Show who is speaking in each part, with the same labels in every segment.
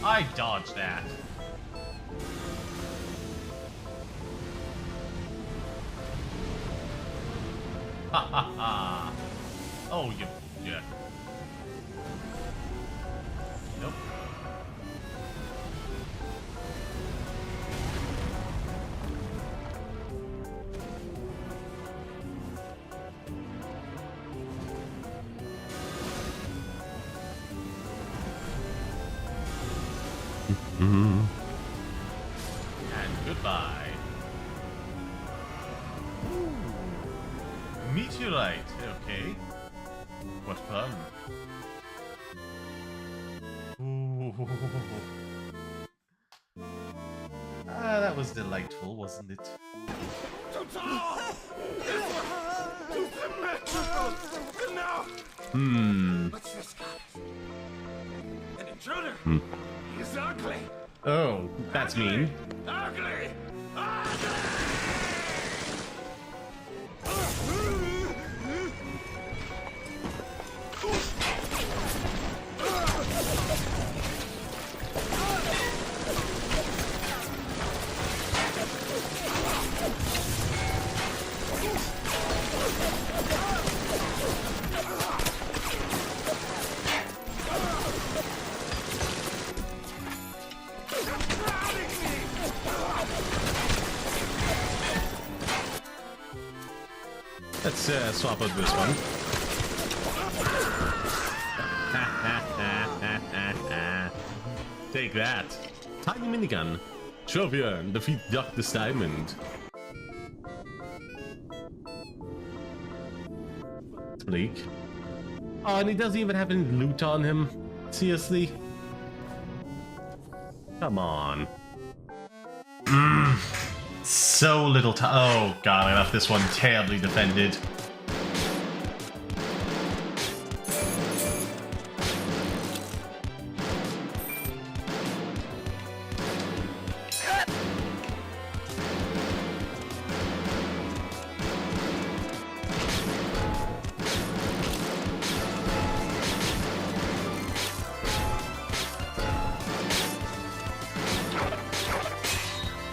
Speaker 1: I dodged that. Ha ha ha. Oh, yeah. Nope. And goodbye. Ooh. Meteorite, okay. What fun. Ooh. Ah, that was delightful, wasn't it?
Speaker 2: What's this, guys? An intruder? He's ugly.
Speaker 1: Oh, that's mean.
Speaker 2: Ugly! Ugly!
Speaker 1: Let's swap out this one. Take that. Tiny minigun. Trophy earned. Defeat Dr. Diamond. Bleak. Oh, and he doesn't even have any loot on him. Seriously? Come on. So little time. Oh god, I left this one terribly defended.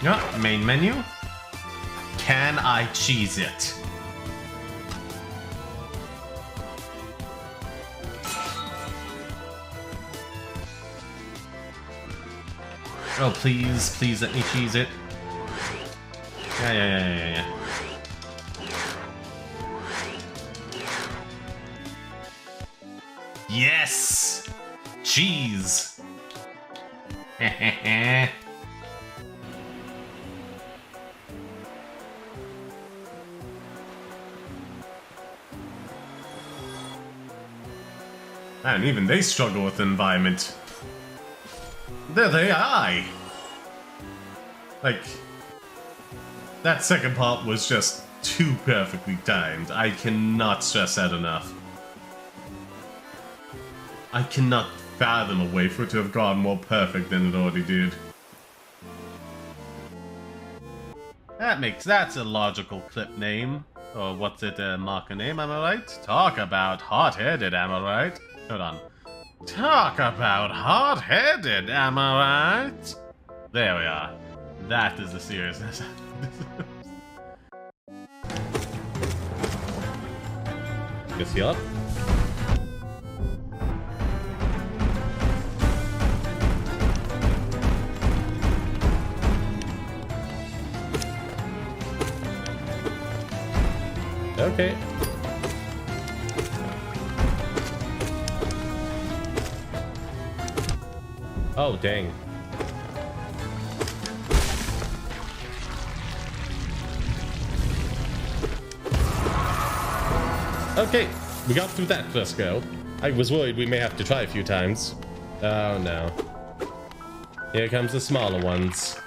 Speaker 1: Yeah, main menu. Can I cheese it? Oh, please, please let me cheese it. Yeah. Yes! Cheese! Heh. And even they struggle with the environment. There they are! Like, that second part was just too perfectly timed. I cannot stress that enough. I cannot fathom a way for it to have gone more perfect than it already did. That's a logical clip name. Or what's it, marker name, am I right? Talk about hot-headed, am I right? Hold on. Talk about hot-headed, am I right? There we are. That is the seriousness. Guess heal up. Okay. Oh, dang. Okay, we got through that first go. I was worried we may have to try a few times. Oh no. Here comes the smaller ones.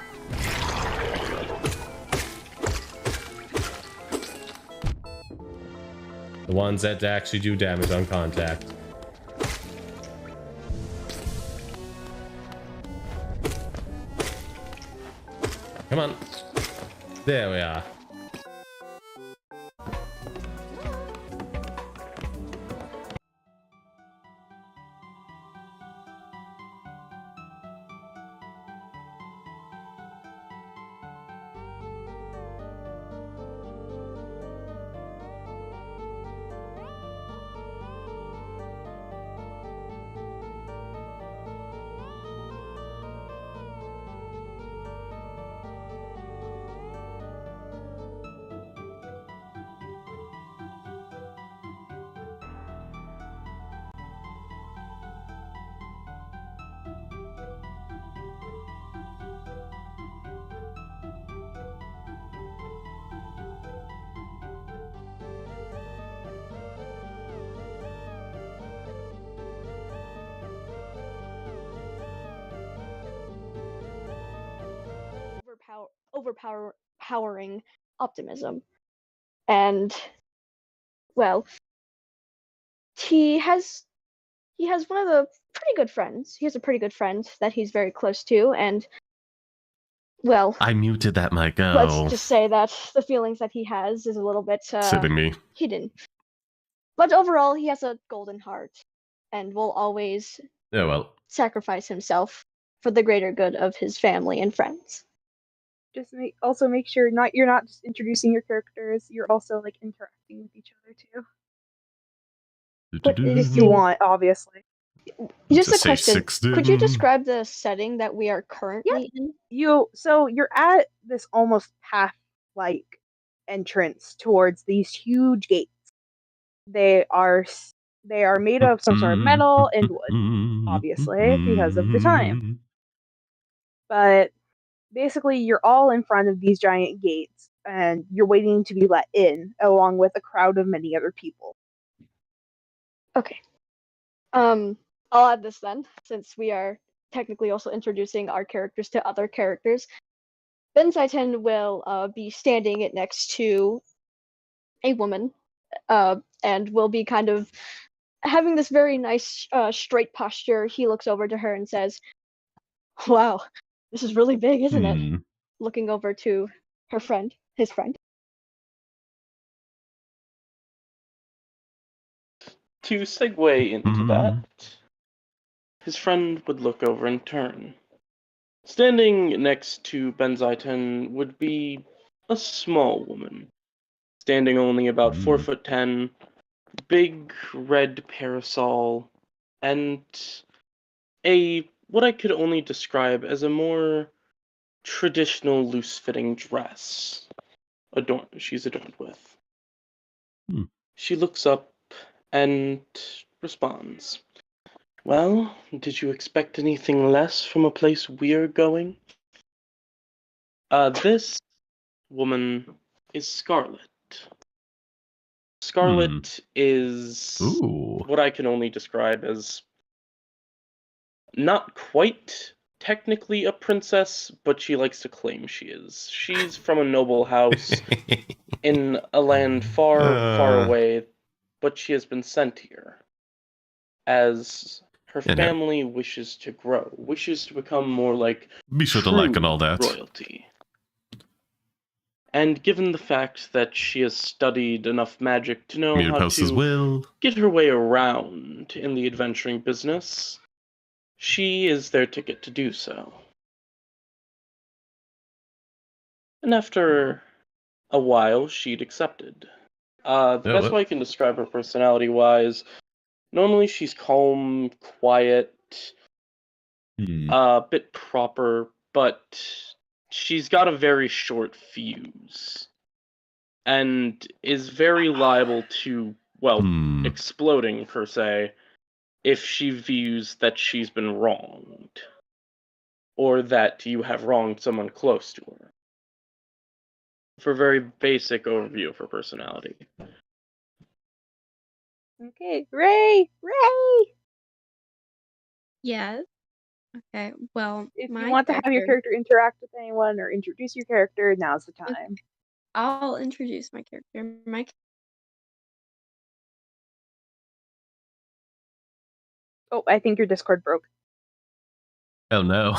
Speaker 1: The ones that actually do damage on contact. Come on. There we are.
Speaker 3: overpowering optimism. And, well, he has one of the pretty good friends. He has a pretty good friend that he's very close to, and, well,
Speaker 1: I muted that mic.
Speaker 3: let's just say that the feelings that he has is a little bit
Speaker 1: Silly me.
Speaker 3: hidden. But overall, he has a golden heart, and will always sacrifice himself for the greater good of his family and friends.
Speaker 4: Just also make sure you're not just introducing your characters, you're also like interacting with each other too. If you want, obviously.
Speaker 3: Just a question. Could you describe the setting that we are currently in?
Speaker 4: So you're at this almost path-like entrance towards these huge gates. They are made of some sort of metal and wood, obviously, because of the time. But basically, you're all in front of these giant gates, and you're waiting to be let in, along with a crowd of many other people.
Speaker 3: Okay. I'll add this then, since we are technically also introducing our characters to other characters. Benziton will be standing next to a woman, and will be kind of having this very nice straight posture. He looks over to her and says, "Wow, this is really big, isn't it?" Looking over to his friend.
Speaker 5: To segue into that, his friend would look over in turn. Standing next to Benziton would be a small woman, standing only about 4'10", big red parasol, and what I could only describe as a more traditional loose-fitting dress she's adorned with. She looks up and responds, "Well, did you expect anything less from a place we're going?" This woman is Scarlet. Scarlet is what I can only describe as not quite technically a princess, but she likes to claim she is. She's from a noble house in a land far, far away, but she has been sent here as her family wishes to grow, wishes to become more like
Speaker 1: be sure to like and all that
Speaker 5: royalty. And given the fact that she has studied enough magic to know how to get her way around in the adventuring business, she is their ticket to do so. And after a while, she'd accepted. The best way I can describe her personality-wise, normally she's calm, quiet, a bit proper, but she's got a very short fuse, and is very liable to, exploding, per se, if she views that she's been wronged, or that you have wronged someone close to her. For a very basic overview of her personality.
Speaker 4: Okay, Ray!
Speaker 6: Yes. Okay, well,
Speaker 4: if you want to have your character interact with anyone or introduce your character, now's the time.
Speaker 6: I'll introduce my character.
Speaker 4: Oh, I think your Discord broke.
Speaker 1: Oh no.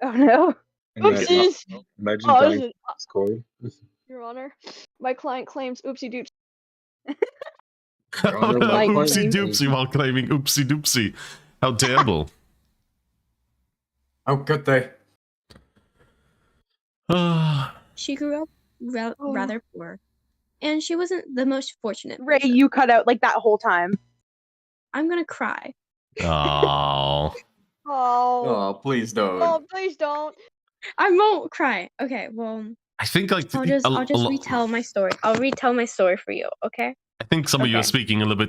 Speaker 4: Oh no.
Speaker 3: Oopsies!
Speaker 7: Imagine dying Discord.
Speaker 3: Your Honor, my client claims oopsie doopsie.
Speaker 1: Oh no, oopsie doopsie while claiming oopsie doopsie. How terrible.
Speaker 7: How could they?
Speaker 6: She grew up rather poor, and she wasn't the most fortunate.
Speaker 4: Ray, you cut out like that whole time.
Speaker 6: I'm gonna cry.
Speaker 7: Oh, please don't.
Speaker 3: Oh, please don't.
Speaker 6: I won't cry. Okay, well,
Speaker 1: I think like
Speaker 6: I'll just retell my story. I'll retell my story for you, okay?
Speaker 1: I think some of you are speaking a little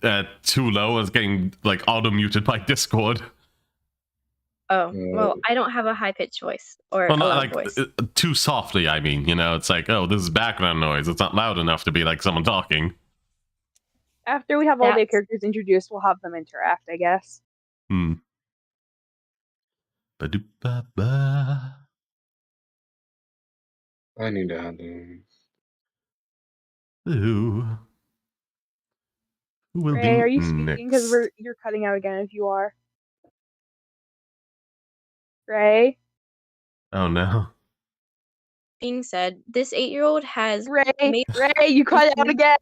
Speaker 1: bit too low and getting like auto muted by Discord.
Speaker 6: Oh, well, I don't have a high-pitched voice or a loud voice.
Speaker 1: Too softly, I mean, you know, it's like, oh, this is background noise. It's not loud enough to be like someone talking.
Speaker 4: After we have all the characters introduced, we'll have them interact, I guess.
Speaker 1: Ba-doop-ba-ba.
Speaker 7: I need to add them.
Speaker 1: Who will
Speaker 4: Ray,
Speaker 1: be
Speaker 4: are you speaking? Because
Speaker 1: next?
Speaker 4: you're cutting out again if you are. Ray?
Speaker 1: Oh no.
Speaker 6: Being said, this 8-year-old has
Speaker 4: Ray,
Speaker 6: made.
Speaker 4: Ray, you cut out again.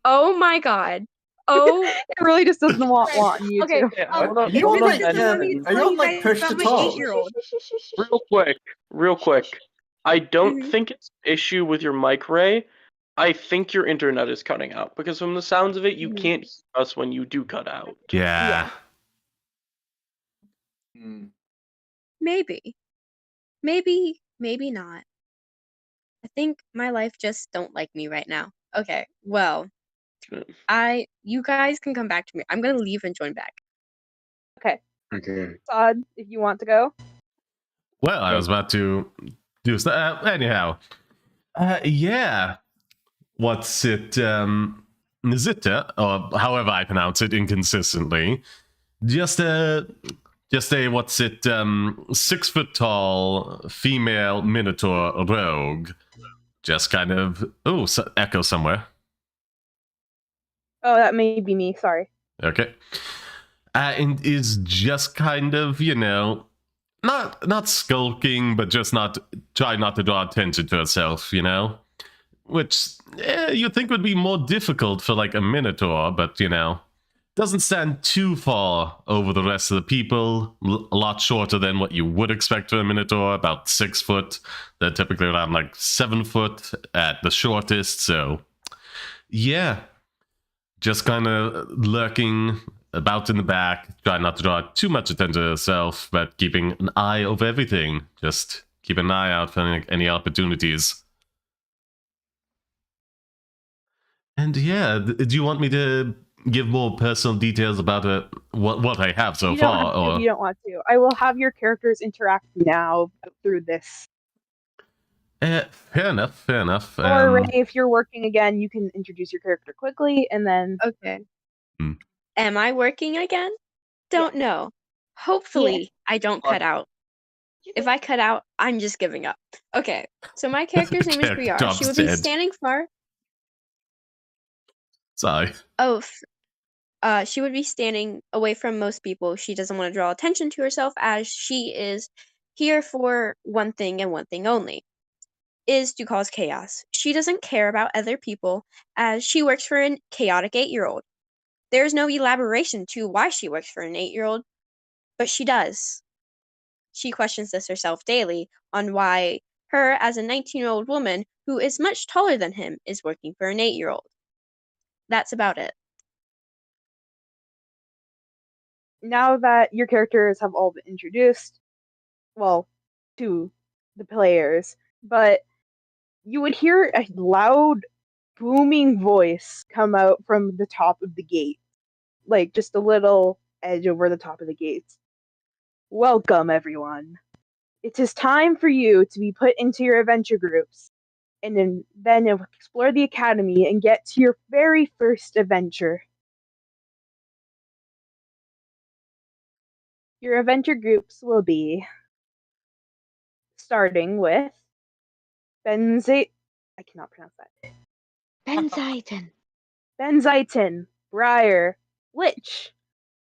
Speaker 6: Oh my god. Oh,
Speaker 4: It really just doesn't want you
Speaker 3: Okay,
Speaker 4: to.
Speaker 5: Okay, hold on,
Speaker 6: it
Speaker 5: hold
Speaker 6: really
Speaker 5: on,
Speaker 6: doesn't want me
Speaker 5: and
Speaker 6: to tell you guys
Speaker 2: push to
Speaker 6: about my
Speaker 2: talk?
Speaker 6: 8-year-old.
Speaker 5: real quick. I don't
Speaker 6: Mhm.
Speaker 5: think it's an issue with your mic, Ray. I think your internet is cutting out because from the sounds of it, you
Speaker 4: Mhm.
Speaker 5: can't hear us when you do cut out.
Speaker 1: Yeah.
Speaker 6: Maybe. Maybe not. I think my life just don't like me right now. Okay, well, you guys can come back to me. I'm gonna leave and join back.
Speaker 4: Okay.
Speaker 7: Okay.
Speaker 4: Todd, if you want to go.
Speaker 1: Well, I was about to do anyhow. Yeah. What's it? Zita, or however I pronounce it inconsistently. Just a what's it? 6 foot tall female minotaur rogue. Just kind of echo somewhere.
Speaker 4: Oh, that may be me. Sorry.
Speaker 1: Okay. And is just kind of, not skulking, but just try not to draw attention to herself, which you'd think would be more difficult for like a minotaur, but doesn't stand too far over the rest of the people. A lot shorter than what you would expect for a minotaur, about 6 foot. They're typically around like 7 foot at the shortest. So yeah, just kind of lurking about in the back, trying not to draw too much attention to herself, but keeping an eye over everything. Just keep an eye out for any opportunities. And yeah, do you want me to give more personal details about what I have so
Speaker 4: You don't
Speaker 1: far?
Speaker 4: have to
Speaker 1: Or
Speaker 4: if you don't want to. I will have your characters interact now through this.
Speaker 1: fair enough, fair enough.
Speaker 4: Or Ray, if you're working again, you can introduce your character quickly and then.
Speaker 6: Okay. Am I working again? Don't know. Hopefully, I don't cut out. If I cut out, I'm just giving up. Okay, so my character's name is Briar. She would be standing far.
Speaker 1: Sorry.
Speaker 6: Oh, she would be standing away from most people. She doesn't want to draw attention to herself, as she is here for one thing and one thing only, is to cause chaos. She doesn't care about other people, as she works for a chaotic 8-year-old. There's no elaboration to why she works for an 8-year-old, but she does. She questions this herself daily on why her, as a 19-year-old woman who is much taller than him, is working for an 8-year-old. That's about it.
Speaker 4: Now that your characters have all been introduced, well, to the players, but you would hear a loud, booming voice come out from the top of the gate. Like, just a little edge over the top of the gates. Welcome, everyone. It is time for you to be put into your adventure groups, and then explore the academy and get to your very first adventure. Your adventure groups will be starting with Benzite. I cannot pronounce that. Benziton, Briar, Lich,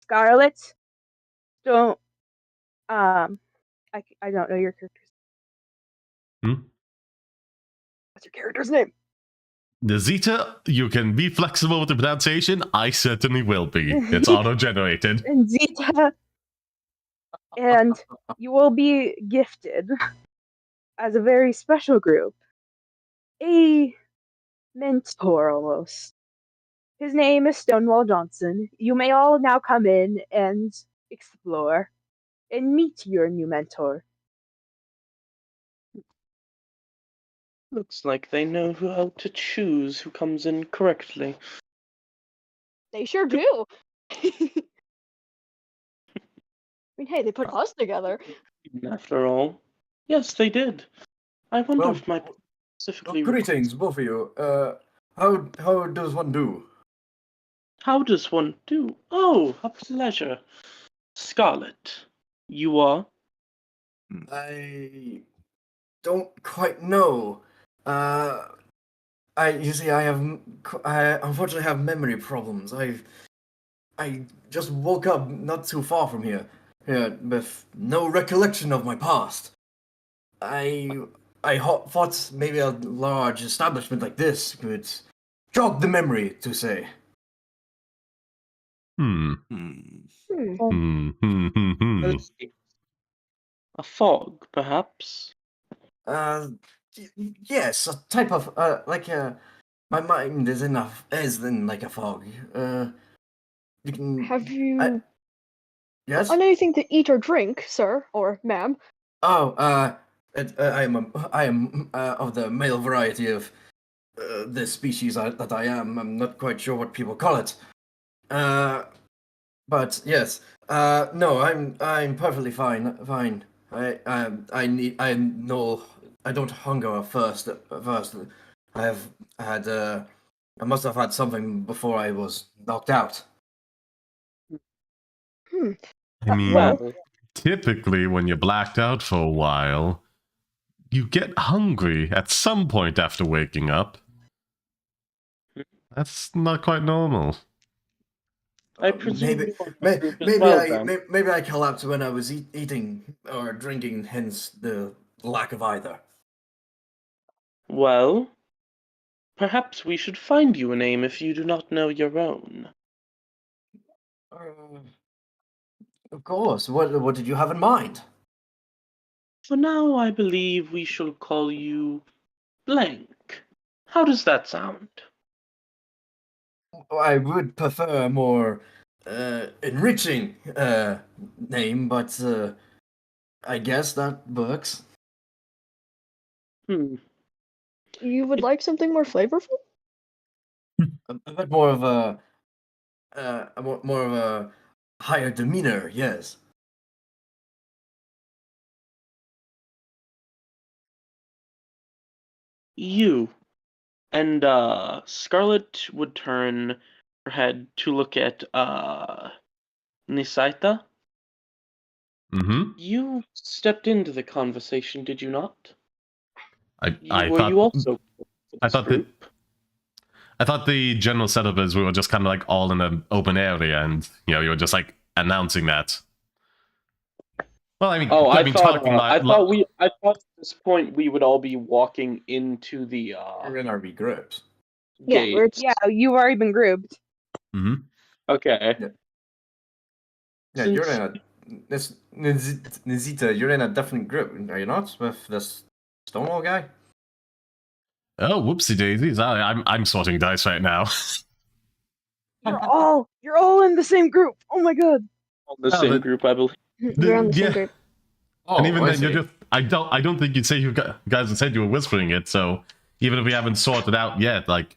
Speaker 4: Scarlet. Don't. I don't know your character's. What's your character's name?
Speaker 1: Zita, you can be flexible with the pronunciation. I certainly will be. It's auto-generated.
Speaker 4: And Zita. And you will be gifted as a very special group. A mentor, almost. His name is Stonewall Johnson. You may all now come in and explore and meet your new mentor.
Speaker 5: Looks like they know how to choose who comes in correctly.
Speaker 3: They sure do. I mean, hey, they put us together.
Speaker 5: After all, yes, they did. I wonder
Speaker 2: Well,
Speaker 5: if my specifically.
Speaker 2: Greetings, both of you. How does one do?
Speaker 5: How does one do? Oh, a pleasure. Scarlet, you are?
Speaker 2: I don't quite know. I unfortunately have memory problems. I just woke up not too far from here with no recollection of my past. I thought maybe a large establishment like this could jog the memory, to say.
Speaker 5: Let's see. A fog, perhaps?
Speaker 2: Yes, a type of my mind is in like a fog. You can.
Speaker 3: Have you
Speaker 2: Yes.
Speaker 3: on anything to eat or drink, sir or ma'am?
Speaker 2: Oh, I am of the male variety of the species that I am. I'm not quite sure what people call it. But yes. No, I'm perfectly fine. I don't hunger first. I must have had something before I was knocked out.
Speaker 1: I mean,
Speaker 5: Well,
Speaker 1: typically when you're blacked out for a while, you get hungry at some point after waking up. That's not quite normal.
Speaker 5: I presume you are
Speaker 2: Maybe,
Speaker 5: group as well, then.
Speaker 2: maybe I collapsed when I was eating or drinking, hence the lack of either.
Speaker 5: Well, perhaps we should find you a name if you do not know your own.
Speaker 2: Of course. What did you have in mind?
Speaker 5: For now, I believe we shall call you Blank. How does that sound?
Speaker 2: I would prefer a more enriching name, but I guess that works.
Speaker 3: You would like something more flavorful?
Speaker 2: A bit more of a higher demeanor, yes.
Speaker 5: You. And Scarlet would turn her head to look at Nisaita.
Speaker 1: Mm-hmm.
Speaker 5: You stepped into the conversation, did you not?
Speaker 1: I
Speaker 5: Were
Speaker 1: thought
Speaker 5: you also
Speaker 1: I thought that I thought the general setup is we were just kind of like all in an open area, and you were just like announcing that. Well, I mean,
Speaker 5: I thought at this point we would all be walking into the
Speaker 2: We're in our groups.
Speaker 5: gate.
Speaker 4: Yeah, you've already been grouped.
Speaker 1: Mm-hmm.
Speaker 5: Okay.
Speaker 2: Yeah, you're in a Nizita, you're in a different group, are you not? With this Stonewall guy?
Speaker 1: Oh, whoopsie daisies! I'm sorting dice right now.
Speaker 4: You're all in the same group. Oh my god.
Speaker 5: The same group, I believe.
Speaker 3: We're on the same group.
Speaker 1: And even then, you're just I don't think you'd say you guys would say you were whispering it. So even if we haven't sorted out yet, like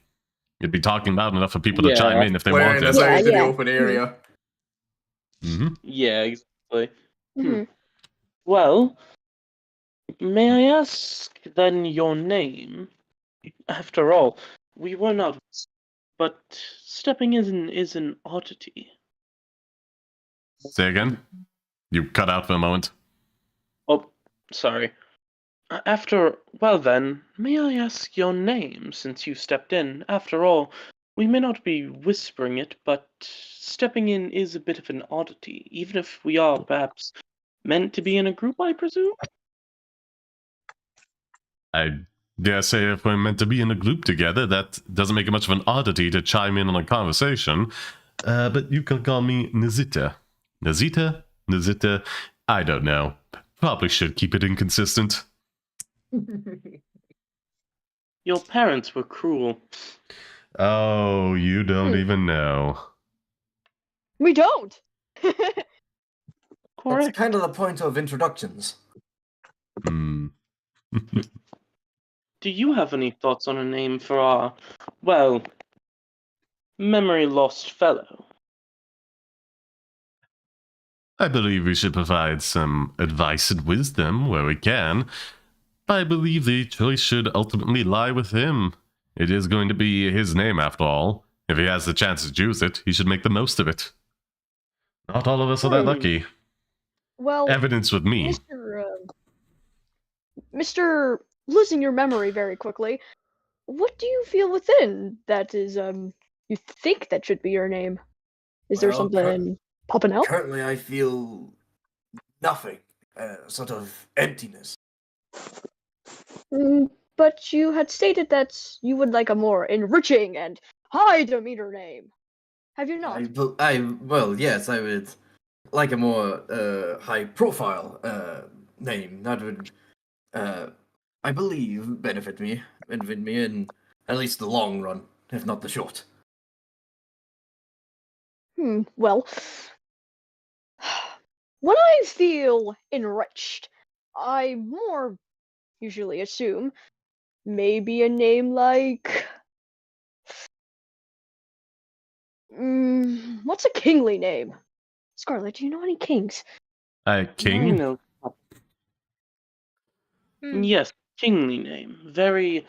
Speaker 1: you'd be talking loud enough for people to chime in if they wanted.
Speaker 2: In the open area.
Speaker 1: Mm-hmm.
Speaker 5: Yeah, exactly.
Speaker 3: Mm-hmm.
Speaker 5: Well, may I ask then your name? After all, we were not, but stepping in is an oddity.
Speaker 1: Say again? You cut out for a moment.
Speaker 5: Oh, sorry. Well then, may I ask your name since you stepped in? After all, we may not be whispering it, but stepping in is a bit of an oddity, even if we are perhaps meant to be in a group, I presume?
Speaker 1: I dare say if we're meant to be in a group together, that doesn't make it much of an oddity to chime in on a conversation. But you can call me Nizita. Nizita? I don't know. Probably should keep it inconsistent.
Speaker 5: Your parents were cruel.
Speaker 1: Oh, you don't even know.
Speaker 3: We don't!
Speaker 5: Correct.
Speaker 2: That's kind of the point of introductions.
Speaker 1: Hmm.
Speaker 5: Do you have any thoughts on a name for our, well, memory lost fellow?
Speaker 1: I believe we should provide some advice and wisdom where we can. I believe the choice should ultimately lie with him. It is going to be his name after all. If he has the chance to choose it, he should make the most of it. Not all of us are that lucky.
Speaker 3: Well,
Speaker 1: Evidence with me.
Speaker 3: Mr. Losing your memory very quickly, what do you feel within that is, you think that should be your name? Is there
Speaker 2: Well,
Speaker 3: something popping out?
Speaker 2: currently I feel nothing. Sort of emptiness.
Speaker 3: But you had stated that you would like a more enriching and high demeanor name. Have you not?
Speaker 2: Well, yes, I would like a more high profile name. That would, I believe, benefit me in at least the long run, if not the short.
Speaker 3: Well, when I feel enriched, I more usually assume maybe a name like. What's a kingly name? Scarlet, do you know any kings?
Speaker 5: I
Speaker 1: King?
Speaker 5: know.
Speaker 6: Hmm.
Speaker 5: Yes, kingly name. Very.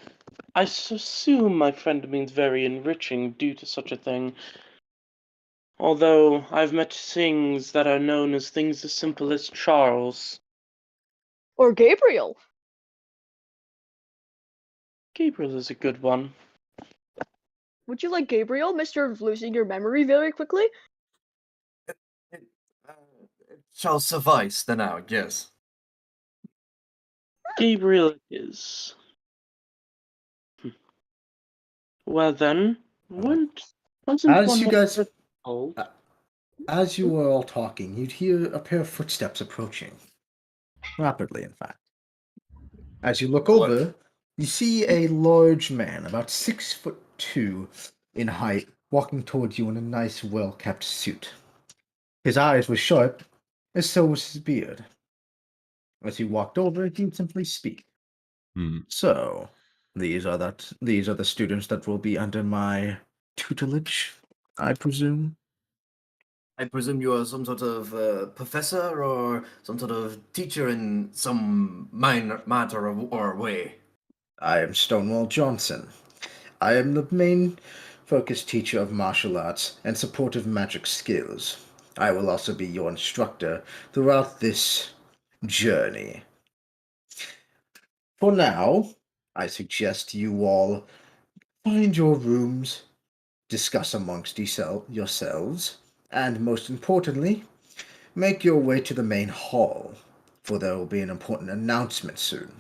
Speaker 5: I assume my friend means very enriching due to such a thing. Although I've met things that are known as things as simple as Charles.
Speaker 3: Or Gabriel?
Speaker 5: Gabriel is a good one.
Speaker 3: Would you like Gabriel, Mr. Losing your memory very quickly?
Speaker 2: It shall suffice the now, yes.
Speaker 5: Gabriel is. Well then, wasn't
Speaker 8: As
Speaker 5: one
Speaker 8: you
Speaker 5: more
Speaker 8: guys,
Speaker 5: old?
Speaker 8: as you were all talking, you'd hear a pair of footsteps approaching. Rapidly, in fact. As you look over, you see a large man, about 6'2" in height, walking towards you in a nice, well-kept suit. His eyes were sharp, as so was his beard. As he walked over, he'd simply speak. So, these are the students that will be under my tutelage, I presume.
Speaker 2: I presume you are some sort of professor or some sort of teacher in some minor matter or way.
Speaker 8: I am Stonewall Johnson. I am the main focus teacher of martial arts and supportive magic skills. I will also be your instructor throughout this journey. For now, I suggest you all find your rooms, discuss amongst yourselves, and most importantly, make your way to the main hall, for there will be an important announcement soon.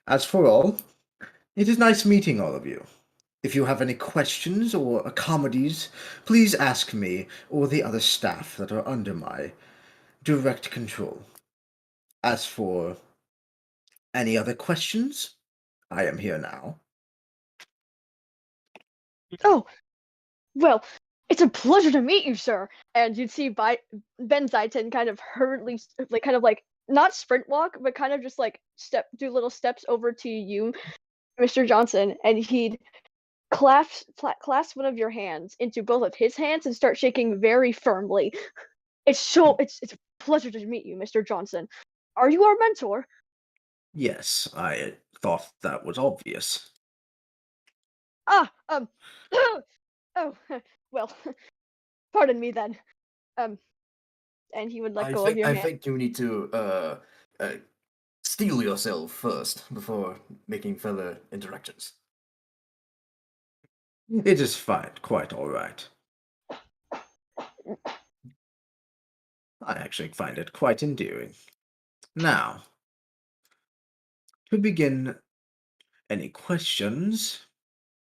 Speaker 8: As for all, it is nice meeting all of you. If you have any questions or accommodations, please ask me or the other staff that are under my direct control. As for any other questions, I am here now.
Speaker 3: Oh, well, it's a pleasure to meet you, sir. And you'd see Ben Zaitin kind of hurriedly, like not sprint walk, but kind of just like do little steps over to you, Mr. Johnson, and he'd clasp one of your hands into both of his hands and start shaking very firmly. It's a pleasure to meet you, Mr. Johnson. Are you our mentor?
Speaker 8: Yes, I thought that was obvious.
Speaker 3: Ah, oh, well, pardon me then. And he would let go of your
Speaker 2: I
Speaker 3: hand.
Speaker 2: think you need to steel yourself first before making further interactions.
Speaker 8: It is fine, quite all right. I actually find it quite endearing. Now, to begin, any questions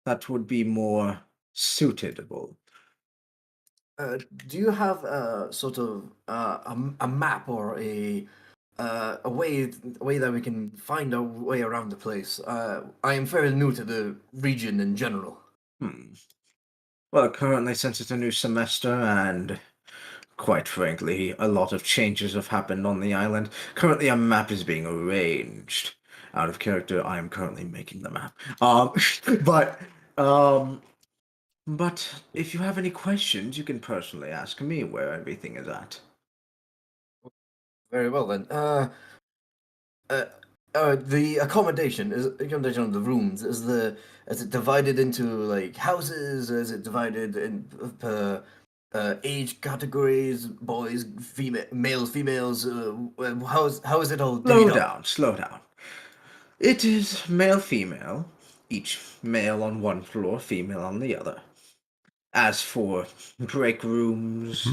Speaker 8: that would be more suitable?
Speaker 2: Do you have a sort of a map or a way that we can find our way around the place? I am very new to the region in general.
Speaker 8: Well, currently, since it's a new semester and quite frankly, a lot of changes have happened on the island. Currently, a map is being arranged. Out of character, I am currently making the map. But if you have any questions, you can personally ask me where everything is at.
Speaker 2: Very well then. The accommodation of the rooms is it divided into like houses? Is it divided in per age categories? Boys, female, males, females. How is it all?
Speaker 8: Slow down. It is male-female, each male on one floor, female on the other. As for break rooms,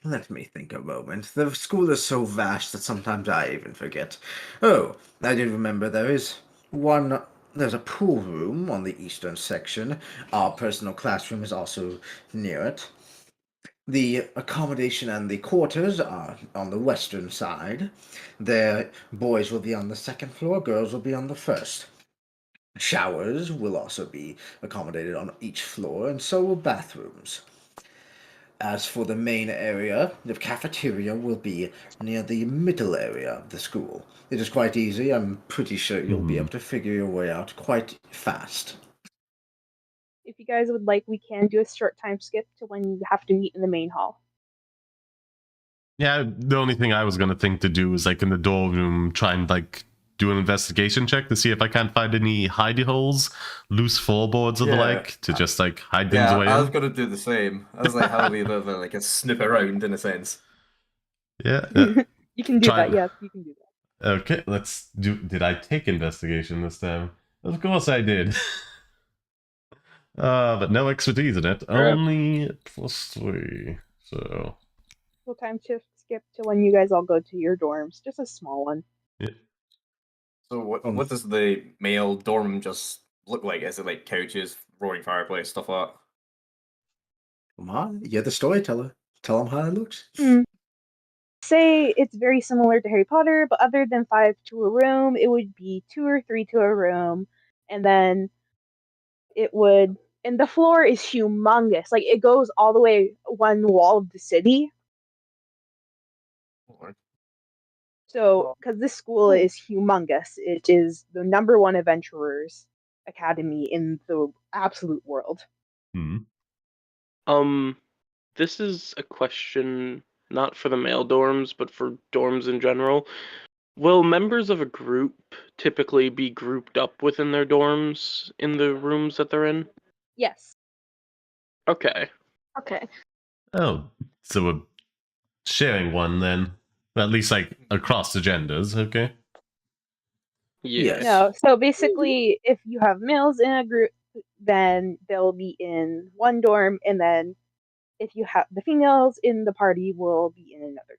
Speaker 8: let me think a moment. The school is so vast that sometimes I even forget. Oh, I do remember there's a pool room on the eastern section. Our personal classroom is also near it. The accommodation and the quarters are on the western side. The boys will be on the second floor, girls will be on the first. Showers will also be accommodated on each floor, and so will bathrooms. As for the main area, the cafeteria will be near the middle area of the school. It is quite easy. I'm pretty sure you'll be able to figure your way out quite fast.
Speaker 4: If you guys would like, we can do a short time skip to when you have to meet in the main hall.
Speaker 1: Yeah, the only thing I was gonna think to do is like in the door room, try and like do an investigation check to see if I can't find any hidey holes, loose floorboards or the like, to just like hide things away.
Speaker 2: I was gonna do the same. I was like, how we live like a snip around in a sense.
Speaker 1: Yeah.
Speaker 4: You can do that. Yes, you can do that.
Speaker 1: Okay, let's do. Did I take investigation this time? Of course I did. But no expertise in it. Only +3. So.
Speaker 4: Full time shift skip to when you guys all go to your dorms. Just a small one.
Speaker 1: Yeah.
Speaker 2: So what does the male dorm just look like? Is it like couches, roaring fireplace, stuff like that?
Speaker 8: Come on, you're the storyteller. Tell them how it looks.
Speaker 4: Say it's very similar to Harry Potter, but other than 5 to a room, it would be 2 or 3 to a room, and then it would. And the floor is humongous. Like, it goes all the way one wall of the city. So, because this school is humongous, it is the #1 adventurers academy in the absolute world.
Speaker 5: This is a question not for the male dorms, but for dorms in general. Will members of a group typically be grouped up within their dorms in the rooms that they're in?
Speaker 4: Yes.
Speaker 5: Okay.
Speaker 3: Okay.
Speaker 1: Oh, so we're sharing one then. At least like across the genders, okay?
Speaker 5: Yes.
Speaker 4: No, so basically, if you have males in a group, then they'll be in one dorm, and then if you have the females in the party, will be in another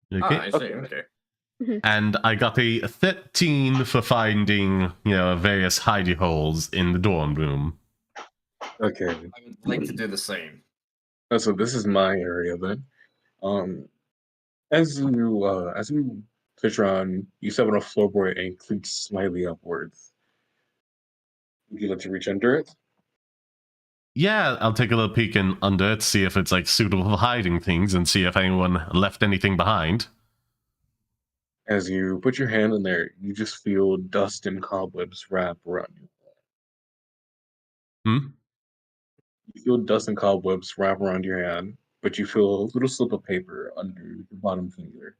Speaker 4: dorm.
Speaker 1: Okay.
Speaker 2: I see. Okay.
Speaker 1: And I got a 13 for finding, various hidey holes in the dorm room.
Speaker 7: Okay.
Speaker 2: I would like to do the same.
Speaker 7: So this is my area then. As you push on, you step on a floorboard and click slightly upwards. Would you like to reach under it?
Speaker 1: Yeah, I'll take a little peek under it, see if it's like suitable for hiding things, and see if anyone left anything behind.
Speaker 7: As you put your hand in there, you just feel dust and cobwebs wrap around you. You feel dust and cobwebs wrap around your hand, but you feel a little slip of paper under your bottom finger.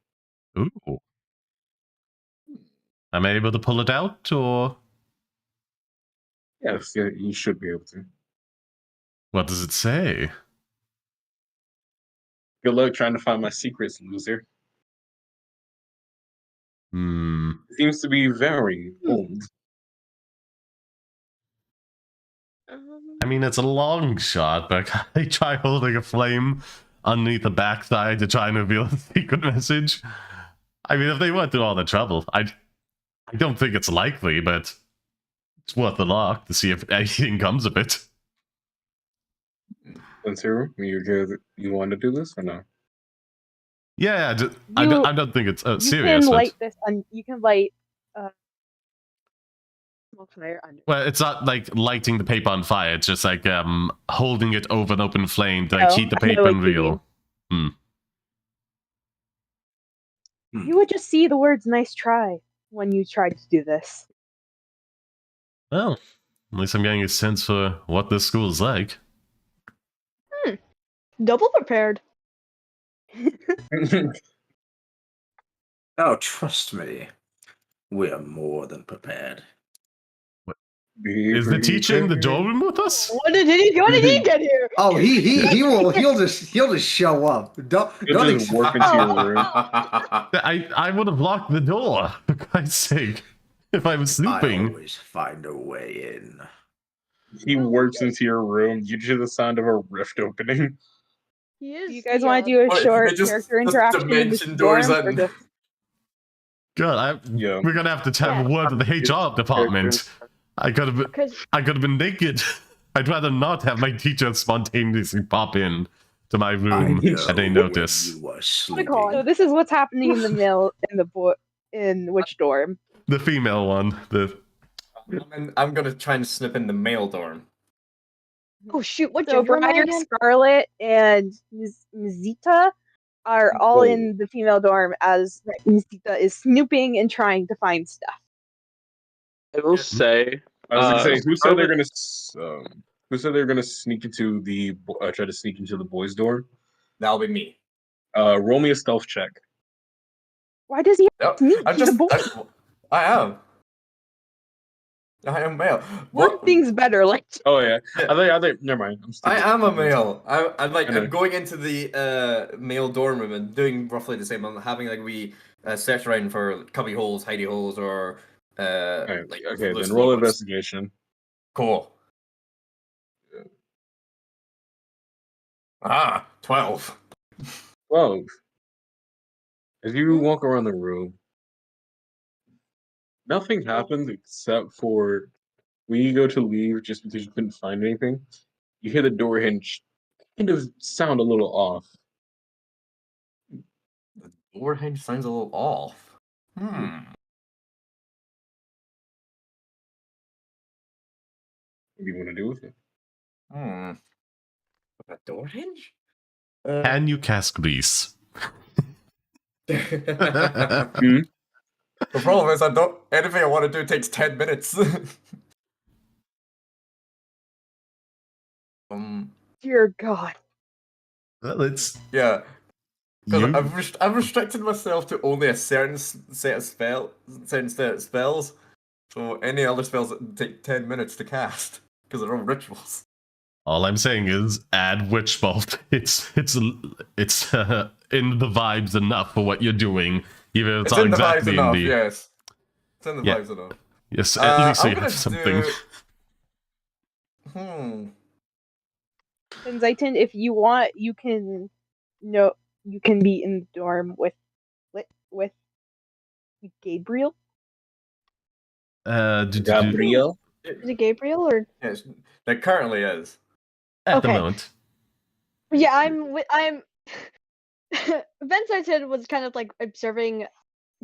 Speaker 1: Ooh. Am I able to pull it out, or?
Speaker 7: Yes, yeah, you should be able to.
Speaker 1: What does it say?
Speaker 7: Good luck trying to find my secrets, loser. It seems to be very old.
Speaker 1: I mean, it's a long shot, but I try holding a flame underneath the backside to try and reveal the secret message. I mean, if they went through all the trouble, I don't think it's likely, but it's worth the look to see if anything comes of it.
Speaker 7: Spencer, you want to do this or no?
Speaker 1: Yeah, I don't think it's serious.
Speaker 4: You can light this, and you can light smoke fire under.
Speaker 1: Well, it's not like lighting the paper on fire. It's just like holding it over an open flame to like heat the paper and reel.
Speaker 4: You would just see the words "nice try" when you tried to do this.
Speaker 1: Well, at least I'm getting a sense for what this school is like.
Speaker 3: Double prepared.
Speaker 8: Oh, trust me. We are more than prepared.
Speaker 1: What? Is the teacher in the dorm with us?
Speaker 3: When did he get here?
Speaker 8: Oh, he'll just show up. Don't
Speaker 7: just warp into your room.
Speaker 1: I would have locked the door, for Christ's sake, if I was
Speaker 8: I
Speaker 1: snooping.
Speaker 8: always find a way in.
Speaker 7: He warps into your room. You hear the sound of a rift opening.
Speaker 3: He is.
Speaker 4: Do you guys want to do a
Speaker 2: Wait,
Speaker 4: short
Speaker 2: it just-
Speaker 4: character
Speaker 2: just
Speaker 4: interaction in this
Speaker 2: dimension doors
Speaker 4: dorm, or
Speaker 2: and-
Speaker 4: just
Speaker 7: Yeah.
Speaker 1: We're gonna have to have a word with the HR department. I could have been naked. I'd rather not have my teacher spontaneously pop in to my room at a notice.
Speaker 8: You were sleeping.
Speaker 4: So this is what's happening in the in which dorm?
Speaker 1: The female one.
Speaker 2: I'm gonna try and snip in the male dorm.
Speaker 3: Oh shoot! What
Speaker 4: So
Speaker 3: gender am I
Speaker 4: Briar,
Speaker 3: again?
Speaker 4: Scarlet, and Mizita are all in the female dorm as Mizita is snooping and trying to find stuff.
Speaker 5: I will say,
Speaker 7: I was gonna say, who said they're
Speaker 5: Scarlet-
Speaker 7: gonna who said they're gonna sneak into the try to sneak into the boys' dorm?
Speaker 2: That'll be me.
Speaker 7: Roll me a stealth check.
Speaker 4: Why does he have
Speaker 2: Yep.
Speaker 4: to sneak
Speaker 2: I'm
Speaker 4: to
Speaker 2: just.
Speaker 4: the boys?
Speaker 2: I am. I am male.
Speaker 4: One thing's better, like
Speaker 7: Oh yeah,
Speaker 2: Yeah.
Speaker 7: I think. Never mind.
Speaker 2: I am a male. I'm
Speaker 7: I know.
Speaker 2: I'm going into the male dorm room and doing roughly the same. I'm having like we search around for cubby holes, hidey holes, or
Speaker 7: Alright,
Speaker 2: like
Speaker 7: okay,
Speaker 2: loose
Speaker 7: then roll
Speaker 2: locks.
Speaker 7: investigation.
Speaker 2: Cool. 12.
Speaker 7: 12. As you walk around the room, nothing happens except for when you go to leave just because you couldn't find anything, you hear the door hinge kind of sound a little off.
Speaker 2: The door hinge sounds a little off.
Speaker 7: What do you want to do with it?
Speaker 2: A door hinge?
Speaker 1: Can you cast grease?
Speaker 2: The problem is, anything I want to do takes 10 minutes.
Speaker 4: dear God.
Speaker 1: Well, it's
Speaker 2: Yeah, because
Speaker 1: you.
Speaker 2: I've restricted myself to only a certain set of spells. So any other spells that take 10 minutes to cast because they're all rituals.
Speaker 1: All I'm saying is add witch bolt. It's in the vibes enough for what you're doing, even if it's
Speaker 2: It's
Speaker 1: not
Speaker 2: in the vibes
Speaker 1: exactly
Speaker 2: enough,
Speaker 1: in the.
Speaker 2: yes. It's in the
Speaker 1: Yeah.
Speaker 2: vibes enough.
Speaker 1: Yes, at least so
Speaker 2: I'm
Speaker 1: you
Speaker 2: gonna
Speaker 1: have something.
Speaker 4: And Zayton, if you want, you can be in the dorm with Gabriel.
Speaker 7: Gabriel?
Speaker 3: Is it Gabriel or?
Speaker 2: Yes, there currently is.
Speaker 1: At the
Speaker 3: Okay.
Speaker 1: moment.
Speaker 3: Yeah, I'm. Vincent was kind of like observing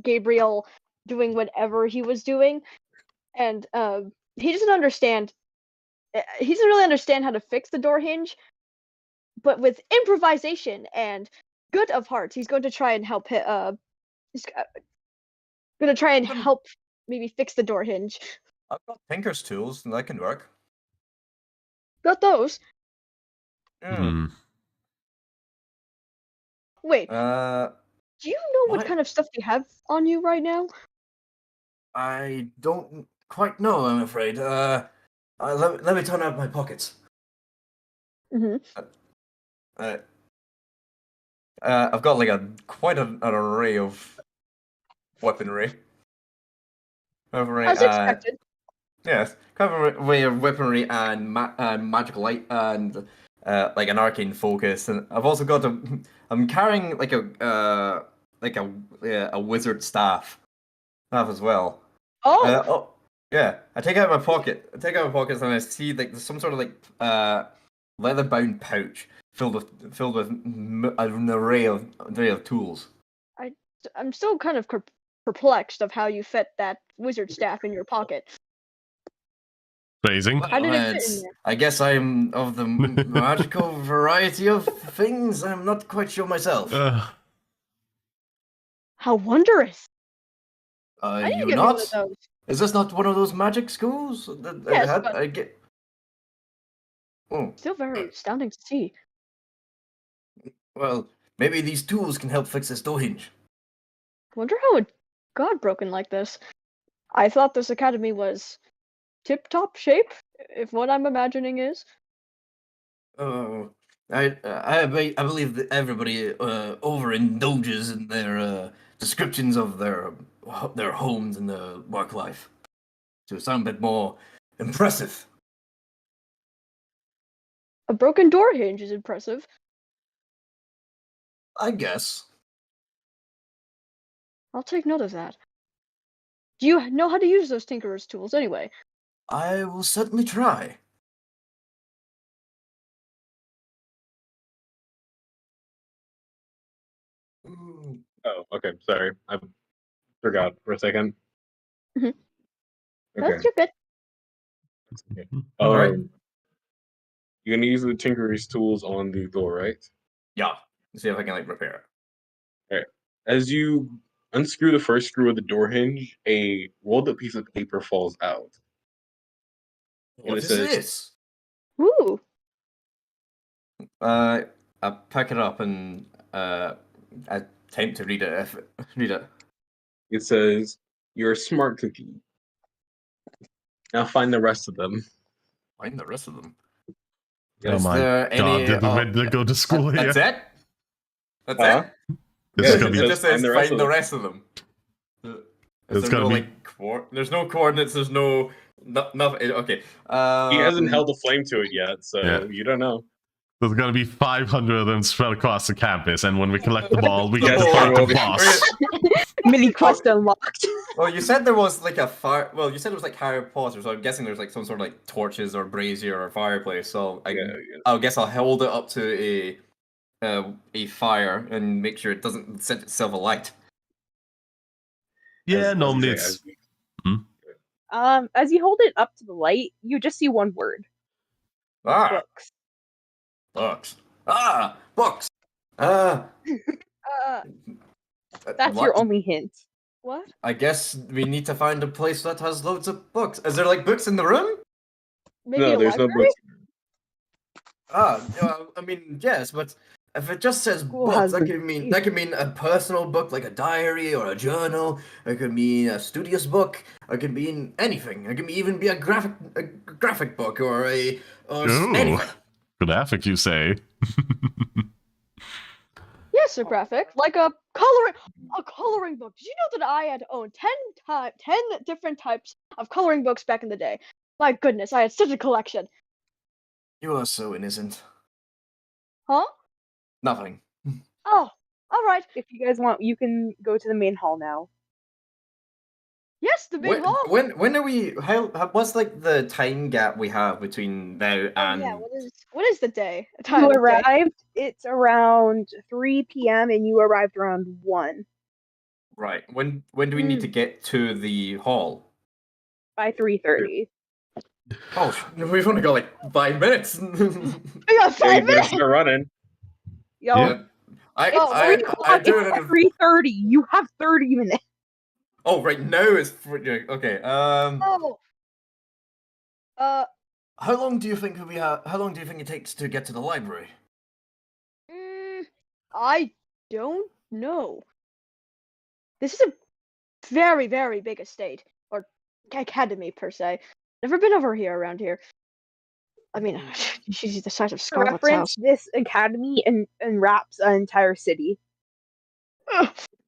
Speaker 3: Gabriel doing whatever he was doing, and he doesn't understand. He doesn't really understand how to fix the door hinge, but with improvisation and good of heart, he's going to try and help. He's going to try and help maybe fix the door hinge.
Speaker 2: I've got Tinker's tools, and that can work.
Speaker 3: Got those.
Speaker 1: Hmm.
Speaker 3: Wait,
Speaker 2: Uh,
Speaker 3: do you know what
Speaker 2: what?
Speaker 3: kind of stuff you have on you right now?
Speaker 2: I don't quite know, I'm afraid. Let me turn out my pockets.
Speaker 3: Mm-hmm.
Speaker 2: I've got like quite an array of weaponry.
Speaker 3: As expected.
Speaker 2: Yes, kind of an array of weaponry and magical light and like an arcane focus, and I've also got I'm carrying like a wizard staff as well.
Speaker 3: Oh,
Speaker 2: Yeah, I take out my pockets and I see like there's some sort of like leather bound pouch filled with an array of tools.
Speaker 3: I'm still kind of perplexed of how you fit that wizard staff in your pocket.
Speaker 1: Phrasing.
Speaker 3: How did it fit in
Speaker 2: It's-
Speaker 3: there?
Speaker 2: I guess I'm of the magical variety of things. I'm not quite sure myself.
Speaker 3: How wonderous! I need to
Speaker 2: You
Speaker 3: get me one of
Speaker 2: not?
Speaker 3: those.
Speaker 2: Is this not one of those magic schools that I
Speaker 3: Yes,
Speaker 2: had?
Speaker 3: but-
Speaker 2: I get. Oh,
Speaker 3: Still very astounding to see.
Speaker 2: well, maybe these tools can help fix this door hinge.
Speaker 3: Wonder how it got broken like this. I thought this academy was tip-top shape, if what I'm imagining is.
Speaker 2: Oh, I believe that everybody overindulges in their descriptions of their homes and their work life to sound a bit more impressive.
Speaker 3: A broken door hinge is impressive.
Speaker 2: I guess.
Speaker 3: I'll take note of that. Do you know how to use those Tinkerer's tools anyway?
Speaker 2: I will certainly try.
Speaker 7: Oh, okay. Sorry, I forgot for a second.
Speaker 3: Mhm.
Speaker 7: Okay.
Speaker 3: That's your bit.
Speaker 7: Okay.
Speaker 2: Alright.
Speaker 7: You're gonna use the Tinkerer's tools on the door, right?
Speaker 2: Yeah. See if I can like repair it.
Speaker 7: As you unscrew the first screw of the door hinge, a rolled up piece of paper falls out.
Speaker 2: What
Speaker 7: it
Speaker 2: is
Speaker 7: says-
Speaker 2: this?
Speaker 3: Ooh.
Speaker 2: I pick it up and attempt to read it. Read it.
Speaker 7: It says, "You're a smart cookie. Now find the rest of them."
Speaker 2: Find the rest of them.
Speaker 1: Oh
Speaker 2: Is
Speaker 1: my
Speaker 2: there
Speaker 1: god,
Speaker 2: any,
Speaker 1: did the Riddler go to school here?
Speaker 2: That's it? That's
Speaker 7: Huh?
Speaker 2: it?
Speaker 1: This is
Speaker 2: Yeah,
Speaker 1: gonna
Speaker 2: it
Speaker 1: be
Speaker 2: just says find the
Speaker 7: them.
Speaker 2: rest of them.
Speaker 1: It's
Speaker 2: Is there
Speaker 1: gonna
Speaker 2: no,
Speaker 1: be-
Speaker 2: like, there's no coordinates, there's no... nothing. Okay.
Speaker 7: He hasn't held a flame to it yet, so
Speaker 1: Yeah.
Speaker 7: you don't know.
Speaker 1: There's gonna be 500 of them spread across the campus, and when we collect them all, we get
Speaker 7: Yes,
Speaker 1: to
Speaker 7: there
Speaker 1: fight
Speaker 7: will
Speaker 1: the
Speaker 7: be.
Speaker 1: boss.
Speaker 4: Mini quest unlocked.
Speaker 2: Well, you said there was like a fire... Well, you said it was like Harry Potter, so I'm guessing there's like some sort of like torches or brazier or fireplace, so I guess I'll hold it up to a fire and make sure it doesn't set itself alight.
Speaker 1: Yeah,
Speaker 7: As you
Speaker 1: normally
Speaker 7: say,
Speaker 1: it's...
Speaker 4: As you hold it up to the light, you just see one word:
Speaker 2: Ah!
Speaker 4: books.
Speaker 2: Books. Ah! Books!
Speaker 4: That's
Speaker 2: what?
Speaker 4: your only hint.
Speaker 3: What?
Speaker 2: I guess we need to find a place that has loads of books. Is there like books in the room?
Speaker 3: Maybe
Speaker 7: No,
Speaker 3: a
Speaker 7: there's no
Speaker 3: library?
Speaker 7: books.
Speaker 2: I mean, yes, but if it just says
Speaker 4: School
Speaker 2: books,
Speaker 4: has
Speaker 2: that
Speaker 4: the-
Speaker 2: could mean a personal book like a diary or a journal. It could mean a studious book. It could mean anything. It could even be a graphic book or
Speaker 1: Ooh.
Speaker 2: anything.
Speaker 1: Graphic, you say?
Speaker 3: Yes, a graphic, like a coloring book. Did you know that I had owned 10 different types of coloring books back in the day? My goodness, I had such a collection.
Speaker 2: You are so innocent.
Speaker 3: Huh?
Speaker 2: Nothing.
Speaker 3: Oh, all right.
Speaker 4: If you guys want, you can go to the main hall now.
Speaker 3: Yes, the big hall.
Speaker 2: When are we? What's like the time gap we have between now
Speaker 3: Oh,
Speaker 2: and?
Speaker 3: yeah, what is the day?
Speaker 4: You
Speaker 3: of day?
Speaker 4: arrived. It's around 3 p.m. and you arrived around 1
Speaker 2: Right. When do we need to get to the hall?
Speaker 4: by 3:30.
Speaker 2: Oh, we've only got like 5 minutes.
Speaker 3: We got
Speaker 7: Yeah,
Speaker 3: 5
Speaker 7: you better
Speaker 3: minutes.
Speaker 7: start running.
Speaker 4: Yo,
Speaker 1: Yeah.
Speaker 2: I
Speaker 4: it's
Speaker 2: do it.
Speaker 4: 3:30. You have 30 minutes.
Speaker 2: Oh, right now it's okay.
Speaker 3: Oh.
Speaker 2: How long do you think we have? How long do you think it takes to get to the library?
Speaker 3: I don't know. This is a very, very big estate or academy per se. Never been over here around here. I mean, she's the size of
Speaker 4: For
Speaker 3: Scarlet's
Speaker 4: reference,
Speaker 3: house.
Speaker 4: this academy enwraps an entire city.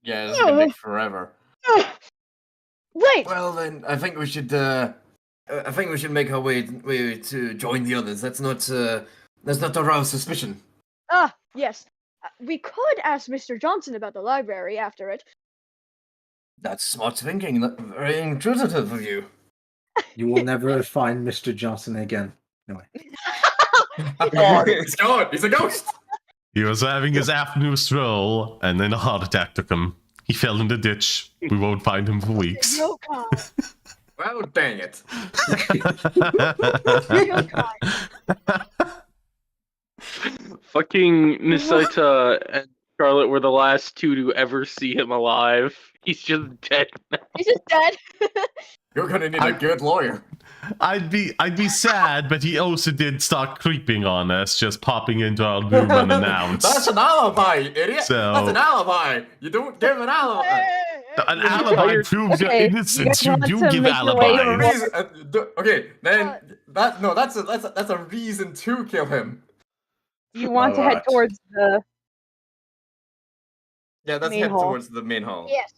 Speaker 2: Yeah, this is gonna take forever.
Speaker 3: Wait.
Speaker 2: Well, then I think we should. I think we should make our way to join the others. That's not to arouse suspicion.
Speaker 3: Yes. We could ask Mr. Johnson about the library after it.
Speaker 2: That's smart thinking. Very intrusive of you.
Speaker 8: You will never find Mr. Johnson again. Anyway.
Speaker 2: He's gone. He's a ghost.
Speaker 1: He was having his afternoon stroll, and then a heart attack took him. He fell in the ditch. We won't find him for weeks.
Speaker 3: No kind.
Speaker 2: Well, dang it.
Speaker 3: No kind.
Speaker 5: Fucking Nisaita and Charlotte were the last two to ever see him alive. He's just dead now.
Speaker 3: He's just dead.
Speaker 2: You're gonna need a good lawyer.
Speaker 1: I'd be sad, but he also did start creeping on us, just popping into our room unannounced.
Speaker 2: That's an alibi, you idiot.
Speaker 1: So-
Speaker 2: That's an alibi. You don't give an alibi.
Speaker 3: Hey,
Speaker 1: An
Speaker 4: You guys-
Speaker 1: alibi proves your
Speaker 4: Okay, you
Speaker 1: innocence.
Speaker 4: guys
Speaker 1: You
Speaker 4: want
Speaker 1: do
Speaker 4: to
Speaker 1: give
Speaker 4: make your way
Speaker 1: alibis.
Speaker 2: Okay, then that's a reason to kill him.
Speaker 4: Do you want to head
Speaker 8: Alright.
Speaker 4: towards the
Speaker 2: Yeah, let's
Speaker 4: Main
Speaker 2: head
Speaker 4: hall.
Speaker 2: towards the main hall.
Speaker 3: Yes.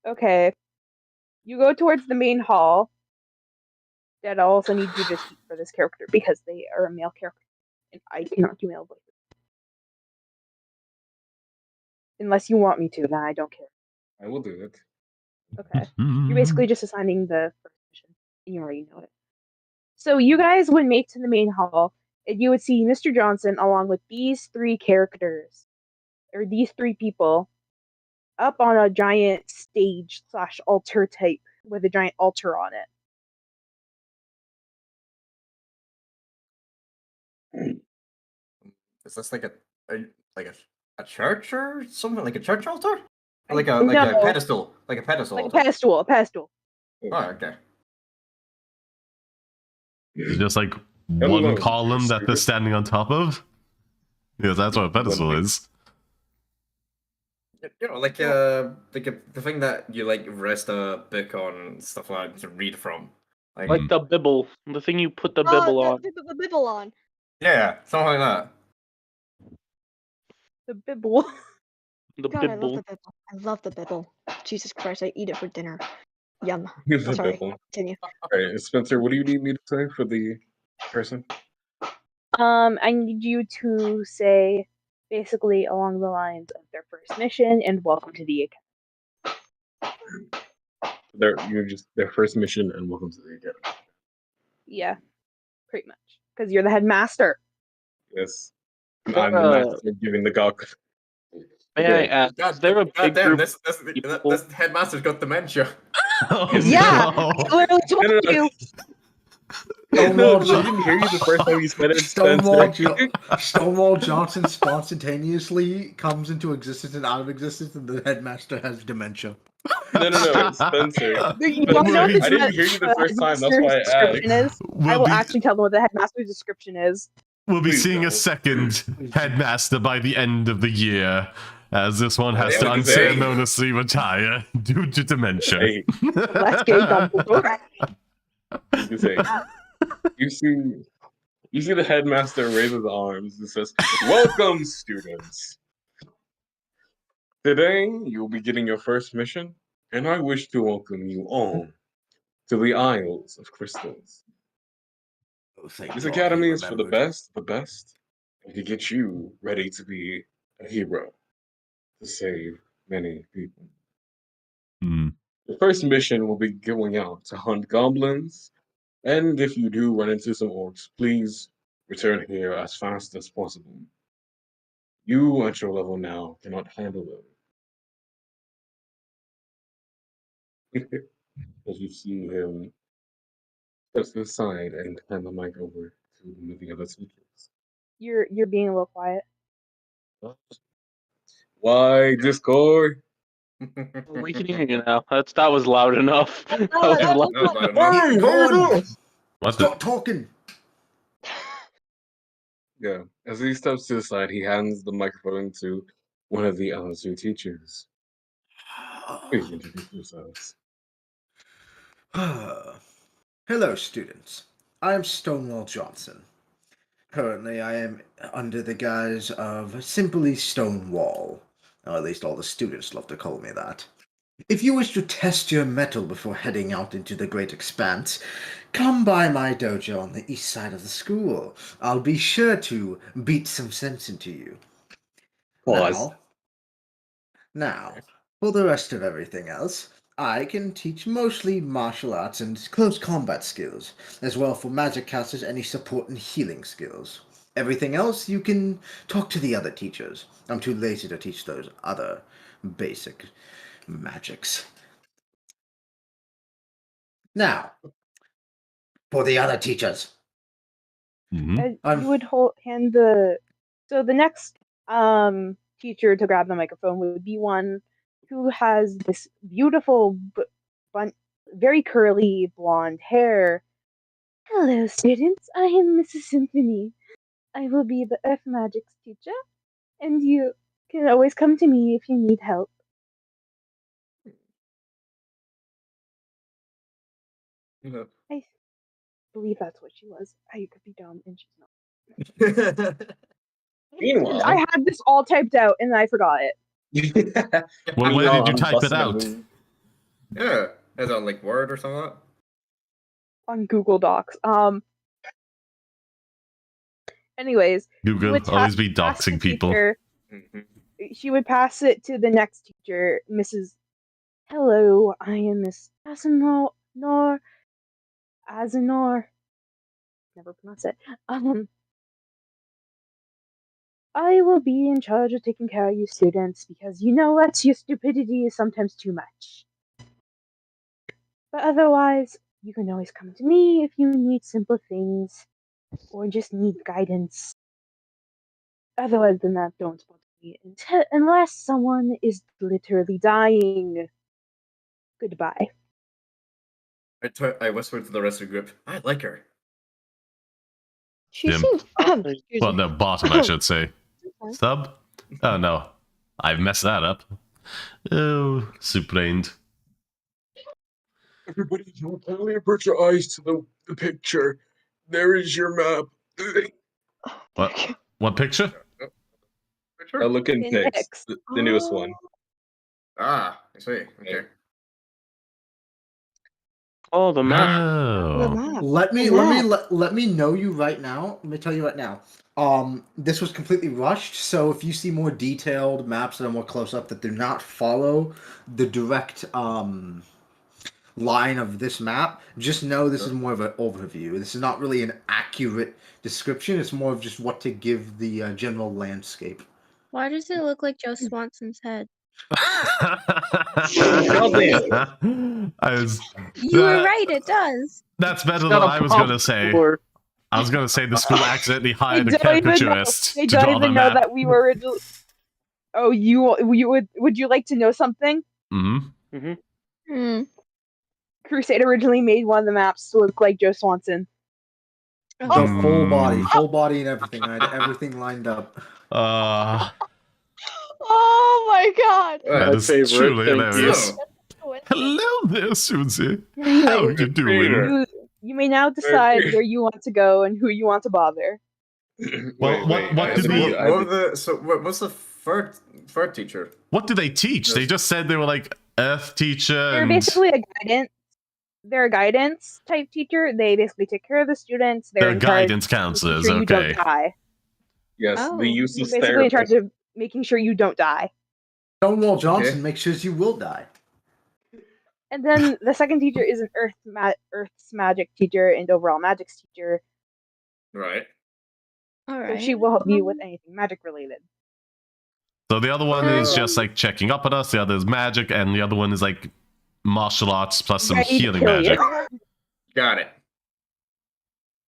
Speaker 4: Okay. You go towards the main hall. That I also need you to speak for this character because they are a male character. And I cannot do male voices. Unless you want me to, then I don't care.
Speaker 7: I will do it.
Speaker 4: Okay. You're basically just assigning the first mission. And you already know it. So you guys would make to the main hall, and you would see Mr. Johnson along with these three characters, or these three people, up on a giant stage / altar type with a giant altar on it.
Speaker 2: Is this like a church or something, like a church altar? Or like
Speaker 4: No.
Speaker 2: a pedestal, like a pedestal.
Speaker 4: Like a
Speaker 2: altar?
Speaker 4: pedestal, a pedestal.
Speaker 2: Oh, okay.
Speaker 1: It's just like
Speaker 7: Hello,
Speaker 1: one column that they're
Speaker 7: student.
Speaker 1: standing on top of. Yeah, that's what a pedestal is.
Speaker 2: You know, the thing that you like rest a book on, stuff like that to read from.
Speaker 5: Like the bibble, the thing you put the
Speaker 3: Oh,
Speaker 5: bibble on.
Speaker 3: the bibble on.
Speaker 2: Yeah, something like that.
Speaker 4: The bibble.
Speaker 5: The
Speaker 3: God, I love
Speaker 5: bibble.
Speaker 3: the bibble. I love the bibble. Jesus Christ, I eat it for dinner. Yum.
Speaker 7: Here's the
Speaker 3: Sorry,
Speaker 7: Bible.
Speaker 3: continue.
Speaker 7: Alright, Spencer, what do you need me to say for the person?
Speaker 4: I need you to say basically along the lines of their first mission and welcome to the academy.
Speaker 7: Their first mission and welcome to the academy.
Speaker 4: Yeah, pretty much. Because you're the headmaster.
Speaker 7: Yes. I'm the master giving the gawk.
Speaker 5: May I ask, is there a big
Speaker 2: damn,
Speaker 5: group of people?
Speaker 2: this headmaster's got dementia.
Speaker 1: Oh,
Speaker 4: Yeah,
Speaker 1: no.
Speaker 4: I literally told
Speaker 7: No, no, no.
Speaker 4: you.
Speaker 7: No, because I didn't hear you the first time you said it, Spencer.
Speaker 8: Stonewall Johnson spontaneously comes into existence and out of existence, and the headmaster has dementia.
Speaker 7: No, Spencer.
Speaker 4: You want to know what
Speaker 7: I didn't hear you the first time, that's why I
Speaker 4: description
Speaker 7: asked.
Speaker 4: is? I will actually tell them what the headmaster's description is.
Speaker 1: We'll be
Speaker 7: Please
Speaker 1: seeing a
Speaker 7: don't.
Speaker 1: second headmaster by the end of the year, as this one has to
Speaker 7: Yeah, what is it?
Speaker 1: unceremoniously retire due to dementia.
Speaker 7: Hey,
Speaker 4: Let's get Dumbledore.
Speaker 7: you say, you see the headmaster raises arms and says, "Welcome, students. Today you'll be getting your first mission, and I wish to welcome you all to the Isles of Crystals.
Speaker 8: Oh, thank
Speaker 7: This
Speaker 8: God he
Speaker 7: academy is for the
Speaker 8: remembered.
Speaker 7: best, and to get you ready to be a hero, to save many people.
Speaker 1: Hmm.
Speaker 7: The first mission will be going out to hunt goblins, and if you do run into some orcs, please return here as fast as possible. You at your level now cannot handle them." As you see him step to the side and hand the mic over to one of the other teachers.
Speaker 4: You're being a little quiet.
Speaker 7: Why Discord?
Speaker 5: We can hear you now. That was loud enough. That
Speaker 3: Oh,
Speaker 5: was
Speaker 3: that
Speaker 5: loud.
Speaker 3: was
Speaker 2: That was loud enough.
Speaker 8: Go on!
Speaker 1: What
Speaker 8: Stop
Speaker 1: the?
Speaker 8: talking!
Speaker 7: Yeah. As he steps to the side, he hands the microphone to one of the other two teachers. Please introduce yourselves.
Speaker 8: Hello, students. I am Stonewall Johnson. Currently, I am under the guise of simply Stonewall. Or at least all the students love to call me that. If you wish to test your mettle before heading out into the great expanse, come by my dojo on the east side of the school. I'll be sure to beat some sense into you.
Speaker 7: Pause.
Speaker 8: Now, for the rest of everything else, I can teach mostly martial arts and close combat skills, as well for magic casters any support and healing skills. Everything else you can talk to the other teachers. I'm too lazy to teach those other basic magics. Now, for the other teachers.
Speaker 1: Mhm.
Speaker 4: You would hand the next teacher to grab the microphone would be one who has this beautiful very curly blonde hair. Hello, students. I am Mrs. Symphony. I will be the Earth Magics teacher, and you can always come to me if you need help. I believe that's what she was. I could be dumb, and she's not.
Speaker 7: Meanwhile,
Speaker 4: I had this all typed out, and I forgot it.
Speaker 1: Well, where did you type it
Speaker 7: busting a
Speaker 1: out?
Speaker 7: move.
Speaker 2: Yeah, is that like Word or something?
Speaker 4: On Google Docs. Anyways,
Speaker 1: Google
Speaker 4: would
Speaker 1: always be
Speaker 4: pass the
Speaker 1: doxing people.
Speaker 4: teacher-
Speaker 2: Mhm.
Speaker 4: She would pass it to the next teacher, Mrs. Hello, I am Miss Asinor. Asinor. Never pronounce it. I will be in charge of taking care of you students because you know what? Your stupidity is sometimes too much. But otherwise, you can always come to me if you need simple things or just need guidance. Otherwise than that, don't bother me unless someone is literally dying. Goodbye.
Speaker 2: I whispered to the rest of the group, I like her.
Speaker 3: She
Speaker 1: Jim.
Speaker 3: seems.
Speaker 6: Excuse
Speaker 1: Well,
Speaker 6: me.
Speaker 1: the bottom, I should say. Sub? Oh no, I've messed that up. Oh, soup-brained.
Speaker 7: Everybody, kindly put your eyes to the picture. There is your map.
Speaker 1: What picture?
Speaker 7: Now look in
Speaker 4: In
Speaker 7: Pix,
Speaker 4: Pix.
Speaker 7: the newest one.
Speaker 2: Ah, I see. Okay.
Speaker 5: Oh, the map.
Speaker 1: Oh.
Speaker 8: Let me know you right now. Let me tell you right now. This was completely rushed, so if you see more detailed maps that are more close up that do not follow the direct line of this map, just know this is more of an overview. This is not really an accurate description. It's more of just what to give the general landscape.
Speaker 6: Why does it look like Joe Swanson's head? You were right, it does.
Speaker 1: That's better than I was gonna say. I was gonna say the school accidentally hired a caricaturist
Speaker 4: They
Speaker 1: to
Speaker 4: don't
Speaker 1: draw the
Speaker 4: even know
Speaker 1: map.
Speaker 4: that we were originally. Oh, you would you like to know something?
Speaker 1: Mm-hmm.
Speaker 3: Hmm.
Speaker 4: Crusade originally made one of the maps to look like Joe Swanson.
Speaker 8: The
Speaker 1: Mm.
Speaker 8: full body and everything. I had everything lined up.
Speaker 3: Oh my god!
Speaker 1: That
Speaker 5: My
Speaker 1: is
Speaker 5: favorite,
Speaker 1: truly
Speaker 5: thank you.
Speaker 1: hilarious.
Speaker 2: Oh.
Speaker 1: Hello there, Susie. How
Speaker 4: Anyways,
Speaker 1: you doing?
Speaker 4: you may now decide where you want to go and who you want to bother.
Speaker 1: Well, what did they-
Speaker 2: What's the third teacher?
Speaker 1: What do they teach? They just said they were like Earth teacher
Speaker 4: They're
Speaker 1: and
Speaker 4: basically a guidance. They're a guidance type teacher. They basically take care of the students. They're
Speaker 1: they're
Speaker 4: in charge
Speaker 1: guidance
Speaker 4: of making
Speaker 1: counselors.
Speaker 4: sure you don't
Speaker 1: Okay.
Speaker 4: die.
Speaker 7: Yes,
Speaker 6: Oh,
Speaker 7: the useless
Speaker 4: They're basically in charge
Speaker 7: therapist.
Speaker 4: of making sure you don't die.
Speaker 8: Stonewall Johnson
Speaker 2: Okay.
Speaker 8: makes sure you will die.
Speaker 4: And then the second teacher is an Earth's magic teacher and overall magics teacher.
Speaker 2: Right.
Speaker 6: All
Speaker 4: So
Speaker 6: right.
Speaker 4: she will help you with anything magic related.
Speaker 1: So the other one is just like checking up on us. The other is magic, and the other one is like martial arts plus some
Speaker 4: Ready to
Speaker 1: healing
Speaker 4: kill you.
Speaker 1: magic.
Speaker 2: Got it.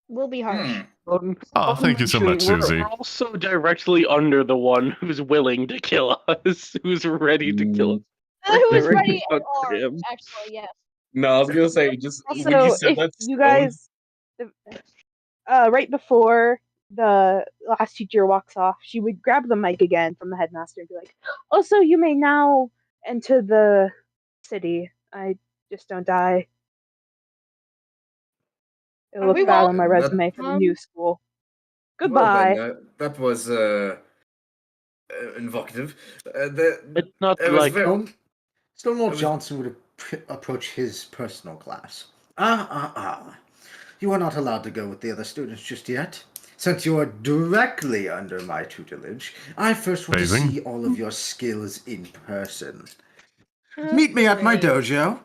Speaker 3: Will be harsh.
Speaker 1: Oh, thank you so much, Susie.
Speaker 5: We're also directly under the one who's willing to kill us, who's ready to kill us.
Speaker 3: Who is
Speaker 5: Very
Speaker 3: ready
Speaker 5: good
Speaker 3: and
Speaker 5: for
Speaker 3: armed,
Speaker 5: him.
Speaker 3: actually, yes.
Speaker 7: No, I was gonna say just when you
Speaker 4: Also,
Speaker 7: said
Speaker 4: if
Speaker 7: that
Speaker 4: you
Speaker 7: stone-
Speaker 4: guys, right before the last teacher walks off, she would grab the mic again from the headmaster and be like, "Also, you may now enter the city. I just don't die. It'll
Speaker 3: We
Speaker 4: look bad
Speaker 3: won't.
Speaker 4: on my resume for the
Speaker 3: Um,
Speaker 4: new school.
Speaker 2: Well
Speaker 4: Goodbye."
Speaker 2: then, that was invocative.
Speaker 5: It's not
Speaker 2: It was
Speaker 5: like
Speaker 2: very-
Speaker 8: Stonewall
Speaker 2: It was-
Speaker 8: Johnson would approach his personal class. You are not allowed to go with the other students just yet. Since you are directly under my tutelage, I first want
Speaker 1: Amazing.
Speaker 8: to see all of your skills in person. Meet me at my
Speaker 6: Okay.
Speaker 8: dojo.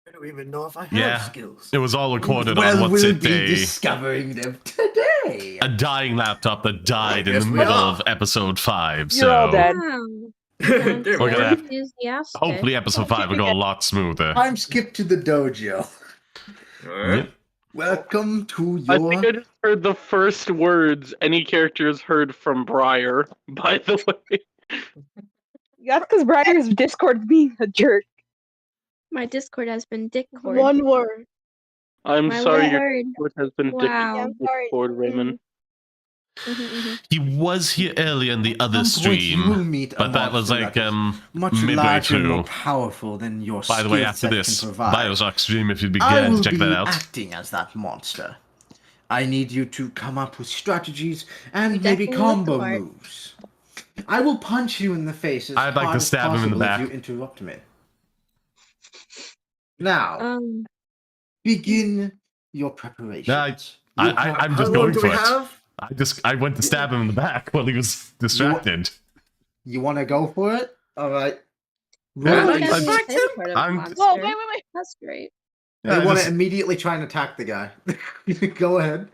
Speaker 2: I don't even know if I have
Speaker 1: Yeah.
Speaker 2: skills.
Speaker 1: It was all recorded
Speaker 8: Well,
Speaker 1: on what's
Speaker 8: we'll
Speaker 1: it
Speaker 8: be
Speaker 1: day.
Speaker 8: discovering them today.
Speaker 1: A dying laptop that died in
Speaker 2: Yes,
Speaker 1: the
Speaker 2: we
Speaker 1: middle
Speaker 2: are.
Speaker 1: of episode 5.
Speaker 4: You're all
Speaker 1: So
Speaker 4: dead.
Speaker 6: Wow.
Speaker 2: Damn
Speaker 1: We're gonna
Speaker 2: right.
Speaker 1: have-
Speaker 6: Enthusiastic.
Speaker 1: hopefully episode 5 will go a lot smoother.
Speaker 8: Time skip to the dojo.
Speaker 2: Alright.
Speaker 1: Yep.
Speaker 8: Welcome to
Speaker 5: I think I
Speaker 8: your.
Speaker 5: just heard the first words any characters heard from Briar, by the way.
Speaker 4: That's because Briar's Discord's being a jerk.
Speaker 6: My Discord has been Dickcord.
Speaker 3: One word.
Speaker 5: I'm
Speaker 6: My
Speaker 5: sorry
Speaker 6: one
Speaker 5: your
Speaker 6: word.
Speaker 5: Discord has been
Speaker 6: Wow.
Speaker 3: I'm sorry.
Speaker 5: Discord, Raymond.
Speaker 1: He was here earlier in the other
Speaker 8: At some point, you will
Speaker 1: stream,
Speaker 8: meet a
Speaker 1: but that was
Speaker 8: monster
Speaker 1: like
Speaker 8: that is much
Speaker 1: midway
Speaker 8: larger and more
Speaker 1: through.
Speaker 8: powerful than your
Speaker 1: By the way,
Speaker 8: skill
Speaker 1: after
Speaker 8: set
Speaker 1: this
Speaker 8: can provide.
Speaker 1: Bioshock stream, if you'd be
Speaker 8: I
Speaker 1: glad
Speaker 8: will
Speaker 1: to check
Speaker 8: be
Speaker 1: that out.
Speaker 8: acting as that monster. I need you to come up with strategies and
Speaker 6: You
Speaker 8: maybe
Speaker 6: definitely look the
Speaker 8: combo
Speaker 6: part.
Speaker 8: moves. I will punch you in the face as
Speaker 1: I'd like to
Speaker 8: hard as
Speaker 1: stab him in the
Speaker 8: possible if
Speaker 1: back.
Speaker 8: you interrupt me. Now,
Speaker 6: Um,
Speaker 8: begin your preparations.
Speaker 1: I'm
Speaker 2: How
Speaker 1: just
Speaker 2: long
Speaker 1: going
Speaker 2: do
Speaker 1: for
Speaker 2: we
Speaker 1: it.
Speaker 2: have?
Speaker 1: I went to stab him in the back while he was distracted.
Speaker 8: You want to go for it? All right.
Speaker 1: Yeah,
Speaker 8: Roll
Speaker 6: Rogue
Speaker 8: these.
Speaker 6: definitely
Speaker 1: I'm-
Speaker 6: is part of
Speaker 1: I'm-
Speaker 6: monster.
Speaker 3: Whoa, wait.
Speaker 6: That's great.
Speaker 8: They
Speaker 1: Yeah,
Speaker 8: want
Speaker 1: just-
Speaker 8: to immediately try and attack the guy. Go ahead.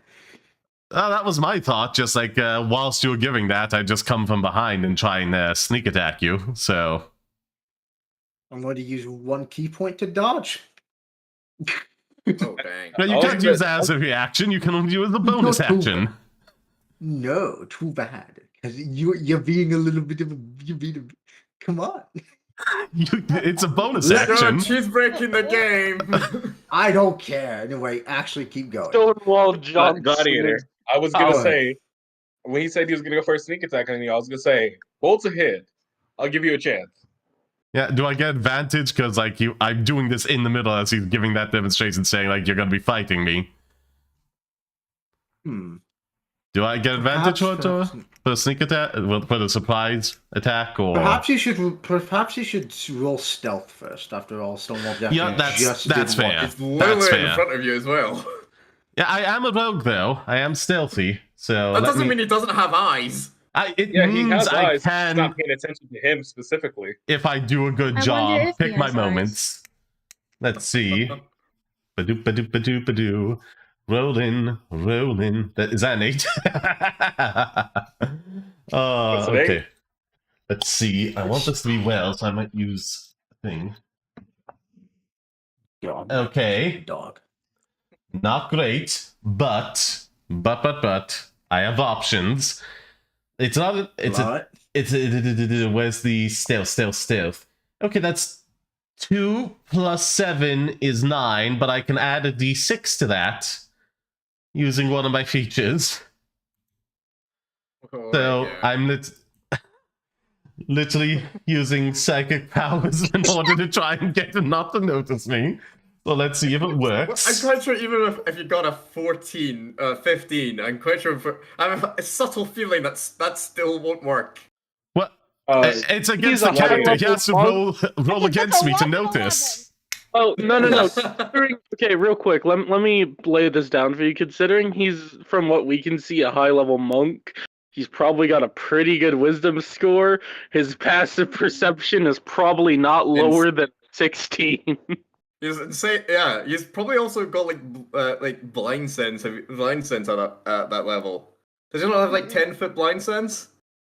Speaker 1: that was my thought. Just like whilst you were giving that, I just come from behind and try and sneak attack you. So
Speaker 8: I'm going to use one key point to dodge.
Speaker 2: Oh, dang.
Speaker 1: no, you
Speaker 7: I was
Speaker 1: can't
Speaker 7: gonna-
Speaker 1: use that as a reaction. You can only use a bonus
Speaker 8: Not too
Speaker 1: action.
Speaker 8: bad. No, too bad. Because you're being a little bit of a... Come on.
Speaker 1: It's a bonus
Speaker 2: Look,
Speaker 1: action.
Speaker 2: she's breaking the game.
Speaker 8: I don't care. Anyway, actually keep going.
Speaker 5: Stonewall Johnson.
Speaker 7: Gladiator. I was gonna
Speaker 8: Power.
Speaker 7: say when he said he was gonna go for a sneak attack on you, I was gonna say bolts ahead. I'll give you a chance.
Speaker 1: Yeah, do I get advantage because like I'm doing this in the middle as he's giving that demonstration, saying like you're gonna be fighting me? Do I get advantage
Speaker 8: Perhaps-
Speaker 1: for a sneak attack, for the surprise attack, or
Speaker 8: Perhaps you should roll stealth first. After all, Stonewall Jackson
Speaker 1: Yeah, that's
Speaker 8: just
Speaker 1: fair.
Speaker 8: did one.
Speaker 2: It's
Speaker 1: That's
Speaker 2: literally
Speaker 1: fair.
Speaker 2: in front of you as well.
Speaker 1: Yeah, I am a rogue though. I am stealthy, so
Speaker 2: That
Speaker 1: let
Speaker 2: doesn't
Speaker 1: me-
Speaker 2: mean he doesn't have eyes.
Speaker 1: It
Speaker 7: Yeah, he
Speaker 1: means
Speaker 7: has
Speaker 1: I
Speaker 7: eyes.
Speaker 1: can,
Speaker 7: Stop paying attention to him specifically.
Speaker 1: if I do a good
Speaker 6: I wonder
Speaker 1: job,
Speaker 6: if he
Speaker 1: pick my
Speaker 6: has eyes.
Speaker 1: moments. Let's see. Ba-doop, ba-doop, ba-doop, ba-doo. Rolling. Is that an 8?
Speaker 7: That's an
Speaker 1: Okay.
Speaker 7: 8.
Speaker 1: Let's see. I want this to be well, so I might use a thing.
Speaker 8: God,
Speaker 1: Okay.
Speaker 8: dog.
Speaker 1: Not great, but I have options. It's not. It's a.
Speaker 8: Right.
Speaker 1: Where's the stealth? Okay, that's 2 plus 7 is 9, but I can add a d6 to that using one of my features.
Speaker 2: Oh,
Speaker 1: So
Speaker 2: yeah.
Speaker 1: I'm literally using psychic powers in order to try and get him not to notice me. So let's see if it
Speaker 2: I'm
Speaker 1: works.
Speaker 2: quite sure even if you got a 14, 15, I'm quite sure I have a subtle feeling that still won't work.
Speaker 1: What? It's
Speaker 5: he's
Speaker 1: against
Speaker 5: a
Speaker 1: the character. He
Speaker 5: high-level
Speaker 1: has to roll against me to
Speaker 3: That's a
Speaker 1: notice.
Speaker 5: Oh, no. Considering, okay, real quick, let me lay this down for you. Considering he's, from what we can see, a high-level monk, he's probably got a pretty good wisdom score. His passive perception is probably not lower than 16.
Speaker 2: He's insane. Yeah, he's probably also got like blind sense at that level. Does he not have like 10-foot blind sense?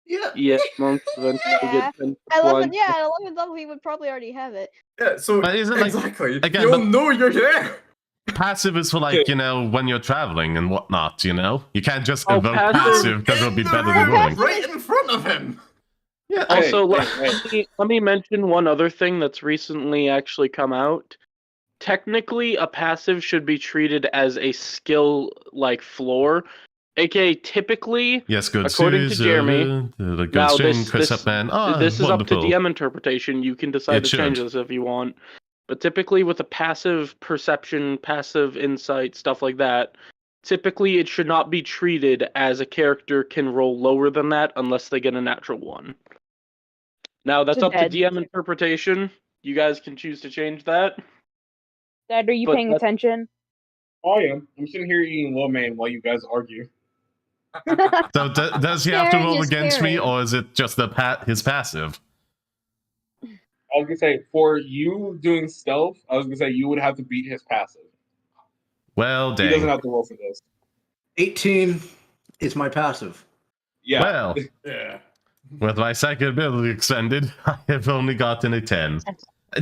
Speaker 8: Yeah.
Speaker 5: Yeah, monks eventually
Speaker 3: Yeah.
Speaker 5: get 10
Speaker 3: At 11,
Speaker 5: blind.
Speaker 3: yeah, at 11th level, he would probably already have it.
Speaker 2: Yeah. So
Speaker 1: But isn't, like,
Speaker 2: exactly.
Speaker 1: again,
Speaker 2: You'll
Speaker 1: but-
Speaker 2: know you're there.
Speaker 1: Passive is for like, when you're traveling and whatnot, You can't just
Speaker 5: Oh,
Speaker 1: evoke
Speaker 5: passive-
Speaker 1: passive because it'll be
Speaker 2: In the
Speaker 1: better than
Speaker 2: room,
Speaker 1: rolling.
Speaker 2: right in front of him.
Speaker 1: Yeah,
Speaker 5: Also,
Speaker 7: Hey,
Speaker 5: let me mention one other thing that's recently actually come out. Technically, a passive should be treated as a skill like floor, aka typically.
Speaker 1: yes, good.
Speaker 5: According to Jeremy,
Speaker 1: the good
Speaker 5: Now,
Speaker 1: string,
Speaker 5: this-
Speaker 1: Chris
Speaker 5: this-
Speaker 1: Upman. Oh,
Speaker 5: this is
Speaker 1: wonderful.
Speaker 5: up to DM interpretation. You can decide
Speaker 1: It
Speaker 5: to change
Speaker 1: should.
Speaker 5: this if you want. But typically, with a passive perception, passive insight, stuff like that, typically it should not be treated as a character can roll lower than that unless they get a natural 1. Now, that's
Speaker 4: So
Speaker 5: up to
Speaker 4: dead.
Speaker 5: DM interpretation. You guys can choose to change that.
Speaker 4: Dad, are you
Speaker 5: But
Speaker 4: paying
Speaker 5: that's-
Speaker 4: attention?
Speaker 7: I am. I'm sitting here eating lo mein while you guys argue.
Speaker 1: So does he have to
Speaker 3: Staring
Speaker 1: roll
Speaker 3: is
Speaker 1: against me,
Speaker 3: scary.
Speaker 1: or is it just his passive?
Speaker 7: I was gonna say for you doing stealth, I was gonna say you would have to beat his passive.
Speaker 1: Well,
Speaker 7: He doesn't
Speaker 1: dang.
Speaker 7: have to roll for this.
Speaker 8: 18 is my passive.
Speaker 7: Yeah.
Speaker 1: Well,
Speaker 2: Yeah.
Speaker 1: with my second ability extended, I have only gotten a 10.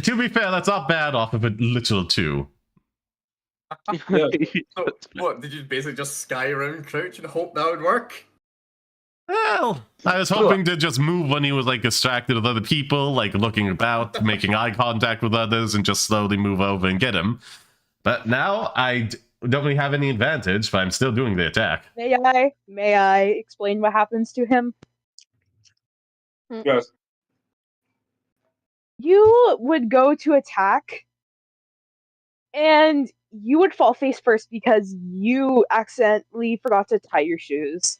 Speaker 1: To be fair, that's not bad off of a literal 2.
Speaker 7: Yeah.
Speaker 2: So what? Did you basically just sky around, crouch, and hope that would work?
Speaker 1: Well, I was hoping to just move when he was like distracted with other people, like looking about, making eye contact with others, and just slowly move over and get him. But now don't really have any advantage, but I'm still doing the attack.
Speaker 4: May I explain what happens to him?
Speaker 7: Yes.
Speaker 4: You would go to attack, and you would fall face first because you accidentally forgot to tie your shoes.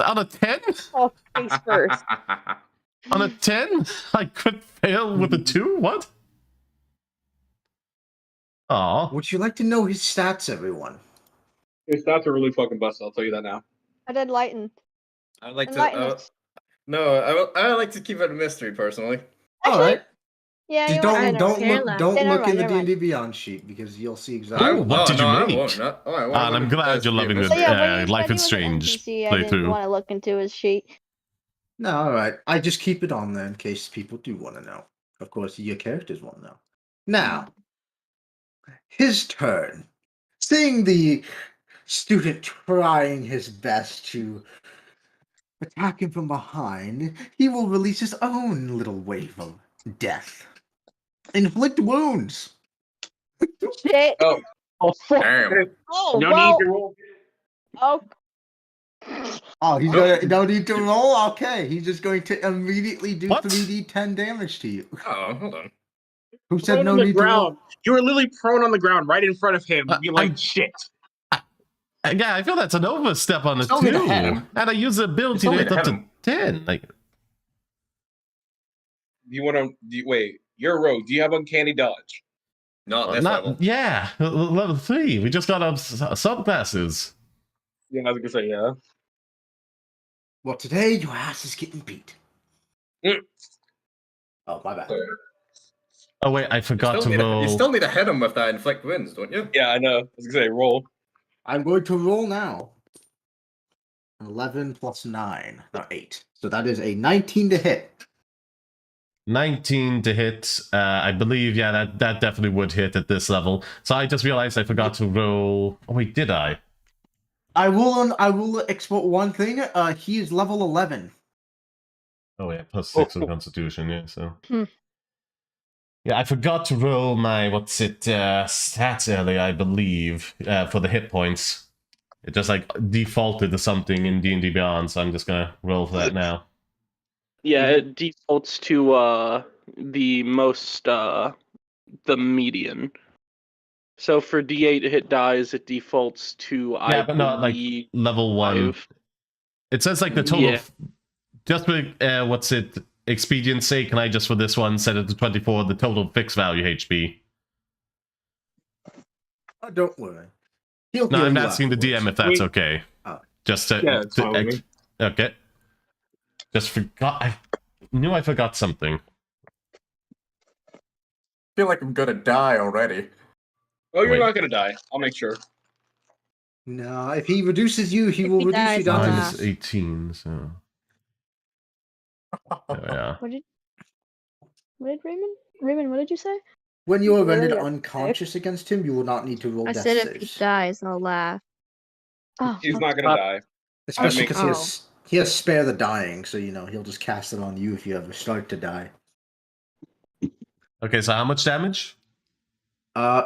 Speaker 1: On a 10?
Speaker 4: Fall face first.
Speaker 1: On a 10? I could fail with a 2? What? Aw.
Speaker 8: Would you like to know his stats, everyone?
Speaker 7: His stats are really fucking busted, I'll tell you that now.
Speaker 3: I'd enlighten.
Speaker 2: I like
Speaker 3: Enlighten
Speaker 2: to.
Speaker 3: us.
Speaker 2: No, I like to keep it a mystery personally.
Speaker 8: All
Speaker 3: Actually,
Speaker 8: right.
Speaker 3: yeah,
Speaker 8: Just
Speaker 3: you know what,
Speaker 6: I
Speaker 8: don't
Speaker 6: care
Speaker 8: look
Speaker 6: less.
Speaker 8: don't
Speaker 3: Yeah, never
Speaker 8: look in
Speaker 3: mind,
Speaker 8: the
Speaker 3: never mind.
Speaker 8: D&D Beyond sheet because you'll see
Speaker 1: Ooh,
Speaker 8: exactly.
Speaker 1: what did you
Speaker 2: I
Speaker 1: make?
Speaker 2: won't.
Speaker 1: And I'm glad you're loving this
Speaker 3: So yeah, when you
Speaker 1: Life
Speaker 3: said
Speaker 1: is
Speaker 3: he was an
Speaker 1: Strange
Speaker 3: NPC, I didn't
Speaker 1: playthrough.
Speaker 3: want to look into his sheet.
Speaker 8: No, all right. I just keep it on there in case people do want to know. Of course, your characters want to know. Now, his turn. Seeing the student trying his best to attack him from behind, he will release his own little wave of death. Inflict wounds.
Speaker 4: Shit.
Speaker 7: Oh, fuck!
Speaker 2: Damn.
Speaker 3: Oh,
Speaker 7: No
Speaker 3: well.
Speaker 7: need to roll.
Speaker 3: Oh.
Speaker 8: Oh, he's gonna no need to roll? Okay, he's just going to immediately do
Speaker 1: What?
Speaker 8: 3d10 damage to you.
Speaker 2: Oh, hold on.
Speaker 8: Who said
Speaker 7: Prone
Speaker 8: no
Speaker 7: on the
Speaker 8: need to roll?
Speaker 7: ground. You were literally prone on the ground right in front of him. You're like,
Speaker 1: I'm-
Speaker 7: shit.
Speaker 1: Yeah, I feel that's an overstep on a
Speaker 2: It's only the
Speaker 1: 2.
Speaker 2: harem.
Speaker 1: And I use the ability
Speaker 2: It's
Speaker 1: to
Speaker 2: only
Speaker 1: hit
Speaker 2: the
Speaker 1: up to
Speaker 2: harem.
Speaker 1: 10. Like,
Speaker 7: Do you want to wait? You're a rogue. Do you have uncanny dodge?
Speaker 2: Not this level.
Speaker 1: yeah, level 3. We just got up subclasses.
Speaker 7: Yeah, I was gonna say yeah.
Speaker 8: Well, today your ass is getting beat.
Speaker 7: Mm.
Speaker 8: Oh, my bad.
Speaker 1: Oh wait, I forgot to
Speaker 2: You
Speaker 1: roll.
Speaker 2: still need to hit him with that inflict wounds, don't you?
Speaker 7: Yeah, I know. I was gonna say roll.
Speaker 8: I'm going to roll now. 11 plus 9. No, 8. So that is a 19 to hit.
Speaker 1: 19 to hit. I believe, yeah, that definitely would hit at this level. So I just realized I forgot to roll. Oh wait, did I?
Speaker 8: I will export one thing. He is level 11.
Speaker 1: Oh yeah, plus 6 on Constitution. Yeah, so.
Speaker 3: Hmm.
Speaker 1: Yeah, I forgot to roll my stats earlier, I believe, for the hit points. It just like defaulted to something in D&D Beyond, so I'm just gonna roll for that now.
Speaker 5: Yeah, it defaults to the most the median. So for D8 hit dies, it defaults to
Speaker 1: Yeah, but not like
Speaker 5: believe
Speaker 1: level 1.
Speaker 5: 5.
Speaker 1: It says like the total.
Speaker 5: Yeah.
Speaker 1: Just for expedience sake, can I just for this one set it to 24? The total fixed value HP.
Speaker 8: Oh, don't worry. He'll
Speaker 1: No,
Speaker 8: heal
Speaker 1: I'm
Speaker 8: you
Speaker 1: asking the
Speaker 8: afterwards.
Speaker 1: DM if that's
Speaker 7: Wait.
Speaker 1: okay.
Speaker 8: Oh.
Speaker 1: Just to,
Speaker 7: Yeah, it's fine with me.
Speaker 1: okay. Just forgot. I knew I forgot something.
Speaker 2: I feel like I'm gonna die already.
Speaker 7: Oh, you're
Speaker 1: Wait.
Speaker 7: not gonna die. I'll make sure.
Speaker 8: No, if he reduces you, he
Speaker 6: If
Speaker 8: will
Speaker 6: he
Speaker 8: reduce you
Speaker 6: dies,
Speaker 8: down
Speaker 6: I'll
Speaker 8: to
Speaker 6: laugh.
Speaker 1: Minus 18. So there we are.
Speaker 3: What did Raymond? Raymond, what did you say?
Speaker 8: When you are
Speaker 4: Really
Speaker 8: rendered
Speaker 4: a
Speaker 8: unconscious against him, you will not need to roll
Speaker 6: I
Speaker 8: death
Speaker 6: said if he
Speaker 8: saves.
Speaker 6: dies, I'll laugh.
Speaker 3: Oh,
Speaker 7: He's
Speaker 3: okay.
Speaker 7: not gonna die.
Speaker 8: Especially
Speaker 7: I'd make-
Speaker 8: because he has spare the dying, so he'll just cast it on you if you ever start to die.
Speaker 1: Okay, so how much damage?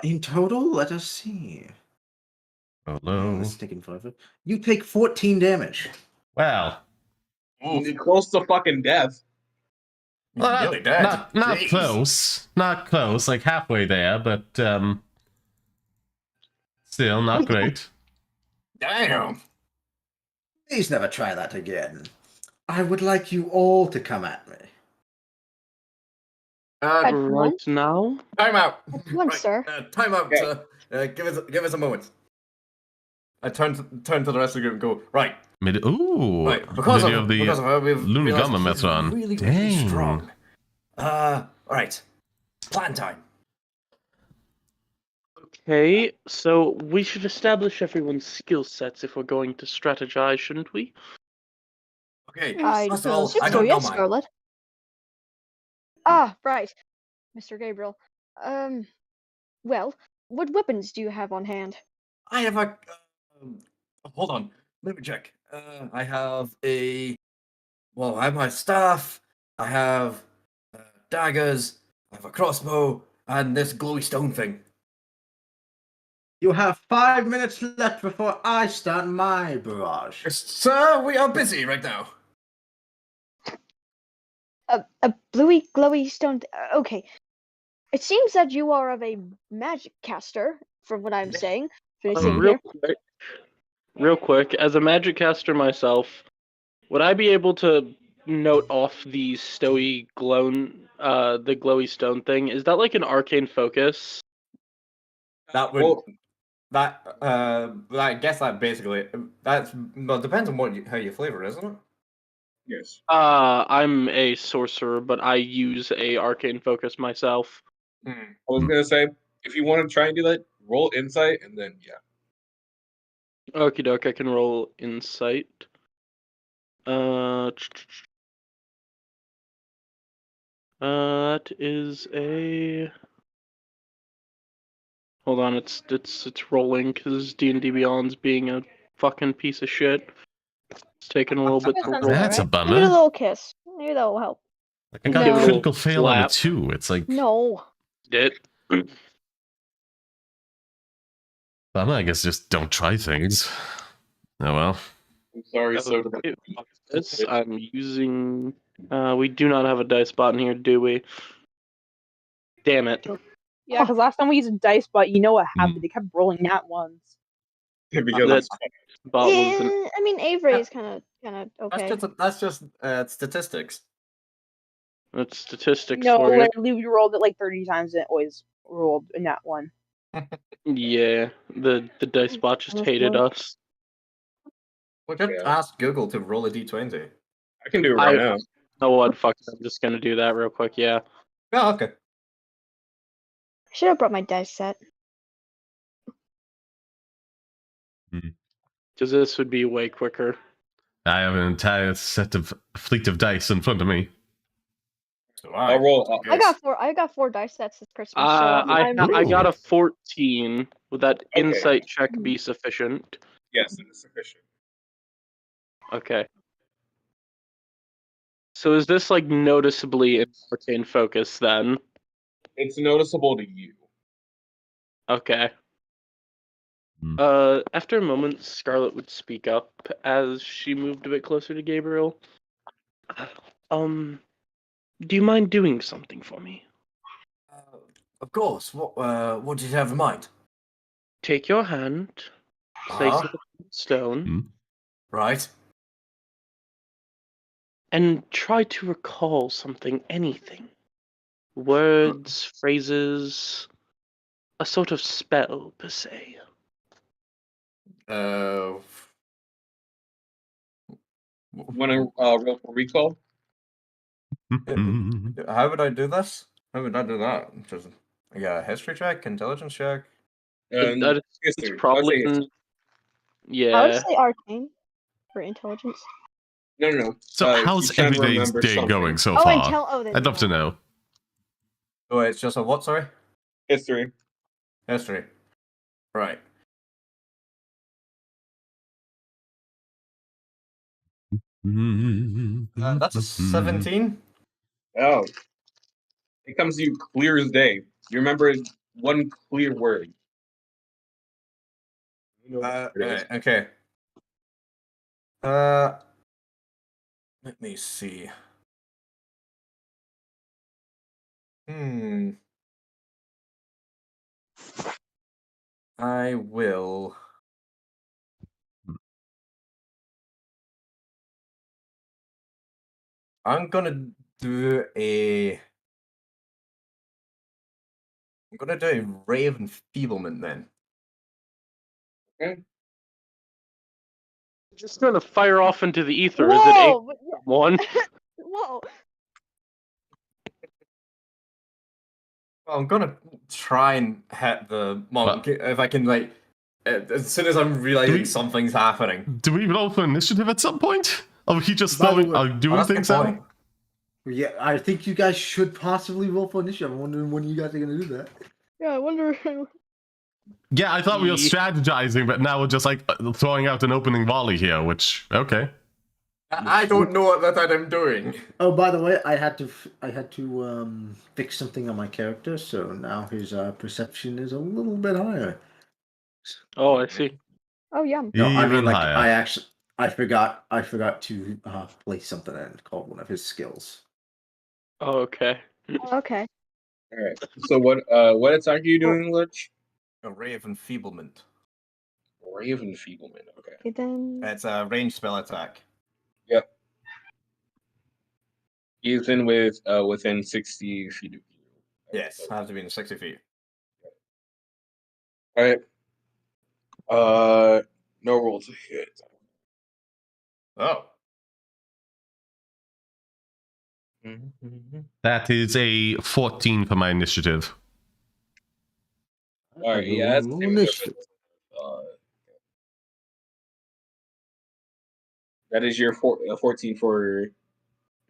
Speaker 8: In total, let us see.
Speaker 1: Oh no.
Speaker 8: This is taking forever. You take 14 damage.
Speaker 1: Well,
Speaker 7: You're close to fucking death.
Speaker 2: He's
Speaker 1: well,
Speaker 2: nearly dead.
Speaker 1: not
Speaker 2: Jeez.
Speaker 1: close. Not close. Like halfway there, but still not great.
Speaker 2: Damn.
Speaker 8: Please never try that again. I would like you all to come at me.
Speaker 3: At
Speaker 5: Right
Speaker 3: once?
Speaker 5: now?
Speaker 2: Time out.
Speaker 3: At once, sir.
Speaker 2: Time out.
Speaker 7: Yeah.
Speaker 2: Give us a moment. I turn to the rest of the group and go, right.
Speaker 1: Ooh,
Speaker 2: Right. Because
Speaker 1: video
Speaker 2: of
Speaker 1: of the
Speaker 2: her, we've
Speaker 1: Lunar
Speaker 2: realized
Speaker 1: Gamma
Speaker 2: she's
Speaker 1: Metron.
Speaker 2: really
Speaker 1: Dang.
Speaker 2: strong. Alright. Plan time.
Speaker 5: Okay, so we should establish everyone's skill sets if we're going to strategize, shouldn't we?
Speaker 2: Okay.
Speaker 3: I
Speaker 2: First of all,
Speaker 3: assume
Speaker 2: I
Speaker 3: so,
Speaker 2: don't know
Speaker 3: yes,
Speaker 2: mine.
Speaker 3: Scarlet. Ah, right. Mr. Gabriel. Well, what weapons do you have on hand?
Speaker 2: I have a. Hold on. Let me check. I have a. Well, I have my staff. I have daggers. I have a crossbow and this glowy stone thing.
Speaker 8: You have 5 minutes left before I start my barrage.
Speaker 2: Sir, we are busy right now.
Speaker 3: A bluey, glowy stone. Okay. It seems that you are of a magic caster, from what I'm saying. Should I say
Speaker 5: Real quick, as a magic caster myself, would I be able to note off the the glowy stone thing? Is that like an arcane focus?
Speaker 2: That would
Speaker 7: Well,
Speaker 2: I guess that basically well, depends on how you flavor it, isn't it?
Speaker 7: yes.
Speaker 5: I'm a sorcerer, but I use a arcane focus myself.
Speaker 7: I was gonna say, if you want to try and do that, roll insight, and then yeah.
Speaker 5: Okie doke, I can roll insight. That is a. Hold on, it's rolling because D&D Beyond's being a fucking piece of shit. It's taking a little bit to roll.
Speaker 1: That's a
Speaker 3: Give it a
Speaker 1: bummer.
Speaker 3: little kiss. Maybe that will help.
Speaker 1: Like, I got
Speaker 5: Give it
Speaker 1: a
Speaker 5: a
Speaker 1: critical
Speaker 5: little
Speaker 1: fail on a
Speaker 5: slap.
Speaker 1: 2. It's like,
Speaker 3: No.
Speaker 5: Did.
Speaker 1: bummer. I guess just don't try things. Oh well.
Speaker 7: I'm sorry, so
Speaker 5: Okay, fuck this. I'm using. We do not have a dice bot in here, do we? Damn it.
Speaker 4: Yeah, because last time we used a dice bot, you know what happened? They kept rolling nat ones.
Speaker 7: because
Speaker 5: That
Speaker 7: it's
Speaker 5: bot was an.
Speaker 3: I mean, Avery is kind of okay.
Speaker 2: That's just statistics.
Speaker 5: That's statistics
Speaker 4: No,
Speaker 5: for you.
Speaker 4: literally, we rolled it like 30 times and it always rolled a nat one.
Speaker 5: Yeah, the dice bot just hated us.
Speaker 2: Well, just ask Google to roll a d20.
Speaker 7: I can do it right now.
Speaker 5: Know what? Fuck it, I'm just gonna do that real quick. Yeah.
Speaker 2: Oh, okay.
Speaker 3: I should have brought my dice set.
Speaker 5: Because this would be way quicker.
Speaker 1: I have an entire fleet of dice in front of me.
Speaker 2: So
Speaker 7: I'll roll.
Speaker 3: I got four dice sets this Christmas.
Speaker 5: I got a 14. Would that
Speaker 7: Okay.
Speaker 5: insight check be sufficient?
Speaker 7: Yes, it is sufficient.
Speaker 5: Okay. So is this like noticeably in arcane focus then?
Speaker 7: It's noticeable to you.
Speaker 5: Okay. After a moment, Scarlet would speak up as she moved a bit closer to Gabriel. Do you mind doing something for me?
Speaker 2: Of course. What did you have in mind?
Speaker 5: Take your hand, place it on the stone,
Speaker 2: Right.
Speaker 5: and try to recall something, anything. Words, phrases, a sort of spell, per se.
Speaker 7: Want to roll for recall?
Speaker 2: How would I do this? How would I do that? Just a history check, intelligence check.
Speaker 5: It's probably
Speaker 3: I would
Speaker 5: yeah.
Speaker 3: say arcane for intelligence.
Speaker 7: No.
Speaker 1: So how's
Speaker 7: he's trying to
Speaker 1: every day's
Speaker 7: remember
Speaker 1: day
Speaker 7: something.
Speaker 1: going so
Speaker 3: Oh,
Speaker 1: far?
Speaker 3: then
Speaker 1: I'd love to know.
Speaker 2: Oh, it's just a what? Sorry.
Speaker 7: History.
Speaker 2: History. Right. That's a 17.
Speaker 7: Oh. It comes to you clear as day. You remember one clear word.
Speaker 2: Okay. Let me see. I will. I'm gonna do a ray of enfeeblement then.
Speaker 7: Okay.
Speaker 5: Just gonna fire off into the ether.
Speaker 3: Whoa!
Speaker 5: Is it one?
Speaker 3: Whoa!
Speaker 2: Well, I'm gonna try and hit the monk if I can, like, as soon as I'm realizing something's happening.
Speaker 1: Do we roll for initiative at some point? Are we just
Speaker 8: By the
Speaker 1: doing
Speaker 8: way-
Speaker 2: that's a
Speaker 1: things
Speaker 2: good
Speaker 1: now?
Speaker 2: point.
Speaker 8: Yeah, I think you guys should possibly roll for initiative. I'm wondering when you guys are going to do that.
Speaker 3: Yeah, I wonder.
Speaker 1: Yeah, I thought we were strategizing, but now we're just like throwing out an opening volley here, which, okay.
Speaker 2: I don't know what that I'm doing.
Speaker 8: Oh, by the way, I had to fix something on my character, so now his perception is a little bit higher.
Speaker 5: Oh, I see.
Speaker 3: Oh, yum.
Speaker 2: No, I
Speaker 1: Even
Speaker 2: mean, like,
Speaker 1: higher.
Speaker 2: I forgot to place something in called one of his skills.
Speaker 5: Oh, okay.
Speaker 3: Okay.
Speaker 7: All right. So what attack are you doing, Lich?
Speaker 2: A ray of enfeeblement.
Speaker 7: Ray of Enfeeblement. Okay.
Speaker 3: Okay, then.
Speaker 2: It's a ranged spell attack.
Speaker 7: Yep. He's in with within 60 feet of you.
Speaker 2: Yes, has to be in 60 feet.
Speaker 7: All right. No roll to hit.
Speaker 2: Oh.
Speaker 1: That is a 14 for my initiative.
Speaker 7: All right. Yeah, that's the same as
Speaker 8: Initiative.
Speaker 7: that is your 14 for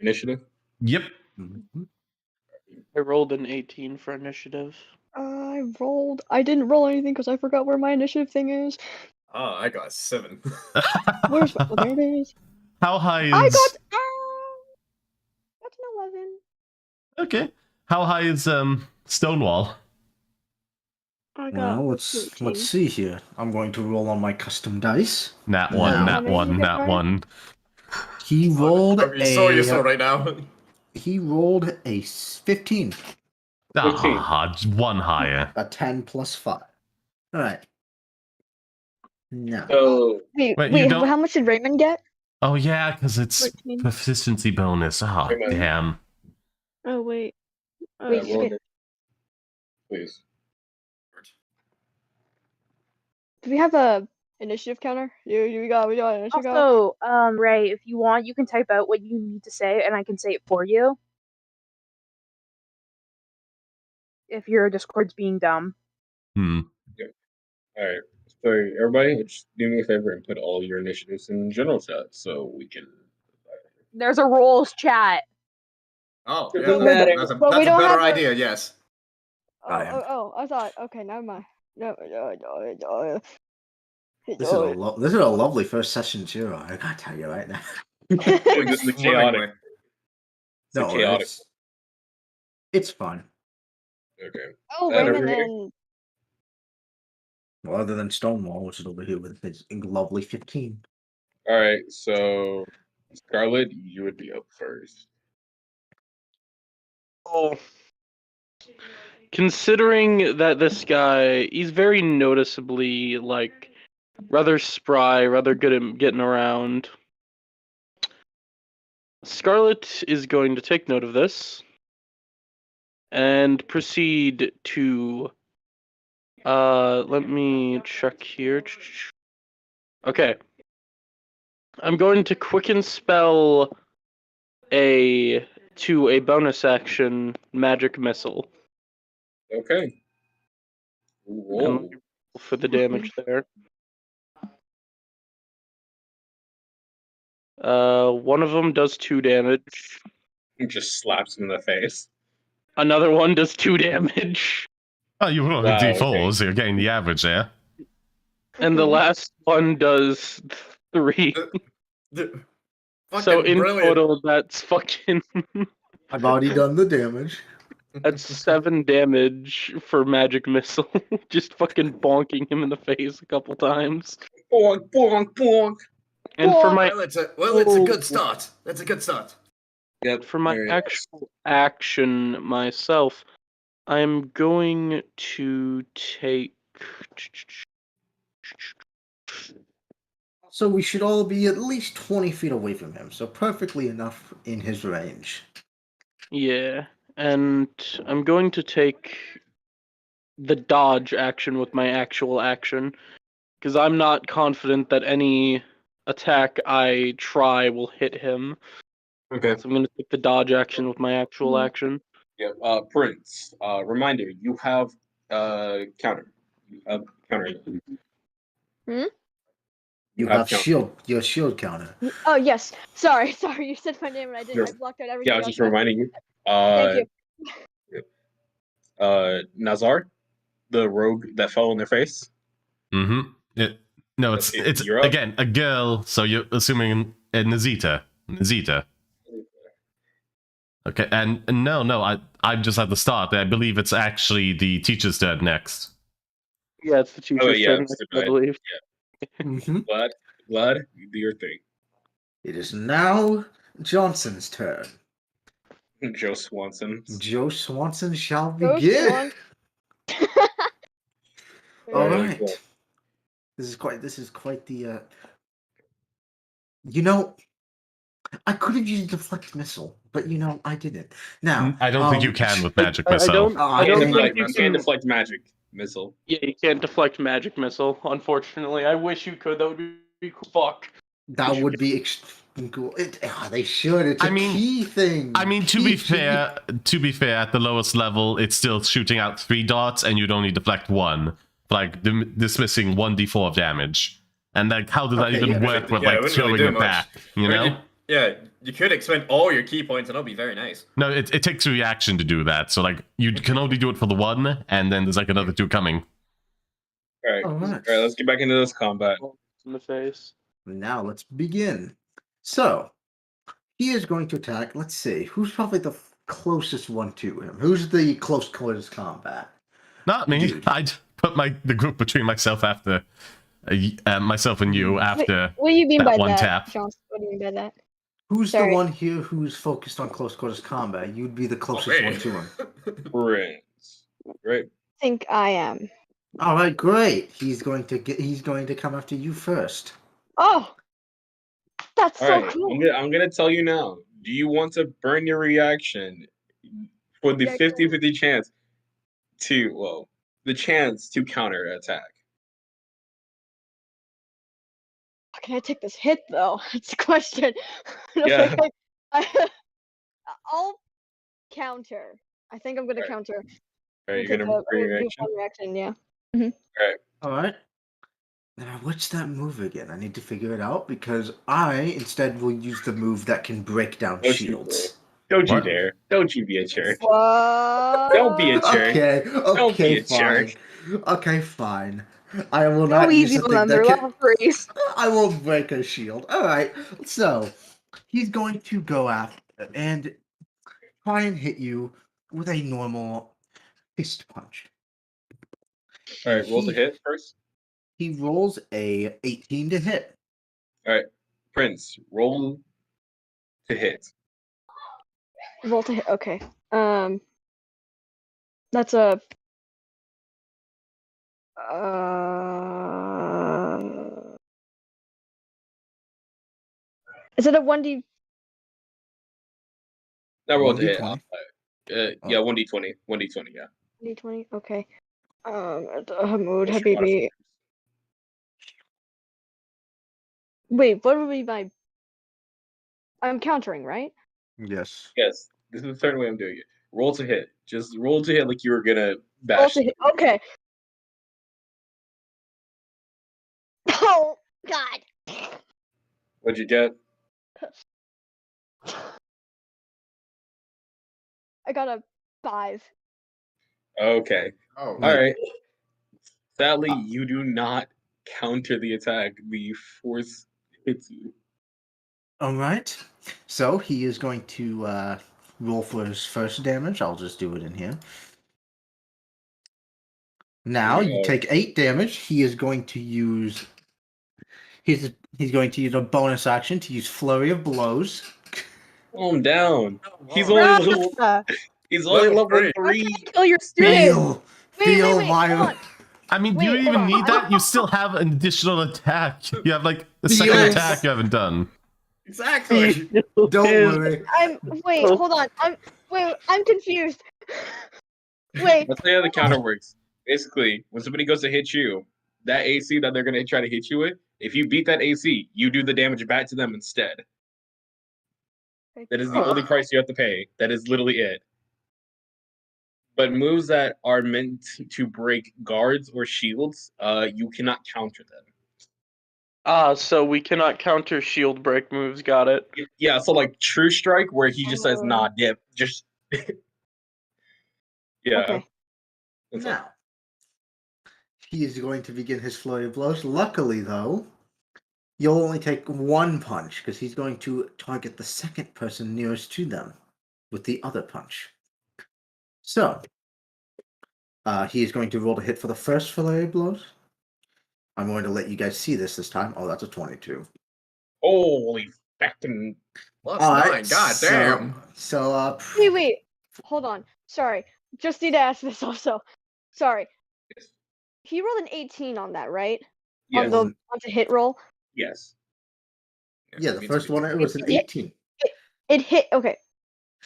Speaker 7: initiative.
Speaker 1: Yep.
Speaker 5: I rolled an 18 for initiative.
Speaker 3: I didn't roll anything because I forgot where my initiative thing is.
Speaker 2: Oh, I got a 7.
Speaker 3: Where's. Oh, there it is.
Speaker 1: How high is...
Speaker 3: I got. That's an 11.
Speaker 1: Okay. How high is Stonewall?
Speaker 3: I got.
Speaker 8: Well,
Speaker 3: 13.
Speaker 8: let's see here. I'm going to roll on my custom dice.
Speaker 1: Nat
Speaker 8: No.
Speaker 1: 1,
Speaker 3: How
Speaker 1: nat
Speaker 3: many
Speaker 1: 1,
Speaker 3: you get,
Speaker 1: nat
Speaker 3: Ryan?
Speaker 1: 1.
Speaker 8: He rolled
Speaker 2: You saw right now.
Speaker 8: He rolled a 15.
Speaker 1: Ah, one higher.
Speaker 8: A 10 plus 5. All right. Now,
Speaker 7: So
Speaker 3: Wait,
Speaker 1: Wait, you don't-
Speaker 3: how much did Raymond get?
Speaker 1: Oh yeah, because it's
Speaker 3: 14.
Speaker 1: proficiency bonus. Oh,
Speaker 7: Wait a minute.
Speaker 1: damn.
Speaker 3: Oh, wait. Oh,
Speaker 7: yeah,
Speaker 3: you
Speaker 7: roll
Speaker 3: get-
Speaker 7: it, please.
Speaker 3: Do we have a initiative counter? We got an initiative counter?
Speaker 4: Also, Ray, if you want, you can type out what you need to say, and I can say it for you. If your Discord's being dumb.
Speaker 1: Hmm.
Speaker 7: All right. So everybody, just do me a favor and put all your initiatives in general chat so we can.
Speaker 4: There's a rules chat.
Speaker 2: Oh,
Speaker 7: It
Speaker 2: yeah.
Speaker 7: doesn't matter.
Speaker 2: That's a,
Speaker 3: But we
Speaker 2: that's a
Speaker 3: don't
Speaker 2: better
Speaker 3: have a-
Speaker 2: idea, yes.
Speaker 3: I thought. Okay, never mind. No.
Speaker 8: this is a lovely first session too. I gotta tell you right now.
Speaker 7: This is chaotic. It's
Speaker 8: No,
Speaker 7: chaotic.
Speaker 8: it's fun.
Speaker 7: Okay.
Speaker 3: Oh,
Speaker 7: That
Speaker 3: Raymond
Speaker 7: over here?
Speaker 3: and
Speaker 8: Well, other than Stonewall, which is over here with his lovely 15.
Speaker 7: All right. So Scarlet, you would be up first.
Speaker 5: Oh. Considering that this guy, he's very noticeably, like, rather spry, rather good at getting around. Scarlet is going to take note of this and proceed to let me check here. Okay. I'm going to quicken spell to a bonus action magic missile.
Speaker 7: Okay.
Speaker 5: And
Speaker 7: Whoa.
Speaker 5: let me roll for the damage there. One of them does 2 damage.
Speaker 7: He just slaps him in the face.
Speaker 5: Another one does 2 damage.
Speaker 1: Oh, you rolled
Speaker 7: Wow,
Speaker 1: a d4,
Speaker 7: okay.
Speaker 1: so you're getting the average there.
Speaker 5: And the last one does 3. So in
Speaker 2: brilliant.
Speaker 5: total, that's fucking...
Speaker 8: I've already done the damage.
Speaker 5: That's 7 damage for magic missile. Just fucking bonking him in the face a couple times.
Speaker 7: Bonk, bonk, bonk.
Speaker 5: And for my
Speaker 2: Well, it's a good start. That's a good start.
Speaker 7: Yep.
Speaker 5: for my
Speaker 7: Alright.
Speaker 5: actual action myself, I'm going to take...
Speaker 8: So we should all be at least 20 feet away from him, so perfectly enough in his range.
Speaker 5: Yeah, and I'm going to take the dodge action with my actual action, because I'm not confident that any attack I try will hit him.
Speaker 7: Okay.
Speaker 5: So I'm going to take the dodge action with my actual action.
Speaker 7: Yep. Prince. Reminder: you have counter. You have counter.
Speaker 8: You
Speaker 7: have
Speaker 8: have
Speaker 7: counter.
Speaker 8: your shield counter.
Speaker 3: Oh yes. Sorry. You said my name and I didn't.
Speaker 7: Sure.
Speaker 3: I blocked out everything
Speaker 7: Yeah, I was
Speaker 3: else.
Speaker 7: just reminding you.
Speaker 3: Thank you.
Speaker 7: Nazar, the rogue that fell on their face.
Speaker 1: Mm-hmm. No, it's
Speaker 7: You're up.
Speaker 1: again a girl, so you're assuming a Nazita. Okay, and no, I'm just at the start. I believe it's actually the teacher's turn next.
Speaker 5: Yeah, it's the teacher's
Speaker 7: yeah,
Speaker 5: turn
Speaker 7: Mr.
Speaker 5: next, I
Speaker 7: Bud.
Speaker 5: believe.
Speaker 8: Mhm.
Speaker 7: Glad, you do your thing.
Speaker 8: It is now Johnson's turn.
Speaker 7: Joe Swanson.
Speaker 8: Joe Swanson shall
Speaker 3: Go,
Speaker 8: begin.
Speaker 3: Swan.
Speaker 8: All
Speaker 7: Yeah,
Speaker 8: right.
Speaker 7: cool.
Speaker 8: This is quite the. You know, I could have used deflect missile, but I didn't. Now,
Speaker 1: I don't think you can with magic
Speaker 5: I
Speaker 1: missile.
Speaker 5: don't.
Speaker 8: Ah,
Speaker 5: I don't
Speaker 8: dang
Speaker 5: think
Speaker 8: it.
Speaker 5: you
Speaker 7: You
Speaker 5: can.
Speaker 7: can't deflect magic missile.
Speaker 5: Yeah, you can't deflect magic missile. Unfortunately, I wish you could. That would be cool. Fuck.
Speaker 8: That would be cool. They should. It's a key thing.
Speaker 1: I mean, to be fair, at the lowest level, it's still shooting out 3 dots, and you'd only deflect 1, like dismissing 1d4 of damage. And like, how does that
Speaker 8: Okay,
Speaker 1: even
Speaker 8: yeah.
Speaker 1: work with
Speaker 2: Yeah, it
Speaker 1: like
Speaker 2: wouldn't really
Speaker 1: throwing
Speaker 2: do
Speaker 1: it
Speaker 2: much.
Speaker 1: back? You know?
Speaker 2: You could expend all your key points, and that'll be very nice.
Speaker 1: No, it takes a reaction to do that. So like, you can only do it for the 1, and then there's like another 2 coming.
Speaker 7: All right,
Speaker 8: All right.
Speaker 7: all right. Let's get back into this combat.
Speaker 5: In the face.
Speaker 8: Now let's begin. So he is going to attack. Let's see. Who's probably the closest one to him? Who's the close quarters combat?
Speaker 1: Not me.
Speaker 8: Dude.
Speaker 1: I'd put the group between myself and you after.
Speaker 3: What do you mean
Speaker 1: that
Speaker 3: by
Speaker 1: one
Speaker 3: that,
Speaker 1: tap.
Speaker 3: Johnson? What do you mean by that?
Speaker 8: Who's
Speaker 3: Sorry.
Speaker 8: the one here who's focused on close quarters combat? You'd be the closest one to him.
Speaker 7: Friends. Right.
Speaker 3: I think I am.
Speaker 8: All right, great. He's going to come after you first.
Speaker 3: Oh, that's
Speaker 7: All
Speaker 3: so
Speaker 7: right.
Speaker 3: cool.
Speaker 7: I'm gonna tell you now. Do you want to burn your reaction for the
Speaker 3: Yeah,
Speaker 7: 50-50 chance the chance to counter attack?
Speaker 3: How can I take this hit though? That's the question.
Speaker 7: Yeah.
Speaker 3: I'll counter. I think I'm gonna
Speaker 7: Alright.
Speaker 3: counter.
Speaker 7: All right,
Speaker 3: Take
Speaker 7: you're gonna
Speaker 3: a-
Speaker 7: burn your
Speaker 3: do
Speaker 7: reaction.
Speaker 3: one reaction, yeah.
Speaker 8: All right. Now, what's that move again? I need to figure it out because I instead will use the move that can break down
Speaker 7: Don't you
Speaker 8: shields.
Speaker 7: Don't you
Speaker 1: What?
Speaker 7: dare! Don't you be a jerk!
Speaker 3: What?
Speaker 7: Don't be a jerk!
Speaker 8: Okay,
Speaker 7: Don't be
Speaker 8: okay,
Speaker 7: a
Speaker 8: fine.
Speaker 7: jerk.
Speaker 8: Okay, fine. I will
Speaker 4: Go
Speaker 8: not use
Speaker 4: easy
Speaker 8: something
Speaker 4: on them.
Speaker 8: that
Speaker 4: They're
Speaker 8: can...
Speaker 4: level 3s.
Speaker 8: I won't break a shield. All right, so he's going to go after and try and hit you with a normal fist punch.
Speaker 7: All right, roll the hit first.
Speaker 8: He rolls a 18 to hit.
Speaker 7: All right, Prince, roll to hit.
Speaker 3: Roll to hit. Okay. That's a. Is it a 1D?
Speaker 7: Not roll to hit.
Speaker 8: 1d20.
Speaker 7: Yeah, 1d20. 1d20. Yeah.
Speaker 3: D20? Okay. Hamoud,
Speaker 7: What's your
Speaker 3: Habibi. Wait, what would be my. I'm countering, right?
Speaker 8: Yes.
Speaker 7: Yes, this is the third way I'm doing it. Roll to hit. Just roll to hit like you were gonna
Speaker 3: Roll
Speaker 7: bash.
Speaker 3: to hit. Okay. Oh, God.
Speaker 7: What'd you get?
Speaker 3: I got a 5.
Speaker 7: Okay.
Speaker 2: Oh,
Speaker 7: All right. Sadly, you do not counter the attack. The force hits you.
Speaker 8: All right. So he is going to roll for his first damage. I'll just do it in here. Now you take 8 damage. He is going to use. He's going to use a bonus action to use Flurry of Blows.
Speaker 7: Calm down. He's
Speaker 2: wow.
Speaker 7: only level.
Speaker 4: Rasta,
Speaker 7: He's only
Speaker 2: Level
Speaker 7: level
Speaker 2: three.
Speaker 7: 3.
Speaker 4: kill your student.
Speaker 8: Feel
Speaker 3: wait,
Speaker 8: my.
Speaker 3: hold on.
Speaker 1: I mean, do
Speaker 3: Wait,
Speaker 1: you
Speaker 3: hold
Speaker 1: even
Speaker 3: on.
Speaker 1: need that? You still have an additional attack. You have like a second
Speaker 8: Yes.
Speaker 1: attack you haven't done.
Speaker 2: Exactly.
Speaker 8: Don't worry.
Speaker 3: Wait, hold on. I'm confused. Wait.
Speaker 7: Let's say how the counter works. Basically, when somebody goes to hit you, that AC that they're gonna try to hit you with, if you beat that AC, you do the damage back to them instead. That is the only price you have to pay. That is literally it. But moves that are meant to break guards or shields, you cannot counter them.
Speaker 5: So we cannot counter shield break moves. Got it.
Speaker 7: Yeah, so like True Strike, where he just says, "Nah, dip," just yeah.
Speaker 3: Okay.
Speaker 7: That's all.
Speaker 8: Now he is going to begin his flurry of blows. Luckily, though, you'll only take 1 punch because he's going to target the second person nearest to them with the other punch. So He is going to roll to hit for the first flurry of blows. I'm going to let you guys see this time. Oh, that's a 22.
Speaker 7: Holy fucking.
Speaker 2: Plus
Speaker 8: All
Speaker 2: 9,
Speaker 8: right,
Speaker 2: god damn.
Speaker 8: So,
Speaker 3: Wait, hold on. Sorry. Just need to ask this also. Sorry. He rolled an 18 on that, right?
Speaker 7: Yes.
Speaker 3: On the hit roll.
Speaker 7: Yes.
Speaker 8: yeah, the
Speaker 2: me
Speaker 8: first
Speaker 2: too,
Speaker 8: one it was an 18.
Speaker 3: It hit. Okay.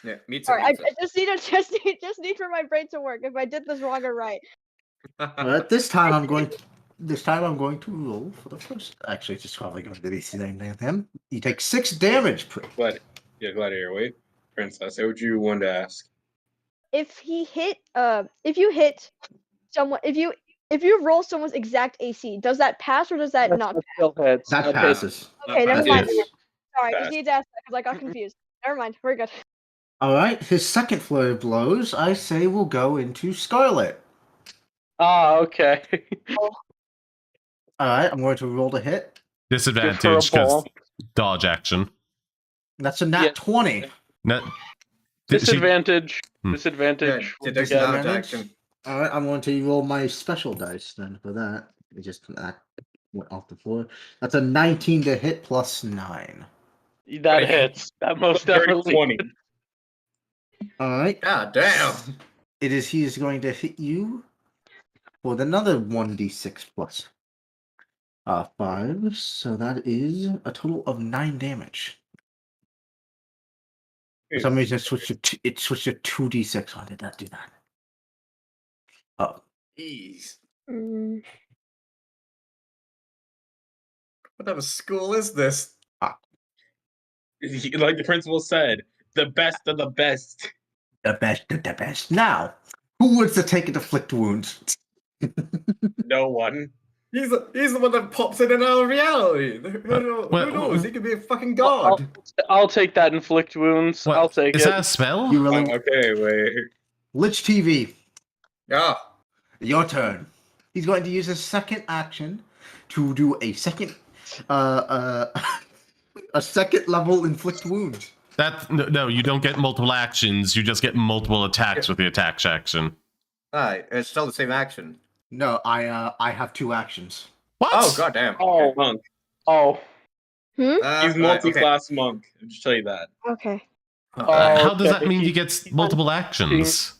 Speaker 2: Yeah, me too.
Speaker 3: Sorry.
Speaker 2: me
Speaker 3: I
Speaker 2: too.
Speaker 3: just need for my brain to work. If I did this wrong or right.
Speaker 8: But this time I'm going to roll for the first. Actually, it's just probably going to be him. You take 6 damage.
Speaker 7: Glad to hear. Wait, Princess, what you wanted to ask?
Speaker 3: If you hit someone, if you roll someone's exact AC, does that pass or does that not pass?
Speaker 5: Still hits.
Speaker 8: That passes.
Speaker 3: Okay, never mind.
Speaker 8: passes.
Speaker 3: Sorry,
Speaker 7: Pass.
Speaker 3: just need to ask that because I got confused. Never mind, we're good.
Speaker 8: All right, his second flurry of blows, I say, will go into Scarlet.
Speaker 5: Ah, okay.
Speaker 8: All right, I'm going to roll to hit.
Speaker 1: Disadvantage because dodge action.
Speaker 8: That's a nat
Speaker 5: Yeah.
Speaker 8: 20.
Speaker 5: Disadvantage.
Speaker 1: Hmm.
Speaker 5: Disadvantage.
Speaker 2: Yeah,
Speaker 5: once
Speaker 2: disadvantage.
Speaker 5: again.
Speaker 2: action.
Speaker 8: All right, I'm going to roll my special dice then for that. It just went off the floor. That's a 19 to hit plus 9.
Speaker 5: That hits. That most definitely.
Speaker 7: 20.
Speaker 8: All right.
Speaker 2: God damn.
Speaker 8: He is going to hit you with another 1d6 plus 5. So that is a total of 9 damage. For some reason, it switched to 2d6. Why did that do that? Oh.
Speaker 2: Jeez.
Speaker 3: Mm.
Speaker 2: What type of school is this?
Speaker 7: Like the principal said, the best of the best.
Speaker 8: The best of the best. Now, who wants to take it to inflict wounds?
Speaker 7: No one.
Speaker 2: He's the one that pops it in our reality. Who knows? He could be a fucking god.
Speaker 5: I'll take that inflict wounds.
Speaker 1: What?
Speaker 5: I'll take
Speaker 1: Is
Speaker 5: it.
Speaker 1: that a spell?
Speaker 8: You really...
Speaker 7: Okay, wait.
Speaker 8: Lich TV,
Speaker 2: Yeah.
Speaker 8: your turn. He's going to use his second action to do a second a second level inflict wounds.
Speaker 1: No, you don't get multiple actions. You just get multiple attacks with the attack action.
Speaker 2: Alright, it's still the same action.
Speaker 8: No, I have 2 actions.
Speaker 1: What?
Speaker 2: Oh, goddamn.
Speaker 5: Oh,
Speaker 7: Monk.
Speaker 5: oh.
Speaker 7: He's multi-class monk. I'll just tell you that.
Speaker 3: Okay.
Speaker 1: How does that
Speaker 5: okay.
Speaker 1: mean he gets multiple actions?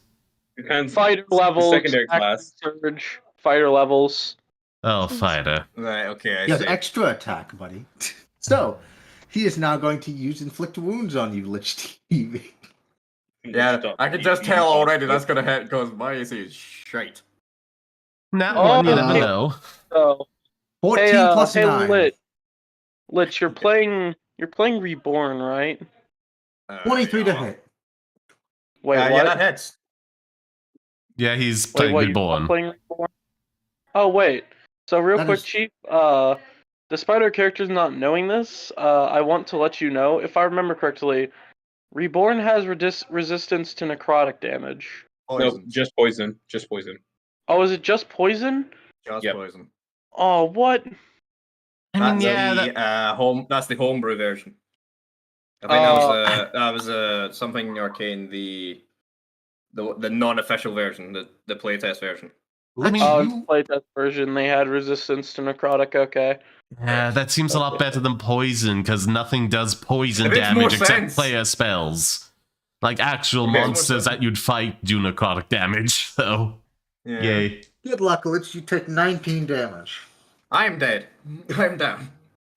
Speaker 7: Depends.
Speaker 5: Fighter levels.
Speaker 7: Secondary
Speaker 5: active
Speaker 7: class.
Speaker 5: Surge. Fighter levels.
Speaker 1: Oh, fighter.
Speaker 2: Right, okay,
Speaker 8: He
Speaker 2: I
Speaker 8: has
Speaker 2: see.
Speaker 8: extra attack, buddy. So, he is now going to use inflict wounds on you, Lich TV.
Speaker 2: Yeah, I can just tell already that's gonna hit because my AC is shite.
Speaker 1: That
Speaker 5: Oh,
Speaker 1: one, you never
Speaker 8: uh,
Speaker 1: know.
Speaker 5: So,
Speaker 8: 14
Speaker 5: hey,
Speaker 8: plus
Speaker 5: hey,
Speaker 8: 9.
Speaker 5: Lich, you're playing Reborn, right?
Speaker 8: 23 to
Speaker 2: yeah.
Speaker 8: hit.
Speaker 5: Wait, what?
Speaker 2: Yeah, that hits.
Speaker 1: Yeah, he's
Speaker 5: Wait,
Speaker 1: playing
Speaker 5: what? You're
Speaker 1: Reborn.
Speaker 5: not playing Reborn? Oh, wait. So real
Speaker 8: That
Speaker 5: quick,
Speaker 8: is-
Speaker 5: Chief. Despite our characters not knowing this, I want to let you know, if I remember correctly, Reborn has resistance to necrotic damage.
Speaker 7: No,
Speaker 2: Poison.
Speaker 7: just poison. Just poison.
Speaker 5: Oh, is it just poison?
Speaker 2: Just
Speaker 7: Yep.
Speaker 2: poison.
Speaker 5: Oh, what?
Speaker 1: I mean,
Speaker 2: That's the homebrew version. I think that was something arcane, the non-official version, the playtest version.
Speaker 1: I mean,
Speaker 5: Oh,
Speaker 8: you-
Speaker 5: in the playtest version, they had resistance to necrotic. Okay.
Speaker 1: yeah, that seems a lot better than poison, because nothing does poison
Speaker 2: It makes more
Speaker 1: damage except
Speaker 2: sense.
Speaker 1: player spells. Like, actual
Speaker 2: It makes more
Speaker 1: monsters
Speaker 2: sense.
Speaker 1: that you'd fight do necrotic damage, so...
Speaker 2: Yeah.
Speaker 1: Yay.
Speaker 8: Good luck, Lich. You take 19 damage.
Speaker 2: I'm dead. I'm down.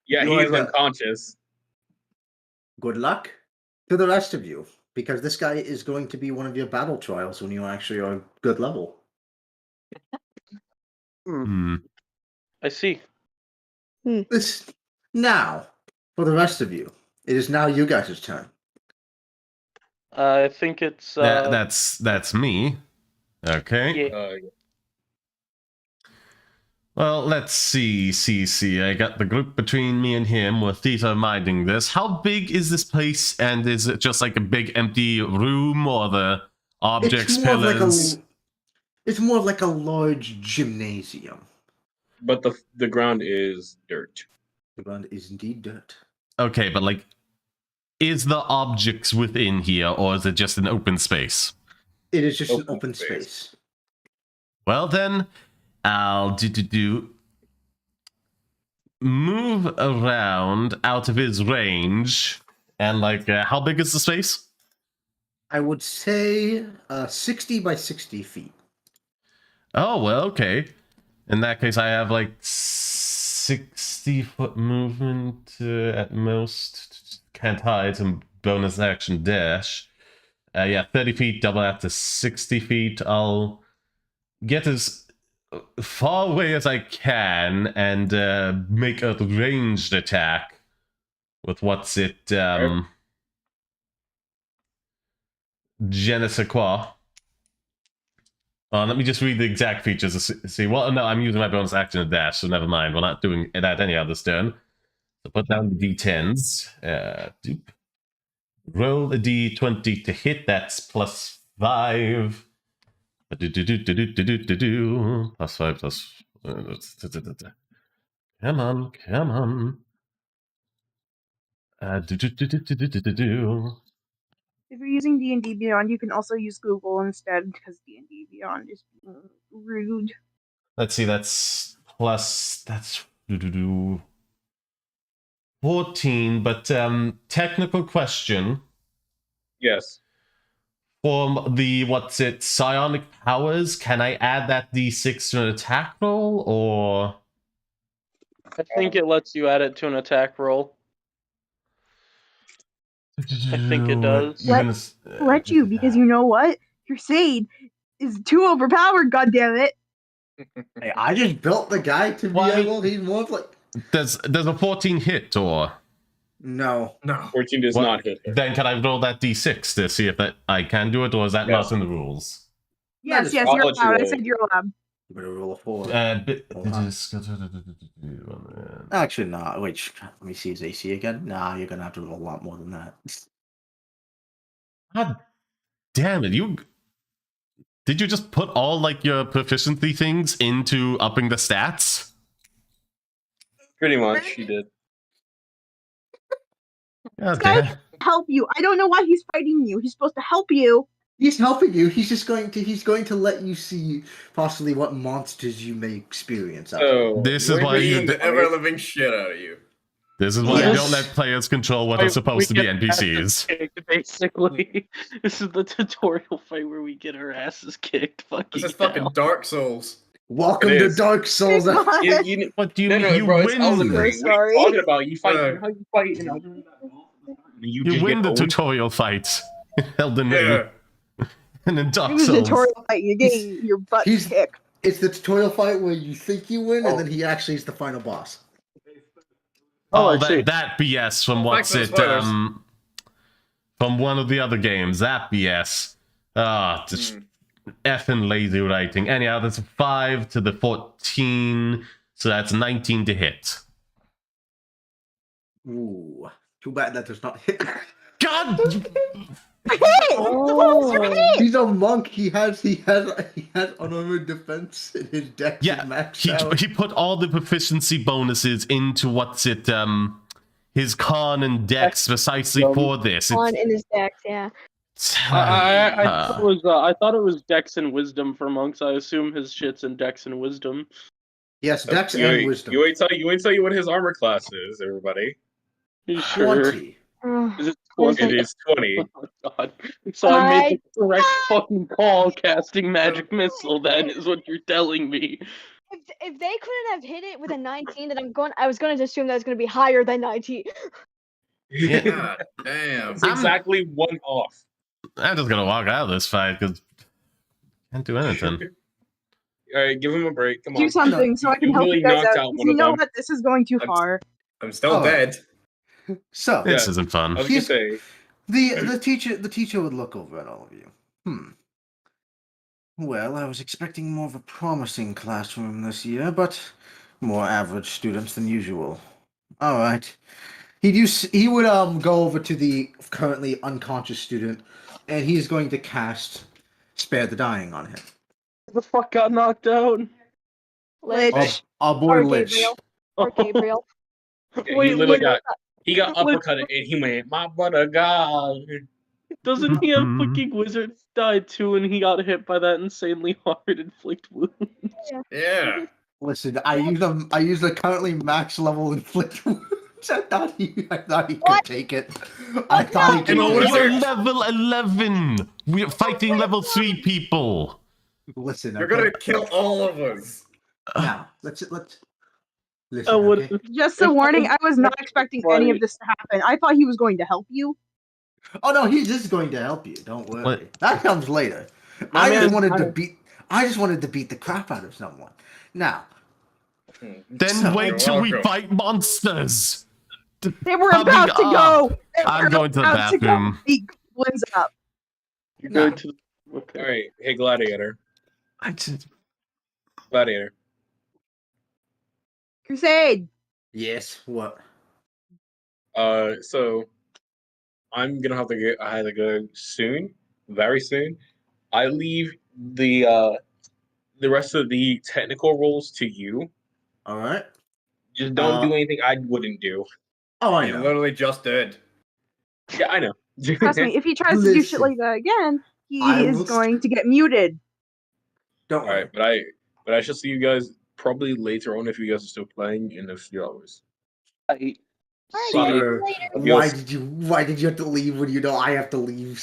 Speaker 7: Yeah,
Speaker 2: You
Speaker 7: he's
Speaker 2: are
Speaker 7: unconscious.
Speaker 8: Good luck to the rest of you, because this guy is going to be one of your battle trials when you actually are good level.
Speaker 1: Hmm.
Speaker 5: I see.
Speaker 8: Now, for the rest of you, it is now you guys' turn.
Speaker 5: I think it's.
Speaker 1: That's me. Okay.
Speaker 5: Yeah.
Speaker 1: Well, let's see. I got the group between me and him with Theta minding this. How big is this place? And is it just like a big empty room, or the objects, pillars?
Speaker 8: It's more of like a large gymnasium.
Speaker 7: But the ground is dirt.
Speaker 8: The ground is indeed dirt.
Speaker 1: Okay, but like, is the objects within here, or is it just an open space?
Speaker 8: It is just an
Speaker 7: Open
Speaker 8: open
Speaker 7: space.
Speaker 8: space.
Speaker 1: Well then, I'll move around out of his range. And like, how big is the space?
Speaker 8: I would say 60 by 60 feet.
Speaker 1: Oh, well, okay. In that case, I have like 60-foot movement at most. Can't hide some bonus action dash. Yeah, 30 feet, double that to 60 feet. I'll get as far away as I can and make a ranged attack with what's it, je ne sais quoi. Let me just read the exact features to see. Well, no, I'm using my bonus action to dash, so never mind. We're not doing that any other turn. So put down the d10s. Roll a d20 to hit. That's plus 5. Plus 5 plus. Come on, come on.
Speaker 4: If you're using D&D Beyond, you can also use Google instead because D&D Beyond is rude.
Speaker 1: Let's see, that's plus, that's 14, but technical question.
Speaker 7: Yes.
Speaker 1: For the, what's it, psionic powers, can I add that d6 to an attack roll, or?
Speaker 5: I think it lets you add it to an attack roll. I think it does.
Speaker 4: Let you, because you know what? Crusade is too overpowered, goddammit.
Speaker 8: Hey, I just built the guy to be able. He's more like.
Speaker 1: Does a 14 hit, or?
Speaker 8: No.
Speaker 7: 14 does not hit her.
Speaker 1: Then can I roll that d6 to see if that I can do it, or is that not in the rules?
Speaker 4: Yes, you're
Speaker 7: I'll let you
Speaker 4: allowed. I
Speaker 7: roll.
Speaker 4: said you're allowed.
Speaker 8: You better roll a 4. Actually, no. Wait, let me see his AC again. Nah, you're gonna have to roll a lot more than that.
Speaker 1: God damn it! Did you just put all like your proficiency things into upping the stats?
Speaker 7: Pretty much, she did.
Speaker 1: God
Speaker 4: Guy
Speaker 1: damn.
Speaker 4: help you. I don't know why he's fighting you. He's supposed to help you.
Speaker 8: He's helping you. He's just going to let you see possibly what monsters you may experience.
Speaker 1: This is why you
Speaker 2: the ever-living shit out of you.
Speaker 1: This is why you
Speaker 4: Yes.
Speaker 1: don't let players control what are supposed to be NPCs.
Speaker 5: Kicked, basically, this is the tutorial fight where we get our asses kicked.
Speaker 2: This is fucking Dark Souls.
Speaker 8: Welcome
Speaker 7: It
Speaker 8: to
Speaker 7: is.
Speaker 8: Dark Souls.
Speaker 1: What do you mean? You
Speaker 7: bro, it's
Speaker 1: win.
Speaker 7: Elden Ring. What are you talking about? You fight.
Speaker 2: Yeah.
Speaker 7: You know how you fight in Elden Ring? You
Speaker 1: You
Speaker 7: just
Speaker 1: win
Speaker 7: get
Speaker 1: the
Speaker 7: owned?
Speaker 1: tutorial fight. Elden Ring.
Speaker 2: Yeah.
Speaker 1: And in Dark
Speaker 4: It was a
Speaker 1: Souls.
Speaker 4: tutorial fight. You're getting your butt
Speaker 8: He's-
Speaker 4: kicked.
Speaker 8: It's the tutorial fight where you think you win,
Speaker 7: Oh.
Speaker 8: and then he actually is the final boss.
Speaker 5: Oh, I see.
Speaker 1: that BS from what's
Speaker 2: Thanks
Speaker 1: it,
Speaker 2: for the spoilers.
Speaker 1: from one of the other games. That BS. Just effing lazy writing. Anyhow, that's 5 to the 14, so that's 19 to hit.
Speaker 8: Ooh, too bad that does not hit.
Speaker 1: God!
Speaker 3: Oh.
Speaker 8: He's a monk. He has unarmored defense in his dex.
Speaker 1: Yeah,
Speaker 8: is maxed out.
Speaker 1: he put all the proficiency bonuses into what's it, his con and dex precisely for this.
Speaker 3: On in his deck, yeah.
Speaker 5: I thought it was Dex and Wisdom for monks. I assume his shit's in Dex and Wisdom.
Speaker 8: Yes, dex
Speaker 7: You
Speaker 8: and
Speaker 7: ain't-
Speaker 8: wisdom.
Speaker 7: You ain't tell you what his armor class is, everybody.
Speaker 5: You sure?
Speaker 8: 20.
Speaker 5: Is it
Speaker 3: What
Speaker 5: 20?
Speaker 3: is
Speaker 7: It is 20.
Speaker 5: Oh god. So I made the correct fucking call casting magic missile, then is what you're telling me.
Speaker 3: If they couldn't have hit it with a 19, then I was going to assume that it's going to be higher than 19.
Speaker 2: God damn.
Speaker 7: It's exactly one off.
Speaker 1: I'm just gonna walk out of this fight because can't do anything.
Speaker 7: All right, give him a break. Come on.
Speaker 4: Do something so I can
Speaker 7: You
Speaker 4: help
Speaker 7: really
Speaker 4: you guys
Speaker 7: knocked
Speaker 4: out.
Speaker 7: out
Speaker 4: 'Cause
Speaker 7: one
Speaker 4: you
Speaker 7: of
Speaker 4: know
Speaker 7: them.
Speaker 4: what? This is going too far.
Speaker 2: I'm still
Speaker 8: Oh.
Speaker 2: dead.
Speaker 8: So
Speaker 1: This isn't fun.
Speaker 7: I was gonna say.
Speaker 8: the teacher would look over at all of you. Well, I was expecting more of a promising classroom this year, but more average students than usual. All right. He would go over to the currently unconscious student, and he's going to cast Spare the Dying on him.
Speaker 5: The fuck got knocked out?
Speaker 3: Lich.
Speaker 8: Our boy
Speaker 3: Or
Speaker 8: Lich.
Speaker 3: Gabriel. Or Gabriel.
Speaker 7: Yeah,
Speaker 5: Wait,
Speaker 7: he literally
Speaker 5: wait,
Speaker 7: he got uppercutted and he went, my brother God.
Speaker 5: Doesn't he have fucking wizard died too, and he got hit by that insanely hard inflict wound?
Speaker 2: Yeah.
Speaker 8: Listen, I use a currently max level inflict wounds. I thought he could
Speaker 3: What?
Speaker 8: take it. I thought he could.
Speaker 2: And
Speaker 8: take
Speaker 1: You're
Speaker 8: it.
Speaker 1: level 11. We're fighting level 3 people.
Speaker 8: Listen,
Speaker 2: You're
Speaker 8: okay?
Speaker 2: gonna kill all of us.
Speaker 8: Now let's listen.
Speaker 5: What?
Speaker 8: Okay?
Speaker 4: Just a
Speaker 5: If
Speaker 4: warning,
Speaker 5: I-
Speaker 4: I was not expecting any of
Speaker 5: Right.
Speaker 4: this to happen. I thought he was going to help you.
Speaker 8: Oh no, he's just going to help you. Don't worry.
Speaker 1: What?
Speaker 8: That comes later.
Speaker 5: My
Speaker 8: I
Speaker 5: man
Speaker 8: just
Speaker 5: is
Speaker 8: wanted to
Speaker 5: fine.
Speaker 8: beat. I just wanted to beat the crap out of someone. Now,
Speaker 1: Then
Speaker 8: So-
Speaker 1: wait till we
Speaker 2: Welcome.
Speaker 1: fight monsters.
Speaker 4: They were
Speaker 1: Coming
Speaker 4: about to go.
Speaker 1: up.
Speaker 4: They
Speaker 1: I'm
Speaker 4: were
Speaker 1: going to the
Speaker 4: about go
Speaker 1: bathroom.
Speaker 4: beat goblins up.
Speaker 5: You're
Speaker 8: No.
Speaker 5: going to. Okay.
Speaker 7: All right, hey Gladiator,
Speaker 1: I just,
Speaker 7: Gladiator.
Speaker 4: Crusade.
Speaker 8: yes. What?
Speaker 7: So I'm gonna have to go. I had to go soon, very soon. I leave the rest of the technical roles to you.
Speaker 8: All right.
Speaker 7: Just don't
Speaker 8: Uh,
Speaker 7: do anything I wouldn't do.
Speaker 8: Oh, I
Speaker 2: You
Speaker 8: know.
Speaker 2: literally just did.
Speaker 7: Yeah, I know.
Speaker 4: Trust me, if he tries to do shit
Speaker 8: Listen.
Speaker 4: like that again, he
Speaker 8: I
Speaker 4: is
Speaker 8: will
Speaker 4: going to get muted.
Speaker 8: Don't
Speaker 7: All
Speaker 8: worry.
Speaker 7: right, but I shall see you guys probably later on if you guys are still playing in a few hours.
Speaker 5: I-
Speaker 6: Alright,
Speaker 7: See you.
Speaker 3: Later.
Speaker 8: Why did you have to leave when you know I have to leave?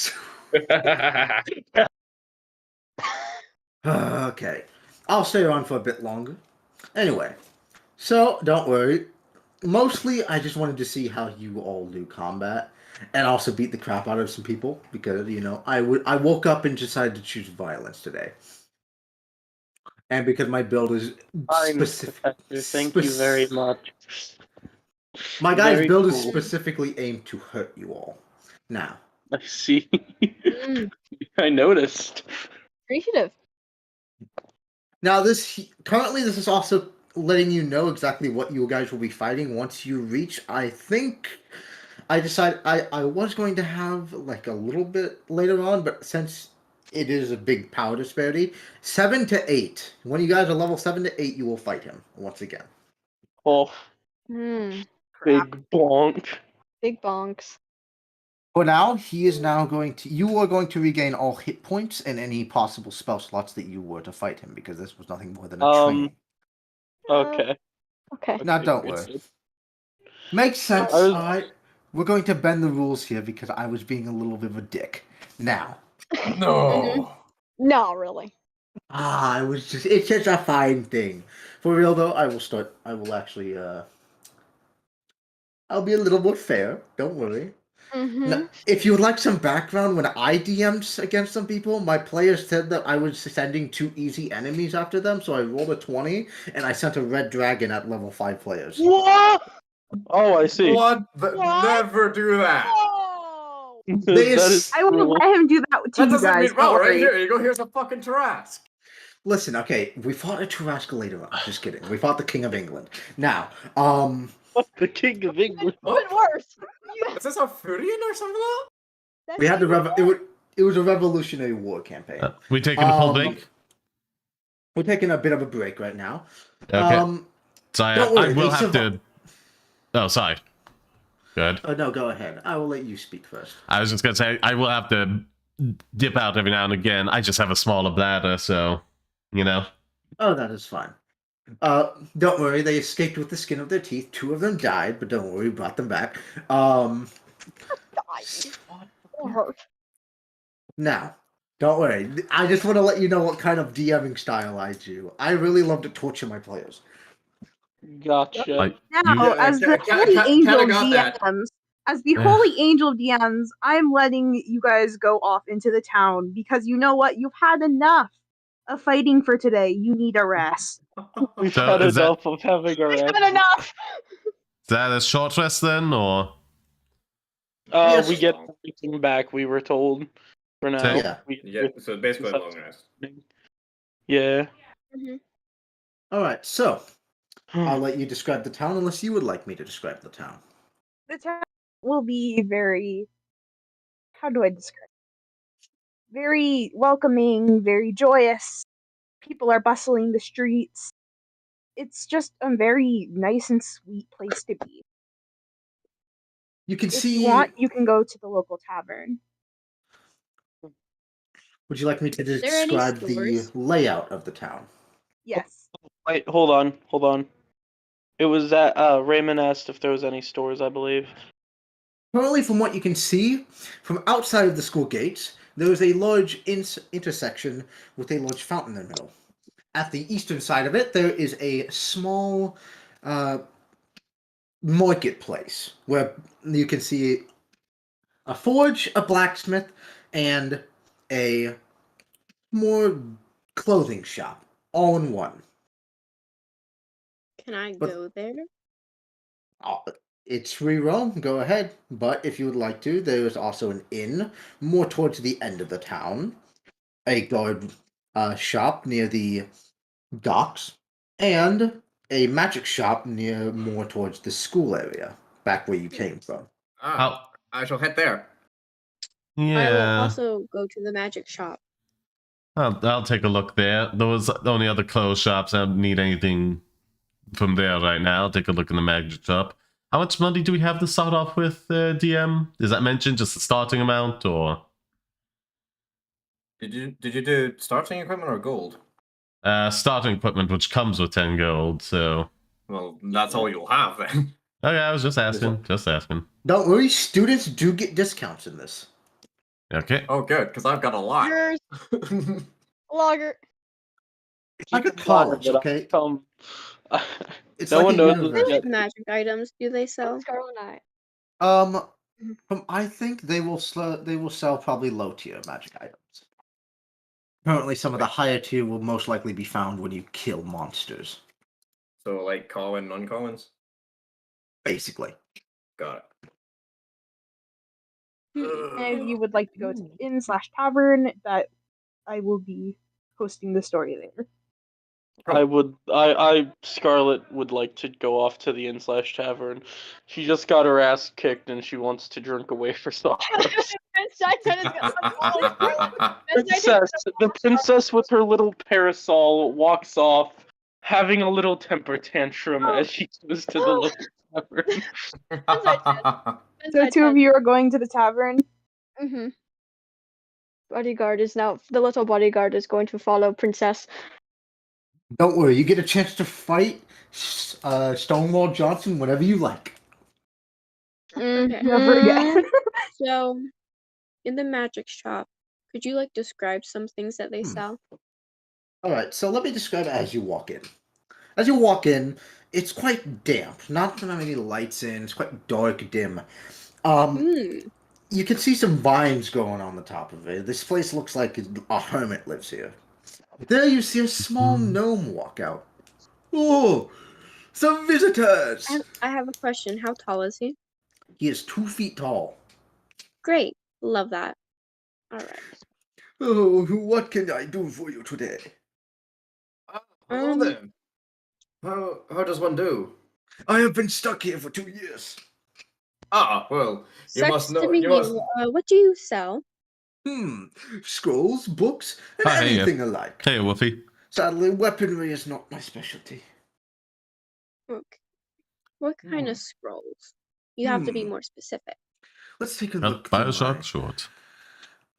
Speaker 8: Okay. I'll stay on for a bit longer. Anyway, so don't worry. Mostly, I just wanted to see how you all do combat, and also beat the crap out of some people because I woke up and decided to choose violence today, and because my build is
Speaker 5: Fine,
Speaker 8: specific.
Speaker 5: Professor. Thank you very much.
Speaker 8: My guy's
Speaker 5: Very
Speaker 8: build is
Speaker 5: cool.
Speaker 8: specifically aimed to hurt you all. Now,
Speaker 5: I see.
Speaker 3: Mm,
Speaker 5: I noticed.
Speaker 3: appreciative.
Speaker 8: Currently this is also letting you know exactly what you guys will be fighting once you reach. I think I decided I was going to have like a little bit later on, but since it is a big power disparity, 7 to 8. When you guys are level 7 to 8, you will fight him once again.
Speaker 5: Oh,
Speaker 3: Hmm.
Speaker 4: Crap.
Speaker 5: big bonk.
Speaker 3: Big bonks.
Speaker 8: For now, you are going to regain all hit points and any possible spell slots that you were to fight him, because this was nothing more than a training.
Speaker 5: Okay.
Speaker 3: Okay.
Speaker 8: Now,
Speaker 5: Okay,
Speaker 8: don't
Speaker 5: good
Speaker 8: worry.
Speaker 5: stuff.
Speaker 8: Makes sense.
Speaker 5: I was-
Speaker 8: Alright. We're going to bend the rules here because I was being a little bit of a dick. Now.
Speaker 2: No.
Speaker 3: No, really.
Speaker 8: It's just a fine thing. For real though, I will actually I'll be a little more fair, don't worry.
Speaker 3: Mm-hmm.
Speaker 8: Now, if you would like some background, when I DM'd against some people, my players said that I was sending 2 easy enemies after them, so I rolled a 20, and I sent a red dragon at level 5 players.
Speaker 5: What? Oh, I see.
Speaker 2: What?
Speaker 3: What?
Speaker 2: Never do that.
Speaker 3: Oh!
Speaker 8: They
Speaker 5: That
Speaker 8: is-
Speaker 5: is
Speaker 4: I won't
Speaker 5: cool.
Speaker 4: let him do that to
Speaker 2: That
Speaker 4: you
Speaker 2: doesn't
Speaker 4: guys.
Speaker 2: mean well,
Speaker 4: Don't
Speaker 2: right
Speaker 4: worry.
Speaker 2: here. You go. Here's a fucking Tarask.
Speaker 8: Listen, okay, we fought a Tarrasque later on. Just kidding. We fought the King of England. Now,
Speaker 5: The king of England.
Speaker 3: Even worse. You,
Speaker 2: Is this a Furian or something?
Speaker 3: that's
Speaker 8: we had
Speaker 3: even worse.
Speaker 8: it was a Revolutionary War campaign.
Speaker 1: we taking a full
Speaker 8: Um,
Speaker 1: break?
Speaker 8: We're taking a bit of a break right now.
Speaker 1: Okay. So
Speaker 8: don't worry,
Speaker 1: I will
Speaker 8: they
Speaker 1: have
Speaker 8: survive.
Speaker 1: to. Oh, sorry. Good.
Speaker 8: No, go ahead. I will let you speak first.
Speaker 1: I was just gonna say I will have to dip out every now and again. I just have a smaller bladder, so
Speaker 8: Oh, that is fine. Don't worry, they escaped with the skin of their teeth. 2 of them died, but don't worry, we brought them back.
Speaker 3: Die. It'll hurt.
Speaker 8: Now, don't worry. I just want to let you know what kind of DMing style I do. I really love to torture my players.
Speaker 5: Gotcha.
Speaker 1: Like,
Speaker 4: Now,
Speaker 2: Yeah,
Speaker 4: as the
Speaker 2: kinda
Speaker 4: holy angel of
Speaker 2: got that.
Speaker 4: DMs, as the
Speaker 1: Yeah.
Speaker 4: holy angel of DMs, I'm letting you guys go off into the town because you know what? You've had enough of fighting for today. You need a rest.
Speaker 5: We've
Speaker 1: So
Speaker 5: had
Speaker 1: is that-
Speaker 5: enough of having our
Speaker 3: We've
Speaker 5: rest.
Speaker 3: had enough.
Speaker 1: is that a short rest then, or
Speaker 8: Yes.
Speaker 5: We get everything back, we were told. For now.
Speaker 8: Yeah.
Speaker 2: Yeah. So basically,
Speaker 5: Such-
Speaker 2: long rest.
Speaker 5: Yeah.
Speaker 8: All right, so I'll let you describe the town unless you would like me to describe the town.
Speaker 4: The town will be very, how do I describe it? Very welcoming, very joyous. People are bustling the streets. It's just a very nice and sweet place to be.
Speaker 8: You can
Speaker 4: If
Speaker 8: see
Speaker 4: you want, you can go to the local tavern.
Speaker 8: Would you like me to
Speaker 6: there any
Speaker 8: describe the
Speaker 6: stores?
Speaker 8: layout of the town?
Speaker 4: Yes.
Speaker 5: Wait, hold on. It was that Raymond asked if there was any stores, I believe.
Speaker 8: Currently, from what you can see, from outside of the school gates, there is a large intersection with a large fountain in the middle. At the eastern side of it, there is a small marketplace where you can see a forge, a blacksmith, and a more clothing shop, all in one.
Speaker 6: Can I
Speaker 8: But-
Speaker 6: go there?
Speaker 8: It's free roam, go ahead. But if you would like to, there is also an inn more towards the end of the town, a guard shop near the docks, and a magic shop near more towards the school area, back where you came from.
Speaker 2: Ah, I shall head there.
Speaker 6: I will
Speaker 1: Yeah.
Speaker 6: also go to the magic shop.
Speaker 1: I'll take a look there. Those are the only other clothes shops. I don't need anything from there right now. I'll take a look in the magic shop. How much money do we have to start off with, DM? Is that mentioned? Just the starting amount, or
Speaker 2: Did you do starting equipment or gold?
Speaker 1: starting equipment, which comes with 10 gold? So
Speaker 2: Well, that's all you'll have then.
Speaker 1: okay, I was just asking. Just asking.
Speaker 8: Don't worry, students do get discounts in this.
Speaker 1: Okay.
Speaker 2: Oh, good, because I've got a lot.
Speaker 3: Yours, logger.
Speaker 8: It's like a
Speaker 5: Keep in mind
Speaker 8: college,
Speaker 5: that I
Speaker 8: okay?
Speaker 5: come-
Speaker 8: It's
Speaker 5: no
Speaker 8: like
Speaker 5: one
Speaker 8: a
Speaker 5: knows
Speaker 8: university.
Speaker 5: yet.
Speaker 6: What magic items do they sell?
Speaker 3: Scarlet Knight.
Speaker 8: I think they will sell probably low tier magic items. Currently, some of the higher tier will most likely be found when you kill monsters.
Speaker 2: So, like, common, uncommons?
Speaker 8: Basically.
Speaker 2: Got
Speaker 6: Hmm.
Speaker 2: it.
Speaker 4: And if you would like to go to the inn/tavern, that I will be hosting the story there.
Speaker 5: Scarlet would like to go off to the inn/tavern. She just got her ass kicked and she wants to drink away for sorrows. The princess with her little parasol walks off, having a little temper tantrum as she goes to the little tavern.
Speaker 4: So two of you are going to the tavern.
Speaker 3: Mm-hmm. Bodyguard is now the little bodyguard is going to follow Princess.
Speaker 8: Don't worry, you get a chance to fight Stonewall Johnson whenever you like.
Speaker 6: Okay.
Speaker 4: Never again.
Speaker 6: So, in the magic shop, could you like describe some things that they sell?
Speaker 8: Alright, so let me describe it as you walk in. As you walk in, it's quite damp. Not many lights in, it's quite dark, dim. You can see some vines growing on the top of it. This place looks like a hermit lives here. There you see a small gnome walk out. Oh, some visitors!
Speaker 6: I have a question. How tall is he?
Speaker 8: He is 2 feet tall.
Speaker 6: Great. Love that. All right.
Speaker 8: Oh, what can I do for you today?
Speaker 2: Hello there. How does one do?
Speaker 8: I have been stuck here for 2 years.
Speaker 2: Ah, well, you
Speaker 6: Sucks
Speaker 2: must know.
Speaker 6: to meet
Speaker 2: You must.
Speaker 6: you. What do you sell?
Speaker 8: Scrolls, books, and
Speaker 1: Hi,
Speaker 8: anything alike.
Speaker 1: Hey, Wolfie.
Speaker 8: Sadly, weaponry is not my specialty.
Speaker 6: Okay. What kind of scrolls? You have to be more specific.
Speaker 8: Let's take a look through
Speaker 1: Bioshock short.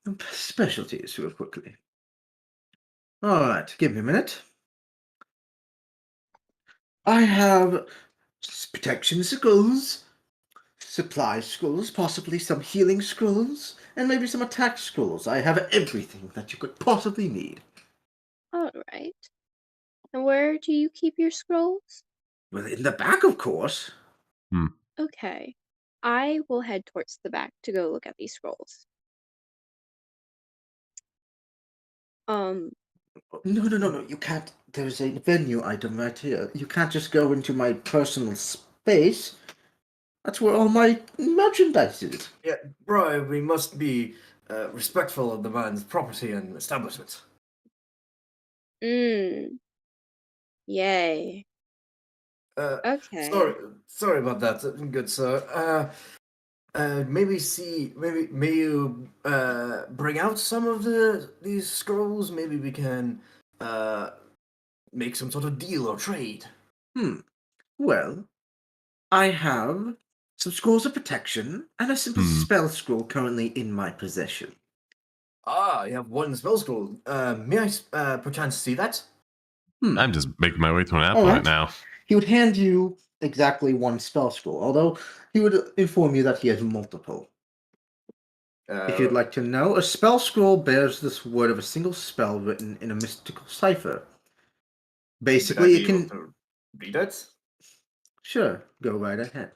Speaker 8: my specialties real quickly. Alright, give me a minute. I have protection scrolls, supply scrolls, possibly some healing scrolls, and maybe some attack scrolls. I have everything that you could possibly need.
Speaker 6: All right. And where do you keep your scrolls?
Speaker 8: Well, in the back, of course.
Speaker 6: Okay. I will head towards the back to go look at these scrolls.
Speaker 8: No, you can't. There's a venue item right here. You can't just go into my personal space. That's where all my merchandise is.
Speaker 2: Yeah, bro, we must be respectful of the man's property and establishment.
Speaker 6: Yay. Okay.
Speaker 2: Sorry about that, good sir. May you bring out some of these scrolls? Maybe we can make some sort of deal or trade.
Speaker 8: Well, I have some scrolls of protection and a simple spell scroll currently in my possession.
Speaker 2: Ah, you have one spell scroll. May I perchance see that?
Speaker 1: I'm just making my way through an app
Speaker 8: All
Speaker 1: right
Speaker 8: right.
Speaker 1: now.
Speaker 8: He would hand you exactly one spell scroll, although he would inform you that he has multiple. If you'd like to know, a spell scroll bears this word of a single spell written in a mystical cipher. Basically, it can.
Speaker 2: To read it?
Speaker 8: Sure, go right ahead.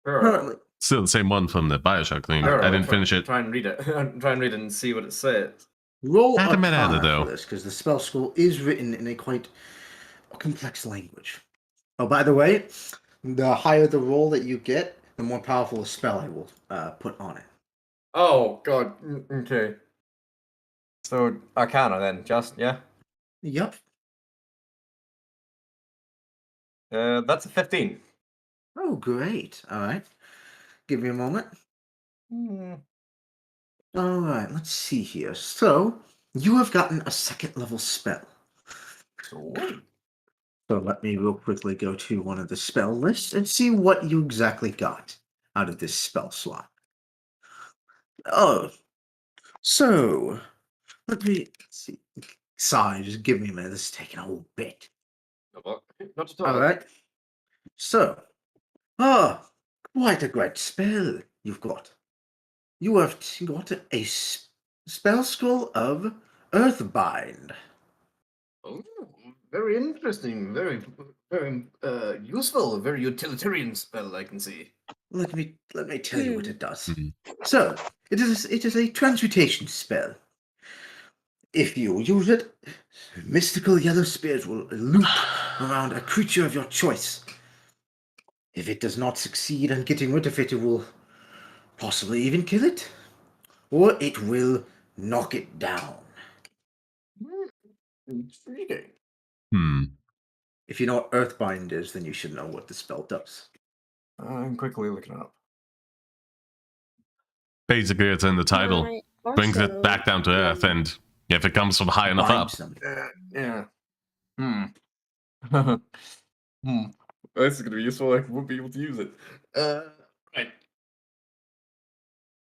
Speaker 2: Sure.
Speaker 8: Currently,
Speaker 1: Still the same one from the Bioshock thing.
Speaker 2: Sure,
Speaker 1: I didn't finish it.
Speaker 2: Try and read it. Try and read it and see what it says.
Speaker 8: roll
Speaker 1: Had to admit
Speaker 8: Arcana
Speaker 1: though.
Speaker 8: for this, because the spell scroll is written in a quite complex language. Oh, by the way, the higher the roll that you get, the more powerful a spell I will put on it.
Speaker 2: Oh god. Okay. So Arcana then, just yeah.
Speaker 8: Yep.
Speaker 2: That's a 15.
Speaker 8: Oh, great. All right. Give me a moment. All right, let's see here. So, you have gotten a second level spell.
Speaker 2: Sweet.
Speaker 8: So let me real quickly go to one of the spell lists and see what you exactly got out of this spell slot. Oh, so let's see. Sorry, just give me a minute. This is taking a whole bit.
Speaker 2: Not at all.
Speaker 8: All right. So, quite a great spell you've got. You have got a spell scroll of Earthbind.
Speaker 2: Oh, very interesting. Very useful. Very utilitarian spell, I can see.
Speaker 8: Let me tell you what it does.
Speaker 1: Mhm.
Speaker 8: So, it is a transmutation spell. If you use it, mystical yellow spirit will loop around a creature of your choice. If it does not succeed in getting rid of it, it will possibly even kill it, or it will knock it down.
Speaker 2: Intriguing.
Speaker 8: If you know what Earthbind is, then you should know what the spell does.
Speaker 2: I'm quickly looking it up.
Speaker 1: Basically, it's in the title. Brings it back down to earth, and if it comes from high enough
Speaker 8: Bind
Speaker 1: up.
Speaker 8: something.
Speaker 2: Yeah. This is gonna be useful. I won't be able to use it. Right.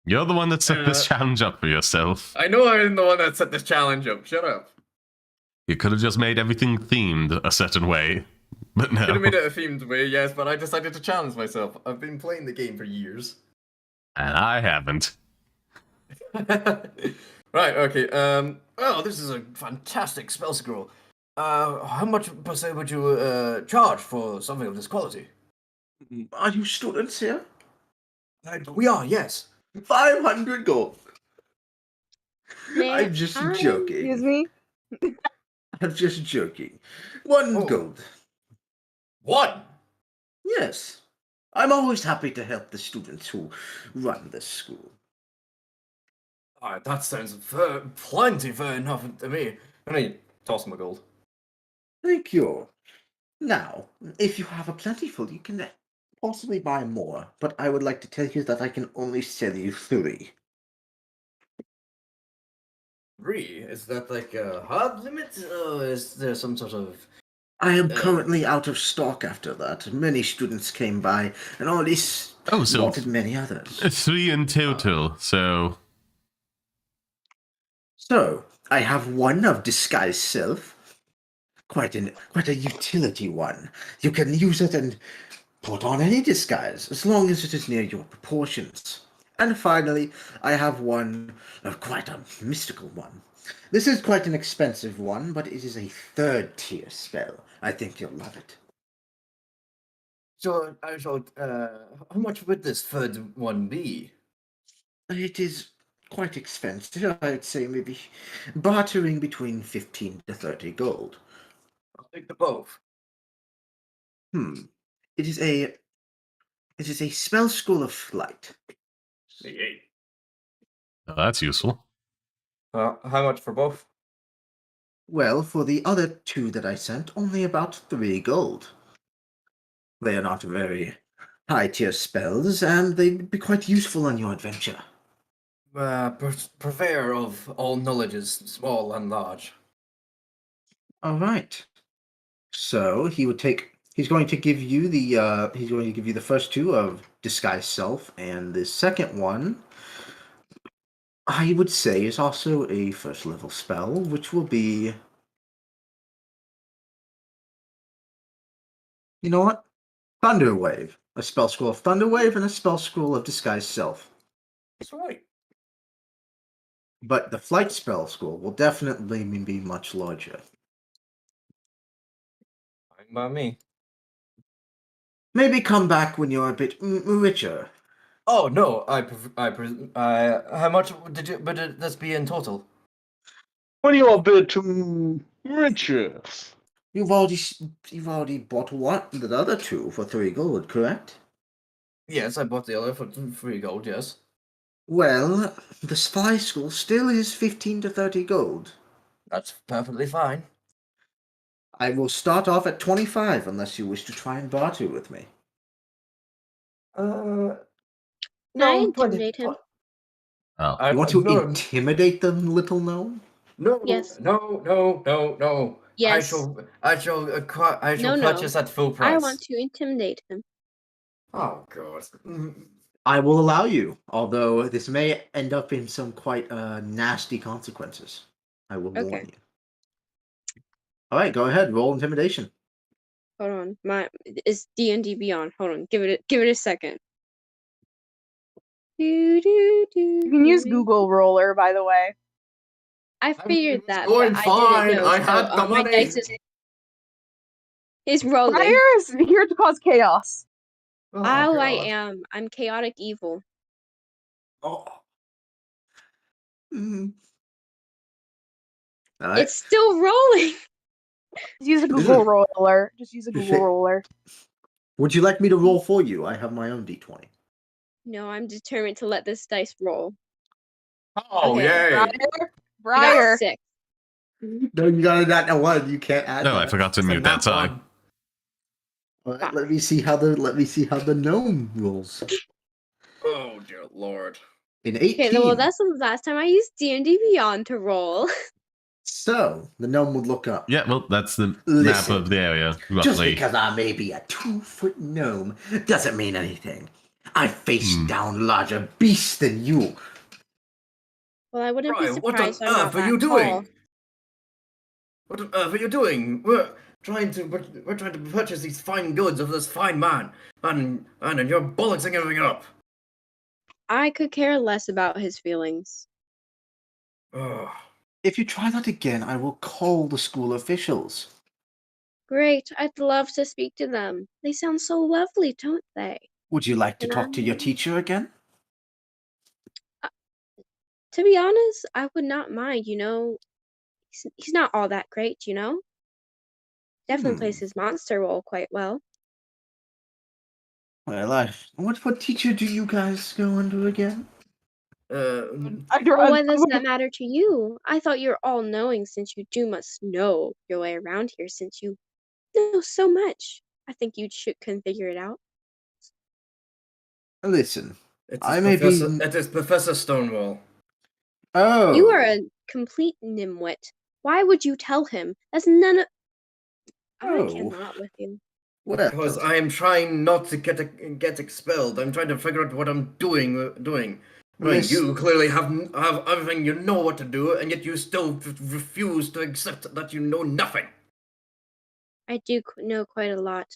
Speaker 1: You're the one that set this challenge up for yourself.
Speaker 2: I know I'm the one that set this challenge up. Shut up.
Speaker 1: You could have just made everything themed a certain way, but no.
Speaker 2: Could have made it a themed way, yes, but I decided to challenge myself. I've been playing the game for years.
Speaker 1: And I haven't.
Speaker 2: Right, okay. Oh, this is a fantastic spell scroll. How much per se would you charge for something of this quality?
Speaker 8: Are you students here?
Speaker 2: We are, yes.
Speaker 8: 500 gold.
Speaker 6: May
Speaker 8: I'm just
Speaker 6: I-
Speaker 8: joking.
Speaker 4: Excuse me?
Speaker 8: I'm just joking. 1
Speaker 2: Oh.
Speaker 8: gold.
Speaker 2: What?
Speaker 8: Yes. I'm always happy to help the students who run this school.
Speaker 2: That sounds plenty fair enough to me. I mean, toss him a gold.
Speaker 8: Thank you. Now, if you have a plentiful, you can possibly buy more, but I would like to tell you that I can only sell you 3.
Speaker 2: 3? Is that like a hard limit? Or is there some sort of...
Speaker 8: I am currently out of stock after that. Many students came by and already spotted many others.
Speaker 1: 3 in total, so...
Speaker 8: So, I have one of Disguise Self. Quite a utility one. You can use it and put on any disguise, as long as it is near your proportions. And finally, I have one of quite a mystical one. This is quite an expensive one, but it is a 3rd tier spell. I think you'll love it.
Speaker 2: So, how much would this 3rd one be?
Speaker 8: It is quite expensive. I'd say maybe bartering between 15 to 30 gold.
Speaker 2: I'll take the both.
Speaker 8: It is a spell scroll of flight.
Speaker 1: Oh, that's useful.
Speaker 2: How much for both?
Speaker 8: Well, for the other 2 that I sent, only about 3 gold. They are not very high-tier spells, and they'd be quite useful on your adventure.
Speaker 2: Purveyor of all knowledges, small and large.
Speaker 8: All right. So he's going to give you the first 2 of Disguise Self, and the second one I would say is also a first level spell, which will be. You know what? Thunder Wave. A spell scroll of Thunder Wave and a spell scroll of Disguise Self.
Speaker 2: That's right.
Speaker 8: But the flight spell scroll will definitely be much larger.
Speaker 2: Fine by me.
Speaker 8: Maybe come back when you're a bit richer.
Speaker 2: Oh no, how much did you? But this be in total?
Speaker 5: When you're a bit richer.
Speaker 8: You've already bought one, the other two for 3 gold, correct?
Speaker 2: Yes, I bought the other for 3 gold. Yes.
Speaker 8: Well, the spy school still is 15 to 30 gold.
Speaker 2: That's perfectly fine.
Speaker 8: I will start off at 25 unless you wish to try and barter with me.
Speaker 6: Can I
Speaker 2: No,
Speaker 6: intimidate him?
Speaker 1: Oh.
Speaker 8: You want to
Speaker 2: no,
Speaker 8: intimidate them, little gnome?
Speaker 2: no,
Speaker 6: Yes.
Speaker 2: no.
Speaker 6: Yes.
Speaker 2: I shall
Speaker 6: No.
Speaker 2: purchase at full price.
Speaker 6: I want to intimidate him.
Speaker 2: Oh god.
Speaker 8: I will allow you, although this may end up in some quite nasty consequences. I will warn
Speaker 6: Okay.
Speaker 8: you. All right, go ahead. Roll intimidation.
Speaker 6: Hold on. Is D&D Beyond. Hold on. Give it a second.
Speaker 4: You can use Google Roller, by the way.
Speaker 6: I figured that,
Speaker 2: going
Speaker 6: but I
Speaker 2: fine.
Speaker 6: didn't know.
Speaker 2: I
Speaker 6: So,
Speaker 2: had the
Speaker 6: my
Speaker 2: money.
Speaker 6: dice is rolling.
Speaker 4: Briar is here to cause chaos.
Speaker 2: Oh,
Speaker 6: I
Speaker 2: God.
Speaker 6: am. I'm chaotic evil.
Speaker 8: Oh. Mm. All right.
Speaker 6: It's still rolling.
Speaker 4: Just use a Google Roller. Just use a Google Roller.
Speaker 8: Would you like me to roll for you? I have my own d20.
Speaker 6: No, I'm determined to let this dice roll.
Speaker 2: Oh,
Speaker 6: Okay.
Speaker 2: yay.
Speaker 4: Briar.
Speaker 6: I got 6.
Speaker 8: No, you got that in one. You can't add.
Speaker 1: No,
Speaker 8: that.
Speaker 1: I forgot to
Speaker 2: It's a
Speaker 1: mute that
Speaker 2: nat
Speaker 1: time.
Speaker 2: one.
Speaker 8: All right, let me see how the gnome rolls.
Speaker 2: Oh, dear lord.
Speaker 8: In 18.
Speaker 6: Okay, well, that's the last time I used D&D Beyond to roll.
Speaker 8: So the gnome would look up.
Speaker 1: Yeah, well, that's the map
Speaker 8: Listen,
Speaker 1: of the area,
Speaker 8: Just
Speaker 1: roughly.
Speaker 8: because I may be a 2-foot gnome doesn't mean anything. I faced down larger beasts than you.
Speaker 6: Well, I wouldn't be
Speaker 2: Brian, what on
Speaker 6: surprised. I'm not
Speaker 2: earth are you
Speaker 6: that tall.
Speaker 2: doing? What on earth are you doing? We're trying to purchase these fine goods of this fine man, and you're bollocksing everything up.
Speaker 6: I could care less about his feelings.
Speaker 2: Ugh.
Speaker 8: If you try that again, I will call the school officials.
Speaker 6: Great, I'd love to speak to them. They sound so lovely, don't they?
Speaker 8: Would you like to
Speaker 6: And
Speaker 8: talk to your teacher again?
Speaker 6: To be honest, I would not mind, He's not all that great, Definitely plays his monster role quite well.
Speaker 8: Well, what teacher do you guys go under again?
Speaker 6: Well, why does that matter to you? I thought you're all-knowing since you must know your way around here since you know so much. I think you can figure it out.
Speaker 8: Listen,
Speaker 2: It is Professor Stonewall.
Speaker 8: Oh.
Speaker 6: You are a complete nimwit. Why would you tell him? That's none of... I cannot with you.
Speaker 2: Because I am trying not to get expelled. I'm trying to figure out what I'm doing. Right, you clearly have everything. You know what to do, and yet you still refuse to accept that you know nothing.
Speaker 6: I do know quite a lot.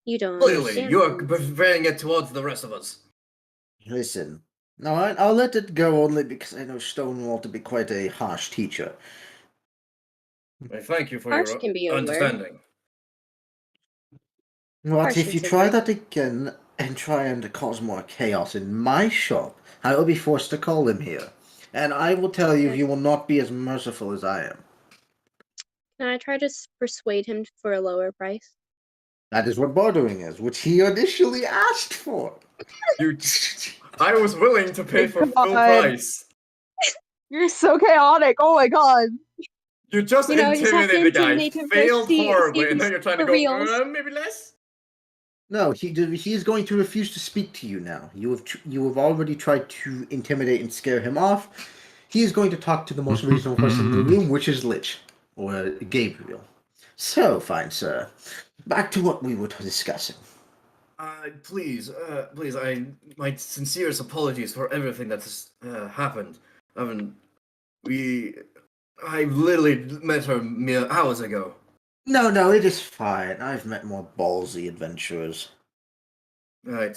Speaker 6: You don't
Speaker 2: Clearly,
Speaker 6: understand.
Speaker 2: you are preferring it towards the rest of us.
Speaker 8: Listen, no, I'll let it go only because I know Stonewall to be quite a harsh teacher.
Speaker 2: I thank you for
Speaker 6: Harsh
Speaker 2: your
Speaker 6: can be a word.
Speaker 2: understanding.
Speaker 8: What if you try that again and try and cause more chaos in my shop? I will be forced to call him here. And I will tell you, he will not be as merciful as I am.
Speaker 6: Can I try to persuade him for a lower price?
Speaker 8: That is what bartering is, which he initially asked for.
Speaker 2: I was willing to pay for full price.
Speaker 4: You're so chaotic. Oh my god.
Speaker 2: You just intimidated the guy. Failed horribly, and now you're trying to go maybe less.
Speaker 8: No, he is going to refuse to speak to you now. You have already tried to intimidate and scare him off. He is going to talk to the most reasonable person in the room, which is Lich, or Gabriel. So, fine sir, back to what we were discussing.
Speaker 2: Please, my sincerest apologies for everything that has happened. haven't I literally met her mere hours ago.
Speaker 8: No, it is fine. I've met more ballsy adventurers.
Speaker 2: Right,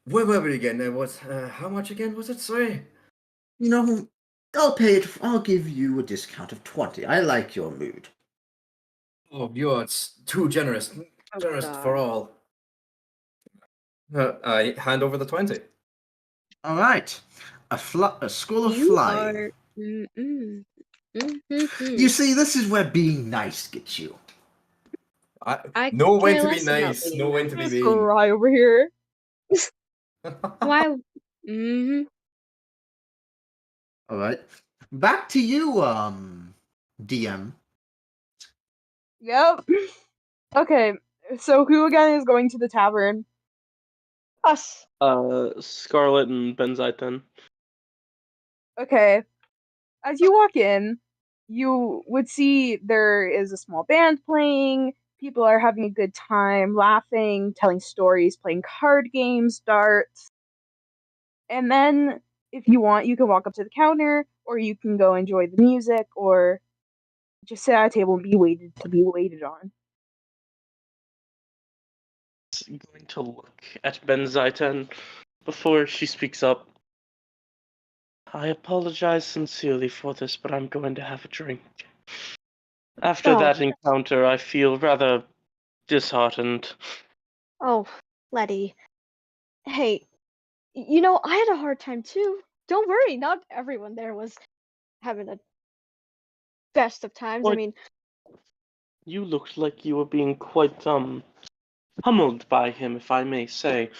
Speaker 2: where were we again? How much again was it? Sorry?
Speaker 8: You know, I'll pay it. I'll give you a discount of 20. I like your mood.
Speaker 2: Oh, you're too generous.
Speaker 4: Oh,
Speaker 2: Generous
Speaker 4: God.
Speaker 2: for all. I hand over the 20.
Speaker 8: All right. A school of
Speaker 6: You
Speaker 8: flying.
Speaker 6: are. Mm-mm.
Speaker 8: You see, this is where being nice gets you.
Speaker 6: I
Speaker 2: Know when
Speaker 6: care
Speaker 2: to be
Speaker 6: less about
Speaker 2: nice.
Speaker 6: being
Speaker 2: Know when to be
Speaker 4: This
Speaker 2: mean.
Speaker 4: guy over here.
Speaker 6: Why? Mm-hmm.
Speaker 8: All right. Back to you, DM.
Speaker 4: Yep. Okay, so who again is going to the tavern?
Speaker 3: Us.
Speaker 5: Scarlet and Benzaiten.
Speaker 4: Okay. As you walk in, you would see there is a small band playing. People are having a good time, laughing, telling stories, playing card games, darts. And then, if you want, you can walk up to the counter, or you can go enjoy the music, or just sit at a table and be waited on.
Speaker 5: Going to look at Benzaiten before she speaks up. I apologize sincerely for this, but I'm going to have a drink. After
Speaker 3: Oh.
Speaker 5: that encounter, I feel rather disheartened.
Speaker 3: Oh, Letty. Hey, you know, I had a hard time too. Don't worry, not everyone there was having a best of times. I
Speaker 5: What?
Speaker 3: mean,
Speaker 5: You looked like you were being quite, humbled by him, if I may say.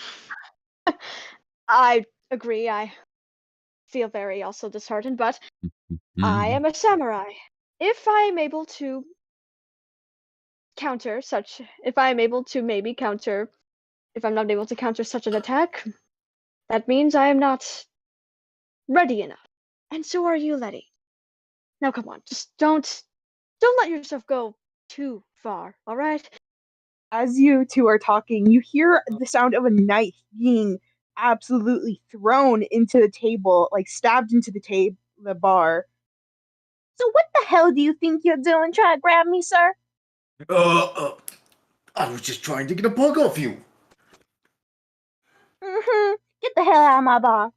Speaker 3: I agree. I feel very also disheartened, but I am a samurai. If I am able to if I am able to maybe counter, if I'm not able to counter such an attack, that means I am not ready enough. And so are you, Letty. Now come on, just don't let yourself go too far, all right?
Speaker 4: As you two are talking, you hear the sound of a knife being absolutely thrown into the table, like stabbed into the bar. So what the hell do you think you're doing? Trying to grab me, sir?
Speaker 8: I was just trying to get a bug off you.
Speaker 4: Mm-hmm. Get the hell out of my bar.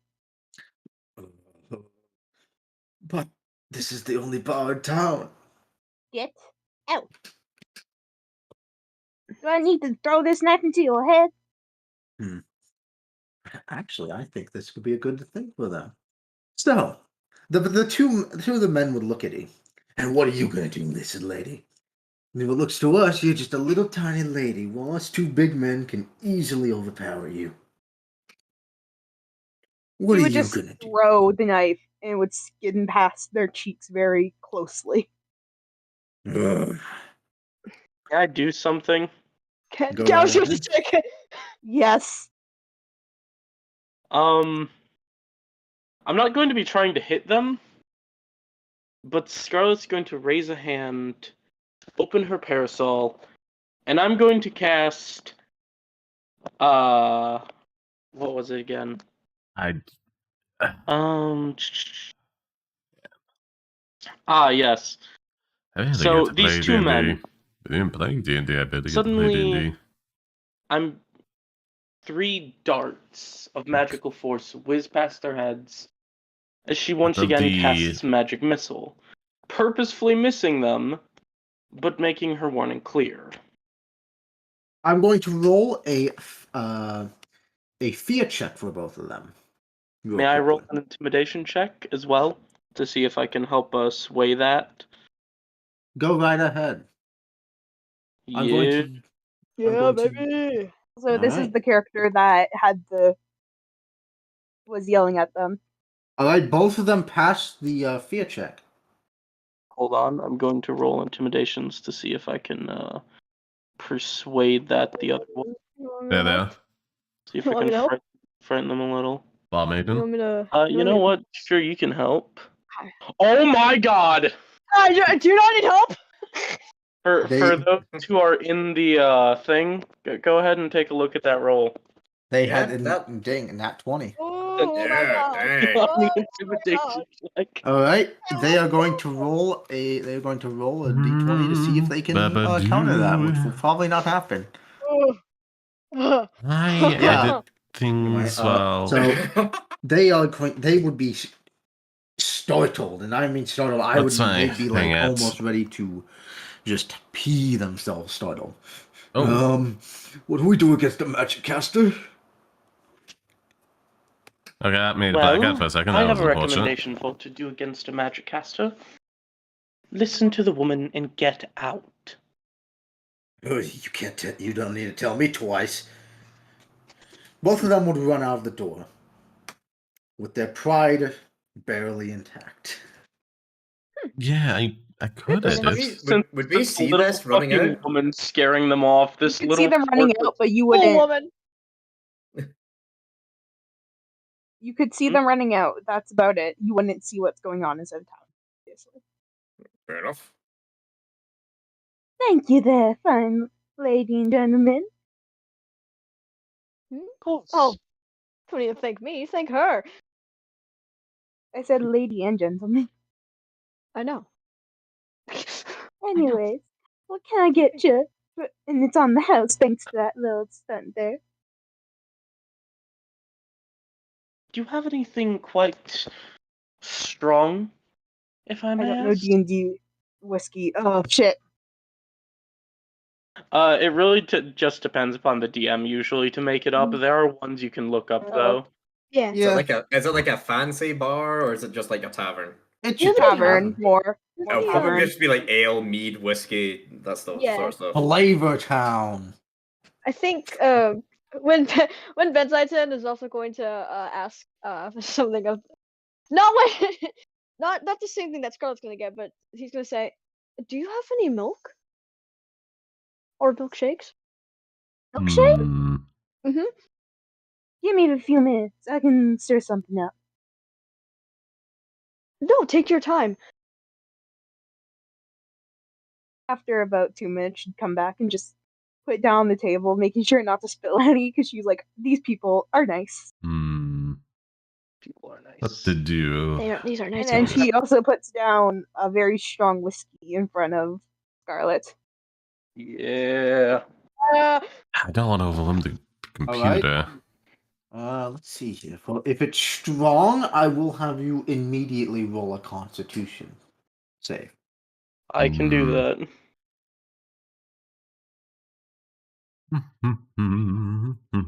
Speaker 8: But this is the only bar in town.
Speaker 4: Get out. Do I need to throw this knife into your head?
Speaker 8: Actually, I think this could be a good thing for them. So, the two of the men would look at you. And what are you gonna do, lizard lady? And if it looks to us, you're just a little tiny lady, while us two big men can easily overpower you. What
Speaker 4: You
Speaker 8: are
Speaker 4: would
Speaker 8: you
Speaker 4: just
Speaker 8: gonna do?
Speaker 4: throw the knife and it would skin past their cheeks very closely.
Speaker 8: Ugh.
Speaker 5: Can I do something?
Speaker 3: Can't
Speaker 8: Go
Speaker 3: I
Speaker 8: right
Speaker 3: was gonna
Speaker 8: ahead.
Speaker 3: check.
Speaker 4: Yes.
Speaker 5: I'm not going to be trying to hit them, but Scarlet's going to raise a hand, open her parasol, and I'm going to cast, what was it again? Yes. So these two men,
Speaker 1: We didn't play D&D. I better get to play
Speaker 5: suddenly,
Speaker 1: D&D.
Speaker 5: I'm 3 darts of magical force whiz past their heads as she once
Speaker 1: of
Speaker 5: again
Speaker 1: the-
Speaker 5: casts magic missile, purposefully missing them, but making her warning clear.
Speaker 8: I'm going to roll a fear check for both of them. Real
Speaker 5: May I roll
Speaker 8: quickly.
Speaker 5: an intimidation check as well to see if I can help sway that?
Speaker 8: Go right ahead. I'm going
Speaker 5: Yeah.
Speaker 8: to.
Speaker 3: Yeah,
Speaker 8: going to-
Speaker 3: baby.
Speaker 4: So this is
Speaker 8: Alright.
Speaker 4: the character that was yelling at them.
Speaker 8: All right, both of them passed the fear check.
Speaker 5: Hold on, I'm going to roll intimidations to see if I can persuade that the other one.
Speaker 1: There.
Speaker 5: See if
Speaker 3: You
Speaker 5: I
Speaker 3: want me to
Speaker 5: can
Speaker 3: help?
Speaker 5: frighten them a little.
Speaker 1: Bar
Speaker 3: You
Speaker 1: maiden.
Speaker 3: want me to?
Speaker 5: You know what? Sure, you can help.
Speaker 3: Hi.
Speaker 5: Oh my god!
Speaker 3: Do you not need help?
Speaker 5: For
Speaker 8: They-
Speaker 5: those who are in the thing, go ahead and take a look at that roll.
Speaker 8: They
Speaker 2: Yeah,
Speaker 8: had
Speaker 2: that-
Speaker 8: dang nat 20.
Speaker 3: Oh my
Speaker 2: Yeah,
Speaker 3: god.
Speaker 2: dang.
Speaker 5: On the
Speaker 3: Oh my
Speaker 5: intimidation check.
Speaker 8: All right, they are going to roll a d20 to see if they can counter that, which will probably not happen.
Speaker 3: god.
Speaker 1: I
Speaker 8: Yeah.
Speaker 1: edit things
Speaker 8: Anyway,
Speaker 1: well.
Speaker 8: so they would be startled, and I mean startled.
Speaker 1: That's my
Speaker 8: They'd be like
Speaker 1: thing, it's-
Speaker 8: almost ready to just pee themselves startled.
Speaker 1: Oh,
Speaker 8: What do we do against a magic caster?
Speaker 1: okay, that made it black out for a second.
Speaker 5: I
Speaker 1: That
Speaker 5: have
Speaker 1: was
Speaker 5: a
Speaker 1: unfortunate.
Speaker 5: recommendation for what to do against a magic caster. Listen to the woman and get out.
Speaker 8: Oh, you can't. You don't need to tell me twice. Both of them would run out of the door with their pride barely intact.
Speaker 1: Yeah, I could
Speaker 3: Would
Speaker 1: edit.
Speaker 2: Would we see
Speaker 5: little
Speaker 2: this running
Speaker 5: fucking
Speaker 2: out?
Speaker 5: woman scaring them off.
Speaker 4: You
Speaker 5: This
Speaker 4: could
Speaker 5: little
Speaker 4: see them running
Speaker 5: twerp-
Speaker 4: out, but you
Speaker 3: Oh,
Speaker 4: wouldn't.
Speaker 3: woman.
Speaker 4: You could see them running out. That's about it. You wouldn't see what's going on inside town. Obviously.
Speaker 2: Fair enough.
Speaker 4: Thank you there, fine lady and gentlemen.
Speaker 5: Of course.
Speaker 3: Oh, don't even thank me. Thank her.
Speaker 4: I said lady and gentlemen.
Speaker 3: I know.
Speaker 4: Anyways, what can I get you? And it's on the house thanks to that little stunt there.
Speaker 5: Do you have anything quite strong, if I
Speaker 4: I
Speaker 5: may
Speaker 4: don't know
Speaker 5: ask?
Speaker 4: D&D whiskey. Oh, shit.
Speaker 5: It really just depends upon the DM usually to make it up.
Speaker 4: Mm.
Speaker 5: There are ones you can look up though.
Speaker 3: Yeah.
Speaker 2: Is it like a fancy bar or is it just like a tavern?
Speaker 8: It's
Speaker 3: Yeah,
Speaker 8: just
Speaker 4: Tavern, more.
Speaker 2: Oh,
Speaker 3: Yeah.
Speaker 2: probably just be like ale, mead, whiskey, that stuff.
Speaker 3: Yeah.
Speaker 2: Sort of stuff.
Speaker 8: Flavor Town.
Speaker 3: I think when when Benziton is also going to ask something of not what not the same thing that Scarlet's gonna get, but he's gonna say, "Do you have any milk or milkshakes?"
Speaker 4: Milkshake?
Speaker 1: Hmm.
Speaker 4: Give me a few minutes. I can stir something up.
Speaker 3: No, take your time.
Speaker 4: After about 2 minutes, she'd come back and just put down on the table, making sure not to spill any, because she's like, these people are nice.
Speaker 5: People are nice.
Speaker 1: What to do?
Speaker 3: These are nice.
Speaker 4: And then
Speaker 3: people.
Speaker 4: she also puts down a very strong whiskey in front of Scarlet.
Speaker 5: Yeah.
Speaker 1: I don't want to overwhelm the computer.
Speaker 8: Let's see here. Well, if it's strong, I will have you immediately roll a Constitution save.
Speaker 5: I can do that.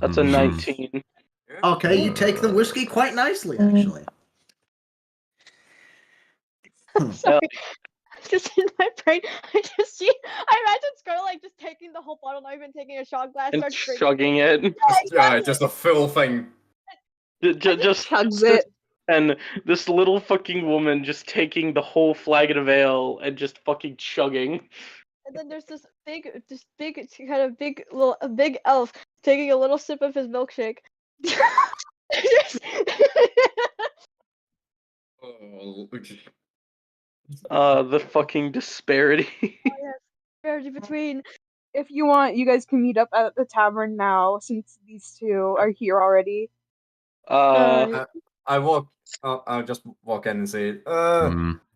Speaker 5: That's a 19.
Speaker 8: Okay, you take the whiskey quite nicely, actually.
Speaker 3: Sorry. Just in my brain, I imagine Scarlet like just taking the whole bottle, not even taking a shot glass,
Speaker 5: And
Speaker 3: starts drinking.
Speaker 5: chugging it.
Speaker 2: Just a full thing.
Speaker 5: Just
Speaker 4: Chugs it.
Speaker 5: and this little fucking woman just taking the whole flagon of ale and just fucking chugging.
Speaker 3: And then there's this big kind of a big elf taking a little sip of his milkshake.
Speaker 2: Oh, okay.
Speaker 5: The fucking disparity.
Speaker 3: Disparity between.
Speaker 4: If you want, you guys can meet up at the tavern now, since these two are here already.
Speaker 2: I'll just walk in and say,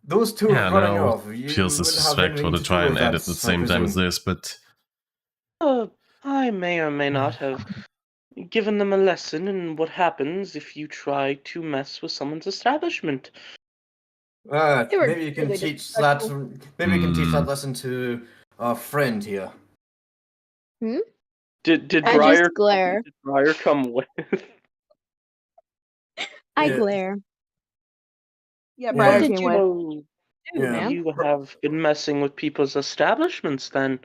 Speaker 2: those two
Speaker 1: Yeah,
Speaker 2: are running
Speaker 1: no,
Speaker 2: off. You
Speaker 1: feels
Speaker 2: wouldn't have
Speaker 1: disrespectful
Speaker 2: anything
Speaker 1: to try
Speaker 2: do
Speaker 1: and
Speaker 2: with
Speaker 1: edit at
Speaker 2: that,
Speaker 1: the same
Speaker 2: I
Speaker 1: time as
Speaker 2: presume.
Speaker 1: this, but
Speaker 5: I may or may not have given them a lesson in what happens if you try to mess with someone's establishment.
Speaker 3: They were
Speaker 2: Maybe you can
Speaker 3: really
Speaker 2: teach that.
Speaker 3: disrespectful.
Speaker 2: Maybe you can teach that lesson to our friend here.
Speaker 5: Did
Speaker 6: I
Speaker 5: Briar
Speaker 6: just glare.
Speaker 5: Did Briar come with?
Speaker 6: I
Speaker 2: Yeah.
Speaker 6: glare.
Speaker 4: Yeah,
Speaker 2: What
Speaker 4: Briar
Speaker 3: did
Speaker 4: came
Speaker 3: you
Speaker 4: with.
Speaker 5: So
Speaker 2: Yeah.
Speaker 3: man?
Speaker 5: you have been messing with people's establishments then.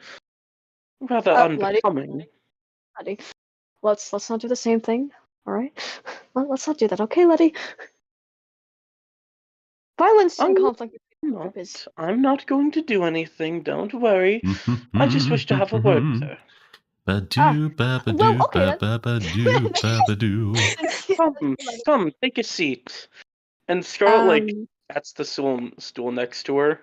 Speaker 5: Rather
Speaker 3: Bloody-
Speaker 5: unbecoming.
Speaker 3: Letty, let's not do the same thing. All right, let's not do that. Okay, Letty. Violence and
Speaker 5: Oh,
Speaker 3: conflict between the group is.
Speaker 5: I'm not going to do anything, don't worry. I just wish to have a word with her.
Speaker 1: Ba-doo, ba-ba-doo,
Speaker 3: well, okay, then.
Speaker 1: ba-ba-ba-doo, ba-ba-doo.
Speaker 5: Come, take a seat. And Scarlet,
Speaker 6: Um,
Speaker 5: that's the stool next to her.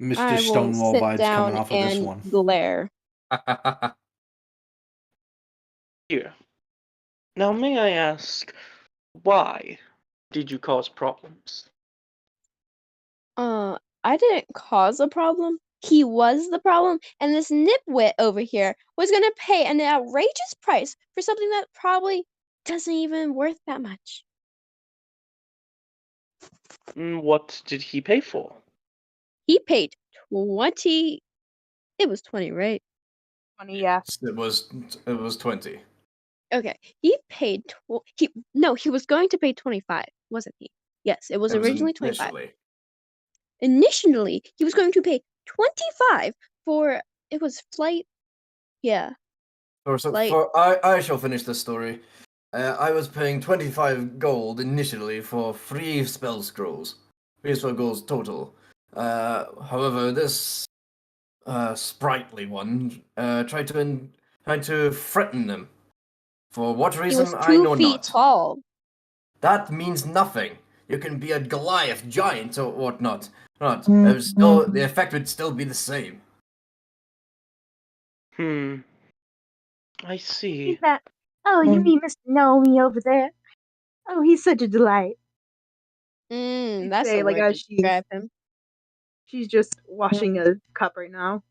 Speaker 8: Mr.
Speaker 6: I will
Speaker 8: Stonewall
Speaker 6: sit
Speaker 8: vibes
Speaker 6: down
Speaker 8: coming off of this
Speaker 6: and
Speaker 8: one.
Speaker 6: glare.
Speaker 5: Here. Now, may I ask, why did you cause problems?
Speaker 6: I didn't cause a problem. He was the problem, and this nitwit over here was gonna pay an outrageous price for something that probably doesn't even worth that much.
Speaker 5: What did he pay for?
Speaker 6: He paid 20. It was 20, right?
Speaker 4: 20, yeah.
Speaker 2: It was 20.
Speaker 6: Okay. He paid he was going to pay 25, wasn't he? Yes, it was
Speaker 2: It was
Speaker 6: originally 25.
Speaker 2: initially.
Speaker 6: Initially, he was going to pay 25 for it was flight. Yeah. Like-
Speaker 2: I shall finish the story. I was paying 25 gold initially for 3 spell scrolls. 3 spell scrolls total. However, this sprightly one tried to threaten them. For what
Speaker 6: He
Speaker 2: reason,
Speaker 6: was
Speaker 2: I
Speaker 6: 2
Speaker 2: know
Speaker 6: feet
Speaker 2: not.
Speaker 6: tall.
Speaker 2: That means nothing. You can be a Goliath giant or whatnot. Not. The effect would still be the same.
Speaker 5: I see.
Speaker 4: He's that. Oh, you mean Mr. Naomi over there? Oh, he's such a delight.
Speaker 6: That's
Speaker 4: say,
Speaker 6: a
Speaker 4: like,
Speaker 6: word
Speaker 4: as
Speaker 6: to
Speaker 4: she's-
Speaker 6: describe him.
Speaker 4: She's just washing a cup right now.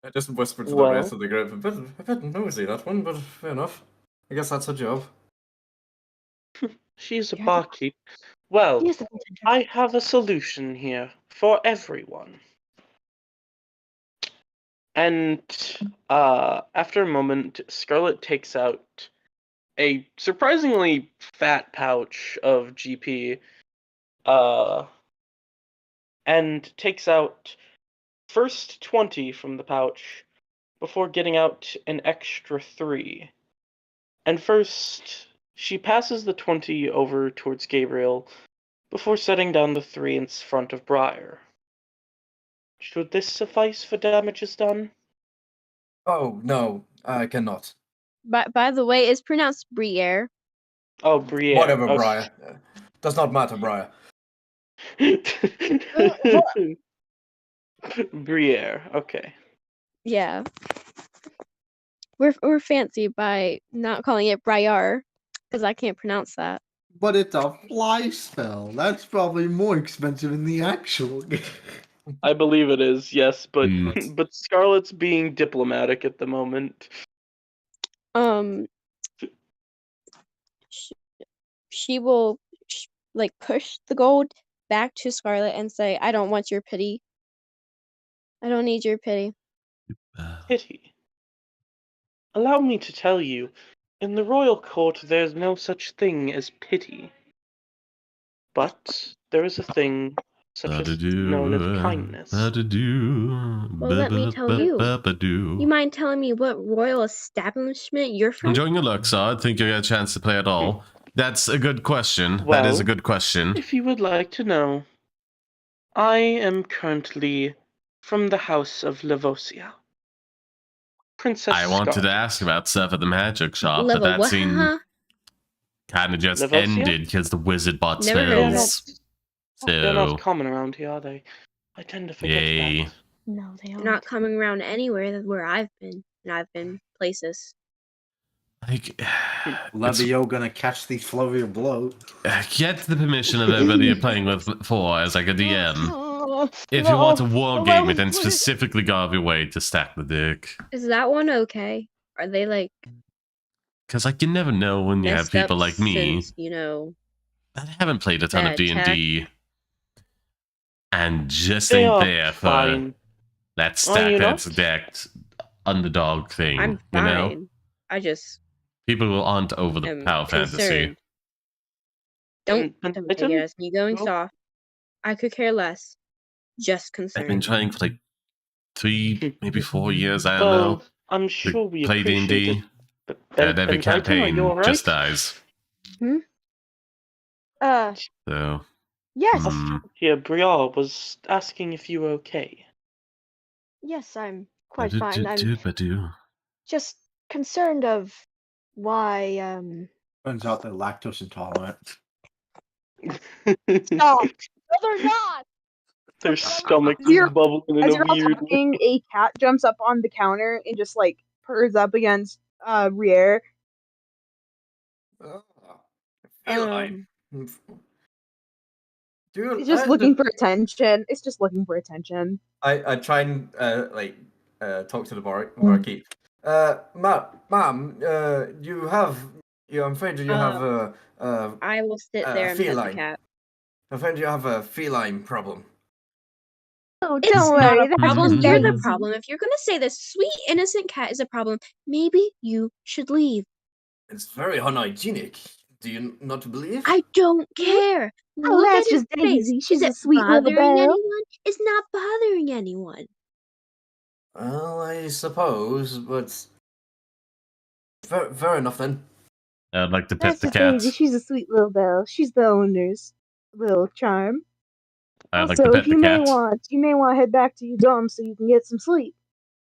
Speaker 2: I just whispered to
Speaker 5: Well-
Speaker 2: the rest of the group. A bit noisy, that one, but fair enough. I guess that's her job.
Speaker 5: She's a
Speaker 6: Yeah.
Speaker 5: barkeep. Well,
Speaker 6: He is the bartender.
Speaker 5: I have a solution here for everyone. And after a moment, Scarlet takes out a surprisingly fat pouch of GP, and takes out first 20 from the pouch before getting out an extra 3. And first, she passes the 20 over towards Gabriel before setting down the 3 in front of Briar. Should this suffice for damages done?
Speaker 2: Oh, no, I cannot.
Speaker 6: By the way, it's pronounced Briere.
Speaker 5: Oh, Briere.
Speaker 2: Whatever,
Speaker 5: Oh,
Speaker 2: Briar. Does not matter, Briar.
Speaker 5: Briere, okay.
Speaker 6: Yeah. We're fancy by not calling it Briar, because I can't pronounce that.
Speaker 8: But it's a fly spell. That's probably more expensive in the actual game.
Speaker 5: I believe it is, yes, but
Speaker 1: Mm.
Speaker 5: but Scarlet's being diplomatic at the moment.
Speaker 6: She will like push the gold back to Scarlet and say, "I don't want your pity. I don't need your pity."
Speaker 5: Pity. Allow me to tell you, in the royal court there's no such thing as pity. But there is a thing such as known as kindness.
Speaker 6: Well, let me tell you. You mind telling me what royal establishment you're from?
Speaker 1: Enjoying your luck, so I think you get a chance to play at all. That's a good question. That
Speaker 5: Well,
Speaker 1: is a good question.
Speaker 5: If you would like to know, I am currently from the house of Levosia. Princess
Speaker 1: I wanted to
Speaker 5: Scarlet.
Speaker 1: ask about stuff at the magic shop,
Speaker 6: Level
Speaker 1: but that
Speaker 6: what?
Speaker 1: seemed kind of just
Speaker 5: Levosia?
Speaker 1: ended because the wizard bought
Speaker 6: Never heard of
Speaker 1: spells.
Speaker 5: They're not
Speaker 1: So,
Speaker 5: common around here, are they? I tend to forget
Speaker 1: yay.
Speaker 5: that.
Speaker 3: No, they
Speaker 6: They're
Speaker 3: aren't.
Speaker 6: not coming around anywhere where I've been, and I've been places.
Speaker 1: Like,
Speaker 8: Levio gonna catch these flurry of blows.
Speaker 1: get the permission of everybody you're playing with for as like a DM. If you want to wargame it, then specifically go out of your way to stack the deck.
Speaker 6: Is that one okay? Are they like
Speaker 1: Because like you never know when you have
Speaker 6: messed up
Speaker 1: people like me
Speaker 6: since, you know?
Speaker 1: that haven't played a ton of
Speaker 6: bad tech?
Speaker 1: D&D and just
Speaker 5: They
Speaker 1: ain't
Speaker 5: are
Speaker 1: there for
Speaker 5: fine.
Speaker 1: that
Speaker 5: Are
Speaker 1: stack
Speaker 5: you
Speaker 1: that's decked underdog thing.
Speaker 6: I'm
Speaker 1: You
Speaker 6: fine.
Speaker 1: know,
Speaker 6: I just
Speaker 1: people who aren't over the
Speaker 6: am
Speaker 1: power fantasy.
Speaker 6: concerned. Don't take it as me going
Speaker 5: Nope.
Speaker 6: soft. I could care less. Just
Speaker 1: I've been
Speaker 6: concerned.
Speaker 1: trying for like 3, maybe 4 years. I don't
Speaker 5: Well,
Speaker 1: know.
Speaker 5: I'm
Speaker 1: To
Speaker 5: sure we
Speaker 1: play
Speaker 5: appreciate
Speaker 1: D&D.
Speaker 5: it. But
Speaker 1: And every
Speaker 5: Benziton, are
Speaker 1: campaign
Speaker 5: you alright?
Speaker 1: just dies. So,
Speaker 3: Yes,
Speaker 5: Here, Briar was asking if you were okay.
Speaker 3: yes, I'm quite fine. I'm just concerned of why,
Speaker 8: Turns out they're lactose intolerant.
Speaker 3: No, they're not!
Speaker 5: Their stomach
Speaker 4: You're-
Speaker 5: is bubbling in
Speaker 4: As
Speaker 5: a
Speaker 4: you're all
Speaker 5: weird way.
Speaker 4: talking, a cat jumps up on the counter and just like purrs up against Rier.
Speaker 2: Ah, feline. Dude,
Speaker 4: It's just looking for attention. It's just looking for attention.
Speaker 2: I try and talk to the barkeep. Ma'am, I'm afraid you have
Speaker 6: I will sit there and pet the
Speaker 2: feline.
Speaker 6: cat.
Speaker 2: I'm afraid you have a feline problem.
Speaker 4: Oh,
Speaker 6: It's
Speaker 4: don't
Speaker 6: not
Speaker 4: worry.
Speaker 6: a
Speaker 4: That's
Speaker 6: problem.
Speaker 4: just
Speaker 6: You're the
Speaker 4: Daisy.
Speaker 6: problem. If you're gonna say this sweet innocent cat is a problem, maybe you should leave.
Speaker 2: It's very unhygienic. Do you not believe?
Speaker 6: I don't care.
Speaker 4: Oh,
Speaker 6: Look
Speaker 4: that's
Speaker 6: at his
Speaker 4: just
Speaker 6: face.
Speaker 4: Daisy. She's
Speaker 6: Is
Speaker 4: a
Speaker 6: it
Speaker 4: sweet little
Speaker 6: bothering
Speaker 4: belle.
Speaker 6: anyone? It's not bothering anyone.
Speaker 2: Well, I suppose, but fair enough then.
Speaker 1: I'd like to pet
Speaker 4: That's
Speaker 1: the
Speaker 4: just
Speaker 1: cat.
Speaker 4: Daisy. She's a sweet little belle. She's the owner's little charm.
Speaker 1: I'd like to
Speaker 4: Also,
Speaker 1: pet
Speaker 4: if
Speaker 1: the
Speaker 4: you may
Speaker 1: cat.
Speaker 4: want, to head back to your dorm so you can get some sleep.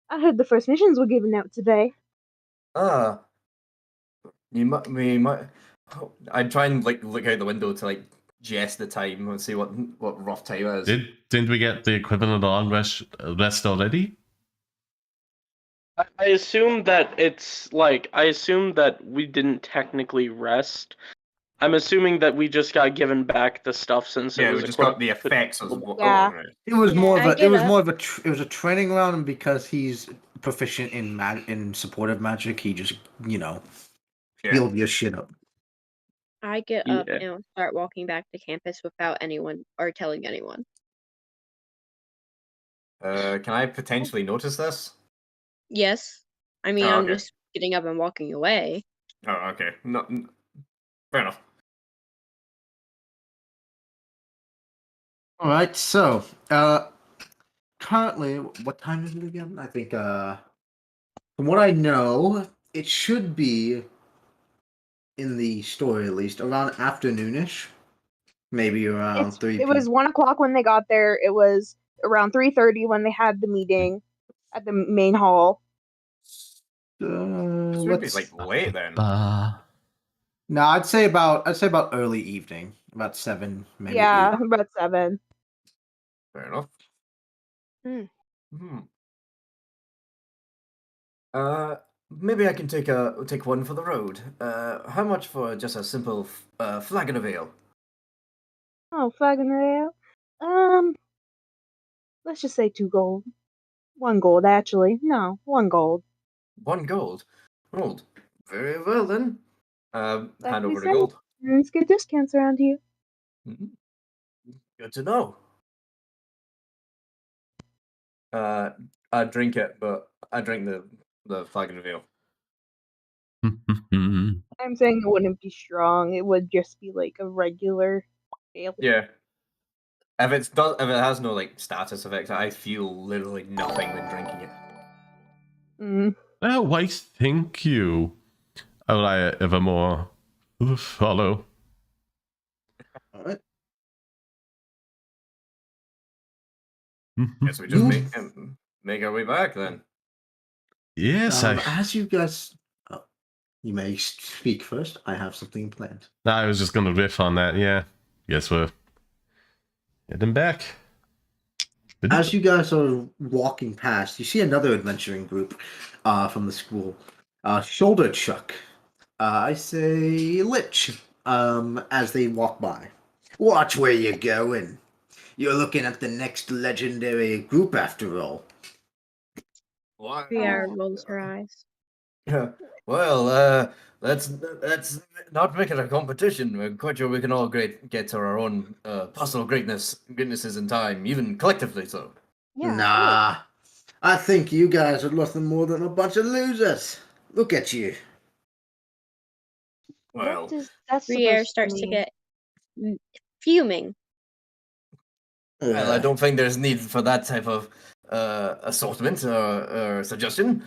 Speaker 4: I heard the first missions were given out today.
Speaker 2: We might. I'd try and look out the window to guess the time and see what rough time it is.
Speaker 1: Didn't we get the equivalent on rest already?
Speaker 5: I assume that I assume that we didn't technically rest. I'm assuming that we just got given back the stuff since it
Speaker 2: Yeah,
Speaker 5: was
Speaker 2: we just got the
Speaker 5: equipped.
Speaker 2: effects of what.
Speaker 4: Yeah.
Speaker 2: Oh, right.
Speaker 8: It was more of
Speaker 6: I
Speaker 8: a. It
Speaker 6: get
Speaker 8: was
Speaker 6: up.
Speaker 8: more of a. It was a training round, and because he's proficient in supportive magic, he just
Speaker 2: Yeah.
Speaker 8: healed your shit up.
Speaker 6: I get up
Speaker 5: Yeah.
Speaker 6: and start walking back to campus without anyone or telling anyone.
Speaker 2: Can I potentially notice this?
Speaker 6: Yes. I mean,
Speaker 2: Oh,
Speaker 6: I'm
Speaker 2: okay.
Speaker 6: just getting up and walking away.
Speaker 2: Oh, okay. No, fair enough.
Speaker 8: All right. So, currently, what time is it again? I think. From what I know, it should be in the story at least around afternoonish, maybe around 3
Speaker 4: It was
Speaker 8: p.m.
Speaker 4: 1 o'clock when they got there. It was around 3:30 when they had the meeting at the main hall.
Speaker 2: This would be
Speaker 8: Let's.
Speaker 2: late then.
Speaker 8: No, I'd say about early evening, about 7, maybe.
Speaker 4: Yeah,
Speaker 8: 8.
Speaker 4: about 7.
Speaker 2: Fair enough.
Speaker 6: Hmm.
Speaker 2: Maybe I can take one for the road. How much for just a simple flagon of ale?
Speaker 4: Oh, flagon of ale. Let's just say 2 gold. 1 gold, actually. No, 1 gold.
Speaker 2: 1 gold. Gold. Very well then. Hand
Speaker 4: Like we
Speaker 2: over the
Speaker 4: said,
Speaker 2: gold.
Speaker 4: Let's get discounts around here.
Speaker 2: Good to know. I drink it, but I drink the flagon of ale.
Speaker 4: I'm saying it wouldn't be strong. It would just be like a regular ale.
Speaker 2: Yeah. If it has no status effects, I feel literally nothing when drinking it.
Speaker 1: Oh, why, thank you. Will I evermore follow?
Speaker 8: All right.
Speaker 2: Guess we just make our way back then.
Speaker 1: Yes,
Speaker 8: As you guys, you may speak first. I have something planned.
Speaker 1: I was just gonna riff on that. Yeah, guess we're heading back.
Speaker 8: As you guys are walking past, you see another adventuring group from the school. Shoulder Chuck. I say Lich as they walk by. Watch where you're going. You're looking at the next legendary group after all.
Speaker 2: What?
Speaker 6: Briar rolls her eyes.
Speaker 2: Well, let's not make it a competition. We're quite sure we can all get to our own personal greatnesses in time, even collectively so.
Speaker 4: Yeah.
Speaker 8: Nah, I think you guys are nothing more than a bunch of losers. Look at you.
Speaker 2: Well,
Speaker 3: What does that
Speaker 6: Briar
Speaker 3: supposed
Speaker 6: starts
Speaker 3: to
Speaker 6: to
Speaker 3: mean?
Speaker 6: get fuming.
Speaker 2: well, I don't think there's need for that type of assortment or suggestion.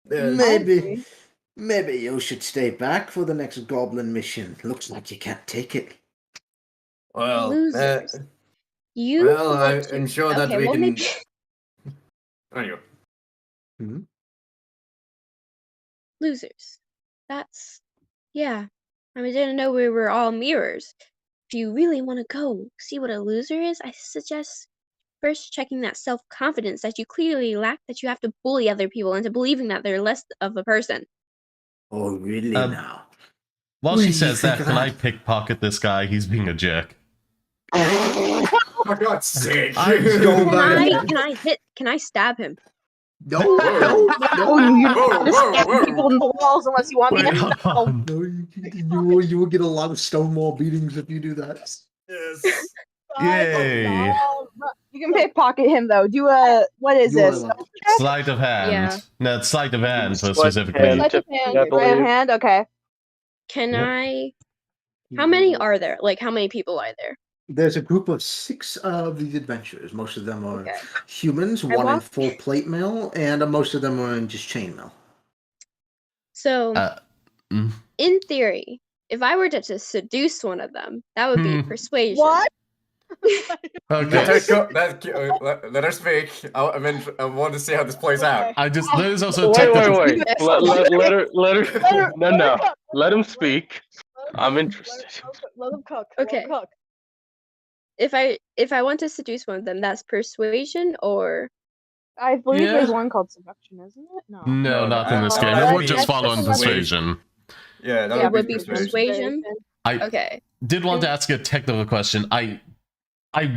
Speaker 8: Maybe you should stay back for the next goblin mission. Looks like you can't take it.
Speaker 2: Well,
Speaker 6: Losers. You
Speaker 2: well,
Speaker 6: want to...
Speaker 2: I'm sure that
Speaker 6: Okay,
Speaker 2: we
Speaker 6: well,
Speaker 2: can.
Speaker 6: maybe...
Speaker 2: Anyway.
Speaker 6: Losers. That's... Yeah. I didn't know we were all mirrors. If you really want to go see what a loser is, I suggest first checking that self-confidence that you clearly lack, that you have to bully other people into believing that they're less of a person.
Speaker 8: Oh, really now?
Speaker 1: While
Speaker 8: What
Speaker 1: she
Speaker 8: do you
Speaker 1: says
Speaker 8: think
Speaker 1: that,
Speaker 8: of
Speaker 1: can I
Speaker 8: that?
Speaker 1: pickpocket this guy? He's being a jerk.
Speaker 2: For God's sake!
Speaker 6: Can I stab him?
Speaker 8: No, no,
Speaker 4: Oh,
Speaker 8: no.
Speaker 4: you
Speaker 2: Whoa,
Speaker 4: just
Speaker 2: whoa,
Speaker 4: stab
Speaker 2: whoa.
Speaker 4: people in the walls unless you want me
Speaker 1: Wait,
Speaker 4: to.
Speaker 1: hold on.
Speaker 8: No, you will get a lot of Stonewall beatings if you do that.
Speaker 2: Yes.
Speaker 1: Yay!
Speaker 4: You can pickpocket him though. Do a what is
Speaker 8: You are
Speaker 4: this?
Speaker 8: allowed.
Speaker 1: Sleight of hand.
Speaker 6: Yeah.
Speaker 1: No, it's sleight of hand for
Speaker 5: Sleight of
Speaker 1: specifically.
Speaker 5: hand,
Speaker 3: Sleight of
Speaker 5: typically,
Speaker 3: hand,
Speaker 5: I
Speaker 3: right
Speaker 4: Right
Speaker 5: believe.
Speaker 4: hand. Okay.
Speaker 6: Can
Speaker 1: Yep.
Speaker 6: I? How many are there? Like, how many people are there?
Speaker 8: There's a group of 6 of these adventurers. Most of them are
Speaker 6: Okay.
Speaker 8: humans,
Speaker 6: I
Speaker 8: one in
Speaker 6: want-
Speaker 8: full plate mail, and most of them are in just chainmail.
Speaker 6: So,
Speaker 1: Mm.
Speaker 6: in theory, if I were to just seduce one of them, that would be
Speaker 1: Hmm.
Speaker 6: persuasion.
Speaker 3: What?
Speaker 2: Let her
Speaker 1: Okay.
Speaker 2: go. Let her speak. I want to see how this plays out.
Speaker 1: There's also a
Speaker 5: Wait,
Speaker 1: technical.
Speaker 5: wait, wait. Let her. No. Let him speak. I'm
Speaker 3: Let
Speaker 5: interested.
Speaker 3: him cook.
Speaker 6: Okay.
Speaker 3: Let him cook.
Speaker 6: If I want to seduce one of them, that's persuasion or
Speaker 4: I believe
Speaker 1: Yeah.
Speaker 4: there's one called seduction, isn't it? No.
Speaker 1: No,
Speaker 2: No,
Speaker 1: not in this
Speaker 2: no,
Speaker 1: game.
Speaker 2: that
Speaker 1: It
Speaker 2: would
Speaker 1: would
Speaker 2: be
Speaker 1: just follow on
Speaker 2: persuasion.
Speaker 1: persuasion.
Speaker 2: Yeah, that
Speaker 6: it
Speaker 2: would
Speaker 6: would
Speaker 2: be
Speaker 6: be
Speaker 2: persuasion.
Speaker 6: persuasion.
Speaker 1: I
Speaker 6: Okay.
Speaker 1: did want to ask a technical question. I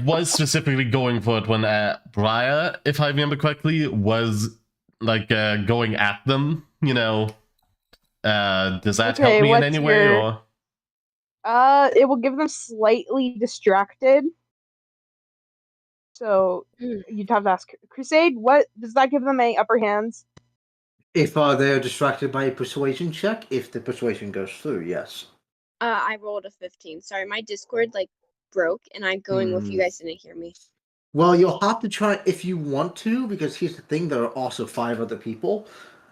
Speaker 1: was specifically going for it when Briar, if I remember correctly, was like going at them. You know, does that
Speaker 4: Okay,
Speaker 1: help me in
Speaker 4: what's
Speaker 1: any way?
Speaker 4: your-
Speaker 1: Or
Speaker 4: It will give them slightly distracted. So you'd have to ask Crusade. What does that give them any upper hands?
Speaker 8: If they're distracted by a persuasion check, if the persuasion goes through, yes.
Speaker 6: I rolled a 15. Sorry, my Discord like broke, and I'm going with you guys didn't hear me.
Speaker 8: Well, you'll have to try if you want to, because here's the thing, there are also 5 other people.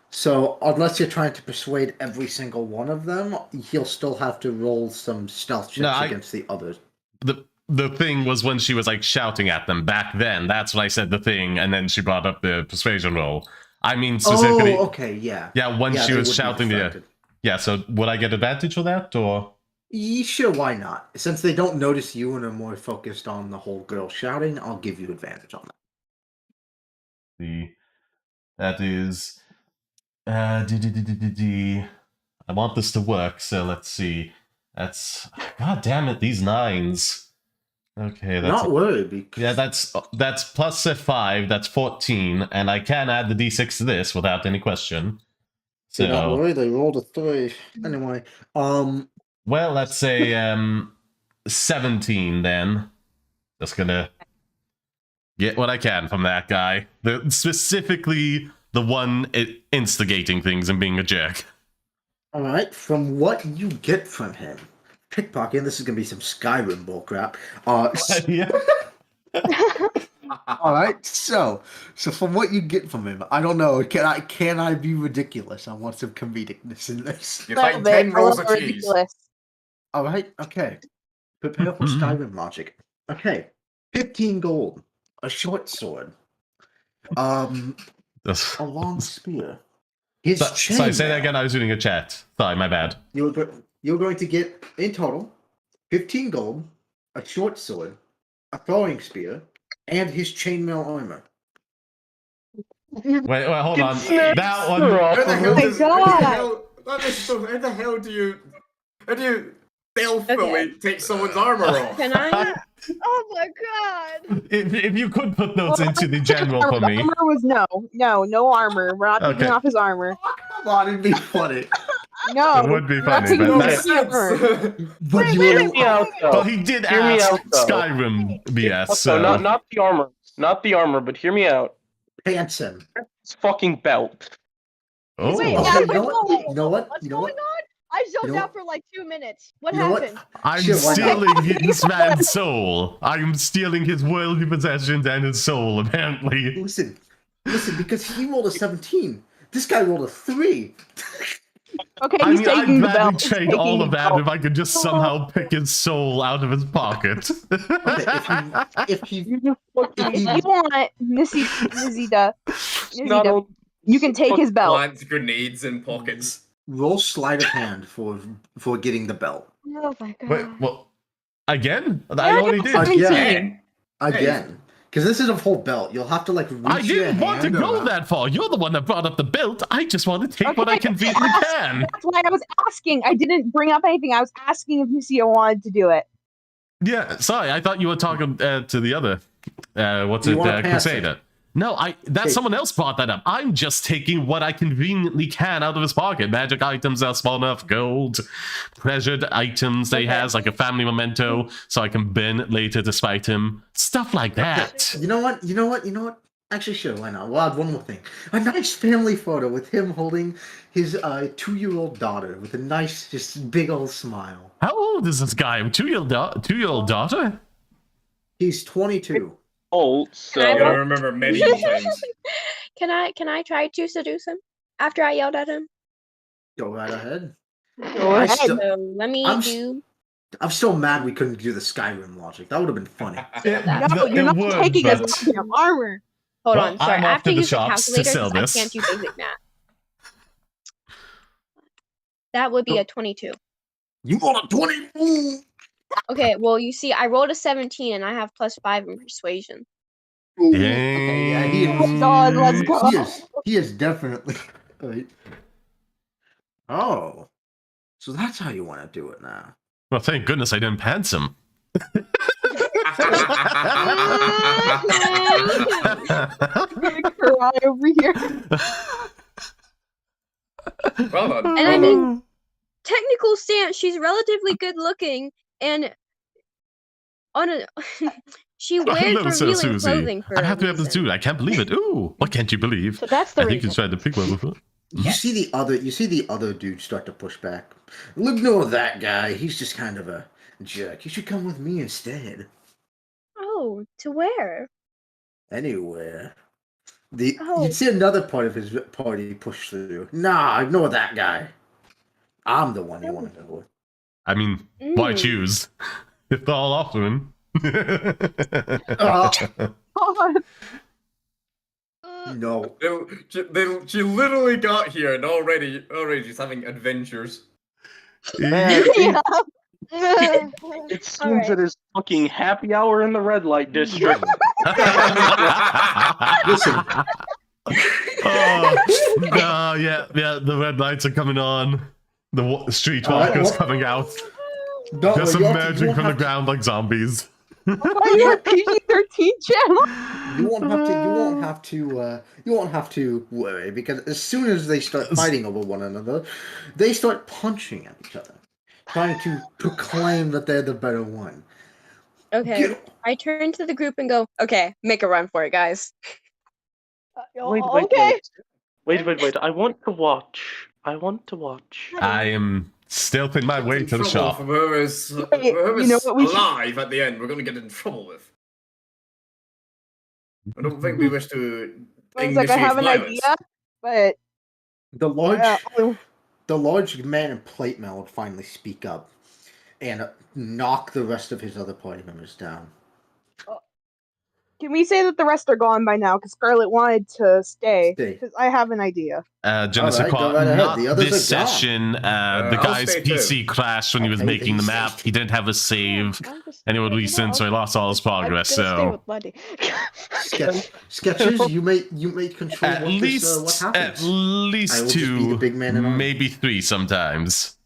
Speaker 8: So unless you're trying to persuade every single one of them, he'll still have to roll some stealth checks
Speaker 1: No,
Speaker 8: against the others.
Speaker 1: the thing was when she was like shouting at them back then. That's when I said the thing, and then she brought up the persuasion roll. I mean specifically.
Speaker 8: Oh, okay, yeah.
Speaker 1: Yeah, when
Speaker 8: Yeah,
Speaker 1: she
Speaker 8: they
Speaker 1: was
Speaker 8: would be
Speaker 1: shouting the.
Speaker 8: distracted.
Speaker 1: Yeah, so would I get advantage for that or?
Speaker 8: Sure, why not? Since they don't notice you and are more focused on the whole girl shouting, I'll give you advantage on that.
Speaker 1: That is. I want this to work, so let's see. That's. God damn it, these 9s. Okay, that's.
Speaker 8: Not worried, because...
Speaker 1: Yeah, that's plus a 5, that's 14, and I can add the d6 to this without any question.
Speaker 8: Do not
Speaker 1: So,
Speaker 8: worry, they rolled a 3. Anyway,
Speaker 1: well, let's say 17 then. Just gonna get what I can from that guy. Specifically the one instigating things and being a jerk.
Speaker 8: alright, from what you get from him, pickpocket, this is gonna be some Skyrim bullcrap.
Speaker 1: Yeah.
Speaker 8: Alright, so from what you get from him, I don't know, can I be ridiculous? I want some comedicness in this.
Speaker 2: You
Speaker 4: Little
Speaker 2: find
Speaker 4: bit,
Speaker 2: 10
Speaker 4: a
Speaker 2: rolls
Speaker 4: little
Speaker 2: of cheese.
Speaker 4: ridiculous.
Speaker 8: Alright, okay. Prepare for Skyrim logic. Okay. 15 gold. A short sword. A long spear. His
Speaker 1: Sorry, say that
Speaker 8: chainmail.
Speaker 1: again. I was reading a chat. Sorry, my bad.
Speaker 8: You're going to get, in total, 15 gold, a short sword, a throwing spear, and his chainmail armor.
Speaker 1: Wait, hold on.
Speaker 5: Snakes
Speaker 1: That one.
Speaker 5: are off
Speaker 2: How the
Speaker 5: of
Speaker 2: hell
Speaker 5: it.
Speaker 2: does-
Speaker 4: God.
Speaker 2: how the hell- that is so- How the hell do you stealthily take someone's armor off?
Speaker 6: Can I?
Speaker 3: Oh my god!
Speaker 1: If you could put those into the general for me.
Speaker 4: Armor was no armor. We're not taking
Speaker 1: Okay.
Speaker 4: off his armor.
Speaker 8: Oh, come on, it'd be funny.
Speaker 4: No,
Speaker 1: It would be
Speaker 4: we're not
Speaker 1: funny,
Speaker 4: taking
Speaker 1: but
Speaker 4: off
Speaker 1: that's-
Speaker 4: his armor.
Speaker 8: But
Speaker 3: Wait,
Speaker 8: you
Speaker 3: wait,
Speaker 8: will-
Speaker 5: Hear me out,
Speaker 1: Well,
Speaker 5: though.
Speaker 1: he did
Speaker 5: Hear me
Speaker 1: ask
Speaker 5: out, though.
Speaker 1: Skyrim BS,
Speaker 5: So
Speaker 1: so.
Speaker 5: not the armor, not the armor, but hear me out.
Speaker 8: pants him.
Speaker 5: It's fucking belt.
Speaker 1: Oh.
Speaker 3: Wait,
Speaker 8: Okay,
Speaker 3: yeah,
Speaker 8: you know
Speaker 3: whoa,
Speaker 8: what?
Speaker 3: whoa, whoa,
Speaker 8: You know what?
Speaker 3: What's
Speaker 8: You know
Speaker 3: going
Speaker 8: what?
Speaker 3: on? I zoned
Speaker 8: You know
Speaker 3: out for like 2 minutes. What
Speaker 8: You know what?
Speaker 3: happened?
Speaker 1: I'm
Speaker 8: Sure, why not?
Speaker 1: stealing his man's soul. I'm stealing his worldly possessions and his soul, apparently.
Speaker 8: Listen, because he rolled a 17. This guy rolled a 3.
Speaker 4: Okay,
Speaker 1: I
Speaker 4: he's
Speaker 1: mean, I'd
Speaker 4: taking the
Speaker 1: gladly
Speaker 4: belt. He's
Speaker 1: trade
Speaker 4: taking
Speaker 1: all
Speaker 4: the
Speaker 1: of that
Speaker 4: belt.
Speaker 1: if I could just somehow pick his soul out of his pocket.
Speaker 8: Okay, if he
Speaker 4: If you want Nizida,
Speaker 5: Not only
Speaker 4: you can take his belt.
Speaker 2: Plant grenades in pockets.
Speaker 8: roll sleight of hand for getting the belt.
Speaker 3: Oh my god.
Speaker 1: Wait, well, again? I already did.
Speaker 4: Seventeen.
Speaker 8: Again. Because this is a full belt. You'll have to like reach
Speaker 1: I
Speaker 8: your
Speaker 1: didn't want to
Speaker 8: hand
Speaker 1: go
Speaker 8: around.
Speaker 1: that far. You're the one that brought up the belt. I just want to take what I
Speaker 4: Okay,
Speaker 1: conveniently can.
Speaker 4: That's why I was asking. I didn't bring up anything. I was asking if Lucia wanted to do it.
Speaker 1: Yeah, sorry. I thought you were talking to the other. What's
Speaker 8: You
Speaker 1: it?
Speaker 8: wanna pass
Speaker 1: Crusader. No, that
Speaker 8: Okay.
Speaker 1: someone else brought that up. I'm just taking what I conveniently can out of his pocket. Magic items that are small enough, gold, treasured items that he has, like a family memento, so I can burn it later to spite him. Stuff like that.
Speaker 8: You know what? Actually, sure, why not? We'll add one more thing. A nice family photo with him holding his 2-year-old daughter with a nice, just big old smile.
Speaker 1: How old is this guy? Two-year-old daughter?
Speaker 8: He's 22.
Speaker 5: Oh, so
Speaker 6: I
Speaker 9: I don't remember medieval times.
Speaker 6: Can I try to seduce him after I yelled at him?
Speaker 8: Go right ahead.
Speaker 4: Go
Speaker 8: I
Speaker 4: ahead.
Speaker 8: still-
Speaker 6: So let me
Speaker 8: I'm
Speaker 6: do.
Speaker 8: I'm so mad we couldn't do the Skyrim logic. That would have been funny.
Speaker 4: No, you're not taking as much of armor.
Speaker 6: Hold
Speaker 1: Well,
Speaker 6: on, sorry.
Speaker 1: I'm
Speaker 6: I
Speaker 1: off
Speaker 6: have to
Speaker 1: to the
Speaker 6: use the
Speaker 1: shops to
Speaker 6: calculator
Speaker 1: sell
Speaker 6: because
Speaker 1: this.
Speaker 6: I can't do basic math. That would be a 22.
Speaker 8: You rolled a 20.
Speaker 6: Okay, well, you see, I rolled a 17 and I have +5 in persuasion.
Speaker 8: Okay, yeah, he
Speaker 4: Oh
Speaker 8: is.
Speaker 4: my god, let's go.
Speaker 8: He is definitely. Right. Oh, so that's how you want to do it now.
Speaker 1: Well, thank goodness I didn't pants him.
Speaker 4: I'm gonna cry over here.
Speaker 9: Well done.
Speaker 6: And I
Speaker 9: well
Speaker 6: mean, technical stance, she's relatively good looking and on a she wears
Speaker 1: Hello, Sir
Speaker 6: revealing
Speaker 1: Susie.
Speaker 6: clothing for
Speaker 1: I have to
Speaker 6: a
Speaker 1: have this
Speaker 6: reason.
Speaker 1: dude. I can't believe it. Ooh, what can't you believe?
Speaker 3: So that's the
Speaker 1: I think he's
Speaker 3: reason.
Speaker 1: tried to pick one before.
Speaker 8: You see the other dude start to push back. Look, no, that guy. He's just kind of a jerk. You should come with me instead.
Speaker 6: Oh, to where?
Speaker 8: Anywhere.
Speaker 6: Oh.
Speaker 8: You'd see another part of his party push through. Nah, ignore that guy. I'm the one you want to go with.
Speaker 1: I mean, why
Speaker 6: Mm.
Speaker 1: choose? If they're all offering.
Speaker 4: God.
Speaker 8: No.
Speaker 9: She literally got here and already she's having adventures.
Speaker 5: man,
Speaker 4: Yeah.
Speaker 5: it seems it is fucking happy hour in the red light district.
Speaker 8: Listen.
Speaker 1: Yeah, the red lights are coming on. The streetwalkers
Speaker 8: Alright,
Speaker 1: coming out.
Speaker 8: Don't
Speaker 1: Just
Speaker 8: worry,
Speaker 1: emerging from the ground like zombies.
Speaker 4: Why you're a PG-13 channel?
Speaker 8: You won't have to worry, because as soon as they start fighting over one another, they start punching at each other, trying to proclaim that they're the better one.
Speaker 6: Okay, I turn to the group and go, okay, make a run for it, guys.
Speaker 5: Wait. I want to watch.
Speaker 1: I am stealthing my way to the shop.
Speaker 9: From whoever's,
Speaker 4: Wait,
Speaker 9: whoever's
Speaker 4: you know what we should-
Speaker 9: alive at the end, we're gonna get in trouble with. I don't think we wish to.
Speaker 4: I was like, I have an
Speaker 9: violence.
Speaker 4: idea, but
Speaker 8: The large,
Speaker 4: oh,
Speaker 8: the large man in plate mail would finally speak up and knock the rest of his other party members down.
Speaker 4: can we say that the rest are gone by now? Because Scarlet wanted to stay.
Speaker 8: Stay.
Speaker 4: Because I have an idea.
Speaker 1: Je ne sais
Speaker 8: Alright, go
Speaker 1: quoi,
Speaker 8: right ahead.
Speaker 1: not
Speaker 8: The others
Speaker 1: this
Speaker 8: are gone.
Speaker 1: session. The
Speaker 9: I'll
Speaker 1: guy's
Speaker 9: stay too.
Speaker 1: PC crashed when he was
Speaker 8: Okay,
Speaker 1: making the
Speaker 8: he's
Speaker 1: map.
Speaker 8: safe.
Speaker 1: He didn't have a save.
Speaker 3: I'm just-
Speaker 1: And it would
Speaker 3: you know,
Speaker 1: resync, so he
Speaker 3: I'll-
Speaker 1: lost all his progress.
Speaker 3: I'm gonna stay
Speaker 1: So
Speaker 3: with Buddy.
Speaker 8: Sketches, you may control
Speaker 1: at
Speaker 8: what
Speaker 1: least
Speaker 8: what happens. I will
Speaker 1: least
Speaker 8: just be the
Speaker 1: two,
Speaker 8: big man in armor.
Speaker 1: maybe three sometimes.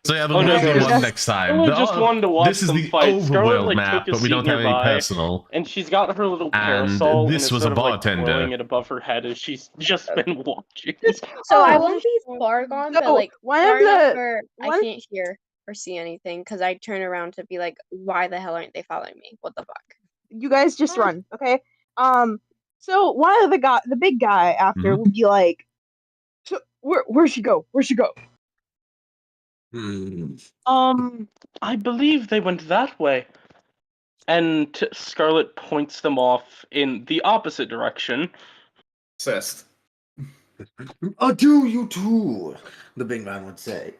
Speaker 1: So yeah, the
Speaker 5: Oh, no,
Speaker 1: worldly
Speaker 5: there's
Speaker 1: one
Speaker 5: just-
Speaker 1: next time.
Speaker 5: I just wanted to watch
Speaker 1: This is
Speaker 5: them
Speaker 1: the
Speaker 5: fight. Scarlet,
Speaker 1: overworld
Speaker 5: like,
Speaker 1: map,
Speaker 5: took a
Speaker 1: but we don't
Speaker 5: seat
Speaker 1: have any
Speaker 5: nearby.
Speaker 1: personal.
Speaker 5: And she's got her little
Speaker 1: And
Speaker 5: parasol.
Speaker 1: this
Speaker 5: and
Speaker 1: was
Speaker 5: is
Speaker 1: a
Speaker 5: sort of, like,
Speaker 1: bartender.
Speaker 5: twirling it above her head as she's just been watching.
Speaker 6: So I
Speaker 4: Oh.
Speaker 6: won't be far gone,
Speaker 4: No,
Speaker 6: but like
Speaker 4: one
Speaker 6: far
Speaker 4: of
Speaker 6: enough
Speaker 4: the
Speaker 6: where I
Speaker 4: one-
Speaker 6: can't hear or see anything because I turn around to be like, why the hell aren't they following me? What the fuck?
Speaker 4: You guys just run, okay? So one of the big guy after
Speaker 1: Mhm.
Speaker 4: would be like, so, where'd she go? Where'd she go?
Speaker 5: I believe they went that way. And Scarlet points them off in the opposite direction.
Speaker 9: Obsessed.
Speaker 8: Adieu, you too, the big man would say.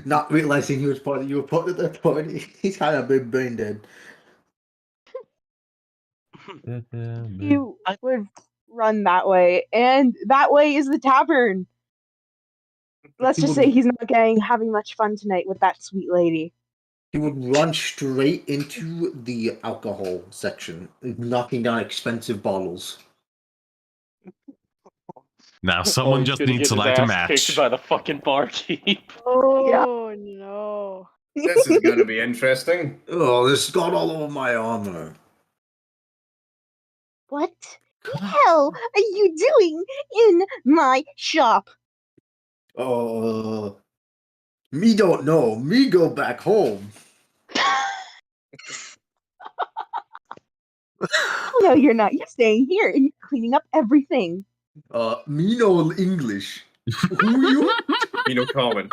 Speaker 8: Not realizing you were part of that party. He's kind of big brain dead.
Speaker 4: You would run that way, and that way is the tavern. Let's just say he's not having much fun tonight with that sweet lady.
Speaker 8: He would run straight into the alcohol section, knocking down expensive bottles.
Speaker 1: Now,
Speaker 5: Oh,
Speaker 1: someone
Speaker 5: he's
Speaker 1: just
Speaker 5: gonna
Speaker 1: needs
Speaker 5: get
Speaker 1: to
Speaker 5: his
Speaker 1: light a
Speaker 5: ass kicked
Speaker 1: match.
Speaker 5: by the fucking barkeep.
Speaker 3: Oh no.
Speaker 9: This is gonna be interesting.
Speaker 8: Oh, this got all over my armor.
Speaker 4: What the hell are you doing in my shop?
Speaker 8: Me don't know. Me go back home.
Speaker 4: No, you're not. You're staying here and you're cleaning up everything.
Speaker 8: Me know English. Who you?
Speaker 9: You know, common.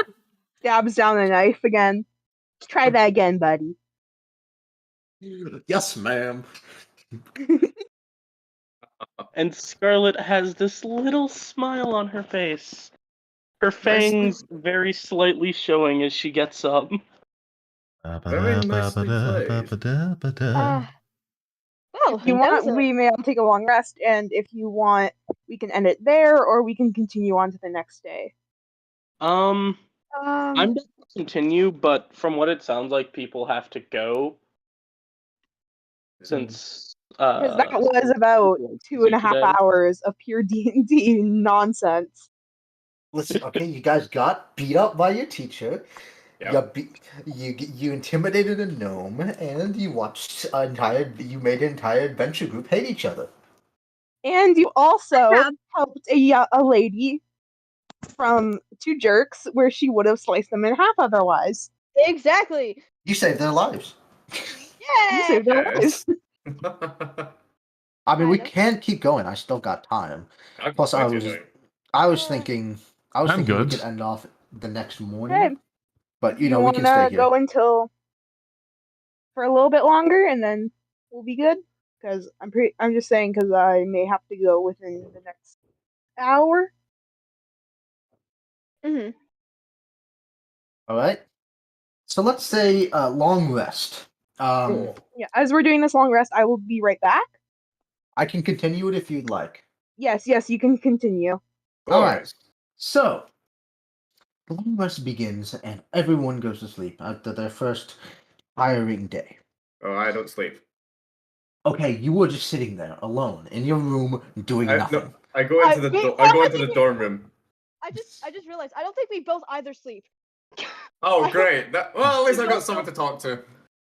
Speaker 4: Stabs down the knife again. Try that again, buddy.
Speaker 8: Yes, ma'am.
Speaker 5: And Scarlet has this little smile on her face. Her fangs very slightly showing as she gets up.
Speaker 9: Very nicely played.
Speaker 3: Well,
Speaker 4: If you
Speaker 3: that
Speaker 4: want,
Speaker 3: was a-
Speaker 4: we may all take a long rest, and if you want, we can end it there, or we can continue on to the next day.
Speaker 5: I'm down to continue, but from what it sounds like, people have to go. Since
Speaker 4: Because that was about 2.5 hours of pure D&D nonsense.
Speaker 8: Listen, okay, you guys got beat up by your teacher.
Speaker 9: Yep.
Speaker 8: You intimidated a gnome, and you watched you made an entire adventure group hate each other.
Speaker 4: And you also
Speaker 6: Yeah.
Speaker 4: helped a lady from 2 jerks where she would have sliced them in half otherwise.
Speaker 3: Exactly.
Speaker 8: You saved their lives.
Speaker 4: You
Speaker 3: Yeah.
Speaker 4: saved their lives.
Speaker 8: I mean, we
Speaker 3: Kinda.
Speaker 8: can't keep going. I still got time.
Speaker 9: I'm
Speaker 8: Plus, I
Speaker 9: quite
Speaker 8: was
Speaker 9: enjoying.
Speaker 8: thinking we
Speaker 1: good.
Speaker 8: could end off the next morning.
Speaker 4: Okay.
Speaker 8: But
Speaker 4: You
Speaker 8: we
Speaker 4: want
Speaker 8: can stay
Speaker 4: to
Speaker 8: here.
Speaker 4: go until for a little bit longer, and then we'll be good. Because I'm just saying because I may have to go within the next hour.
Speaker 3: Mhm.
Speaker 8: All right. So let's say long rest.
Speaker 9: Cool.
Speaker 4: Yeah. As we're doing this long rest, I will be right back.
Speaker 8: I can continue it if you'd like.
Speaker 4: Yes, you can continue.
Speaker 8: All right. So the long rest begins, and everyone goes to sleep after their first tiring day.
Speaker 9: Oh, I don't sleep.
Speaker 8: Okay, you were just sitting there alone in your room doing nothing.
Speaker 9: No, I go into the dorm room.
Speaker 3: I just realized I don't think we both either sleep.
Speaker 9: Oh, great. Well, at least I got someone to talk to.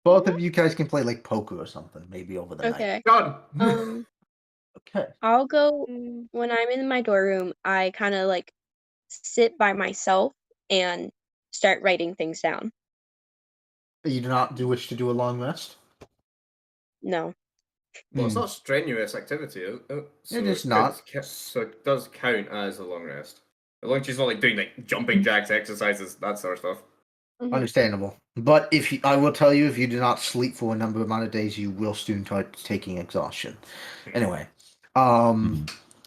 Speaker 8: Both of you guys can play like poker or something, maybe over the night.
Speaker 6: Okay.
Speaker 9: Done.
Speaker 8: Okay.
Speaker 6: I'll go when I'm in my dorm room. I kind of like sit by myself and start writing things down.
Speaker 8: You do wish to do a long rest?
Speaker 6: No.
Speaker 9: Well, it's not strenuous activity. So
Speaker 8: It is not.
Speaker 9: So it does count as a long rest. As long as she's not like doing like jumping jacks exercises, that sort of stuff.
Speaker 3: Mhm.
Speaker 8: Understandable. But I will tell you, if you do not sleep for a number amount of days, you will soon start taking exhaustion. Anyway,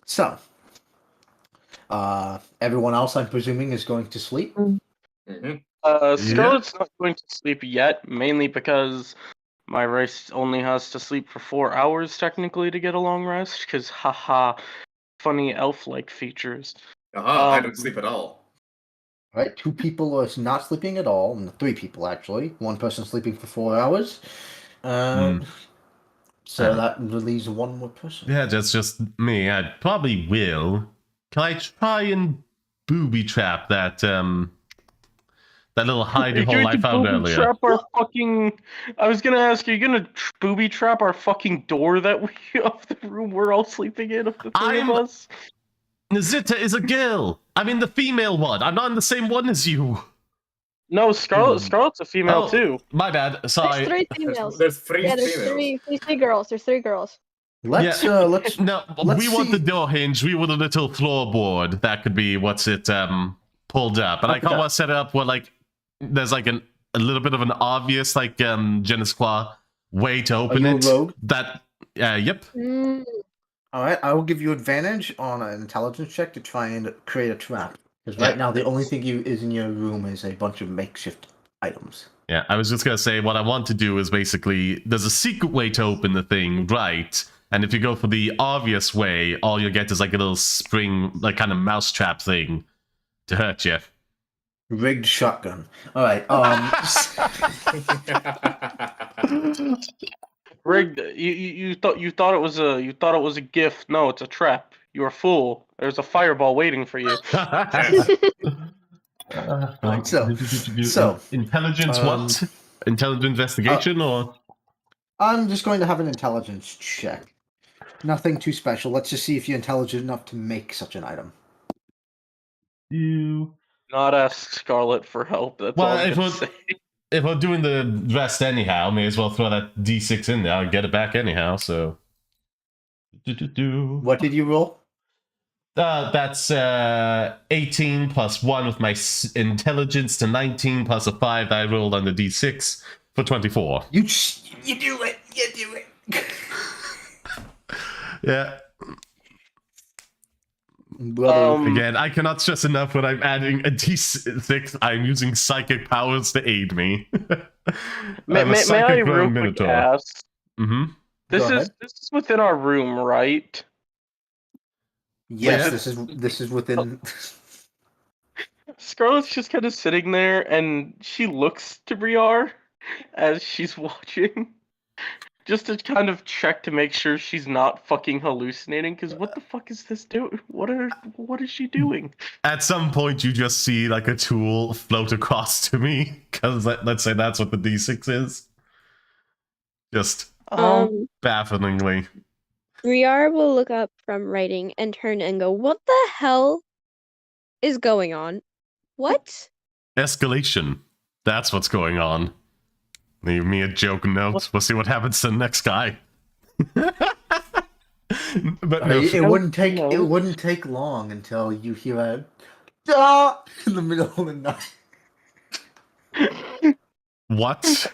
Speaker 8: so everyone else, I'm presuming, is going to sleep.
Speaker 9: Mm-hmm.
Speaker 5: Scarlet's not going to sleep yet, mainly because my race only has to sleep for 4 hours technically to get a long rest. Because haha, funny elf-like features.
Speaker 9: I don't sleep at all.
Speaker 8: Right, 2 people are not sleeping at all, and 3 people actually. 1 person sleeping for 4 hours. So that leaves 1 more person.
Speaker 1: Yeah, that's just me. I probably will. Can I try and booby trap that that little hidey hole I found earlier?
Speaker 5: Trap our fucking. I was gonna ask, are you gonna booby trap our fucking door that we of the room we're all sleeping in of the 3 of us?
Speaker 1: Zita is a girl. I'm in the female one. I'm not in the same one as you.
Speaker 5: No, Scarlet's a female too.
Speaker 1: My bad. Sorry.
Speaker 3: There's 3 females.
Speaker 9: There's 3
Speaker 3: Yeah, there's
Speaker 9: females.
Speaker 3: 3 girls. There's 3 girls.
Speaker 8: Let's
Speaker 1: No,
Speaker 8: let's
Speaker 1: we want
Speaker 8: see.
Speaker 1: the door hinge. We want a little floorboard that could be pulled up. And I kind of want to set it up where like there's like a little bit of an obvious like Genesis Claw way to open
Speaker 8: you a
Speaker 1: it.
Speaker 8: rogue?
Speaker 1: That yep.
Speaker 8: All right, I will give you advantage on an intelligence check to try and create a trap. Because right now the only thing is in your room is a bunch of makeshift items.
Speaker 1: Yeah, I was just gonna say what I want to do is basically there's a secret way to open the thing, right? And if you go for the obvious way, all you'll get is like a little spring, like kind of mousetrap thing to hurt you.
Speaker 8: Rigged shotgun. All right.
Speaker 5: Rigged. You thought it was a gift. No, it's a trap. You're a fool. There's a fireball waiting for you.
Speaker 9: Yes.
Speaker 8: So,
Speaker 1: intelligence what? Intelligent investigation or?
Speaker 8: I'm just going to have an intelligence check. Nothing too special. Let's just see if you're intelligent enough to make such an item.
Speaker 1: You.
Speaker 5: Not ask Scarlet for help. That's all I'm gonna say.
Speaker 1: If we're doing the rest anyhow, may as well throw that D6 in there and get it back anyhow, so.
Speaker 8: What did you roll?
Speaker 1: That's 18 plus 1 with my intelligence to 19 plus a 5 that I rolled on the D6 for 24.
Speaker 8: You do it. You do it.
Speaker 1: Yeah.
Speaker 8: Brother,
Speaker 1: Again, I cannot stress enough when I'm adding a D6, I'm using psychic powers to aid me.
Speaker 5: May I real quick ask?
Speaker 1: Mm-hmm.
Speaker 5: This is within our room, right?
Speaker 8: yes,
Speaker 1: Yeah.
Speaker 8: this is within.
Speaker 5: Scarlet's just kind of sitting there, and she looks to Briar as she's watching, just to kind of check to make sure she's not fucking hallucinating. Because what the fuck is this doing? What is she doing?
Speaker 1: At some point, you just see like a tool float across to me, because let's say that's what the D6 is. Just bafflingly.
Speaker 6: Briar will look up from writing and turn and go, "What the hell is going on? What?"
Speaker 1: Escalation. That's what's going on. Leave me a joke note. We'll see what happens to the next guy. But no,
Speaker 8: It wouldn't take long until you hear a in the middle of the night.
Speaker 1: What?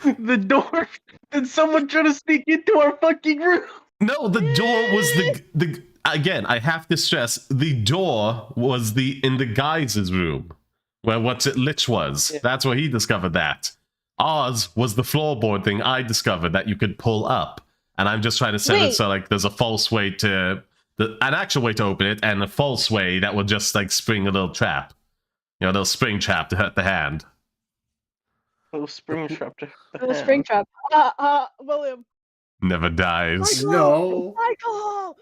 Speaker 5: The door. Did someone try to sneak into our fucking room?
Speaker 1: No, the door was the again, I have to stress, the door was in the guys' room. Where Lich was. Yeah. That's where he discovered that. Oz was the floorboard thing I discovered that you could pull up. And I'm just trying to set it so like there's a false way to an actual way to open it and a false way that will just like spring a little trap. You know, a little spring trap to hurt the hand.
Speaker 5: Little spring trap to hurt the
Speaker 3: Little
Speaker 5: hand.
Speaker 3: spring trap. William.
Speaker 1: Never dies.
Speaker 8: No.
Speaker 3: Michael!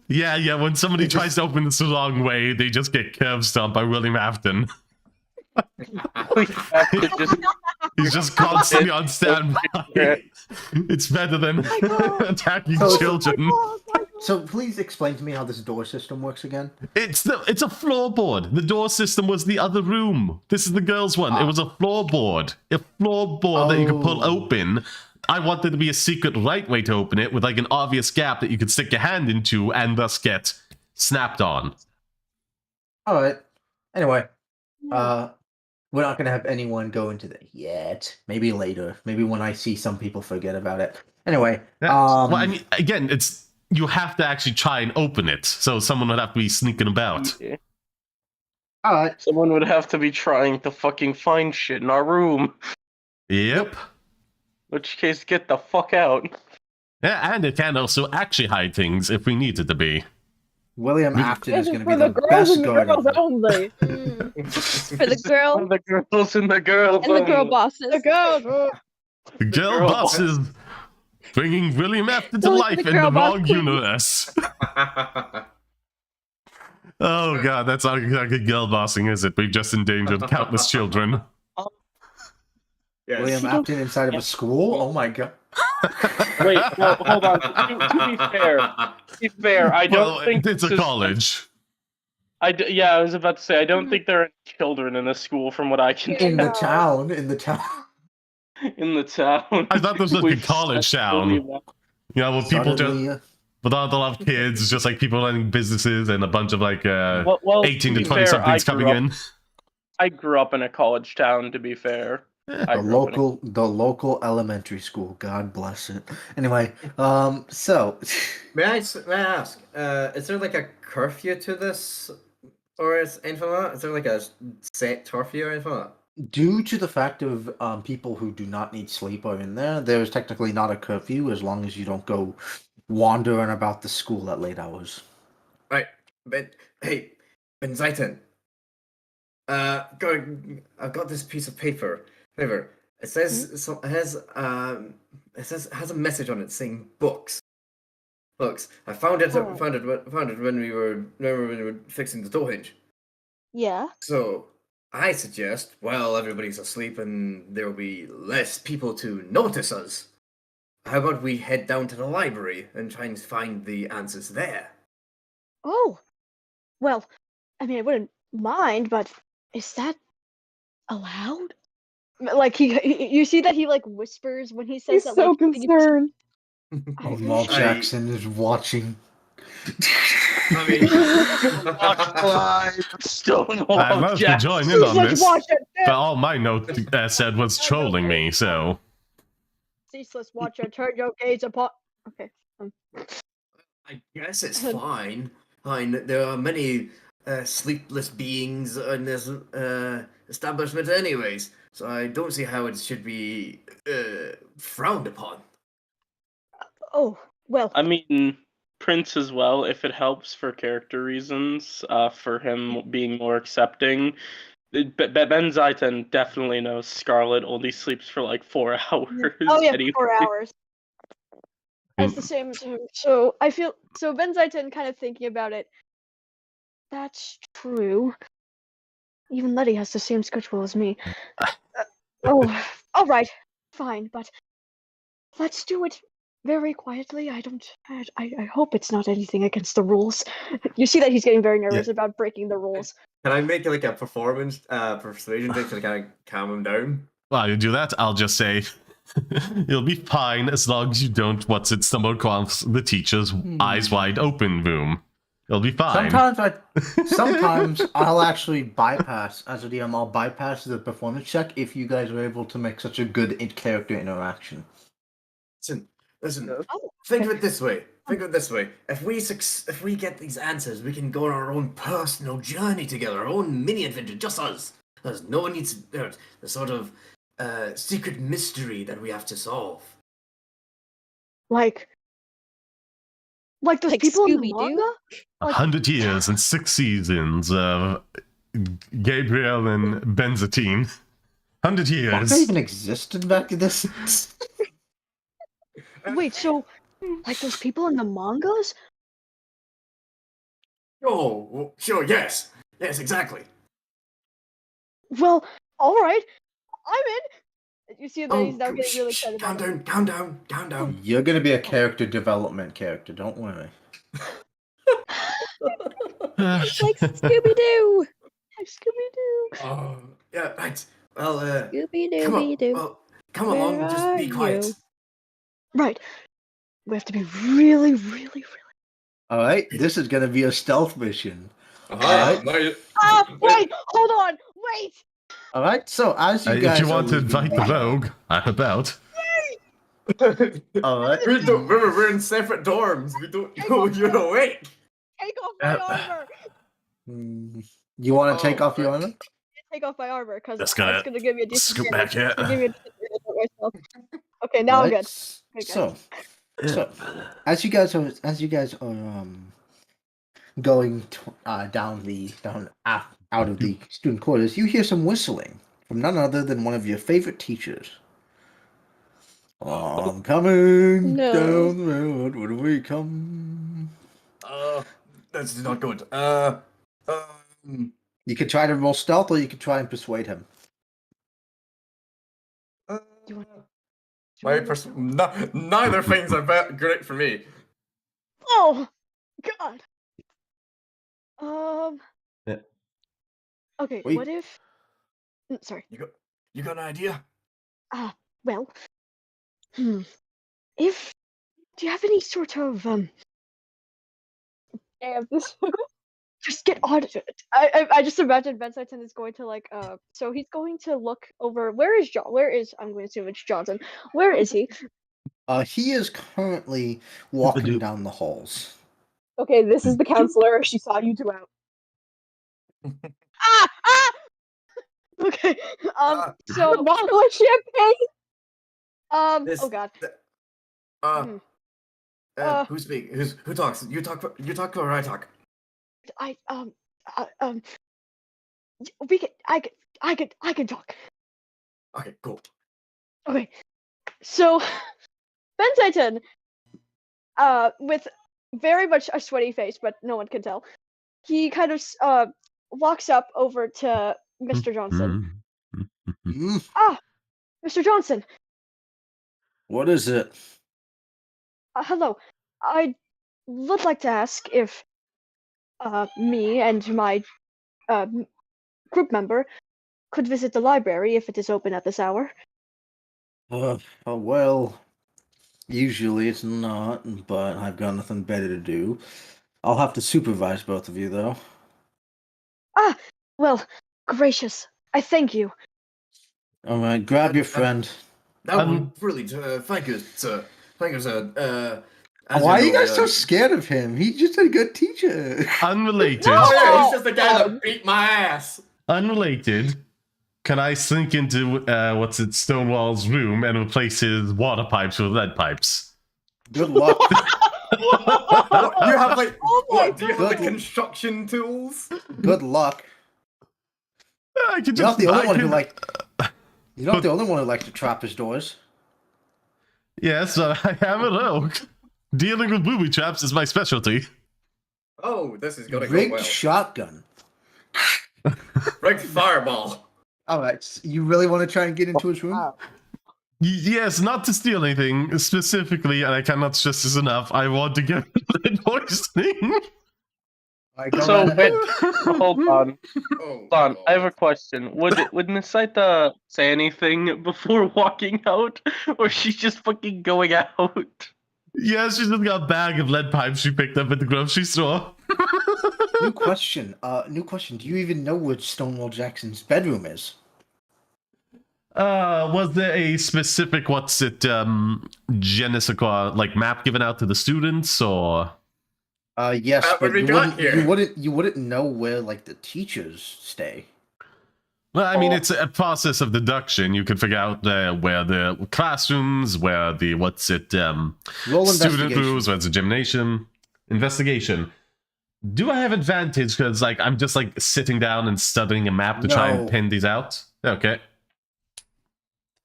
Speaker 1: Yeah, when somebody tries to open this the wrong way, they just get curb stomped by William Afton. He's just constantly on standby. It's better than attacking children.
Speaker 8: So please explain to me how this door system works again.
Speaker 1: It's a floorboard. The door system was the other room. This is the girls' one. It was a floorboard. A floorboard that you could pull open. I wanted to be a secret right way to open it with like an obvious gap that you could stick your hand into and thus get snapped on.
Speaker 8: Alright. Anyway, we're not going to have anyone go into that yet. Maybe later. Maybe when I see some people forget about it. Anyway.
Speaker 1: Well, I mean, again, you have to actually try and open it. So someone would have to be sneaking about.
Speaker 5: Yeah.
Speaker 8: Alright.
Speaker 5: Someone would have to be trying to fucking find shit in our room.
Speaker 1: Yep.
Speaker 5: In which case, get the fuck out.
Speaker 1: Yeah, and it can also actually hide things if we need it to be.
Speaker 8: William Afton is going to be
Speaker 4: for the
Speaker 8: the
Speaker 4: girls
Speaker 8: best
Speaker 4: and the
Speaker 8: guard
Speaker 4: girls
Speaker 8: ever.
Speaker 4: only.
Speaker 6: For the girl
Speaker 5: The girls and the girls.
Speaker 6: and the girl bosses.
Speaker 3: The girls.
Speaker 1: The girl boss is bringing William Afton to
Speaker 6: Only
Speaker 1: life
Speaker 6: the
Speaker 1: in
Speaker 6: girl
Speaker 1: the
Speaker 6: boss
Speaker 1: wrong
Speaker 6: queen.
Speaker 1: universe. Oh god, that's not exactly girl bossing, is it? We've just endangered countless children.
Speaker 9: Yes.
Speaker 8: William Afton inside of a school? Oh my god.
Speaker 5: Wait, well, hold on. To be fair, I don't think
Speaker 1: it's a
Speaker 5: this is-
Speaker 1: college.
Speaker 5: Yeah, I was about to say, I don't think there are children in this school from what I can
Speaker 8: In the
Speaker 5: tell.
Speaker 8: town.
Speaker 5: In the town.
Speaker 1: I thought this was like a college town. You know, where people just with a lot of kids, it's just like people running businesses and a bunch of like 18 to 20 somethings coming in.
Speaker 5: I grew up in a college town, to be fair.
Speaker 8: The local elementary school. God bless it. Anyway, so
Speaker 9: May I ask, is there like a curfew to this, or is anything like that? Is there like a set curfew or anything like that?
Speaker 8: due to the fact of people who do not need sleep are in there, there is technically not a curfew as long as you don't go wandering about the school at late hours.
Speaker 9: Right, but hey, Ben Zayton, I've got this piece of paper. It says it has a message on it saying books. Books. I found it.
Speaker 3: Oh.
Speaker 9: Found it when we were fixing the door hinge.
Speaker 3: Yeah.
Speaker 9: So I suggest, while everybody's asleep and there will be less people to notice us, how about we head down to the library and try and find the answers there?
Speaker 3: Oh. Well, I mean, I wouldn't mind, but is that allowed? Like you see that he like whispers when he says
Speaker 4: He's
Speaker 3: that.
Speaker 4: so
Speaker 3: like,
Speaker 4: concerned.
Speaker 8: Lamar
Speaker 3: I-
Speaker 8: Jackson is watching.
Speaker 9: I
Speaker 5: Stonewall
Speaker 1: I'd love to
Speaker 5: Jackson.
Speaker 1: join in
Speaker 3: He's
Speaker 1: on
Speaker 3: like,
Speaker 1: this,
Speaker 3: watch it.
Speaker 1: but all my note said was trolling me, so...
Speaker 3: Ceaseless watcher, turn your gaze upon. Okay.
Speaker 9: guess it's fine. Fine. There are many sleepless beings in this establishment, anyways. So I don't see how it should be frowned upon.
Speaker 3: Oh well.
Speaker 5: I mean, Prince as well, if it helps for character reasons, for him being more accepting. Ben Zaitan definitely knows Scarlet only sleeps for like 4 hours.
Speaker 3: Oh yeah,
Speaker 5: anyway.
Speaker 3: 4 hours. That's the same as him. So I feel so Ben Zaitan kind of thinking about it. That's true. Even Letty has the same schedule as me. Oh, all right, fine, but let's do it very quietly. I hope it's not anything against the rules. You see that he's getting very nervous about breaking the rules.
Speaker 9: Can I make like a performance persuasion check to kind of calm him down?
Speaker 1: While you do that, I'll just say... You'll be fine as long as you don't stumble across the teacher's eyes wide open boom. You'll be fine.
Speaker 8: Sometimes I'll actually bypass, as a DM, I'll bypass the performance check if you guys are able to make such a good character interaction.
Speaker 9: Listen.
Speaker 3: Oh,
Speaker 9: Think of it this way. If we get these answers, we can go on our own personal journey together, our own mini adventure, just us. There's no one needs the sort of secret mystery that we have to solve.
Speaker 3: like those
Speaker 6: Like
Speaker 3: people in the
Speaker 6: Scooby-Doo?
Speaker 3: manga.
Speaker 1: 100 years and 6 seasons of Gabriel and Benzatine. 100
Speaker 8: Manga
Speaker 1: years.
Speaker 8: even existed back in this.
Speaker 3: Wait, so like those people in the mangas?
Speaker 9: Oh, well, sure, yes, exactly.
Speaker 3: Well, all right, I'm in. You see that he's now getting really
Speaker 9: shh,
Speaker 3: excited.
Speaker 9: calm
Speaker 3: about it.
Speaker 9: down.
Speaker 8: You're gonna be a character development character, don't worry.
Speaker 6: Like Scooby-Doo!
Speaker 3: Like Scooby-Doo.
Speaker 9: Oh, yeah, right. Well,
Speaker 6: Scooby-Dooby-Doo.
Speaker 9: come along,
Speaker 6: Where
Speaker 9: just be
Speaker 6: are
Speaker 9: quiet.
Speaker 6: you?
Speaker 3: Right. We have to be really, really, really.
Speaker 8: Alright, this is gonna be a stealth mission.
Speaker 7: Alright.
Speaker 3: Wait, hold on, wait.
Speaker 8: Alright, so as you guys
Speaker 1: If you want
Speaker 8: are
Speaker 1: to
Speaker 8: leaving
Speaker 1: invite the Vogue, I'm about.
Speaker 8: Alright.
Speaker 9: We're in separate dorms. We don't know you're awake.
Speaker 3: Take off my armor.
Speaker 8: You want to take
Speaker 9: Oh,
Speaker 8: off your
Speaker 9: right.
Speaker 8: armor?
Speaker 3: Take off my armor, because
Speaker 1: Just
Speaker 3: that's
Speaker 1: gonna
Speaker 3: gonna give me a decent
Speaker 1: scoot back here.
Speaker 3: Give me a decent advantage of myself. Okay, now I'm
Speaker 8: Alright,
Speaker 3: good.
Speaker 8: So, as you guys are going out of the student quarters, you hear some whistling from none other than one of your favorite teachers. I'm coming
Speaker 6: No.
Speaker 8: down the road when we come.
Speaker 9: That's not good.
Speaker 8: You could try to roll stealth, or you could try and persuade him.
Speaker 9: Neither things are great for me.
Speaker 3: Oh, God.
Speaker 1: Yeah.
Speaker 3: Okay,
Speaker 8: Wait.
Speaker 3: what if? Sorry.
Speaker 9: You got an idea?
Speaker 3: Well, if do you have any sort of
Speaker 4: Damn, this.
Speaker 3: just get on it. I just imagine Ben Sighton is going to like so he's going to look over where is I'm going to assume it's Johnson. Where is he?
Speaker 8: He is currently walking down the halls.
Speaker 4: Okay, this is the counselor. She saw you two out.
Speaker 3: Ah! Okay. So
Speaker 4: Bottle of champagne.
Speaker 3: oh God.
Speaker 9: Who speaks? Who talks? You talk or I talk?
Speaker 3: We can. I can talk.
Speaker 9: Okay, cool.
Speaker 3: Okay. So, Benzaiton, with very much a sweaty face, but no one can tell, he kind of walks up over to Mr. Johnson. Ah, Mr. Johnson.
Speaker 8: What is it?
Speaker 3: Hello. I would like to ask if me and my group member could visit the library if it is open at this hour.
Speaker 8: Well, usually it's not, but I've got nothing better to do. I'll have to supervise both of you, though.
Speaker 3: Ah, well, gracious. I thank you.
Speaker 8: All right, grab your friend.
Speaker 9: That would really, thank you, sir. Thank you, sir. As
Speaker 8: Why are you
Speaker 9: know,
Speaker 8: guys so scared of him? He's just a good teacher.
Speaker 1: Unrelated.
Speaker 9: Oh yeah, he's just the guy that beat my ass.
Speaker 1: Unrelated. Can I sink into Stonewall's room and replace his water pipes with lead pipes?
Speaker 8: Good luck.
Speaker 9: You have like what? Do you have the
Speaker 8: God.
Speaker 9: construction tools?
Speaker 8: Good luck.
Speaker 1: I can
Speaker 8: You're not the only one who
Speaker 1: can-
Speaker 8: You're not the only one who likes to trap his doors.
Speaker 1: Yes, I am a rogue. Dealing with booby traps is my specialty.
Speaker 9: Oh, this is gonna go
Speaker 8: Rigged
Speaker 9: well.
Speaker 8: shotgun.
Speaker 9: Rigged fireball.
Speaker 8: All right, so you really want to try and get into his room?
Speaker 1: Yes, not to steal anything specifically, and I cannot stress this enough. I want to get lead poisoning.
Speaker 5: So wait, hold on.
Speaker 9: Oh,
Speaker 5: Hold on, I have
Speaker 9: God.
Speaker 5: a question. Would Nisaita say anything before walking out, or she's just fucking going out?
Speaker 1: Yeah, she just got a bag of lead pipes she picked up at the grocery store.
Speaker 8: New question. New question. Do you even know where Stonewall Jackson's bedroom is?
Speaker 1: Was there a specific Genesis like map given out to the students, or?
Speaker 8: Yes,
Speaker 9: What
Speaker 8: but
Speaker 9: we got here?
Speaker 8: you wouldn't know where like the teachers stay.
Speaker 1: Well, I mean, it's a process of deduction. You can figure out where the classrooms, where the
Speaker 8: Roll
Speaker 1: student
Speaker 8: investigation.
Speaker 1: rooms, where it's a gymnasium. Investigation. Do I have advantage because like I'm just like sitting down and studying a map to try and
Speaker 8: No.
Speaker 1: pin these out? Okay.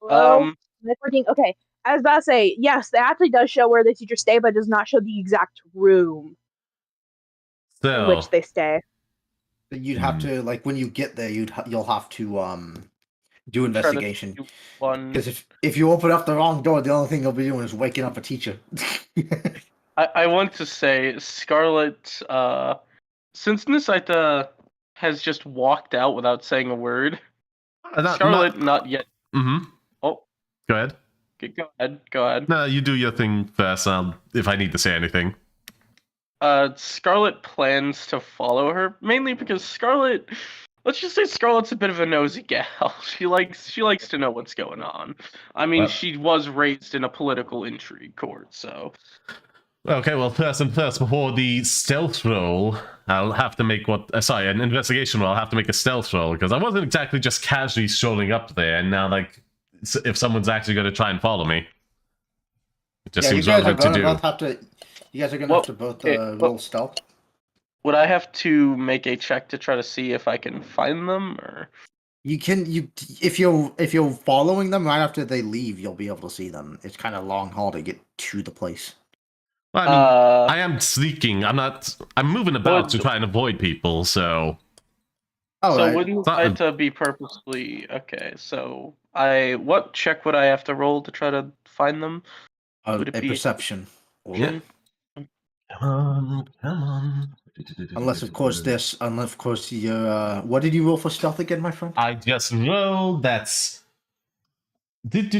Speaker 4: Networking. Okay, I was about to say yes. It actually does show where the teachers stay, but it does not show the exact room in
Speaker 1: So
Speaker 4: which they stay.
Speaker 8: But you'd have to like when you get there, you'll have to do investigation.
Speaker 5: One.
Speaker 8: Because if you open up the wrong door, the only thing you'll be doing is waking up a teacher.
Speaker 5: I want to say Scarlet. Since Nisaita has just walked out without saying a word, Scarlet not yet.
Speaker 1: Mm-hmm.
Speaker 5: Oh,
Speaker 1: Go ahead.
Speaker 5: go ahead. Go ahead.
Speaker 1: No, you do your thing first. If I need to say anything.
Speaker 5: Scarlet plans to follow her mainly because Scarlet. Let's just say Scarlet's a bit of a nosy gal. She likes to know what's going on. I mean,
Speaker 1: Well-
Speaker 5: she was raised in a political intrigue court, so.
Speaker 1: Okay, well, first and first, before the stealth roll, I'll have to make an investigation roll. I'll have to make a stealth roll because I wasn't exactly just casually strolling up there. And now, like, if someone's actually going to try and follow me, it just seems relevant to do.
Speaker 8: You guys are gonna have to both roll stealth.
Speaker 5: Would I have to make a check to try to see if I can find them, or?
Speaker 8: If you're following them right after they leave, you'll be able to see them. It's kind of a long haul to get to the place.
Speaker 1: Well, I mean, I am sneaking. I'm moving about to try and avoid people. So.
Speaker 8: Oh,
Speaker 5: So
Speaker 8: right.
Speaker 5: wouldn't it be purposely okay? So what check would I have to roll to try to find them? Would it
Speaker 8: A
Speaker 5: be
Speaker 8: perception.
Speaker 1: Yeah. Come on.
Speaker 8: Unless of course you're what did you roll for stealth again, my friend?
Speaker 1: I just rolled. That's. That's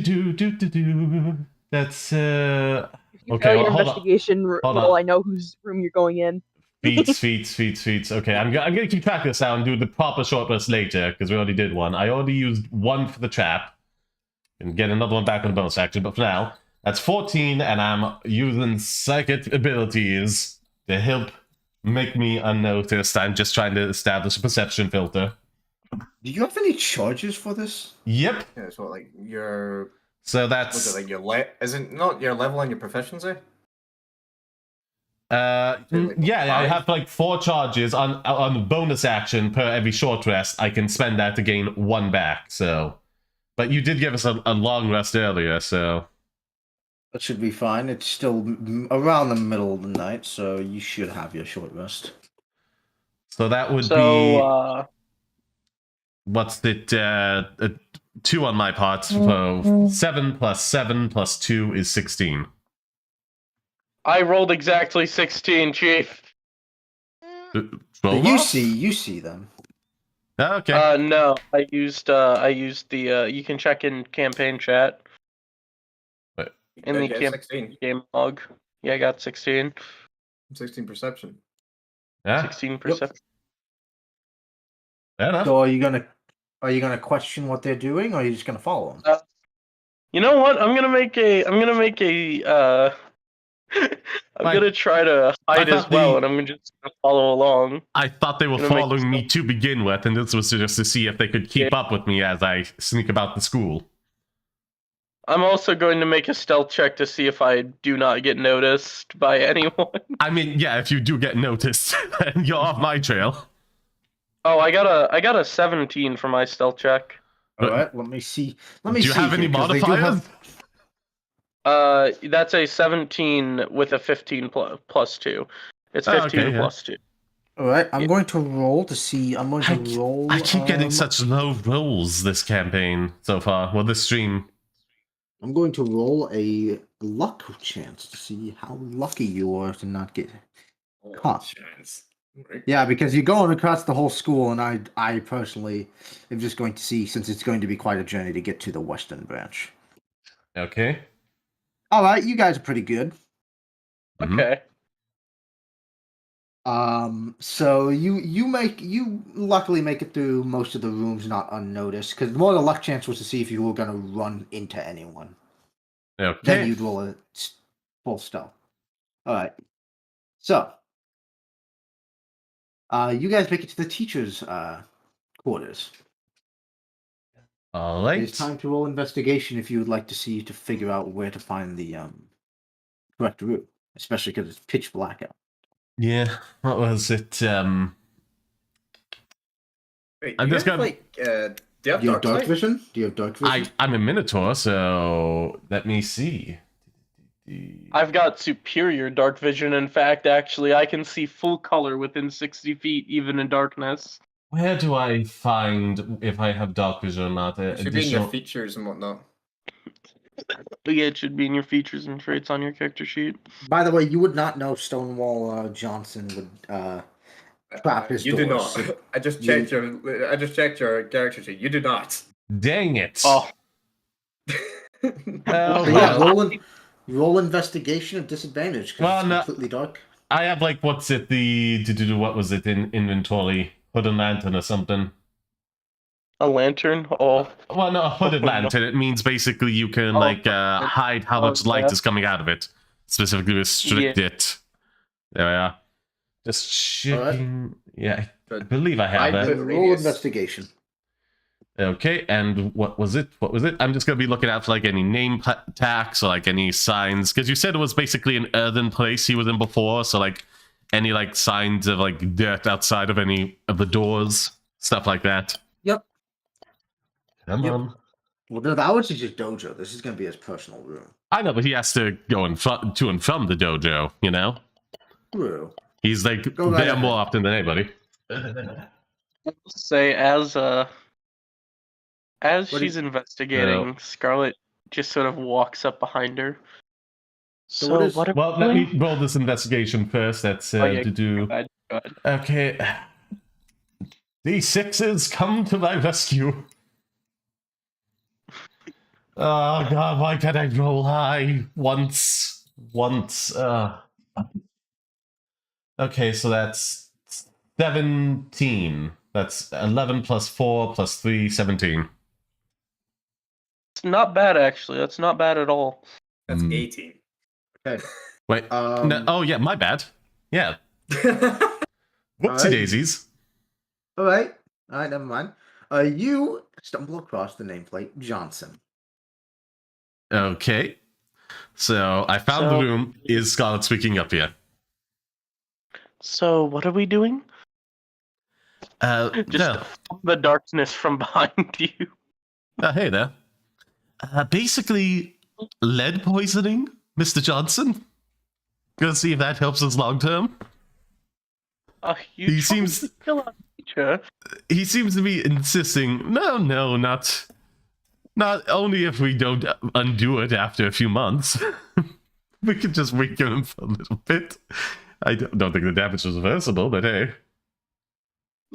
Speaker 4: If you
Speaker 1: Okay,
Speaker 4: fail
Speaker 1: well,
Speaker 4: your
Speaker 1: hold on.
Speaker 4: investigation
Speaker 1: Hold
Speaker 4: roll,
Speaker 1: on.
Speaker 4: I know whose room you're going in.
Speaker 1: Feats. Okay, I'm gonna keep track of this now and do the proper short burst later because we already did one. I already used one for the trap and get another one back on the bonus action. But for now, that's 14, and I'm using psychic abilities to help make me unnoticed. I'm just trying to establish a perception filter.
Speaker 8: Do you have any charges for this?
Speaker 1: Yep.
Speaker 9: Yeah, so like your
Speaker 1: So
Speaker 9: what's
Speaker 1: that's
Speaker 9: it like your is it not your level and your proficiency?
Speaker 1: Yeah, I have like 4 charges on bonus action per every short rest. I can spend that to gain 1 back. So, but you did give us a long rest earlier, so
Speaker 8: That should be fine. It's still around the middle of the night, so you should have your short rest.
Speaker 1: so that would
Speaker 5: So,
Speaker 1: be what's it? 2 on my part. So 7 plus 7 plus 2 is 16.
Speaker 5: I rolled exactly 16, Chief.
Speaker 8: So
Speaker 1: Roll
Speaker 8: you
Speaker 1: off?
Speaker 8: see them.
Speaker 1: Okay.
Speaker 5: No, I used the you can check in campaign chat in the
Speaker 9: Yeah, 16.
Speaker 5: game log. Yeah, I got 16.
Speaker 9: 16 perception.
Speaker 1: Yeah.
Speaker 5: 16 perception.
Speaker 1: Fair enough.
Speaker 8: So are you gonna question what they're doing, or are you just gonna follow them?
Speaker 5: You know what? I'm gonna make a I'm
Speaker 1: Like,
Speaker 5: gonna try to hide as
Speaker 1: thought
Speaker 5: well, and I'm just gonna follow along.
Speaker 1: I thought they were
Speaker 5: Gonna make
Speaker 1: following me to begin with, and this was just to see if they could keep up with me as I sneak about the school.
Speaker 5: I'm also going to make a stealth check to see if I do not get noticed by anyone.
Speaker 1: I mean, yeah, if you do get noticed, then you're off my trail.
Speaker 5: Oh, I got a 17 for my stealth check.
Speaker 8: All right, let me see. Let me
Speaker 1: Do
Speaker 8: see.
Speaker 1: you have any
Speaker 8: here, 'cause they do
Speaker 1: modifiers?
Speaker 8: have-
Speaker 5: That's a 17 with a 15 plus 2. It's 15
Speaker 1: okay, yeah.
Speaker 5: plus 2.
Speaker 8: All right, I'm going to roll to see. I'm going to roll.
Speaker 1: I keep getting such low rolls this campaign so far. Well, this stream.
Speaker 8: I'm going to roll a luck chance to see how lucky you are to not get caught.
Speaker 9: Chance. Right.
Speaker 8: Yeah, because you're going across the whole school, and I personally am just going to see, since it's going to be quite a journey to get to the western branch.
Speaker 1: Okay.
Speaker 8: All right, you guys are pretty good.
Speaker 1: Mhm.
Speaker 5: Okay.
Speaker 8: So you luckily make it through most of the rooms not unnoticed, because more the luck chance was to see if you were gonna run into anyone. Then
Speaker 1: Okay.
Speaker 8: you'd roll a full stealth. All right. So, you guys make it to the teacher's quarters.
Speaker 1: All right.
Speaker 8: It's time to roll investigation if you would like to see to figure out where to find the correct route, especially because it's pitch black out.
Speaker 1: Yeah. What was it?
Speaker 9: Wait,
Speaker 1: I'm
Speaker 9: you
Speaker 1: just
Speaker 9: have,
Speaker 1: gonna-
Speaker 9: like, do you have
Speaker 8: Do you have dark
Speaker 9: sight?
Speaker 8: vision? Do you have dark vision?
Speaker 1: I'm a Minotaur, so let me see.
Speaker 5: I've got superior dark vision. In fact, actually, I can see full color within 60 feet, even in darkness.
Speaker 1: Where do I find if I have dark vision or not?
Speaker 9: It should be in your features and whatnot.
Speaker 5: But yeah, it should be in your features and traits on your character sheet.
Speaker 8: By the way, you would not know Stonewall Johnson would trap his
Speaker 9: You do
Speaker 8: doors.
Speaker 9: not. I just checked your character sheet. You do not.
Speaker 1: Dang it!
Speaker 5: Oh,
Speaker 1: Well,
Speaker 8: So yeah,
Speaker 1: well,
Speaker 8: roll investigation at disadvantage because
Speaker 1: Well,
Speaker 8: it's
Speaker 1: no.
Speaker 8: completely dark.
Speaker 1: I have like what's it? What was it in inventory? Hooded lantern or something.
Speaker 5: a lantern? Oh,
Speaker 1: Well, no, a hooded
Speaker 5: Oh, no.
Speaker 1: lantern. It means basically you can
Speaker 5: Oh,
Speaker 1: hide how much light
Speaker 5: yeah.
Speaker 1: is coming out of it. Specifically restrict it. There we are. Just checking. Yeah, I believe I have
Speaker 9: I
Speaker 1: that.
Speaker 9: put-
Speaker 8: Roll
Speaker 9: radius.
Speaker 8: investigation.
Speaker 1: Okay, and what was it? I'm just gonna be looking out for like any name tags or like any signs, because you said it was basically an earthen place he was in before, so like any like signs of like dirt outside of any of the doors, stuff like that.
Speaker 8: Yep.
Speaker 1: Come
Speaker 8: Yep.
Speaker 1: on.
Speaker 8: Well, no, that was just his dojo. This is going to be his personal room.
Speaker 1: I know, but he has to go to and from the dojo, you know?
Speaker 8: True.
Speaker 1: He's like
Speaker 8: Go right
Speaker 1: there more
Speaker 8: ahead.
Speaker 1: often than anybody.
Speaker 5: say as
Speaker 8: What do
Speaker 5: she's
Speaker 8: you-
Speaker 5: investigating, Scarlet just sort of walks up behind her.
Speaker 8: So
Speaker 5: So
Speaker 8: what is-
Speaker 5: what are
Speaker 1: Well,
Speaker 5: we
Speaker 1: let
Speaker 5: doing?
Speaker 1: me roll this investigation first. That's
Speaker 5: Oh, yeah,
Speaker 1: to do.
Speaker 5: Go ahead.
Speaker 1: Okay. These sixes come to my rescue. Oh god, why can't I roll high once? Okay, so that's 17. That's 11 plus 4 plus 3, 17.
Speaker 5: It's not bad, actually. That's not bad at all.
Speaker 9: That's
Speaker 1: Mm.
Speaker 9: 18.
Speaker 8: Okay.
Speaker 1: Wait. No, oh, yeah, my bad. Yeah.
Speaker 8: Alright.
Speaker 1: Whoopsie daisies.
Speaker 8: All right, never mind. You stumble across the nameplate Johnson.
Speaker 1: Okay. So I found the
Speaker 5: So-
Speaker 1: room. Is Scarlet speaking up here?
Speaker 5: So, what are we doing? Just
Speaker 1: No.
Speaker 5: the darkness from behind you.
Speaker 1: Hey there. Basically, lead poisoning, Mr. Johnson. Gonna see if that helps us long term.
Speaker 5: He seems to kill our teacher.
Speaker 1: He seems to be insisting. No, not only if we don't undo it after a few months. We could just weaken him for a little bit. I don't think the damage is reversible, but hey.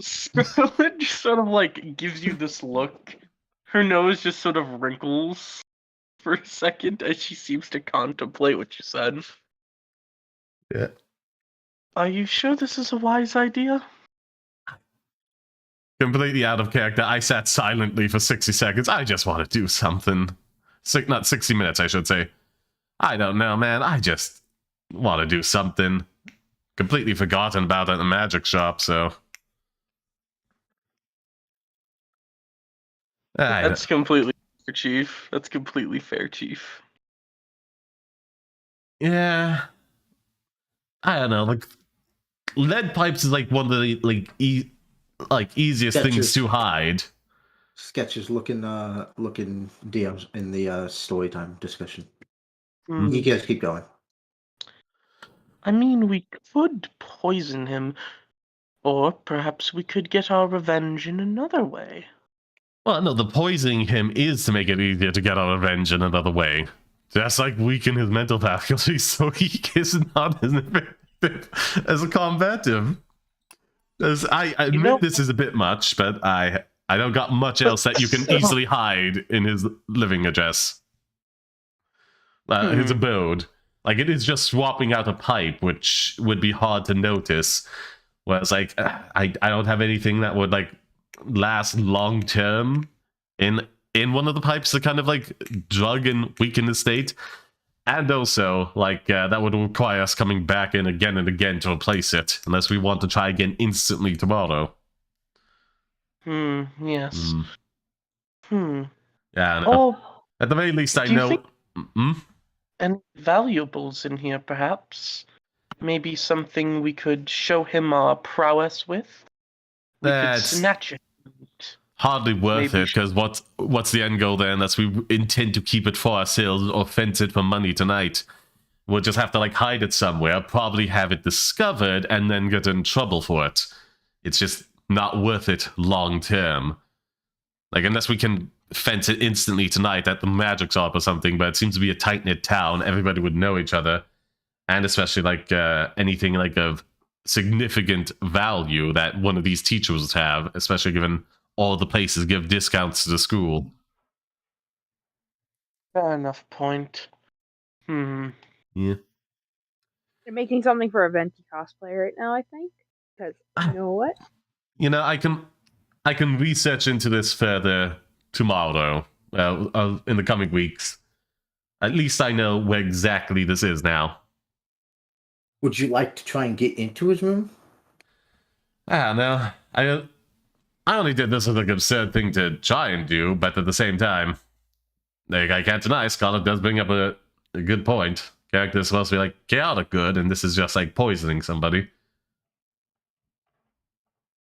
Speaker 5: Scarlet just sort of like gives you this look. Her nose just sort of wrinkles for a second as she seems to contemplate what you said.
Speaker 1: Yeah.
Speaker 5: Are you sure this is a wise idea?
Speaker 1: Completely out of character. I sat silently for 60 seconds. I just want to do something. Not 60 minutes, I should say. I don't know, man. I just want to do something. Completely forgotten about it in the magic shop, so...
Speaker 5: That's completely fair, Chief. That's completely fair, Chief.
Speaker 1: Yeah. I don't know, like... Lead pipes is like one of the, easiest things to hide.
Speaker 8: Sketches looking DMs in the story time discussion.
Speaker 5: Mm.
Speaker 8: You guys keep going.
Speaker 5: I mean, we could poison him, or perhaps we could get our revenge in another way.
Speaker 1: Well, no, the poisoning him is to make it easier to get our revenge in another way. Just like weaken his mental faculties so he is not as effective as a combative. As I admit this is a bit much, but I don't got much else that you can easily hide in his living address. His abode. Like, it is just swapping out a pipe, which would be hard to notice. Whereas, like, I don't have anything that would, like, last long term in one of the pipes to kind of, like, drug and weaken the state. And also, like, that would require us coming back in again and again to replace it, unless we want to try again instantly tomorrow.
Speaker 5: Yes.
Speaker 1: Yeah, no.
Speaker 5: Oh,
Speaker 1: at the very least, I
Speaker 5: do you
Speaker 1: know...
Speaker 5: think any valuables in here, perhaps? Maybe something we could show him our prowess with? We could snatch it.
Speaker 1: Hardly worth it, because what's the end goal there unless we intend to keep it for ourselves or fence it for money tonight? We'll just have to, like, hide it somewhere, probably have it discovered, and then get in trouble for it. It's just not worth it long term. Like, unless we can fence it instantly tonight at the magic shop or something, but it seems to be a tight-knit town, everybody would know each other, and especially, like, anything, like, of significant value that one of these teachers would have, especially given all the places give discounts to the school.
Speaker 5: Fair enough point.
Speaker 1: Yeah.
Speaker 4: They're making something for a Venti cosplay right now, I think. Because you know what?
Speaker 1: You know, I can research into this further tomorrow, in the coming weeks. At least I know where exactly this is now.
Speaker 8: Would you like to try and get into his room?
Speaker 1: I don't know. I only did this as like an absurd thing to try and do, but at the same time, like, I can't deny Scarlet does bring up a good point. Character's supposed to be like chaotic good, and this is just like poisoning somebody.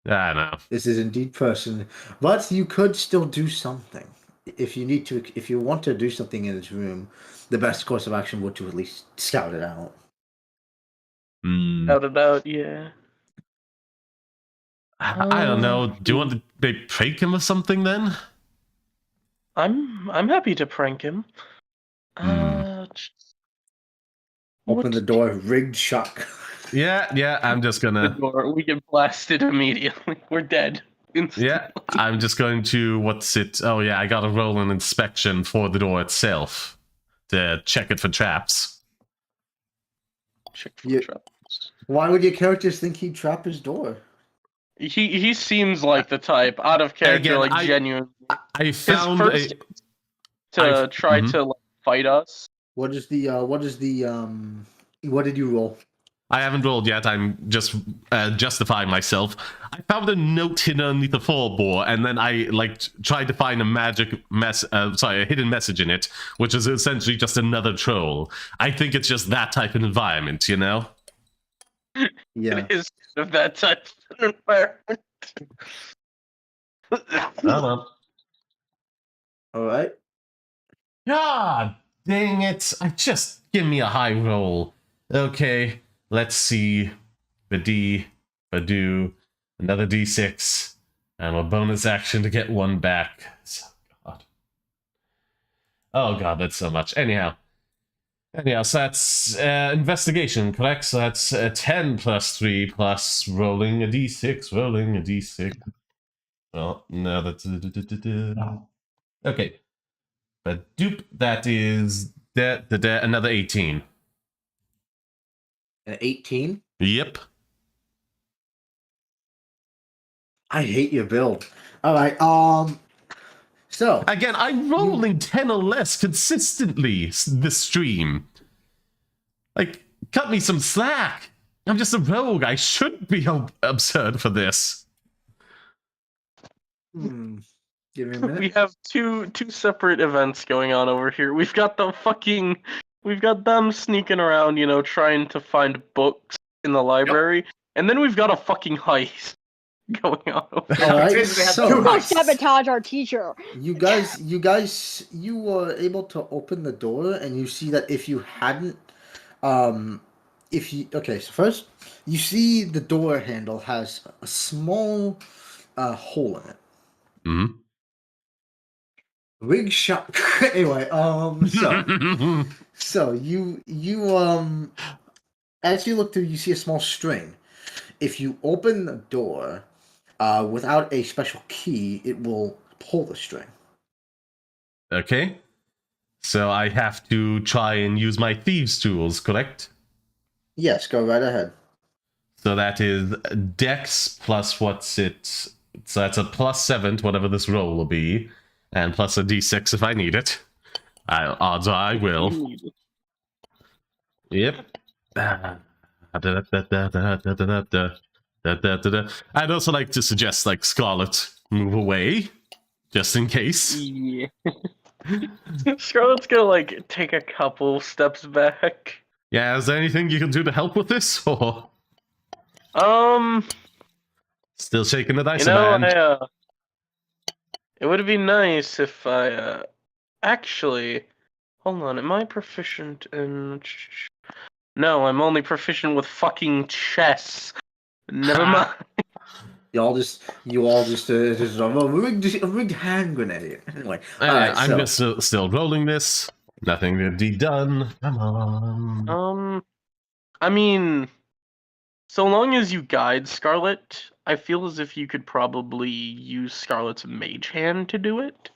Speaker 1: I don't know.
Speaker 8: This is indeed personal, but you could still do something. If you want to do something in his room, the best course of action would to at least scout it out.
Speaker 5: Scout it out, yeah.
Speaker 1: I don't know. Do you want to maybe prank him or something then?
Speaker 5: I'm happy to prank him.
Speaker 8: Open the door, rigged shot.
Speaker 1: Yeah, I'm just gonna...
Speaker 5: The door, we get blasted immediately. We're dead. Instantly.
Speaker 1: Yeah, I'm just going to... What's it? Oh yeah, I gotta roll an inspection for the door itself to check it for traps.
Speaker 5: Check for traps.
Speaker 8: Why would your characters think he'd trap his door?
Speaker 5: He seems like the type, out of character,
Speaker 1: Again,
Speaker 5: like genuine.
Speaker 1: I found
Speaker 5: his first to try to like, fight us.
Speaker 8: What did you roll?
Speaker 1: I haven't rolled yet. I'm just justifying myself. I found a note hidden underneath the floorboard, and then I tried to find a a hidden message in it, which is essentially just another troll. I think it's just that type of environment, you know.
Speaker 8: Yeah.
Speaker 5: It is kind of that type of environment.
Speaker 8: All right.
Speaker 1: God dang it. Just give me a high roll. Okay, let's see. The D, a do, another D6, and a bonus action to get one back. Oh god, that's so much. Anyhow, so that's investigation, correct? So that's 10 plus 3 plus rolling a D6, rolling a D6. Well, no, that's... Okay. But dupe, that is another 18.
Speaker 8: 18?
Speaker 1: Yep.
Speaker 8: I hate your build. All right. So
Speaker 1: Again, I'm rolling 10 or less consistently this stream. Like, cut me some slack. I'm just a rogue. I shouldn't be absurd for this.
Speaker 8: Give me a minute.
Speaker 5: We have two separate events going on over here. We've got them sneaking around, trying to find books in the library, and then we've got a fucking heist going on over here.
Speaker 8: All right.
Speaker 9: Basically have
Speaker 8: So
Speaker 9: two
Speaker 3: Go
Speaker 9: heists.
Speaker 3: sabotage our teacher.
Speaker 8: you were able to open the door, and you see that if you hadn't, so first you see the door handle has a small hole in it.
Speaker 1: Mm-hmm.
Speaker 8: Rig shot. Anyway, so you as you look through, you see a small string. If you open the door without a special key, it will pull the string.
Speaker 1: Okay. So I have to try and use my thieves' tools, correct?
Speaker 8: Yes, go right ahead.
Speaker 1: So that is Dex plus what's it? So that's a plus 7 to whatever this roll will be, and plus a D6 if I need it. Odds are I will. Yep. I'd also like to suggest, Scarlet, move away, just in case.
Speaker 5: Yeah. Scarlet's gonna take a couple steps back.
Speaker 1: Yeah, is there anything you can do to help with this, or still shaking the dice, man?
Speaker 5: It would be nice if I actually. Hold on, am I proficient in? No, I'm only proficient with fucking chess. Never mind.
Speaker 8: You all just a rigged hand grenade. Anyway, alright,
Speaker 1: I'm just still rolling this. Nothing to be done. Come on.
Speaker 5: I mean, so long as you guide Scarlet, I feel as if you could probably use Scarlet's mage hand to do it.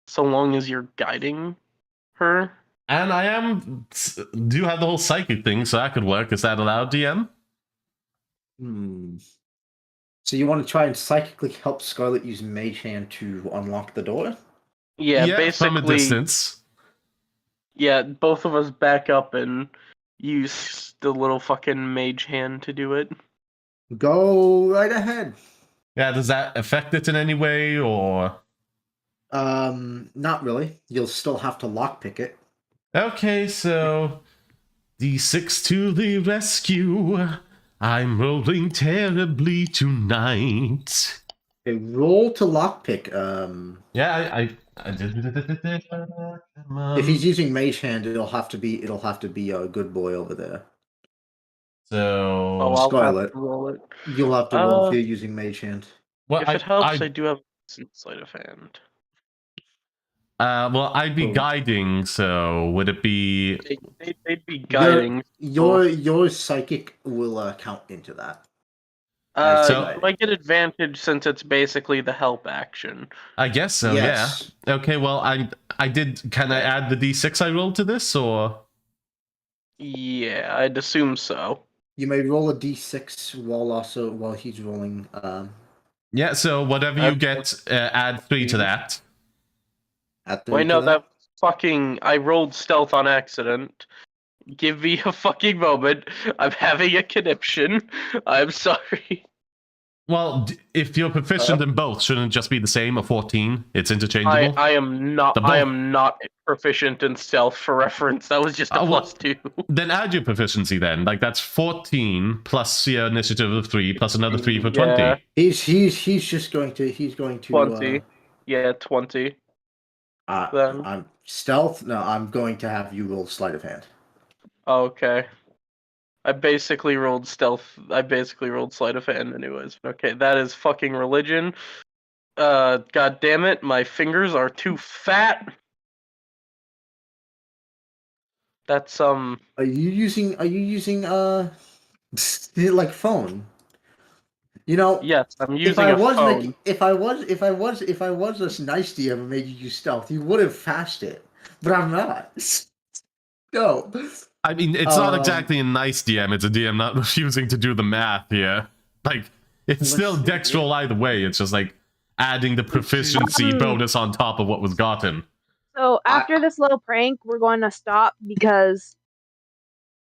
Speaker 5: So long as you're guiding her.
Speaker 1: And I do have the whole psychic thing, so that could work. Is that allowed, DM?
Speaker 8: So you want to try and psychically help Scarlet use Mage Hand to unlock the door?
Speaker 5: Yeah, basically.
Speaker 1: From a distance.
Speaker 5: Yeah, both of us back up and use the little fucking mage hand to do it.
Speaker 8: Go right ahead.
Speaker 1: Yeah, does that affect it in any way, or?
Speaker 8: Not really. You'll still have to lockpick it.
Speaker 1: Okay, so D6 to the rescue. I'm rolling terribly tonight.
Speaker 8: Okay, roll to lockpick.
Speaker 1: Yeah, I did.
Speaker 8: If he's using Mage Hand, it'll have to be a good boy over there.
Speaker 1: So
Speaker 8: Scarlet,
Speaker 5: roll it.
Speaker 8: You'll have to roll if you're using Mage Hand.
Speaker 5: Well, if it helps, I do have some sleight of hand.
Speaker 1: Well, I'd be guiding, so would it be?
Speaker 5: They'd be guiding.
Speaker 8: Your psychic will count into that.
Speaker 5: So I get advantage since it's basically the help action.
Speaker 1: I guess so.
Speaker 8: Yes.
Speaker 1: Yeah. Okay. Well, I did. Can I add the D6 I rolled to this, or?
Speaker 5: Yeah, I'd assume so.
Speaker 8: You may roll a D6 while he's rolling.
Speaker 1: Yeah. So whatever you get, add 3 to that.
Speaker 5: Wait, no, that fucking... I rolled stealth on accident. Give me a fucking moment. I'm having a conniption. I'm sorry.
Speaker 1: Well, if you're proficient in both, shouldn't it just be the same? A 14? It's interchangeable.
Speaker 5: I am not. I am not proficient in stealth for reference. That was just a +2.
Speaker 1: Then add your proficiency. Then, like that's 14 plus your initiative of 3 plus another 3 for 20.
Speaker 5: Yeah.
Speaker 8: He's just going to
Speaker 5: 20. Yeah, 20. Then.
Speaker 8: I'm stealth. No, I'm going to have you roll sleight of hand.
Speaker 5: Okay. I basically rolled stealth. I basically rolled sleight of hand anyways. Okay, that is fucking religion. God damn it, my fingers are too fat. That's
Speaker 8: Are you using like phone? You know,
Speaker 5: yes, I'm using a phone.
Speaker 8: If I was a nice DM and made you use stealth, you would have fast it. But I'm not. No.
Speaker 1: I mean, it's not exactly a nice DM. It's a DM not refusing to do the math here. Like, it's still dex roll either way. It's just like adding the proficiency bonus on top of what was gotten.
Speaker 4: So after this little prank, we're going to stop because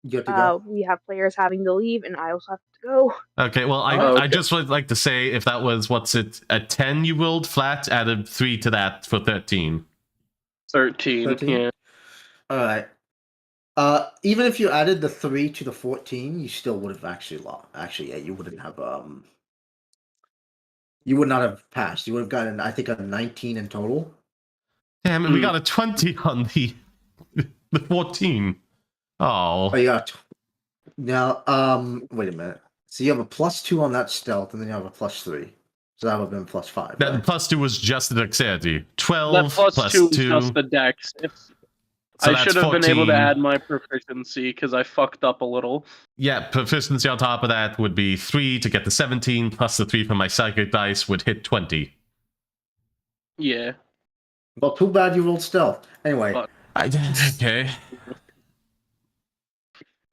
Speaker 8: you have to go.
Speaker 4: We have players having to leave, and I also have to go.
Speaker 1: Okay, well, I just would like to say if that was, what's it, a 10 you rolled flat, added 3 to that for 13.
Speaker 5: 13, yeah.
Speaker 8: Alright. Even if you added the 3 to the 14, you still would have actually lost. Actually, yeah, you wouldn't have, you would not have passed. You would have gotten, I think, a 19 in total.
Speaker 1: Damn it, we got a 20 on the 14. Oh.
Speaker 8: Yeah. Now, wait a minute. So you have a +2 on that stealth, and then you have a +3. So that would have been +5.
Speaker 1: That
Speaker 8: right?
Speaker 1: +2 was just the dexterity. 12
Speaker 5: that +2
Speaker 1: plus
Speaker 5: is
Speaker 1: 2.
Speaker 5: just the dex.
Speaker 1: So
Speaker 5: I should have been able to add my proficiency because I fucked up a little.
Speaker 1: Yeah, proficiency on top of that would be 3 to get the 17, plus the 3 from my psychic dice would hit 20.
Speaker 5: Yeah.
Speaker 8: Well, too bad you rolled stealth. Anyway.
Speaker 1: Okay.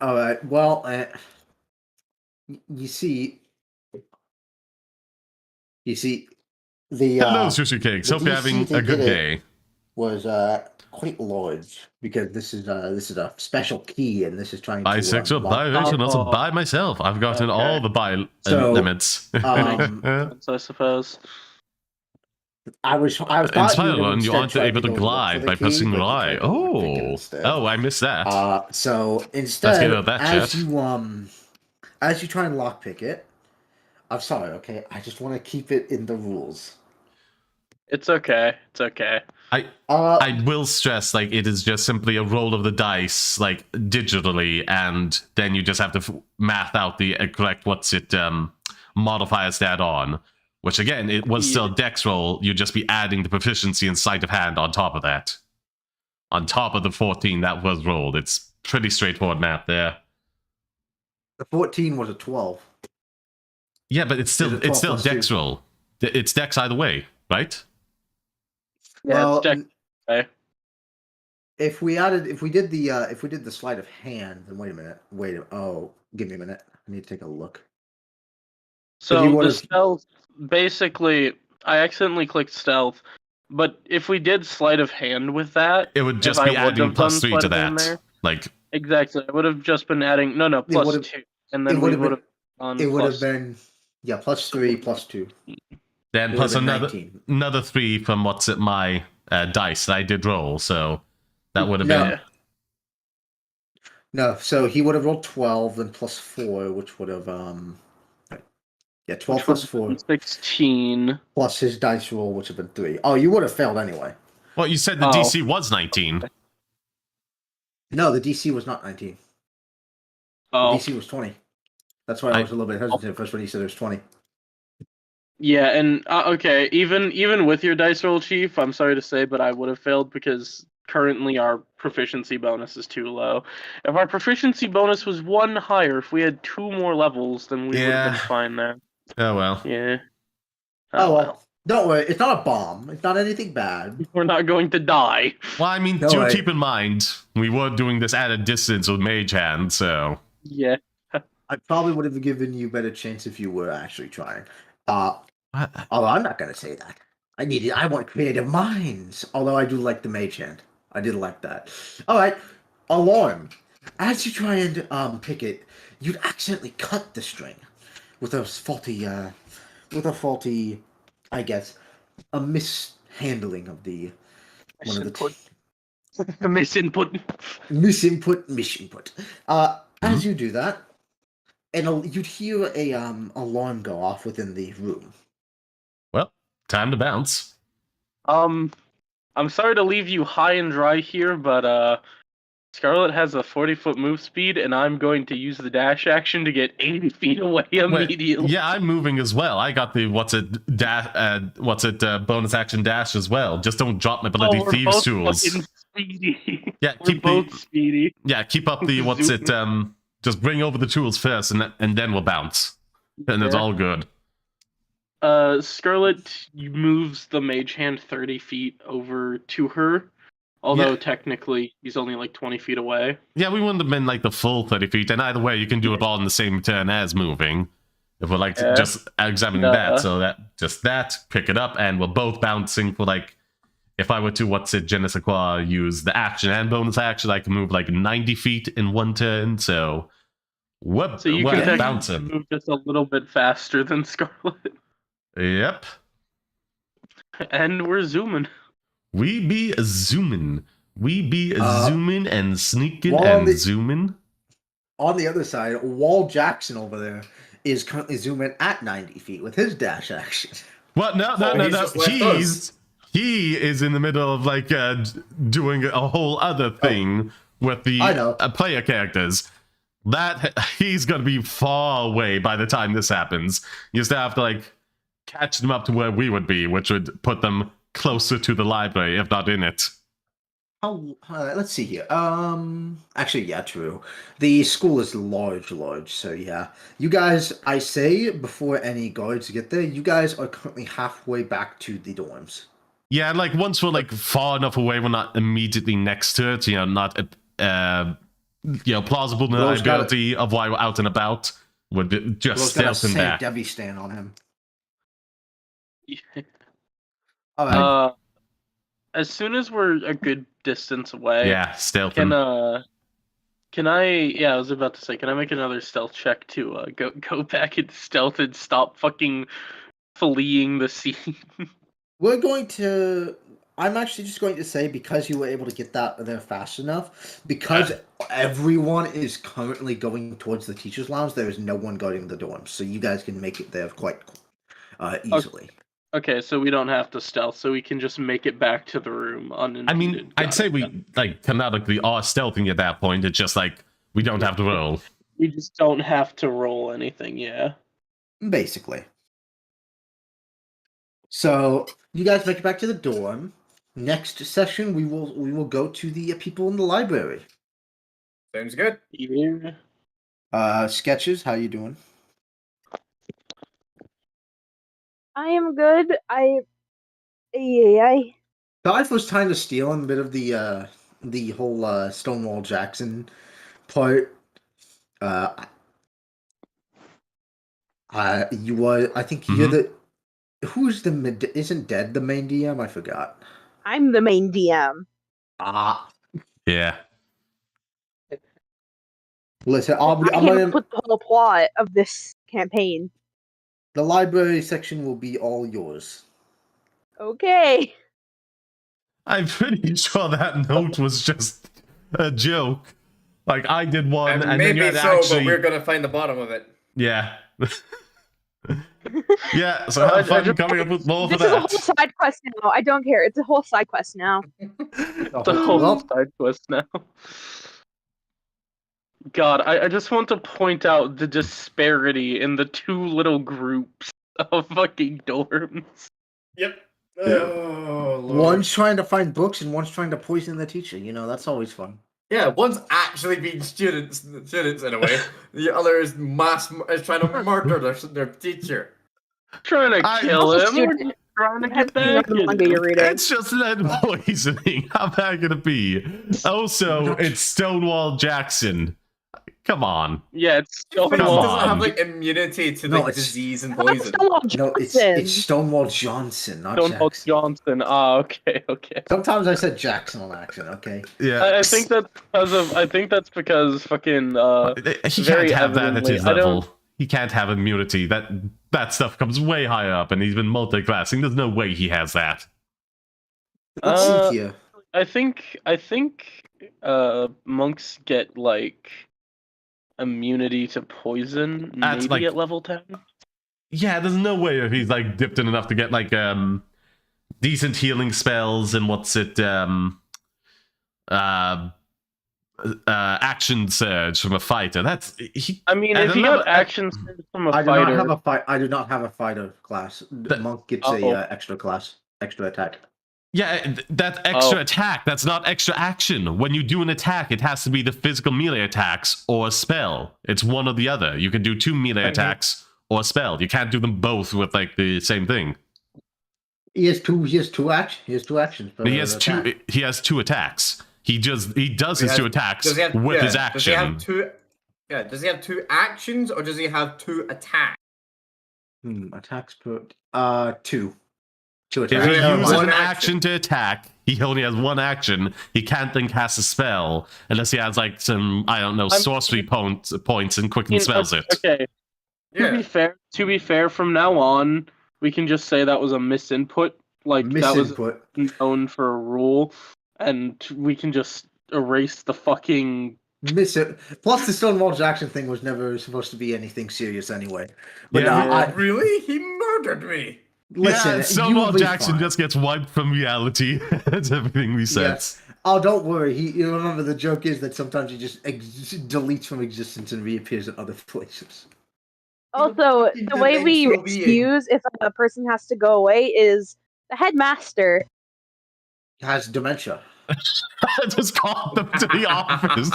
Speaker 8: Alright, well, you see, the
Speaker 1: hello, Sushi Cakes. Hope you're having a good day.
Speaker 8: Was quite large because this is a special key, and this is trying to
Speaker 1: bisexual, biracial, and also by myself. I've gotten all the limits.
Speaker 5: I suppose.
Speaker 8: I was
Speaker 1: in Spider-Man, you aren't able to glide by pressing Y. Oh, I missed that.
Speaker 8: So instead,
Speaker 1: as
Speaker 8: you try and lockpick it, I'm sorry, okay? I just want to keep it in the rules.
Speaker 5: It's okay. It's okay.
Speaker 1: I will stress, like, it is just simply a roll of the dice, like, digitally, and then you just have to math out the correct, modifiers to add on. Which, again, it was still dex roll. You'd just be adding the proficiency and sleight of hand on top of that. On top of the 14 that was rolled. It's pretty straightforward math there.
Speaker 8: The 14 was a 12.
Speaker 1: Yeah, but it's still dex roll. It's dex either way, right?
Speaker 5: Yeah,
Speaker 8: well,
Speaker 5: it's dex. Okay.
Speaker 8: If we did the sleight of hand, then wait a minute. Give me a minute. I need to take a look.
Speaker 5: So the stealth, basically, I accidentally clicked stealth, but if we did sleight of hand with that,
Speaker 1: it would just be adding +3 to that. Like
Speaker 5: exactly, I would have just been adding +2, and then we would have gone.
Speaker 8: It would have been +3 +2.
Speaker 1: Then plus another 3 from my dice that I did roll, so that would have been.
Speaker 8: No, so he would have rolled 12, then +4, which would have 12 plus 4.
Speaker 5: 16.
Speaker 8: Plus his dice roll, which would have been 3. Oh, you would have failed anyway.
Speaker 1: Well, you said the DC was 19.
Speaker 8: No, the DC was not 19.
Speaker 5: Oh.
Speaker 8: The DC was 20. That's why I was a little bit hesitant first when he said it was 20.
Speaker 5: Yeah, and okay, even with your dice roll, Chief, I'm sorry to say, but I would have failed because currently our proficiency bonus is too low. If our proficiency bonus was 1 higher, if we had 2 more levels, then we would have been fine there.
Speaker 1: Oh well.
Speaker 5: Yeah.
Speaker 8: Oh well. Don't worry, it's not a bomb. It's not anything bad.
Speaker 5: We're not going to die.
Speaker 1: Well, I mean, keep in mind, we were doing this at a distance with Mage Hand, so...
Speaker 5: Yeah.
Speaker 8: I probably would have given you a better chance if you were actually trying. Although I'm not going to say that. I want creative minds. Although I do like the Mage Hand. I did like that. Alright, alarm. As you try and pick it, you'd accidentally cut the string with those faulty with a faulty, I guess, a mishandling of the one of the
Speaker 5: Misinput.
Speaker 8: misinput. As you do that, and you'd hear a alarm go off within the room.
Speaker 1: Well, time to bounce.
Speaker 5: I'm sorry to leave you high and dry here, but Scarlet has a 40-foot move speed, and I'm going to use the dash action to get 80 feet away immediately.
Speaker 1: Wait, yeah, I'm moving as well. I got the bonus action dash as well. Just don't drop my bloody
Speaker 5: we're
Speaker 1: thieves
Speaker 5: both
Speaker 1: tools.
Speaker 5: fucking speedy.
Speaker 1: Yeah,
Speaker 5: We're both speedy.
Speaker 1: Yeah, keep up the just bring over the tools first, and then we'll bounce, and it's
Speaker 5: Yeah.
Speaker 1: all good.
Speaker 5: Scarlet moves the mage hand 30 feet over to her, although
Speaker 1: Yeah.
Speaker 5: technically he's only like 20 feet away.
Speaker 1: Yeah, we wouldn't have been like the full 30 feet, and either way, you can do it all in the same turn as moving. If we're like just examining that, so that pick it up, and we're both bouncing for like. If I were to Genesis use the action and bonus action, I can move like 90 feet in one turn. So,
Speaker 5: So you
Speaker 1: we're
Speaker 5: can technically
Speaker 1: bouncing.
Speaker 5: move just a little bit faster than Scarlet.
Speaker 1: Yep.
Speaker 5: And we're zooming.
Speaker 1: We be zooming. We be zooming and sneaking
Speaker 8: while
Speaker 1: and
Speaker 8: the-
Speaker 1: zooming.
Speaker 8: On the other side, Wall Jackson over there is currently zooming at 90 feet with his dash action.
Speaker 1: What? No.
Speaker 9: he's just left us.
Speaker 1: He is in the middle of like doing a whole other thing with the
Speaker 8: I know.
Speaker 1: Player characters. That he's gonna be far away by the time this happens. You just have to like catch them up to where we would be, which would put them closer to the library, if not in it.
Speaker 8: Let's see here. Actually, yeah, true. The school is large, so yeah. You guys, I say, before any guards get there, you guys are currently halfway back to the dorms.
Speaker 1: Yeah, like once we're like far enough away, we're not immediately next to it. Not plausible deniability of why we're out and about. Would be just stealthing back.
Speaker 8: Debbie stand on him.
Speaker 5: Yeah.
Speaker 8: All right.
Speaker 5: As soon as we're a good distance away,
Speaker 1: Yeah, stealthing.
Speaker 5: Can I? Yeah, I was about to say, can I make another stealth check to go back into stealth and stop fucking fleeing the scene?
Speaker 8: I'm actually just going to say, because you were able to get that there fast enough, because everyone is currently going towards the teacher's lounge, there is no one guarding the dorms, so you guys can make it there quite easily.
Speaker 5: Okay, so we don't have to stealth, so we can just make it back to the room unimpeded.
Speaker 1: I mean, I'd say we like canonically are stealthing at that point. It's just like we don't have to roll.
Speaker 5: We just don't have to roll anything, yeah.
Speaker 8: Basically. So you guys make it back to the dorm. Next session, we will go to the people in the library.
Speaker 9: Sounds good.
Speaker 5: Yeah.
Speaker 8: Sketches, how you doing?
Speaker 4: I am good. I
Speaker 8: Dive was trying to steal a bit of the whole Stonewall Jackson part. You were, I think you're the who's the isn't Dead the main DM? I forgot.
Speaker 4: I'm the main DM.
Speaker 1: Yeah.
Speaker 8: Listen,
Speaker 4: I'm gonna put the whole plot of this campaign.
Speaker 8: The library section will be all yours.
Speaker 4: Okay.
Speaker 1: I'm pretty sure that note was just a joke. Like I did one, and then
Speaker 9: maybe
Speaker 1: you had
Speaker 9: so,
Speaker 1: to actually.
Speaker 9: but we're gonna find the bottom of it.
Speaker 1: Yeah. Yeah. So have fun coming up with more for
Speaker 4: This is a
Speaker 1: that.
Speaker 4: whole side quest now. I don't care. It's a whole side quest now.
Speaker 5: The whole side quest now. God, I just want to point out the disparity in the two little groups of fucking dorms.
Speaker 9: Yep. Oh, Lord.
Speaker 8: One's trying to find books and one's trying to poison the teacher. You know, that's always fun.
Speaker 9: Yeah, one's actually being students in a way. The other is trying to murder their teacher.
Speaker 5: Trying to kill him.
Speaker 4: Student.
Speaker 5: We're trying to
Speaker 4: That's
Speaker 5: get back
Speaker 4: the manga
Speaker 5: in.
Speaker 4: you're reading.
Speaker 1: It's just lead poisoning. How bad could it be? Also, it's Stonewall Jackson. Come on.
Speaker 5: Yeah, it's
Speaker 9: He doesn't
Speaker 5: Stonewall.
Speaker 9: have like immunity to
Speaker 8: No,
Speaker 9: like
Speaker 8: it's-
Speaker 9: disease and
Speaker 4: How about
Speaker 9: poison.
Speaker 4: Stonewall
Speaker 8: No,
Speaker 4: Johnson?
Speaker 8: it's Stonewall Johnson, not
Speaker 5: Stonewall
Speaker 8: Jackson.
Speaker 5: Johnson. Ah, okay.
Speaker 8: Sometimes I said Jackson on accident. Okay.
Speaker 1: Yeah.
Speaker 5: I think that's because fucking
Speaker 1: he
Speaker 5: very
Speaker 1: can't have that at
Speaker 5: evidently,
Speaker 1: his
Speaker 5: I don't-
Speaker 1: level. He can't have immunity. That that stuff comes way higher up, and he's been multi-classing. There's no way he has that.
Speaker 8: Let's see here.
Speaker 5: I think monks get like immunity to poison
Speaker 1: That's
Speaker 5: maybe
Speaker 1: like-
Speaker 5: at level 10.
Speaker 1: Yeah, there's no way if he's like dipped in enough to get like decent healing spells and action surge from a fighter.
Speaker 5: I mean, if he got action surge from a
Speaker 8: I do
Speaker 5: fighter,
Speaker 8: not have a fight. I do not have a fighter class. Monk gets a extra class, extra attack.
Speaker 1: Yeah, that's extra attack. That's not extra action. When you do an attack, it has to be the physical melee attacks or a spell. It's one or the other. You can do 2 melee attacks or a spell. You can't do them both with like the same thing.
Speaker 8: He has two actions.
Speaker 1: He has two. He has 2 attacks. He does his 2 attacks with his action.
Speaker 9: Does he have 2? Yeah. Does he have 2 actions or does he have 2 attacks?
Speaker 8: Attacks per 2. 2
Speaker 1: If
Speaker 8: attacks.
Speaker 1: he
Speaker 9: Yeah,
Speaker 1: uses
Speaker 9: one
Speaker 1: an
Speaker 9: action.
Speaker 1: action to attack, he only has 1 action. He can't then cast a spell unless he has like some, I don't know, sorcery points and quicken spells it.
Speaker 5: Okay.
Speaker 9: Yeah.
Speaker 5: To be fair, from now on, we can just say that was a misinput. Like that was known for a rule, and we can just erase the fucking.
Speaker 8: Plus, the Stonewall Jackson thing was never supposed to be anything serious anyway. But
Speaker 1: Yeah,
Speaker 9: Really? He murdered me.
Speaker 8: listen,
Speaker 1: Yeah, Stonewall
Speaker 8: be
Speaker 1: Jackson
Speaker 8: fine.
Speaker 1: just gets wiped from reality. That's everything we said.
Speaker 8: Yes. Oh, don't worry. You remember the joke is that sometimes he just deletes from existence and reappears in other places.
Speaker 4: Also, the way we excuse if a person has to go away is the headmaster.
Speaker 8: Has dementia.
Speaker 1: I just called them to the office.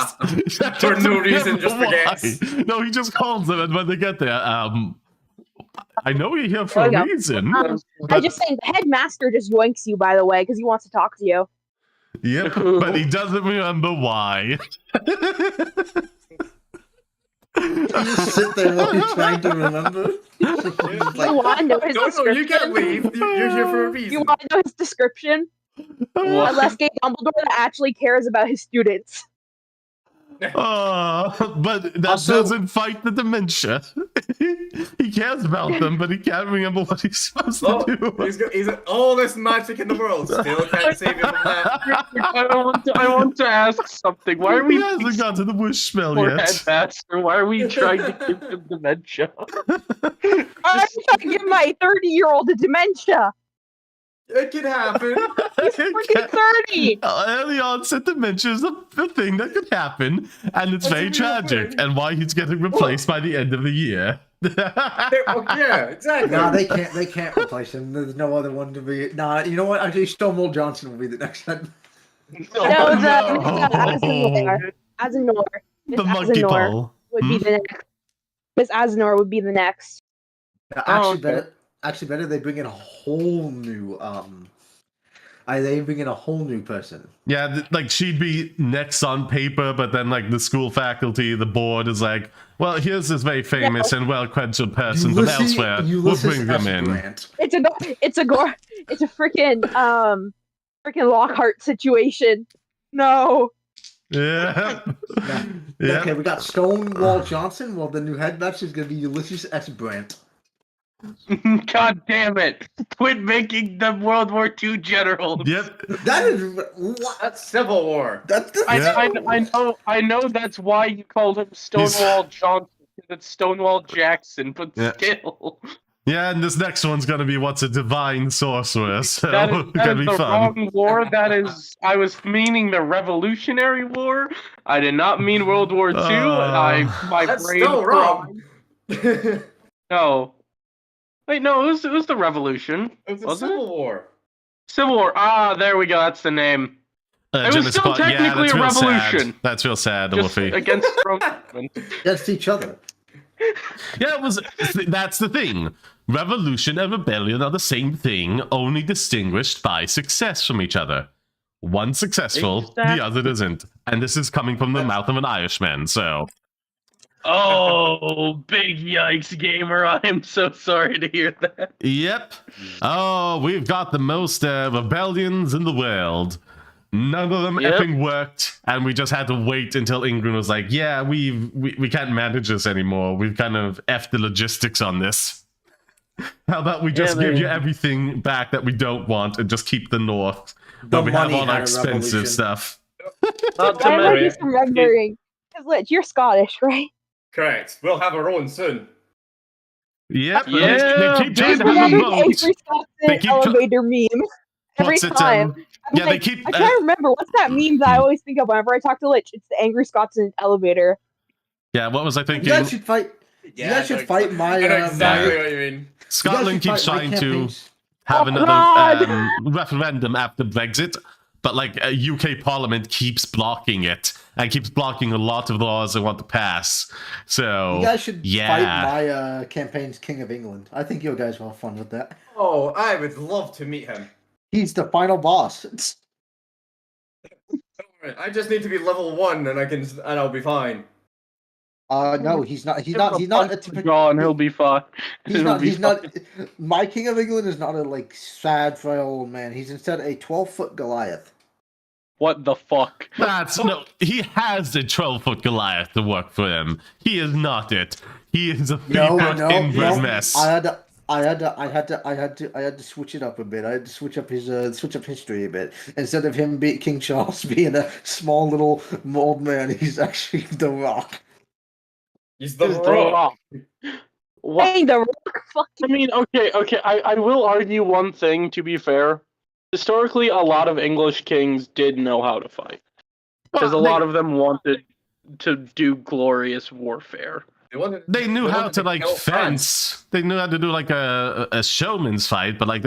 Speaker 9: For no reason, just
Speaker 1: Why?
Speaker 9: forgets.
Speaker 1: No, he just calls them, and when they get there, I know you're here for
Speaker 4: There
Speaker 1: a
Speaker 4: you go.
Speaker 1: reason.
Speaker 4: I'm
Speaker 1: but-
Speaker 4: just saying, the headmaster just yoinks you, by the way, because he wants to talk to you.
Speaker 1: Yep, but he doesn't remember why.
Speaker 8: You just sit there while you're trying to remember.
Speaker 4: You want to know his
Speaker 9: No, you
Speaker 4: description?
Speaker 9: can't leave. You're here for a reason.
Speaker 4: You want to know his description? Unless Gay Dumbledore that actually cares about his students.
Speaker 1: But that
Speaker 8: Also-
Speaker 1: doesn't fight the dementia. He cares about them, but he can't remember what he's supposed to do.
Speaker 9: He's got all this magic in the world. Still can't save him from that.
Speaker 5: I want to ask something. Why are we
Speaker 1: He hasn't got to the wish spell
Speaker 5: poor
Speaker 1: yet.
Speaker 5: headmaster? Why are we trying to give him dementia?
Speaker 4: I'm trying to give my 30-year-old a dementia.
Speaker 9: It can happen.
Speaker 4: He's freaking 30.
Speaker 1: Early onset dementia is the thing that could happen, and it's
Speaker 9: That's
Speaker 1: very
Speaker 9: a real
Speaker 1: tragic,
Speaker 9: thing.
Speaker 1: and why he's getting replaced by the end of the year.
Speaker 9: Yeah, exactly.
Speaker 8: Nah, they can't replace him. There's no other one to be. Nah, you know what? Actually, Stonewall Johnson will be the next one.
Speaker 4: No, Azenor. Miss
Speaker 1: The monkey
Speaker 4: Azenor
Speaker 1: pole.
Speaker 4: would be the next. Miss Azenor would be the next.
Speaker 8: Actually, better they bring in a whole new they bring in a whole new person.
Speaker 1: Yeah, like she'd be next on paper, but then like the school faculty, the board is like, well, here's this very famous and well-credentialed person from elsewhere. We'll bring them in.
Speaker 4: It's a freaking Lockhart situation. No.
Speaker 1: Yeah.
Speaker 8: Yeah. Okay, we got Stonewall Johnson. Well, the new headmaster is going to be Ulysses S. Brandt.
Speaker 5: God damn it! Quit making them World War II generals.
Speaker 1: Yep.
Speaker 8: That is what?
Speaker 9: That's Civil War.
Speaker 8: That's the
Speaker 5: I know that's why you called him Stonewall Johnson, because it's Stonewall Jackson, but still.
Speaker 1: Yeah, and this next one's gonna be what's a divine sorcerer, so
Speaker 5: That is,
Speaker 1: it's gonna be
Speaker 5: the
Speaker 1: fun.
Speaker 5: wrong war. I was meaning the Revolutionary War. I did not mean World War II. My
Speaker 9: That's
Speaker 5: brain
Speaker 9: still wrong.
Speaker 5: No. Wait, no, it was the Revolution.
Speaker 9: It was a
Speaker 5: Wasn't
Speaker 9: Civil War.
Speaker 5: Civil War. Ah, there we go. That's the name. It was
Speaker 1: Genesis
Speaker 5: still
Speaker 1: Part-
Speaker 5: technically
Speaker 1: that's
Speaker 5: a
Speaker 1: real
Speaker 5: revolution.
Speaker 1: Sad. That's real sad,
Speaker 5: Just
Speaker 1: Wolfie.
Speaker 5: against Roman.
Speaker 8: Against each other.
Speaker 1: Yeah, that's the thing. Revolution and rebellion are the same thing, only distinguished by success from each other. One successful, the other isn't. And this is coming from the mouth of an Irishman, so...
Speaker 5: Oh, big yikes, gamer. I am so sorry to hear that.
Speaker 1: Yep. Oh, we've got the most rebellions in the world. None of them effing worked, and we just had to wait until England was like, yeah, we can't manage this anymore. We've kind of effed the logistics on this. How about we just give you everything back that we don't want and just keep the north,
Speaker 8: The
Speaker 1: where we have
Speaker 8: money
Speaker 1: all our
Speaker 8: had a
Speaker 1: expensive
Speaker 8: revolution.
Speaker 1: stuff.
Speaker 5: Not to
Speaker 4: Why am I
Speaker 5: mention,
Speaker 4: just remembering? Because Lich, you're Scottish, right?
Speaker 9: Correct. We'll have our own soon.
Speaker 1: Yep.
Speaker 5: Yeah,
Speaker 1: They keep trying
Speaker 4: Just
Speaker 1: to have a
Speaker 4: remember the
Speaker 1: vote.
Speaker 4: Angry
Speaker 1: They
Speaker 4: Scotsman
Speaker 1: keep
Speaker 4: elevator meme. Every
Speaker 1: What's it?
Speaker 4: time. I'm
Speaker 1: Yeah,
Speaker 4: like,
Speaker 1: they keep.
Speaker 4: I can't remember. What's that meme that I always think of whenever I talk to Lich? It's the Angry Scotsman elevator.
Speaker 1: Yeah, what was I
Speaker 8: You
Speaker 1: thinking?
Speaker 8: guys should fight. You guys should fight my.
Speaker 9: I know exactly
Speaker 8: my-
Speaker 9: what you mean.
Speaker 1: Scotland
Speaker 8: you
Speaker 1: keeps
Speaker 8: guys should fight
Speaker 1: trying
Speaker 8: my
Speaker 1: to
Speaker 8: campaigns.
Speaker 1: have
Speaker 4: Oh,
Speaker 1: another
Speaker 4: God.
Speaker 1: referendum after Brexit, but like UK Parliament keeps blocking it and keeps blocking a lot of laws they want to pass. So
Speaker 8: You guys should
Speaker 1: yeah.
Speaker 8: fight my campaign's King of England. I think you guys will have fun with that.
Speaker 9: Oh, I would love to meet him.
Speaker 8: He's the final boss.
Speaker 9: I just need to be level 1 and I'll be fine.
Speaker 8: No, he's not. He's not. He's not a typical.
Speaker 5: Gone, he'll be fine.
Speaker 8: He's
Speaker 5: He'll
Speaker 8: not.
Speaker 5: be
Speaker 8: He's not. My King of England is not a like sad, frail old man. He's instead a 12-foot Goliath.
Speaker 5: What the fuck?
Speaker 1: No. He has a 12-foot Goliath to work for him. He is not it. He is a 3-foot inverse mess.
Speaker 8: I had to switch it up a bit. I had to switch up history a bit. Instead of him King Charles being a small little old man, he's actually the Rock.
Speaker 9: He's the
Speaker 5: Just
Speaker 9: Rock.
Speaker 5: What?
Speaker 4: Hey, the Rock fucking.
Speaker 5: I mean, okay. I will argue one thing, to be fair. Historically, a lot of English kings did know how to fight. Because a lot of them wanted to do glorious warfare.
Speaker 1: They knew how to like
Speaker 9: kill
Speaker 1: fence. They knew how to do like a showman's fight, but like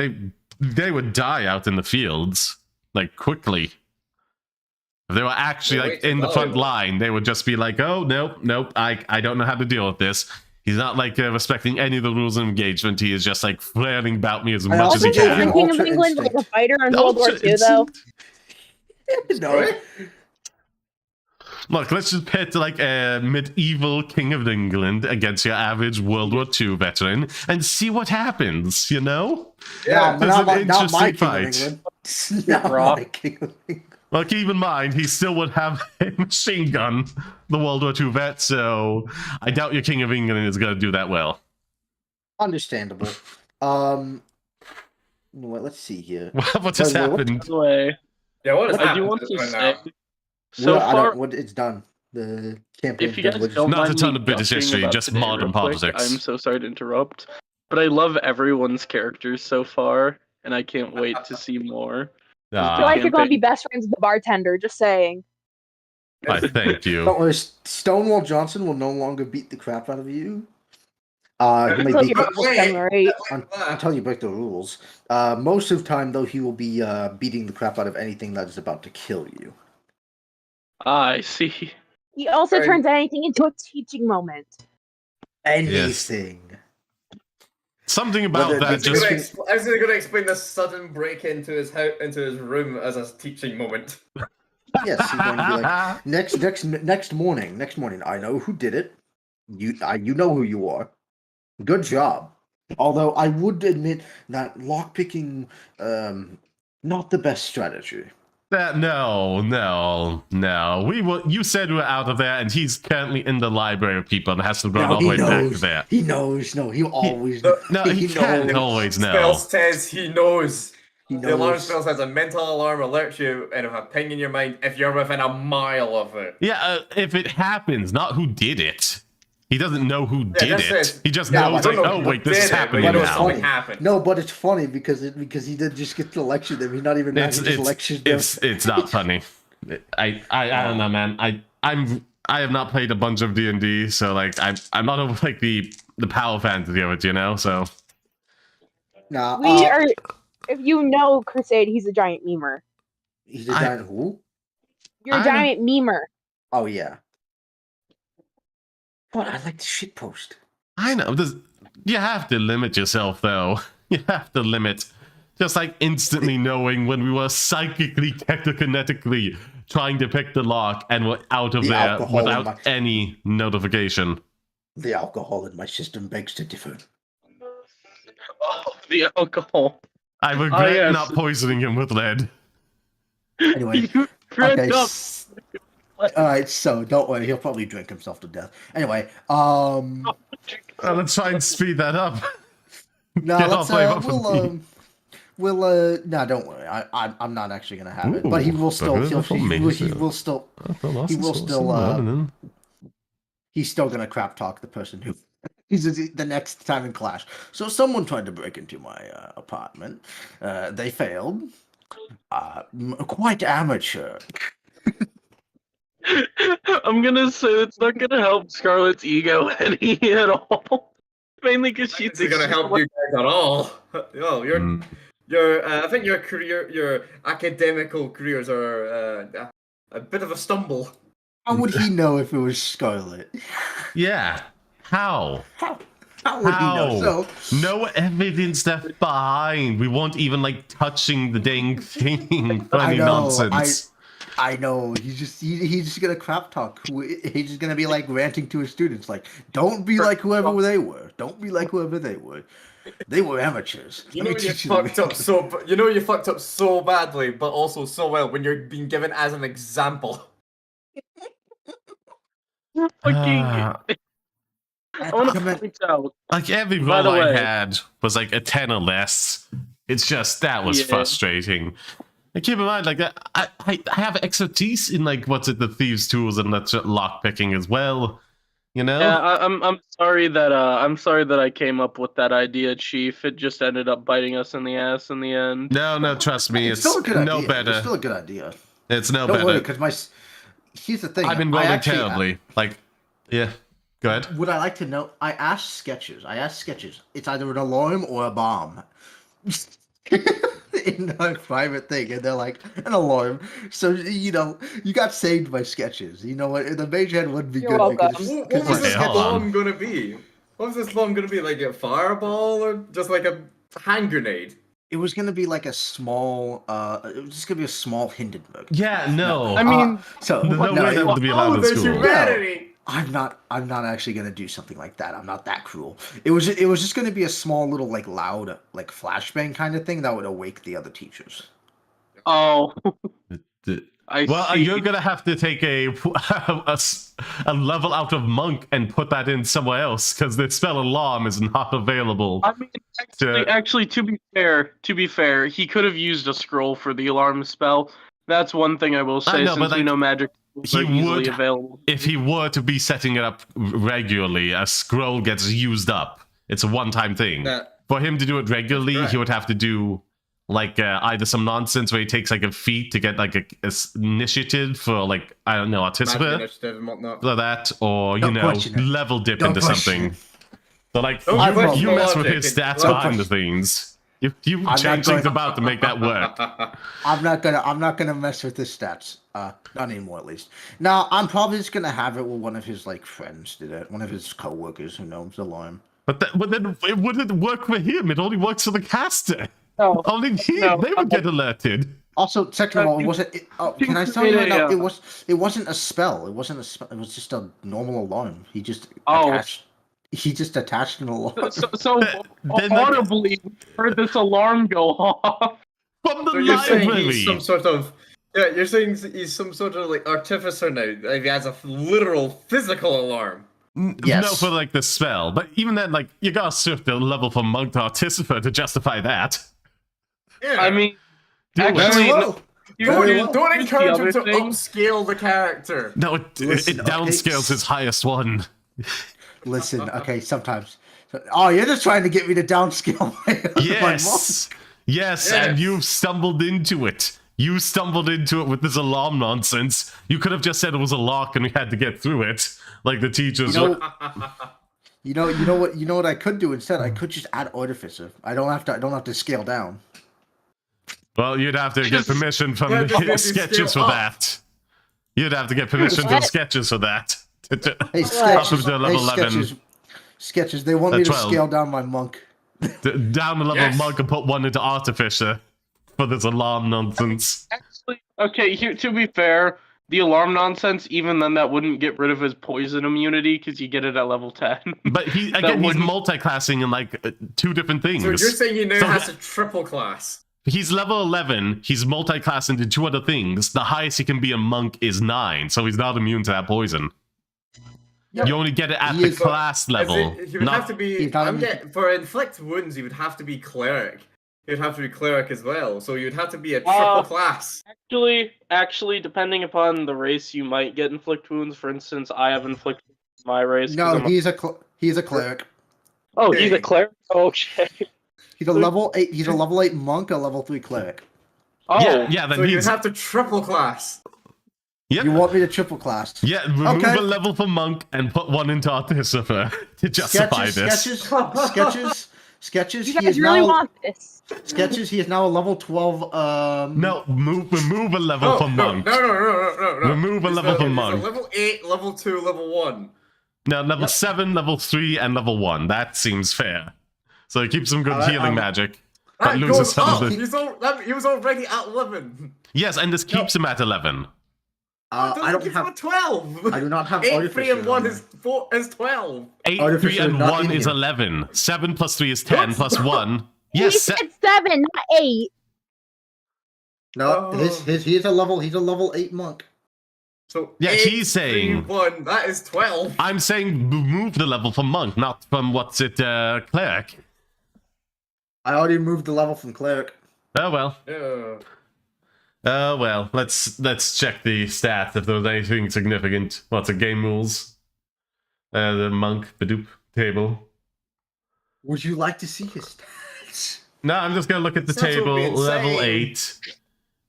Speaker 1: they would die out in the fields like quickly. If they were actually like in the front line, they would just be like, "Oh nope, I don't know how to deal with this." He's not like respecting any of the rules of engagement. He is just like flailing about me as much as he
Speaker 4: Wasn't the
Speaker 1: can.
Speaker 4: King of England like a fighter in World War II, though?
Speaker 8: No.
Speaker 1: Look, let's just pit like a medieval King of England against your average World War II veteran and see what happens, you know?
Speaker 9: Yeah,
Speaker 8: but
Speaker 1: It's an
Speaker 8: not my
Speaker 1: interesting
Speaker 8: King
Speaker 1: fight.
Speaker 8: of England. Not
Speaker 5: Rock.
Speaker 8: my King of England.
Speaker 1: Well, keep in mind, he still would have a machine gun, the World War II vet, so I doubt your King of England is going to do that well.
Speaker 8: Understandable. Well, let's see here.
Speaker 1: What just
Speaker 8: Wait, what?
Speaker 1: happened?
Speaker 5: By the way,
Speaker 9: Yeah, what is
Speaker 5: I do
Speaker 9: happening
Speaker 5: want to
Speaker 9: right
Speaker 5: say,
Speaker 9: now?
Speaker 5: so far,
Speaker 8: It's done. The campaign.
Speaker 5: if you guys don't
Speaker 1: Not a
Speaker 5: mind
Speaker 1: ton
Speaker 5: me
Speaker 1: of British
Speaker 5: gushing
Speaker 1: history,
Speaker 5: about
Speaker 1: just
Speaker 5: today
Speaker 1: modern
Speaker 5: real quick,
Speaker 1: politics.
Speaker 5: I'm so sorry to interrupt, but I love everyone's characters so far, and I can't wait to see more.
Speaker 4: I feel like you're gonna be best friends with the bartender. Just saying.
Speaker 1: I thank you.
Speaker 8: Don't worry, Stonewall Johnson will no longer beat the crap out of you. He may
Speaker 4: Until
Speaker 8: beat
Speaker 4: you're level 7 or 8.
Speaker 8: until you break the rules. Most of the time, though, he will be beating the crap out of anything that is about to kill you.
Speaker 5: I see.
Speaker 4: He also
Speaker 9: Right.
Speaker 4: turns anything into a teaching moment.
Speaker 8: Anything.
Speaker 1: Something about
Speaker 8: Whether
Speaker 1: that
Speaker 8: it's
Speaker 1: just...
Speaker 9: I was going to explain the sudden break into his room as a teaching moment.
Speaker 8: Yes, he's going to be like, next morning. I know who did it. You know who you are. Good job. Although I would admit that lockpicking, not the best strategy.
Speaker 1: No. You said we were out of there, and he's currently in the library of people and has to run all the way back there.
Speaker 8: He knows. No, he always.
Speaker 1: No, he can't always know.
Speaker 9: Spell says he knows.
Speaker 8: He
Speaker 9: The alarm
Speaker 8: knows.
Speaker 9: spell says a mental alarm alerts you and a ping in your mind if you're within a mile of it.
Speaker 1: Yeah, if it happens, not who did it. He doesn't know who did
Speaker 9: that's
Speaker 1: it.
Speaker 9: it.
Speaker 1: He just
Speaker 8: Yeah,
Speaker 1: knows,
Speaker 8: but
Speaker 1: like,
Speaker 9: I don't know
Speaker 1: oh,
Speaker 9: who
Speaker 1: wait, this
Speaker 9: did
Speaker 1: is
Speaker 9: it, but
Speaker 1: happening
Speaker 9: you know
Speaker 1: now.
Speaker 9: something happened.
Speaker 8: No, but it's funny because he did just get the lecture them. He's not even mad. He just lectures them.
Speaker 1: It's not funny. I don't know, man. I have not played a bunch of D&D, so like I'm not like the power fantasy of it, you know. So
Speaker 8: Nah,
Speaker 4: We are. If you know Crusade, he's a giant memer.
Speaker 8: he's a giant who?
Speaker 4: You're a giant memer.
Speaker 8: Oh yeah. But I like the shit post.
Speaker 1: I know. You have to limit yourself, though. You have to limit. Just like instantly knowing when we were psychically, technokinetically trying to pick the lock and we're out of
Speaker 8: The
Speaker 1: there
Speaker 8: alcohol in
Speaker 1: without any notification.
Speaker 8: The alcohol in my system begs to differ.
Speaker 5: Oh, the alcohol.
Speaker 1: I regret
Speaker 5: yes.
Speaker 1: not poisoning him with lead.
Speaker 8: Anyway,
Speaker 5: You drank
Speaker 8: okay.
Speaker 5: up.
Speaker 8: Alright, so don't worry, he'll probably drink himself to death. Anyway,
Speaker 1: Let's try and speed that up.
Speaker 8: No,
Speaker 1: Get
Speaker 8: let's
Speaker 1: off my phone.
Speaker 8: no, don't worry. I'm not actually gonna have it, but he will still he will still he's still gonna crap talk the person who he's the next time in class. So someone tried to break into my apartment. They failed. Quite amateur.
Speaker 5: I'm gonna say it's not gonna help Scarlett's ego any at all. Mainly because she's
Speaker 9: It's gonna help you guys at all. Oh, your I think your career, your academical careers are a bit of a stumble.
Speaker 8: How would he know if it was Scarlet?
Speaker 1: Yeah. How?
Speaker 8: How would he know? So
Speaker 1: No evidence left behind. We won't even like touching the dang thing for any nonsense.
Speaker 8: I know. He's just gonna crap talk. He's just gonna be like ranting to his students, like, "Don't be like whoever they were. Don't be like whoever they were. They were amateurs."
Speaker 9: You know you fucked up so badly, but also so well when you're being given as an example.
Speaker 5: I want to point out.
Speaker 1: Like every role I had was like a 10 or less. It's just that was frustrating. And keep in mind, like I have expertise in like the thieves' tools and that lock picking as well. You know?
Speaker 5: Yeah, I'm sorry that I came up with that idea, Chief. It just ended up biting us in the ass in the end.
Speaker 1: No, trust me, it's
Speaker 8: still a good
Speaker 1: no
Speaker 8: idea.
Speaker 1: better.
Speaker 8: It's still a good idea.
Speaker 1: It's no
Speaker 8: Don't
Speaker 1: better.
Speaker 8: worry, because here's the thing.
Speaker 1: I've been rolling terribly. Like, yeah. Go ahead.
Speaker 8: Would I like to know? I asked Sketches. It's either an alarm or a bomb. In a private thing, and they're like, an alarm. So, you got saved by Sketches. You know what? The mage hand would be
Speaker 4: You're
Speaker 8: good.
Speaker 4: welcome.
Speaker 9: What was this bomb gonna be? What was this bomb gonna be? Like a fireball or just like a hand grenade?
Speaker 8: It was gonna be like a small. It was just gonna be a small Hindenburg.
Speaker 1: Yeah, no.
Speaker 5: I mean,
Speaker 1: no way that would be allowed in school.
Speaker 9: Humanity.
Speaker 8: I'm not actually gonna do something like that. I'm not that cruel. It was just gonna be a small little like loud like flashbang kind of thing that would awake the other teachers.
Speaker 5: Oh.
Speaker 1: Well, you're gonna have to take a level out of monk and put that in somewhere else because the spell alarm is not available.
Speaker 5: I mean, actually, to be fair, he could have used a scroll for the alarm spell. That's one thing I will say, since we know magic are easily available.
Speaker 1: If he were to be setting it up regularly, a scroll gets used up. It's a one-time thing. For him to do it regularly, he would have to do like either some nonsense where he takes like a feat to get like a initiative for like, I don't know, autism or that, or level dip into something. So like you mess with his stats behind the scenes. You change things about to make that work.
Speaker 8: I'm not gonna mess with his stats. Not anymore, at least. Now I'm probably just gonna have it with one of his like friends did it, one of his co-workers who knows the alarm.
Speaker 1: But then it wouldn't work for him. It only works for the caster.
Speaker 5: No.
Speaker 1: Only they would get alerted.
Speaker 8: Also, second of all, can I tell you right now? It wasn't a spell. It wasn't a spell. It was just a normal alarm. He just attached an alarm.
Speaker 5: So audibly, we heard this alarm go off
Speaker 1: from the
Speaker 9: library.
Speaker 1: Saying
Speaker 9: he's some sort of you're saying he's some sort of like artificer now. Like he has a literal physical alarm.
Speaker 1: Yes. No, for like the spell, but even then, like you gotta shift the level from monk to artificer to justify that.
Speaker 9: Yeah.
Speaker 5: I mean, actually,
Speaker 9: don't encourage him to upscale the character.
Speaker 1: No, it downscales his highest one.
Speaker 8: Listen, okay, sometimes. Oh, you're just trying to get me to downscale my monk.
Speaker 1: Yes, and you've stumbled into it. You stumbled into it with this alarm nonsense. You could have just said it was a lock and we had to get through it, like the teachers.
Speaker 8: You know what I could do instead? I could just add artificer. I don't have to scale down.
Speaker 1: Well, you'd have to get permission from the Sketches for that. You'd have to get permission from Sketches for that.
Speaker 8: Hey, Sketches, they want me to scale down my monk.
Speaker 1: Down the level of monk and put one into artificer for this alarm nonsense.
Speaker 5: Actually, okay, here, to be fair, the alarm nonsense, even then that wouldn't get rid of his poison immunity because you get it at level 10.
Speaker 1: But he's multi-classing in like 2 different things.
Speaker 9: So you're saying he now has a triple class?
Speaker 1: He's level 11. He's multi-classed into 2 other things. The highest he can be a monk is 9, so he's not immune to that poison. You only get it at
Speaker 8: He
Speaker 1: the
Speaker 8: is-
Speaker 1: class level.
Speaker 9: He would have to be.
Speaker 8: he's not
Speaker 9: I'm
Speaker 8: a-
Speaker 9: get, for inflict wounds, he would have to be cleric. He would have to be cleric as well. So you'd have to be a triple class.
Speaker 5: Actually, depending upon the race, you might get inflict wounds. For instance, I have inflict wounds in my race. 'cause
Speaker 8: No,
Speaker 5: I'm
Speaker 8: he's a cleric.
Speaker 5: Oh, he's a cleric. Okay.
Speaker 8: He's a level 8. He's a level 8 monk, a level 3 cleric.
Speaker 5: Oh,
Speaker 1: Yeah, then
Speaker 9: So you'd
Speaker 1: he's...
Speaker 9: have to triple class.
Speaker 1: Yep.
Speaker 8: You want me to triple class?
Speaker 1: Yeah, remove
Speaker 8: Okay.
Speaker 1: a level for monk and put one into Artificer to justify this.
Speaker 8: Sketches.
Speaker 4: You
Speaker 8: He
Speaker 4: guys
Speaker 8: is
Speaker 4: really
Speaker 8: now
Speaker 4: want this?
Speaker 8: Sketches. He is now a level 12.
Speaker 1: No, remove a level for monk.
Speaker 9: No.
Speaker 1: Remove a level for monk.
Speaker 9: He's a level 8, level 2, level 1.
Speaker 1: No, level 7, level 3, and level 1. That seems fair. So he keeps some good
Speaker 8: Alright,
Speaker 1: healing magic, but
Speaker 9: That
Speaker 1: loses
Speaker 9: goes
Speaker 1: some
Speaker 9: up.
Speaker 1: of the...
Speaker 9: He was already at 11.
Speaker 1: Yes, and this keeps him at 11.
Speaker 8: I don't
Speaker 9: give
Speaker 8: have.
Speaker 9: him a 12.
Speaker 8: I do not have
Speaker 9: 8,
Speaker 8: artificer.
Speaker 9: 3, and 1
Speaker 8: on
Speaker 9: is 12.
Speaker 1: 8,
Speaker 8: Artificer
Speaker 1: 3, and
Speaker 8: is not
Speaker 1: 1
Speaker 8: in
Speaker 1: is
Speaker 8: here.
Speaker 1: 11. 7 plus 3 is 10,
Speaker 9: What?
Speaker 1: plus 1.
Speaker 4: He
Speaker 1: Yes,
Speaker 4: said 7, not 8.
Speaker 8: No,
Speaker 9: Oh.
Speaker 8: he's a level 8 monk.
Speaker 9: So
Speaker 1: Yeah,
Speaker 9: 8,
Speaker 1: he's saying-
Speaker 9: 3, 1, that is 12.
Speaker 1: I'm saying remove the level for monk, not from cleric.
Speaker 8: I already moved the level from cleric.
Speaker 1: Oh well.
Speaker 9: Yeah.
Speaker 1: Oh well. Let's check the stats if there was anything significant. What's it? Game rules. The monk Badoop table.
Speaker 8: Would you like to see his stats?
Speaker 1: No, I'm just gonna look at the
Speaker 9: Stats would
Speaker 1: table.
Speaker 9: be
Speaker 1: Level
Speaker 9: insane.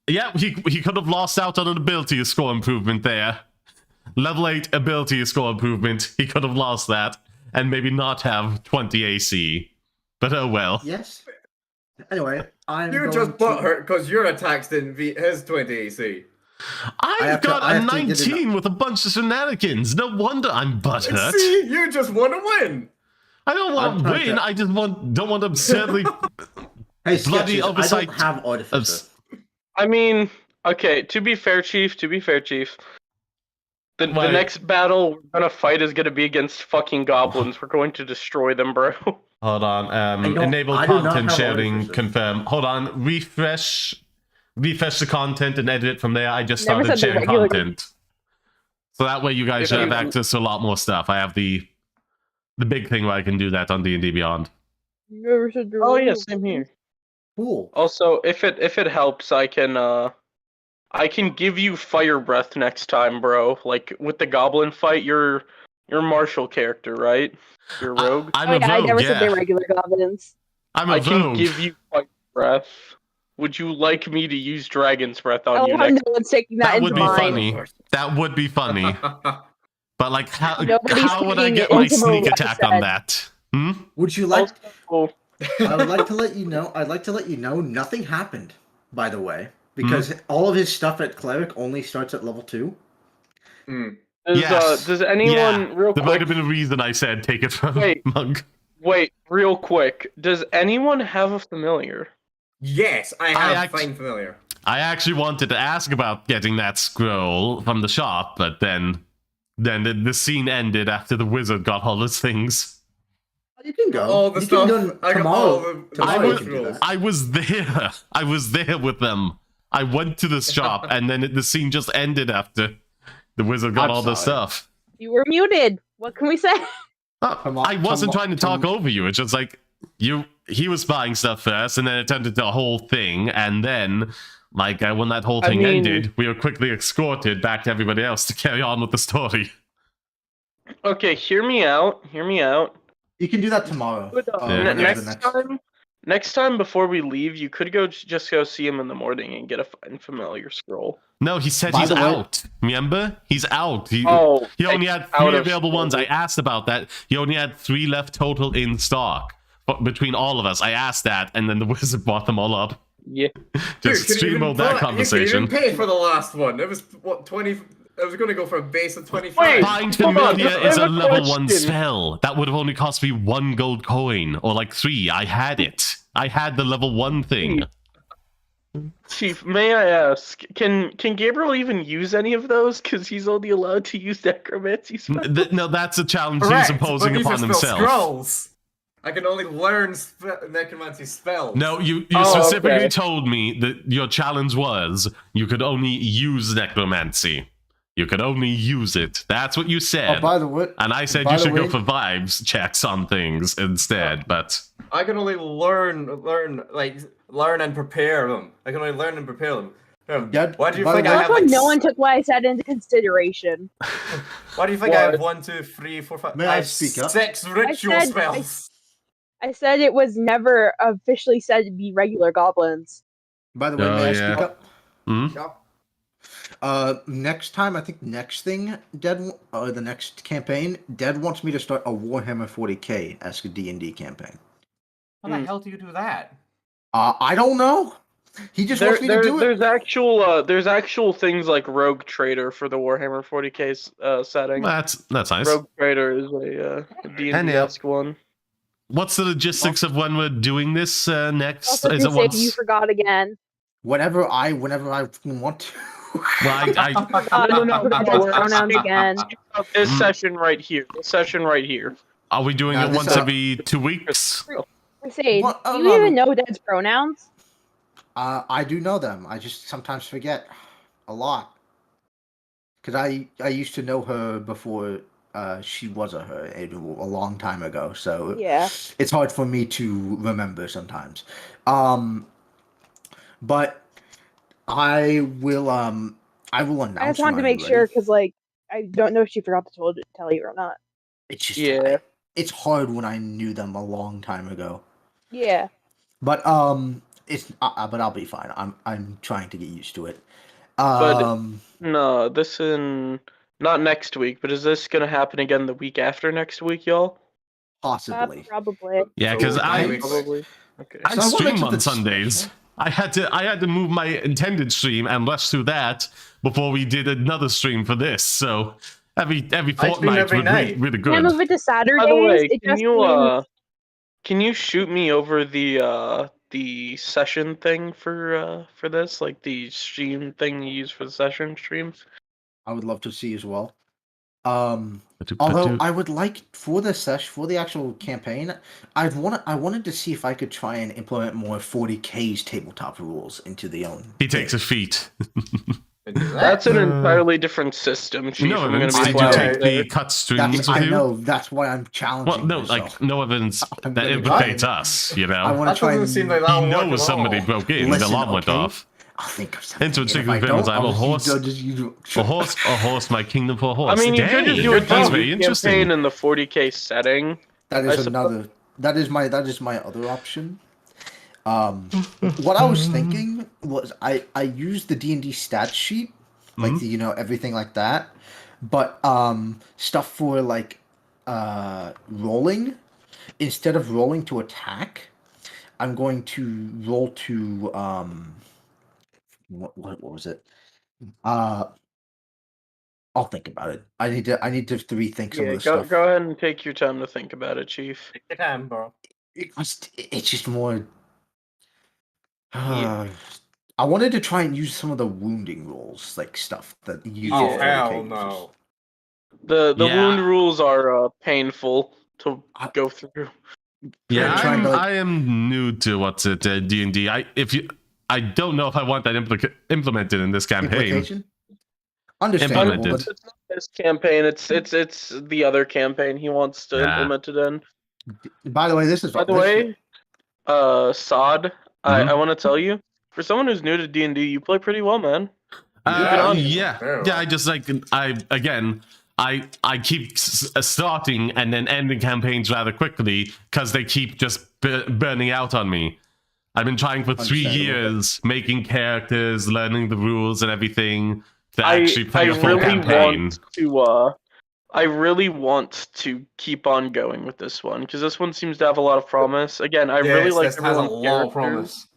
Speaker 1: 8. Yeah, he could have lost out on an ability score improvement there. Level 8 ability score improvement. He could have lost that and maybe not have 20 AC. But oh well.
Speaker 8: Yes. Anyway, I'm.
Speaker 9: You
Speaker 8: going
Speaker 9: just
Speaker 8: to...
Speaker 9: butthurt because your attacks didn't beat his 20 AC.
Speaker 1: I've
Speaker 8: have to-
Speaker 1: got
Speaker 8: I
Speaker 1: a
Speaker 8: have to get it
Speaker 1: 19 with a bunch of shenanigans. No wonder I'm butthurt.
Speaker 9: See, you just want to win.
Speaker 1: I don't want to
Speaker 8: I'm
Speaker 1: win.
Speaker 8: butthurt.
Speaker 1: I just don't want absurdly.
Speaker 8: Hey,
Speaker 1: bloody
Speaker 8: Sketches,
Speaker 1: oversight
Speaker 8: I don't have artificer.
Speaker 5: I mean, okay. To be fair, Chief. The
Speaker 1: Wait.
Speaker 5: next battle we're gonna fight is gonna be against fucking goblins. We're going to destroy them, bro.
Speaker 1: Hold on.
Speaker 8: don't-
Speaker 1: Enable
Speaker 8: I do not
Speaker 1: content
Speaker 8: have
Speaker 1: sharing.
Speaker 8: artificer.
Speaker 1: Confirm. Hold on. Refresh the content and edit it from there. I just
Speaker 4: Never
Speaker 1: started
Speaker 4: said the
Speaker 1: sharing
Speaker 4: regular-
Speaker 1: content. So that way you guys should have access to a lot more stuff. I have the big thing where I can do that on D&D Beyond.
Speaker 4: Never said the
Speaker 5: Oh yeah,
Speaker 4: regular.
Speaker 5: same here.
Speaker 8: Cool.
Speaker 5: Also, if it helps, I can give you fire breath next time, bro. Like with the goblin fight, you're martial character, right? You're rogue.
Speaker 1: I'm
Speaker 4: Oh,
Speaker 1: a
Speaker 4: yeah, I
Speaker 1: rogue,
Speaker 4: never said
Speaker 1: yeah.
Speaker 4: the regular goblins.
Speaker 1: I'm a
Speaker 5: I can
Speaker 1: rogue.
Speaker 5: give you fire breath. Would you like me to use dragon's breath on
Speaker 4: Oh,
Speaker 5: you
Speaker 4: no
Speaker 5: next?
Speaker 4: one's taking that,
Speaker 1: That
Speaker 4: into
Speaker 1: would be
Speaker 4: mind.
Speaker 1: funny. That would be funny. But like, how
Speaker 4: Nobody's
Speaker 1: would I
Speaker 4: taking
Speaker 1: get
Speaker 4: it
Speaker 1: my
Speaker 4: into
Speaker 1: sneak
Speaker 4: what I
Speaker 1: attack on
Speaker 4: said.
Speaker 1: that? Hmm?
Speaker 8: Would you like?
Speaker 5: Also,
Speaker 8: I would like to let you know. I'd like to let you know nothing happened. By the way, because all of his stuff at cleric only starts at level 2.
Speaker 1: Yes.
Speaker 5: does anyone
Speaker 1: Yeah.
Speaker 5: real
Speaker 1: There might
Speaker 5: quick?
Speaker 1: have been a reason I said take it from
Speaker 5: Wait.
Speaker 1: monk.
Speaker 5: Wait, real quick. Does anyone have a familiar?
Speaker 9: Yes, I have
Speaker 1: act-
Speaker 9: Find Familiar.
Speaker 1: I actually wanted to ask about getting that scroll from the shop, but then the scene ended after the wizard got all his things.
Speaker 8: You can go.
Speaker 9: All the
Speaker 8: you
Speaker 9: stuff.
Speaker 8: Can go
Speaker 9: I got
Speaker 8: tomorrow.
Speaker 9: all the
Speaker 8: Tomorrow
Speaker 1: I
Speaker 8: you
Speaker 1: was-
Speaker 8: can do that.
Speaker 1: I was there. I was there with them. I went to the shop, and then the scene just ended after the wizard got
Speaker 8: I'm
Speaker 1: all the
Speaker 8: sorry.
Speaker 1: stuff.
Speaker 4: You were muted. What can we say?
Speaker 8: Come on,
Speaker 1: I wasn't
Speaker 8: come on,
Speaker 1: trying to talk over you. It's just like he was buying stuff first, and then it turned into a whole thing, and then like when that whole
Speaker 5: I
Speaker 1: thing
Speaker 5: mean-
Speaker 1: ended, we were quickly escorted back to everybody else to carry on with the story.
Speaker 5: Okay, hear me out.
Speaker 8: You can do that tomorrow.
Speaker 5: Good,
Speaker 8: Oh,
Speaker 1: Yeah.
Speaker 8: whenever the
Speaker 5: next time before we leave, you could just go see him in the morning and get a Find Familiar scroll.
Speaker 1: No, he said
Speaker 8: By
Speaker 1: he's
Speaker 8: the way-
Speaker 1: out. Remember? He's out. He
Speaker 5: Oh,
Speaker 1: only had
Speaker 5: out
Speaker 1: 3
Speaker 5: of
Speaker 1: available ones. I
Speaker 5: stock.
Speaker 1: asked about that. He only had 3 left total in stock. But between all of us, I asked that, and then the wizard bought them all up.
Speaker 5: Yeah.
Speaker 1: Just streamrolled that conversation.
Speaker 9: You can even pay for the last one. It was what 20. I was going to go for a base of 25.
Speaker 5: Wait,
Speaker 1: Find
Speaker 5: hold on,
Speaker 1: Familiar
Speaker 5: I
Speaker 1: is
Speaker 5: have
Speaker 1: a
Speaker 5: a
Speaker 1: level 1
Speaker 5: question.
Speaker 1: spell. That would have only cost me 1 gold coin, or like 3. I had it. I had the level 1 thing.
Speaker 5: Chief, may I ask, can Gabriel even use any of those? Because he's only allowed to use necromancy spells.
Speaker 1: No, that's a challenge
Speaker 9: Correct,
Speaker 1: he's imposing
Speaker 9: but these
Speaker 1: upon
Speaker 9: are spell
Speaker 1: himself.
Speaker 9: Scrolls. I can only learn necromancy spells.
Speaker 1: No, you
Speaker 5: Oh,
Speaker 1: specifically
Speaker 5: okay.
Speaker 1: told me that your challenge was you could only use necromancy. You can only use it. That's what you
Speaker 8: Oh,
Speaker 1: said.
Speaker 8: by the way,
Speaker 1: And I said
Speaker 8: by
Speaker 1: you
Speaker 8: the
Speaker 1: should go
Speaker 8: way-
Speaker 1: for vibes checks on things instead, but
Speaker 2: I can only learn and prepare them. I can only learn and prepare them.
Speaker 8: Dad,
Speaker 2: Why do you
Speaker 8: by the
Speaker 2: think
Speaker 8: way-
Speaker 2: I
Speaker 4: I
Speaker 2: have
Speaker 4: like
Speaker 2: like?
Speaker 4: no one took what I said into consideration.
Speaker 2: Why do you think I have
Speaker 5: What?
Speaker 2: 1, 2, 3, 4, 5?
Speaker 8: May I
Speaker 2: have
Speaker 8: speak up?
Speaker 2: 6 ritual
Speaker 4: said-
Speaker 2: spells.
Speaker 4: I said it was never officially said to be regular goblins.
Speaker 8: by the way,
Speaker 1: Oh,
Speaker 8: may I
Speaker 1: yeah.
Speaker 8: speak up?
Speaker 1: hmm?
Speaker 8: Next time, I think next thing, the next campaign, Dad wants me to start a Warhammer 40k as a D&D campaign.
Speaker 2: How the hell do you do that?
Speaker 8: I don't know. He just wants me to do it.
Speaker 5: There's actual things like Rogue Trader for the Warhammer 40k setting.
Speaker 1: That's nice.
Speaker 5: Rogue Trader is a D&D-esque one.
Speaker 1: What's the logistics of when we're doing this next?
Speaker 4: Also,
Speaker 1: Is it
Speaker 4: Crusade, you
Speaker 1: once?
Speaker 4: forgot again.
Speaker 8: Whenever I want to.
Speaker 1: Well, I
Speaker 4: Pronouns again.
Speaker 5: This session right here. This session right here.
Speaker 1: are we doing
Speaker 8: Nah,
Speaker 1: it
Speaker 8: this,
Speaker 1: once every 2 weeks?
Speaker 4: Crusade,
Speaker 8: What-
Speaker 4: do you even know Dad's pronouns?
Speaker 8: I do know them. I just sometimes forget a lot. Because I used to know her before she was a her a long time ago. So
Speaker 4: Yeah.
Speaker 8: it's hard for me to remember sometimes. But I will announce.
Speaker 4: I just wanted
Speaker 8: when
Speaker 4: to
Speaker 8: I'm
Speaker 4: make
Speaker 8: ready.
Speaker 4: sure because, like, I don't know if she forgot to tell you or not.
Speaker 8: It's just
Speaker 5: Yeah.
Speaker 8: it's hard when I knew them a long time ago.
Speaker 4: Yeah.
Speaker 8: But it's but I'll be fine. I'm trying to get used to it.
Speaker 5: But- No, this in not next week, but is this gonna happen again the week after next week, y'all?
Speaker 8: Possibly.
Speaker 4: Probably.
Speaker 1: Yeah, because
Speaker 2: So,
Speaker 1: I
Speaker 2: weeks.
Speaker 5: Probably. Okay.
Speaker 1: I
Speaker 8: So I wanna
Speaker 1: stream
Speaker 8: keep
Speaker 1: on
Speaker 8: it
Speaker 1: Sundays. I had to move my intended stream and rush through that before we did another stream for this. So every fortnight
Speaker 2: every
Speaker 1: would be
Speaker 2: night.
Speaker 1: really
Speaker 4: Can I
Speaker 1: good.
Speaker 4: move it to Saturdays?
Speaker 5: By the way,
Speaker 4: It
Speaker 5: can
Speaker 4: just
Speaker 5: you
Speaker 4: means
Speaker 5: can you shoot me over the session thing for this, like the stream thing you use for the session streams?
Speaker 8: I would love to see as well. Although I would like for the actual campaign, I wanted to see if I could try and implement more 40k's tabletop rules into the own.
Speaker 1: He takes a feat.
Speaker 5: That's an entirely different system, Chief.
Speaker 1: No
Speaker 5: I'm gonna
Speaker 1: evidence.
Speaker 5: be
Speaker 1: Did you
Speaker 2: flat
Speaker 1: take
Speaker 2: out
Speaker 1: the cut strings with
Speaker 8: I
Speaker 1: you?
Speaker 8: know. That's why I'm challenging.
Speaker 1: Well, no,
Speaker 8: myself.
Speaker 1: like no evidence
Speaker 8: I'm
Speaker 1: that
Speaker 8: gonna
Speaker 1: implicates
Speaker 8: try.
Speaker 1: us. You
Speaker 8: I
Speaker 1: know,
Speaker 8: want
Speaker 2: That
Speaker 8: to try
Speaker 2: doesn't
Speaker 8: and
Speaker 2: seem like that
Speaker 1: he
Speaker 2: will work
Speaker 1: knows
Speaker 2: at
Speaker 1: somebody
Speaker 2: all.
Speaker 1: broke in.
Speaker 8: Listen,
Speaker 1: the alarm went
Speaker 8: okay?
Speaker 1: off.
Speaker 8: I'll think of something.
Speaker 1: Into
Speaker 8: and if
Speaker 1: secret
Speaker 8: I
Speaker 1: agreements,
Speaker 8: don't,
Speaker 1: I will
Speaker 8: I'll just
Speaker 1: horse-
Speaker 8: you-
Speaker 1: A horse, my kingdom for a horse.
Speaker 5: I mean, you
Speaker 1: Dang,
Speaker 5: could just do a
Speaker 1: that's very
Speaker 5: D&D
Speaker 1: interesting.
Speaker 5: campaign in the 40k setting.
Speaker 8: That
Speaker 5: I
Speaker 8: is
Speaker 5: suppose-
Speaker 8: another. That is my other option. What I was thinking was I used the D&D stat sheet, like
Speaker 1: Mhm.
Speaker 8: the, everything like that, but stuff for like rolling. Instead of rolling to attack, I'm going to roll to what was it? I'll think about it. I need to rethink some
Speaker 5: Yeah,
Speaker 8: of the stuff.
Speaker 5: go ahead and take your time to think about it, Chief.
Speaker 2: Take your time, bro.
Speaker 8: It's just more.
Speaker 5: Yeah.
Speaker 8: I wanted to try and use some of the wounding rules, like stuff that you.
Speaker 2: Oh
Speaker 8: use
Speaker 2: hell
Speaker 8: 40K
Speaker 2: no!
Speaker 5: The
Speaker 1: Yeah.
Speaker 5: wound rules are painful to
Speaker 8: I-
Speaker 5: go through.
Speaker 1: Yeah,
Speaker 8: I'm trying to, like-
Speaker 1: I am new to D&D. I don't know if I want that implemented in this campaign.
Speaker 8: Implication? Understandable,
Speaker 1: Implemented.
Speaker 8: but
Speaker 5: It's not this campaign. It's the other campaign he wants to
Speaker 1: Yeah.
Speaker 5: implement it in.
Speaker 8: by the way, this is.
Speaker 5: By the
Speaker 8: this-
Speaker 5: way, Sod, I
Speaker 1: Mhm.
Speaker 5: want to tell you, for someone who's new to D&D, you play pretty well, man.
Speaker 1: Yeah,
Speaker 2: Yeah.
Speaker 1: I just like I keep starting and then ending campaigns rather quickly because they keep just burning out on me. I've been trying for 3
Speaker 8: Understandable.
Speaker 1: years, making characters, learning the rules and everything to
Speaker 5: I
Speaker 1: actually play a full
Speaker 5: really
Speaker 1: campaign.
Speaker 5: want to. I really want to keep on going with this one because this one seems to have a lot of promise. Again, I really like
Speaker 2: this has a
Speaker 5: everyone's
Speaker 2: lot of
Speaker 5: characters.
Speaker 2: promise.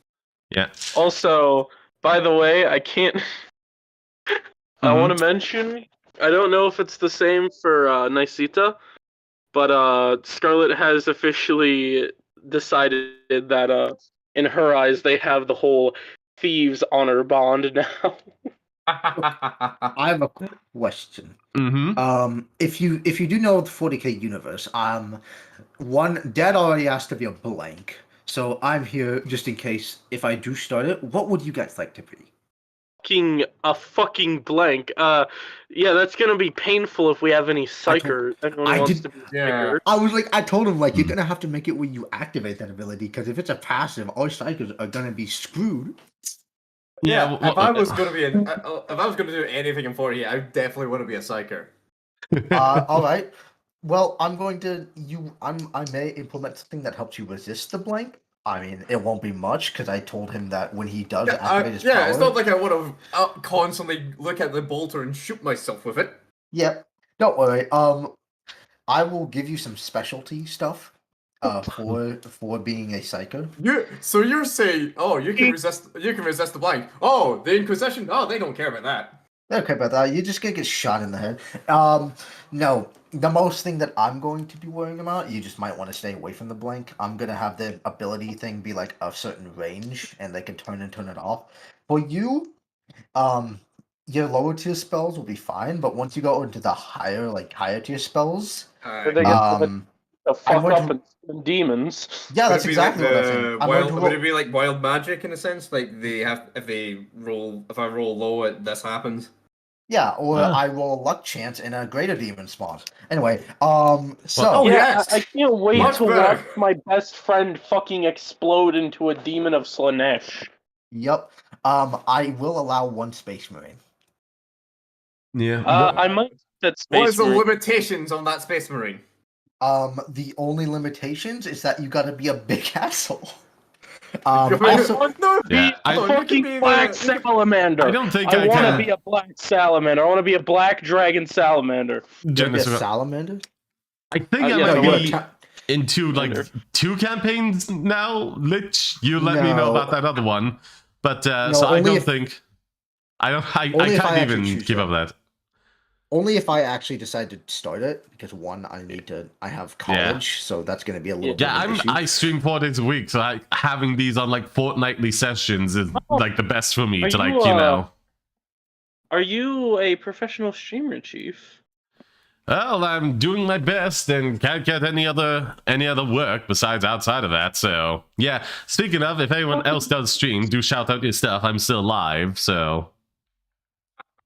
Speaker 1: Yeah.
Speaker 5: Also, by the way, I can't. I want to mention. I don't know if it's the same for Niceta, but Scarlet has officially decided that in her eyes they have the whole thieves honor bond now.
Speaker 8: I have a question.
Speaker 1: Mm-hmm.
Speaker 8: If you do know the 40k universe, Dad already asked to be a blank, so I'm here just in case if I do start it. What would you guys like to be?
Speaker 5: fucking blank. Yeah, that's gonna be painful if we have any psyker. Anyone
Speaker 8: I
Speaker 5: wants
Speaker 8: did-
Speaker 5: to be
Speaker 2: Yeah.
Speaker 5: psyker.
Speaker 8: I was like, I told him, like, you're gonna have to make it where you activate that ability, because if it's a passive, all psychers are gonna be screwed.
Speaker 1: Yeah,
Speaker 2: If I was gonna be, if I was gonna do anything in 40, I definitely want to be a psyker.
Speaker 8: All right. Well, I'm going to I may implement something that helps you resist the blank. I mean, it won't be much because I told him that when he does activate his power.
Speaker 2: It's not like I would have constantly look at the bolter and shoot myself with it.
Speaker 8: Yep. Don't worry. I will give you some specialty stuff. For being a psycho.
Speaker 2: So you're saying, oh, you can resist the blank. Oh, the Inquisition. Oh, they don't care about that.
Speaker 8: Okay, about that. You're just gonna get shot in the head. No. The most thing that I'm going to be worrying about, you just might want to stay away from the blank. I'm gonna have the ability thing be like a certain range, and they can turn it off. For you, your lower tier spells will be fine, but once you go into the higher tier spells,
Speaker 5: They get the fuck up and demons.
Speaker 8: Yeah, that's exactly what I'm saying.
Speaker 2: Would it be like wild magic in a sense? Like they have, if I roll low, this happens.
Speaker 8: Yeah, or I roll a luck chance in a greater demon spot. Anyway,
Speaker 5: I can't wait to watch my best friend fucking explode into a demon of Slanesh.
Speaker 8: Yep. I will allow one Space Marine.
Speaker 1: Yeah.
Speaker 5: I might set Space
Speaker 2: What is the
Speaker 5: Marine.
Speaker 2: limitations on that Space Marine?
Speaker 8: The only limitations is that you gotta be a big asshole.
Speaker 5: I want to be black salamander.
Speaker 1: I don't think
Speaker 5: I want
Speaker 1: can.
Speaker 5: to be a black salamander. I want to be a black dragon salamander.
Speaker 8: Genesis. Salamander?
Speaker 1: I think I might be into like 2 campaigns now. Lich, you let me know about that other one, but so I don't think I can't even give up that.
Speaker 8: Only if I actually decide to start it, because one, I have college, so that's going to be a little bit of an issue.
Speaker 1: I stream 4 days a week, so having these on like fortnightly sessions is like the best for me
Speaker 5: Are you a professional streamer, Chief?
Speaker 1: Well, I'm doing my best and can't get any other work besides outside of that. So yeah. Speaking of, if anyone else does stream, do shout out your stuff. I'm still live, so.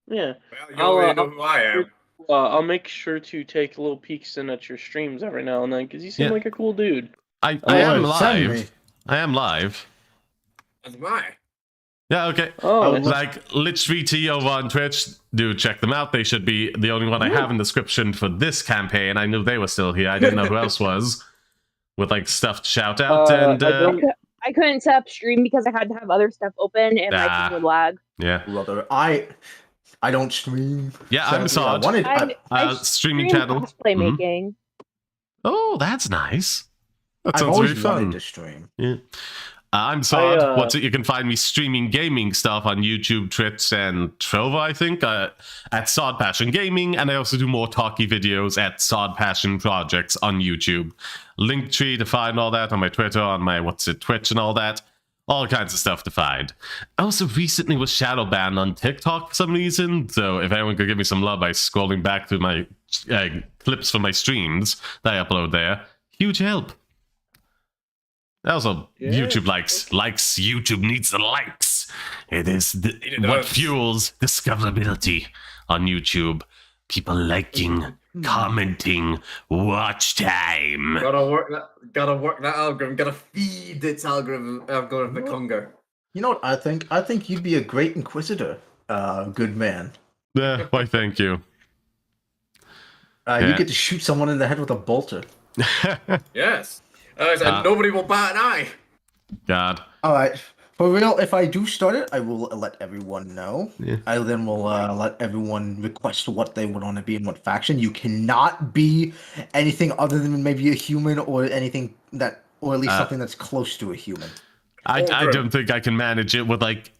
Speaker 5: Yeah.
Speaker 2: Well, you know who I am.
Speaker 5: I'll make sure to take little peeks in at your streams every now and then, because you seem like a cool dude.
Speaker 1: I am live. I am live.
Speaker 2: That's why.
Speaker 1: Yeah, okay. Like LichVT over on Twitch, do check them out. They should be the only one I have in the description for this campaign. I knew they were still here. I didn't know who else was. With like stuff to shout out
Speaker 4: I couldn't set up stream because I had to have other stuff open and my team would lag.
Speaker 1: Yeah.
Speaker 8: Brother, I don't stream.
Speaker 1: Yeah, I'm Sod.
Speaker 4: I
Speaker 1: streaming channel.
Speaker 4: Cosplay making.
Speaker 1: Oh, that's nice. That
Speaker 8: I've
Speaker 1: sounds
Speaker 8: always
Speaker 1: really fun.
Speaker 8: wanted to stream.
Speaker 1: Yeah. I'm Sod. You can find me streaming gaming stuff on YouTube, Twitch, and Trovo, I think, at Sod Passion Gaming, and I also do more talky videos at Sod Passion Projects on YouTube. Linktree to find all that on my Twitter, on my Twitch and all that. All kinds of stuff to find. I also recently was shadow banned on TikTok for some reason, so if anyone could give me some love by scrolling back through my clips from my streams that I upload there, huge help. Also, YouTube likes. YouTube needs the likes. It is what fuels discoverability on YouTube. People liking, commenting, watch time.
Speaker 2: Gotta work that algorithm. Gotta feed its algorithmic hunger.
Speaker 8: You know what I think? I think you'd be a great inquisitor, good man.
Speaker 1: Yeah, why thank you.
Speaker 8: You get to shoot someone in the head with a bolter.
Speaker 2: Yes. Nobody will bat an eye.
Speaker 1: God.
Speaker 8: Alright. For real, if I do start it, I will let everyone know.
Speaker 1: Yeah.
Speaker 8: I then will let everyone request what they would want to be in what faction. You cannot be anything other than maybe a human or anything that, or at least something that's close to a human.
Speaker 1: I don't think I can manage it with like,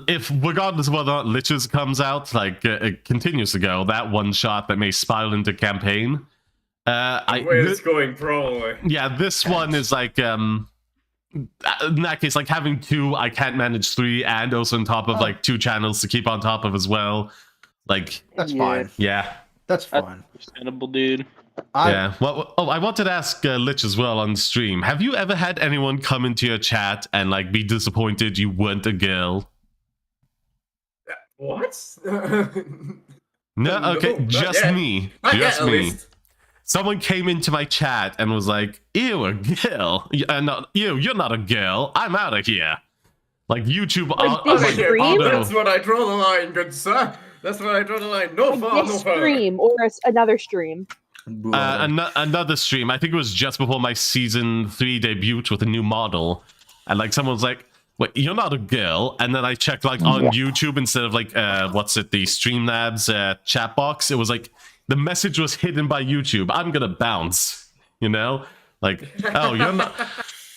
Speaker 1: if regardless of whether or not Liches comes out, like it continues to go, that one shot that may spiral into campaign.
Speaker 2: It's going probably.
Speaker 1: Yeah, this one is like in that case, like having 2, I can't manage 3, and also on top of like 2 channels to keep on top of as well. Like
Speaker 8: that's fine.
Speaker 1: Yeah,
Speaker 8: that's fine.
Speaker 5: Understandable, dude.
Speaker 1: Yeah. Well, I wanted to ask Lich as well on stream. Have you ever had anyone come into your chat and like be disappointed you weren't a girl?
Speaker 9: What?
Speaker 1: No, okay,
Speaker 9: not
Speaker 1: just
Speaker 9: yet.
Speaker 1: me.
Speaker 9: Not yet,
Speaker 1: Just
Speaker 9: at
Speaker 1: me.
Speaker 9: least.
Speaker 1: Someone came into my chat and was like, ew, a girl. No, ew, you're not a girl. I'm out of here. Like YouTube
Speaker 4: Like this
Speaker 1: like,
Speaker 4: stream?
Speaker 9: That's what I draw the line, good sir. That's what I draw the line. No
Speaker 4: Like
Speaker 9: far, no
Speaker 4: this
Speaker 9: further.
Speaker 4: stream or another stream.
Speaker 1: Another stream. I think it was just before my season 3 debut with a new model. And like someone was like, wait, you're not a girl. And then I checked like on YouTube instead of like, the Streamlabs chat box. It was like, the message was hidden by YouTube. I'm gonna bounce, you know? Like, oh, you're not...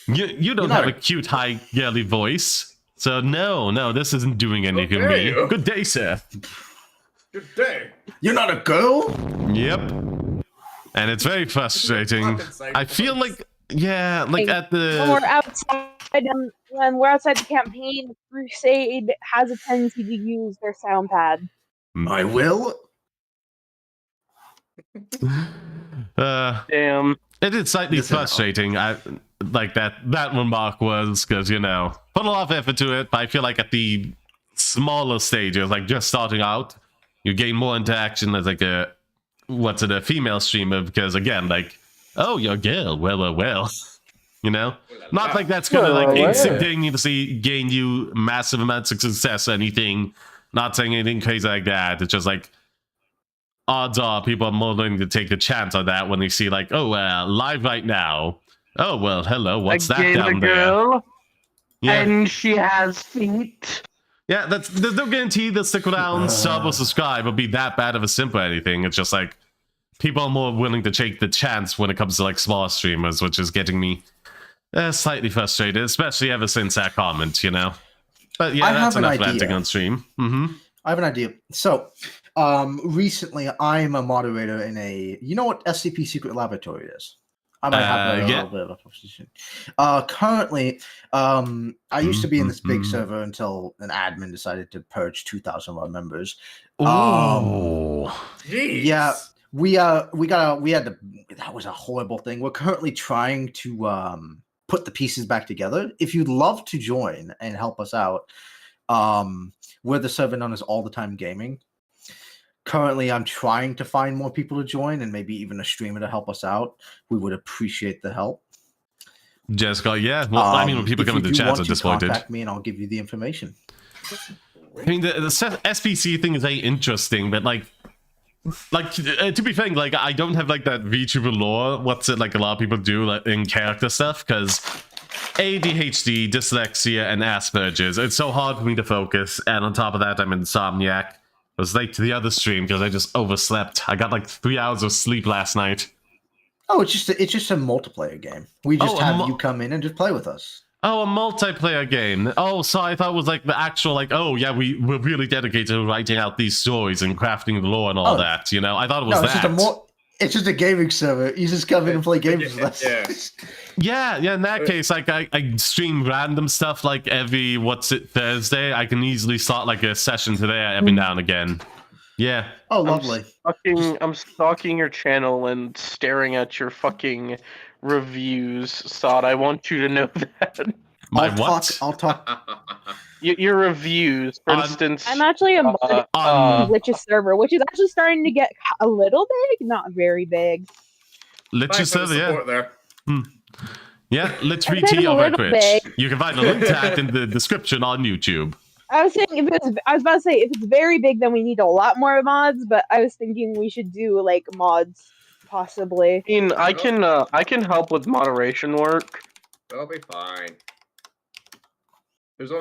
Speaker 1: You don't have a cute, high, girly voice. So no, this isn't doing anything to me.
Speaker 9: you.
Speaker 1: Good day, sir.
Speaker 9: Good day.
Speaker 8: You're not a girl?
Speaker 1: Yep. And it's very frustrating. I feel like, yeah, like at
Speaker 4: When we're
Speaker 1: the...
Speaker 4: outside the campaign, Crusade has a tendency to use their sound pad.
Speaker 8: I will.
Speaker 5: Damn.
Speaker 1: It is slightly
Speaker 8: Listen,
Speaker 1: frustrating. I like that remark was because, you know, put a lot of effort to it, but I feel like at the smaller stages, like just starting out, you gain more interaction as like a female streamer, because again, like, oh, you're a girl, well, you know? Not like that's gonna like instantaneously gain you massive amounts of success or anything. Not saying anything crazy like that. It's just like, odds are people are more willing to take a chance on that when they see like, oh, live right now. Oh, well, hello, what's that down there?
Speaker 5: Girl,
Speaker 1: Yeah.
Speaker 5: and she has feet.
Speaker 1: Yeah, there's no guarantee that stick around, sub or subscribe will be that bad of a simp or anything. It's just like, people are more willing to take the chance when it comes to like smaller streamers, which is getting me slightly frustrated, especially ever since that comment, you know? But yeah, that's enough ranting on stream.
Speaker 8: I have an idea. So, recently I'm a moderator in a, you know what SCP Secret Laboratory is? I might have a little bit of a position. Currently, I used to be in this big server until an admin decided to purge 2,000 of our members. Yeah, that was a horrible thing. We're currently trying to put the pieces back together. If you'd love to join and help us out, we're the server known as All the Time Gaming. Currently, I'm trying to find more people to join and maybe even a streamer to help us out. We would appreciate the help.
Speaker 1: Jessica, yeah. Well, I mean, when people come into chat are disappointed.
Speaker 8: Contact me and I'll give you the information.
Speaker 1: I mean, the SPC thing is very interesting, but like to be fair, like I don't have like that VTuber lore. What's it like? A lot of people do like in character stuff because ADHD, dyslexia, and Asperger's. It's so hard for me to focus, and on top of that, I'm insomniac. I was late to the other stream because I just overslept. I got like 3 hours of sleep last night.
Speaker 8: Oh, it's just a multiplayer game. We just have you come in and just play with us.
Speaker 1: Oh, a multiplayer game. Oh, so I thought it was like the actual like, oh yeah, we're really dedicated to writing out these stories and crafting the lore and all that. You know, I thought it was that.
Speaker 8: It's just a gaming server. You just come in and play games with us.
Speaker 1: Yeah. In that case, like I stream random stuff like every Thursday. I can easily start like a session today every now and again. Yeah.
Speaker 8: Oh, lovely.
Speaker 5: I'm stalking your channel and staring at your fucking reviews, Sod. I want you to know that.
Speaker 8: I'll talk.
Speaker 5: Your reviews, for instance.
Speaker 4: I'm actually a mod on Lich's server, which is actually starting to get a little big, not very big.
Speaker 1: Lich's server, yeah. Yeah, LichVT over Twitch. You can find a link to that in the description on YouTube.
Speaker 4: I was about to say if it's very big, then we need a lot more mods. But I was thinking we should do like mods, possibly.
Speaker 5: I mean, I can help with moderation work.
Speaker 9: That'll be fine.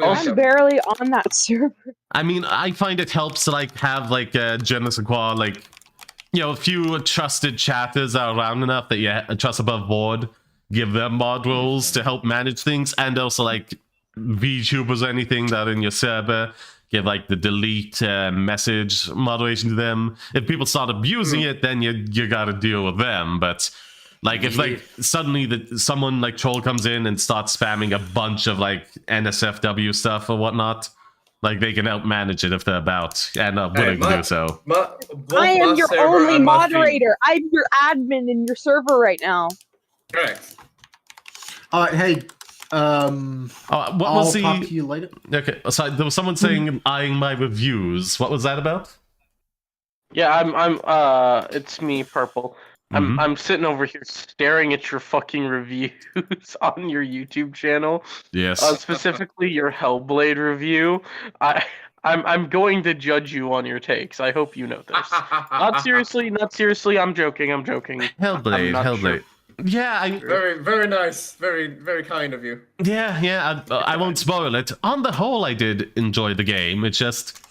Speaker 4: I'm barely on that server.
Speaker 1: I mean, I find it helps to like have like je ne sais quoi, like, you know, a few trusted chatters that are around enough that you trust above board. Give them mod roles to help manage things, and also like VTubers or anything that are in your server. Give like the delete message moderation to them. If people start abusing it, then you gotta deal with them. But like if like suddenly someone like troll comes in and starts spamming a bunch of like NSFW stuff or whatnot, like they can help manage it if they're about and willing to do so.
Speaker 4: I am your only moderator. I'm your admin in your server right now.
Speaker 9: Correct.
Speaker 8: Hey,
Speaker 1: What
Speaker 8: I'll
Speaker 1: was the...
Speaker 8: talk to you later.
Speaker 1: Okay, sorry, there was someone saying eyeing my reviews. What was that about?
Speaker 5: Yeah, it's me, Purple.
Speaker 1: Mhm.
Speaker 5: I'm sitting over here staring at your fucking reviews on your YouTube channel.
Speaker 1: Yes.
Speaker 5: Specifically your Hellblade review. I'm going to judge you on your takes. I hope you know this. Not seriously. I'm joking.
Speaker 1: Hellblade,
Speaker 5: not
Speaker 1: Hellblade.
Speaker 5: sure.
Speaker 1: Yeah,
Speaker 2: Very, very nice. Very, very kind of you.
Speaker 1: yeah. I won't spoil it. On the whole, I did enjoy the game. It's just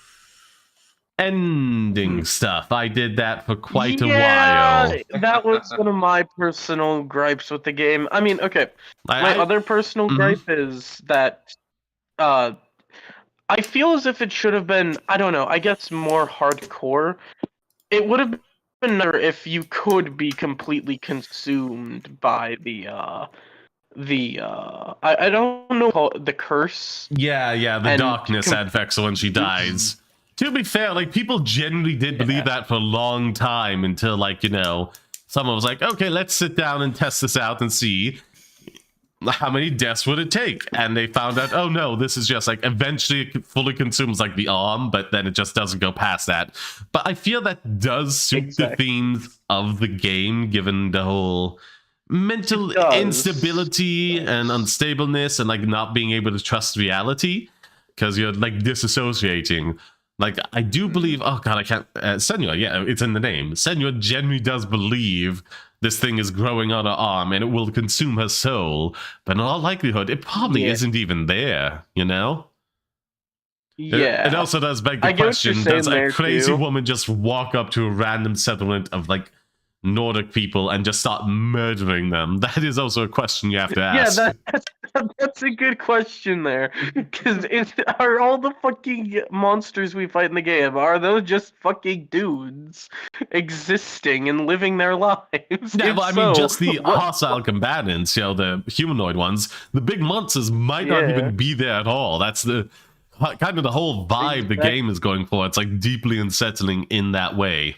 Speaker 1: ending stuff. I did that for quite a while.
Speaker 5: That was one of my personal gripes with the game. I mean, okay. My other personal gripe is that I feel as if it should have been, I don't know, I guess more hardcore. It would have been better if you could be completely consumed by I don't know, the curse.
Speaker 1: Yeah, the darkness affects her when she dies. To be fair, like, people generally did believe that for a long time until, like, you know, someone was like, okay, let's sit down and test this out and see how many deaths would it take. And they found out, oh no, this is just, like, eventually it fully consumes, like, the arm, but then it just doesn't go past that. But I feel that does suit the themes of the game, given the whole mental instability and unstableness and, like, not being able to trust reality, because you're, like, disassociating. Like, I do believe, oh god, I can't, Senua, yeah, it's in the name. Senua genuinely does believe this thing is growing on her arm and it will consume her soul, but in all likelihood, it probably isn't even there, you know?
Speaker 5: Yeah.
Speaker 1: It also does beg the question, does a crazy woman just walk up to a random settlement of, like, Nordic people and just start murdering them? That is also a question you have to ask.
Speaker 5: Yeah, that's a good question there. Because are all the fucking monsters we fight in the game, are those just fucking dudes existing and living their lives?
Speaker 1: Yeah, well, I mean, just the hostile combatants, you know, the humanoid ones. The big monsters might not even be there at all. That's the kind of the whole vibe the game is going for. It's, like, deeply unsettling in that way.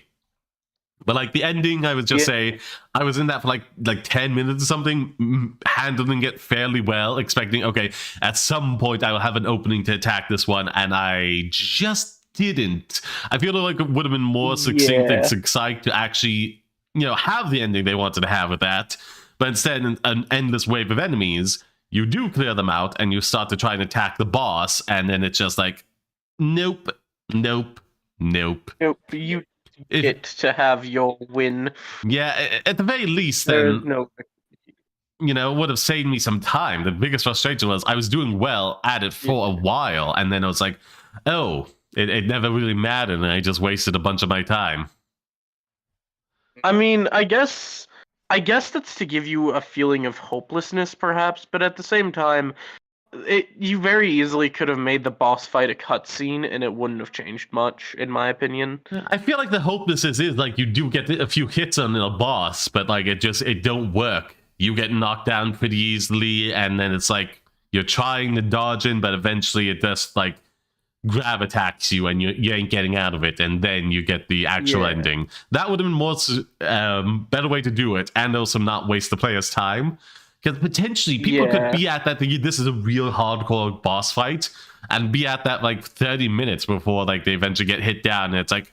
Speaker 1: But, like, the ending, I would just say, I was in that for, like 10 minutes or something, handling it fairly well, expecting, okay, at some point I will have an opening to attack this one, and I just didn't. I feel like it would have been more succinct and succinct to actually, you know, have the ending they wanted to have with that. But instead, an endless wave of enemies, you do clear them out, and you start to try and attack the boss, and then it's just like, nope.
Speaker 5: You get to have your win.
Speaker 1: Yeah, at the very least, then, you know, it would have saved me some time. The biggest frustration was I was doing well at it for a while, and then I was like, oh, it never really mattered, and I just wasted a bunch of my time.
Speaker 5: I mean, I guess that's to give you a feeling of hopelessness, perhaps, but at the same time, you very easily could have made the boss fight a cutscene, and it wouldn't have changed much, in my opinion.
Speaker 1: I feel like the hopelessness is, like, you do get a few hits on a boss, but, like, it don't work. You get knocked down pretty easily, and then it's like you're trying to dodge in, but eventually it just, like, grab attacks you, and you ain't getting out of it, and then you get the actual ending. That would have been more better way to do it, and also not waste the player's time. Because potentially people could be at that, this is a real hardcore boss fight, and be at that, like, 30 minutes before, like, they eventually get hit down, and it's like,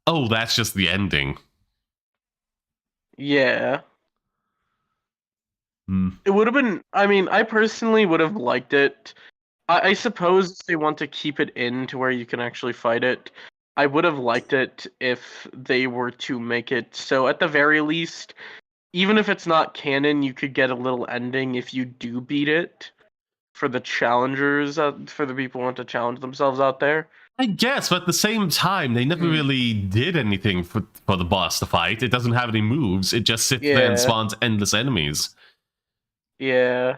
Speaker 1: oh, that's just the ending.
Speaker 5: Yeah. It would have been, I mean, I personally would have liked it. I suppose they want to keep it in to where you can actually fight it. I would have liked it if they were to make it so, at the very least, even if it's not canon, you could get a little ending if you do beat it for the challengers, for the people who want to challenge themselves out there.
Speaker 1: I guess, but at the same time, they never really did anything for the boss to fight. It doesn't have any moves. It just sits there and spawns endless enemies.
Speaker 5: Yeah.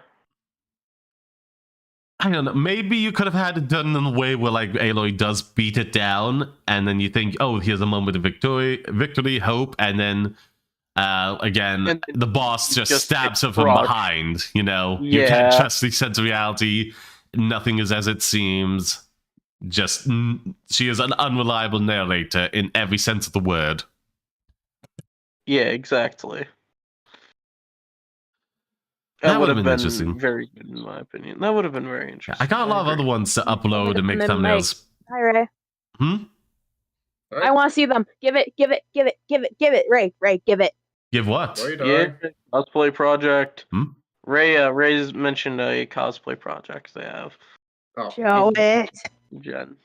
Speaker 1: I don't know. Maybe you could have had it done in a way where, like, Aloy does beat it down, and then you think, oh, here's a moment of victory, hope, and then again, and the boss just stabs her from behind, you know? You can't trust the sense of reality. Nothing is as it seems. Just, she is an unreliable narrator in every sense of the word.
Speaker 5: Yeah, exactly.
Speaker 1: That
Speaker 5: would
Speaker 1: would've
Speaker 5: have
Speaker 1: been
Speaker 5: been
Speaker 1: interesting.
Speaker 5: very good in my opinion. That would have been very interesting.
Speaker 1: I got a lot of other ones to upload and make thumbnails.
Speaker 4: Hi, Ray.
Speaker 1: Hmm?
Speaker 7: Right?
Speaker 4: I want to see them. Give it. Ray, give it.
Speaker 1: Give what?
Speaker 7: Right,
Speaker 5: Yeah,
Speaker 7: alright.
Speaker 5: cosplay project.
Speaker 1: Hmm?
Speaker 5: Ray's mentioned a cosplay project they have.
Speaker 7: Oh.
Speaker 4: Show it.
Speaker 5: Jen.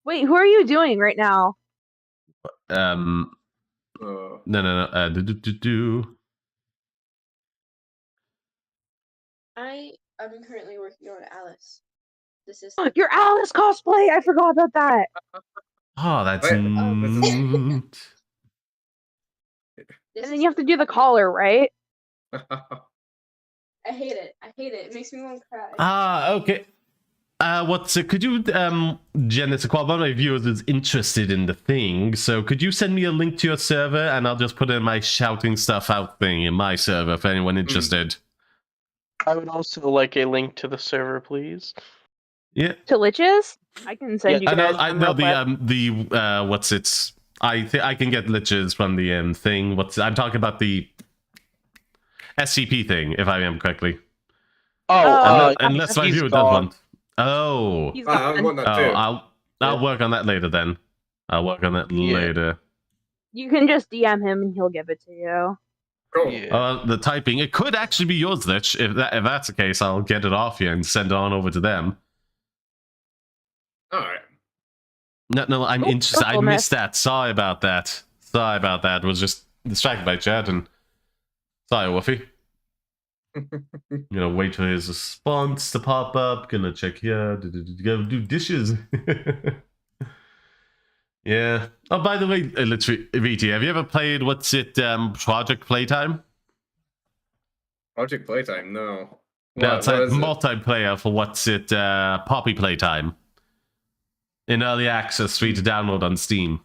Speaker 4: Wait, who are you doing right now?
Speaker 1: No.
Speaker 6: I am currently working on Alice. This is
Speaker 4: Your Alice cosplay. I forgot about that.
Speaker 1: Oh, that's
Speaker 7: Wait,
Speaker 1: neat.
Speaker 4: And then you have to do the collar, right?
Speaker 6: I hate it. It makes me want to cry.
Speaker 1: Ah, okay. Could you, Jen, it's one of my viewers is interested in the thing, so could you send me a link to your server and I'll just put in my shouting stuff out thing in my server for anyone interested.
Speaker 5: I would also like a link to the server, please.
Speaker 1: Yeah.
Speaker 4: To Liches? I can send you guys.
Speaker 1: I know what's it? I can get liches from the thing. I'm talking about the SCP thing, if I remember correctly. Unless my viewer does one. Oh.
Speaker 7: I want that too.
Speaker 1: I'll work on that later then. I'll work on that later.
Speaker 4: You can just DM him and he'll give it to you.
Speaker 7: Cool.
Speaker 5: Yeah.
Speaker 1: The typing, it could actually be yours, Lich. If that's the case, I'll get it off you and send it on over to them.
Speaker 7: Alright.
Speaker 1: No, I'm interested. I missed that. Sorry about that. Was just distracted by chat and sorry, Woofy. Gonna wait for his response to pop up. Gonna check here. Go do dishes. Yeah. Oh, by the way, LichVT, have you ever played Project Playtime?
Speaker 7: Project Playtime, no.
Speaker 1: No, it's like multiplayer for Poppy Playtime. In early access, free to download on Steam.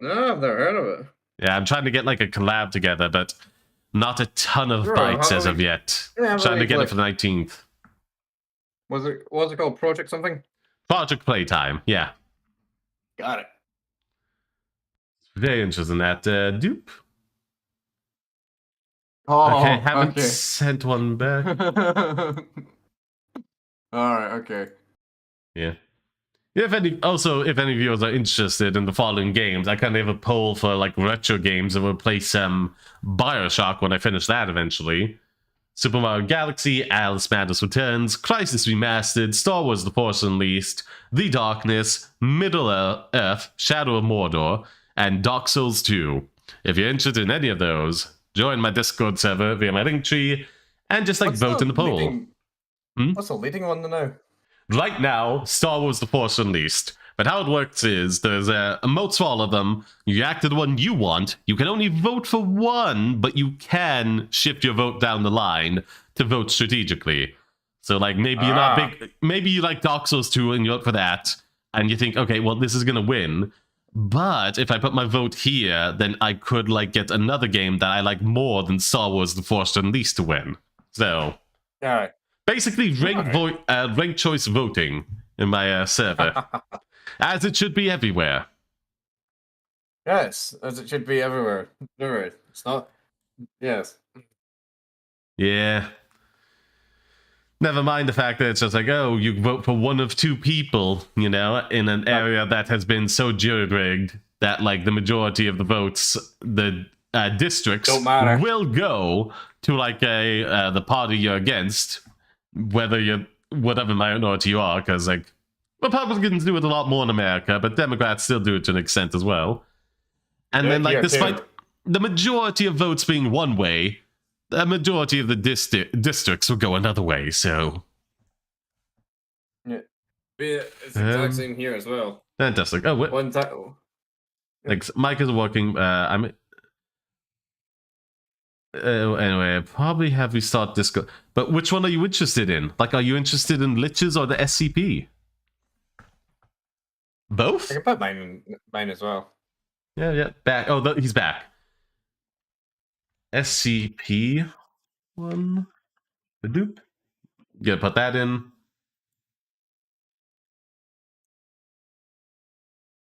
Speaker 7: No, I've never heard of it.
Speaker 1: Yeah, I'm trying to get like a collab together, but not a ton of bites as of yet. Trying to get it for the 19th.
Speaker 7: What's it called? Project something?
Speaker 1: Project Playtime, yeah.
Speaker 7: Got it.
Speaker 1: Very interested in that. Dupe.
Speaker 7: Oh,
Speaker 1: okay, haven't sent one back.
Speaker 7: Alright, okay.
Speaker 1: Yeah. If any viewers are interested in the following games, I kind of have a poll for like retro games that will replace Bioshock when I finish that eventually. Super Mario Galaxy, Alice Madness Returns, Crisis Remastered, Star Wars The Force Unleashed, The Darkness, Middle Earth, Shadow of Mordor, and Dark Souls 2. If you're interested in any of those, join my Discord server via my link tree, and just vote in the poll.
Speaker 7: What's the leading one to know?
Speaker 1: Right now, Star Wars The Force Unleashed. But how it works is, there's emotes for all of them. You act to the one you want. You can only vote for one, but you can shift your vote down the line to vote strategically. So, maybe you're not big... Maybe you like Dark Souls 2 and you vote for that, and you think, okay, well, this is gonna win. But if I put my vote here, then I could, get another game that I like more than Star Wars The Force Unleashed to win. So...
Speaker 7: Alright.
Speaker 1: Basically, ranked choice voting in my server. As it should be everywhere.
Speaker 7: Yes, as it should be everywhere. It's not... Yes.
Speaker 1: Yeah. Never mind the fact that it's just you vote for one of two people, in an area that has been so jury-rigged that, the majority of the votes, the districts will go to, the party you're against, whatever minority you are, because, Republicans do it a lot more in America, but Democrats still do it to an extent as well. And then, despite the majority of votes being one way, the majority of the districts will go another way, so...
Speaker 7: Yeah. It's the exact same here as well.
Speaker 1: Fantastic. Oh, what?
Speaker 7: One time...
Speaker 1: Mike is working, anyway, probably have we start Discord. But which one are you interested in? Are you interested in Liches or the SCP? Both?
Speaker 7: I can put mine as well.
Speaker 1: Yeah. Back. Oh, he's back. SCP one. The dupe. Gonna put that in.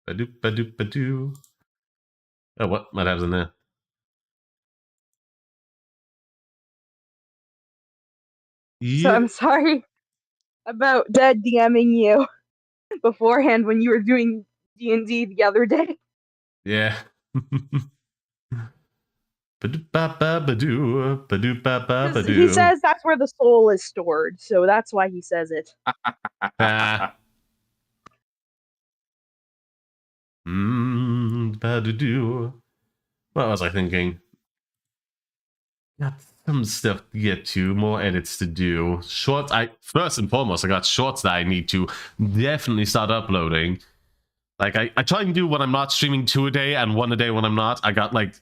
Speaker 1: Ba-doop. Oh, what happens in there?
Speaker 4: So I'm sorry about dead DMing you beforehand when you were doing D&D the other day.
Speaker 1: Yeah. Ba-do-ba-ba-ba-doo, ba-do-ba-ba-ba-doo.
Speaker 4: He says that's where the soul is stored, so that's why he says it.
Speaker 1: Ah. Ba-do-doo. What was I thinking? Got some stuff to get to, more edits to do. Shorts, first and foremost, I got shorts that I need to definitely start uploading. Like, I try and do when I'm not streaming 2 a day and 1 a day when I'm not. I got like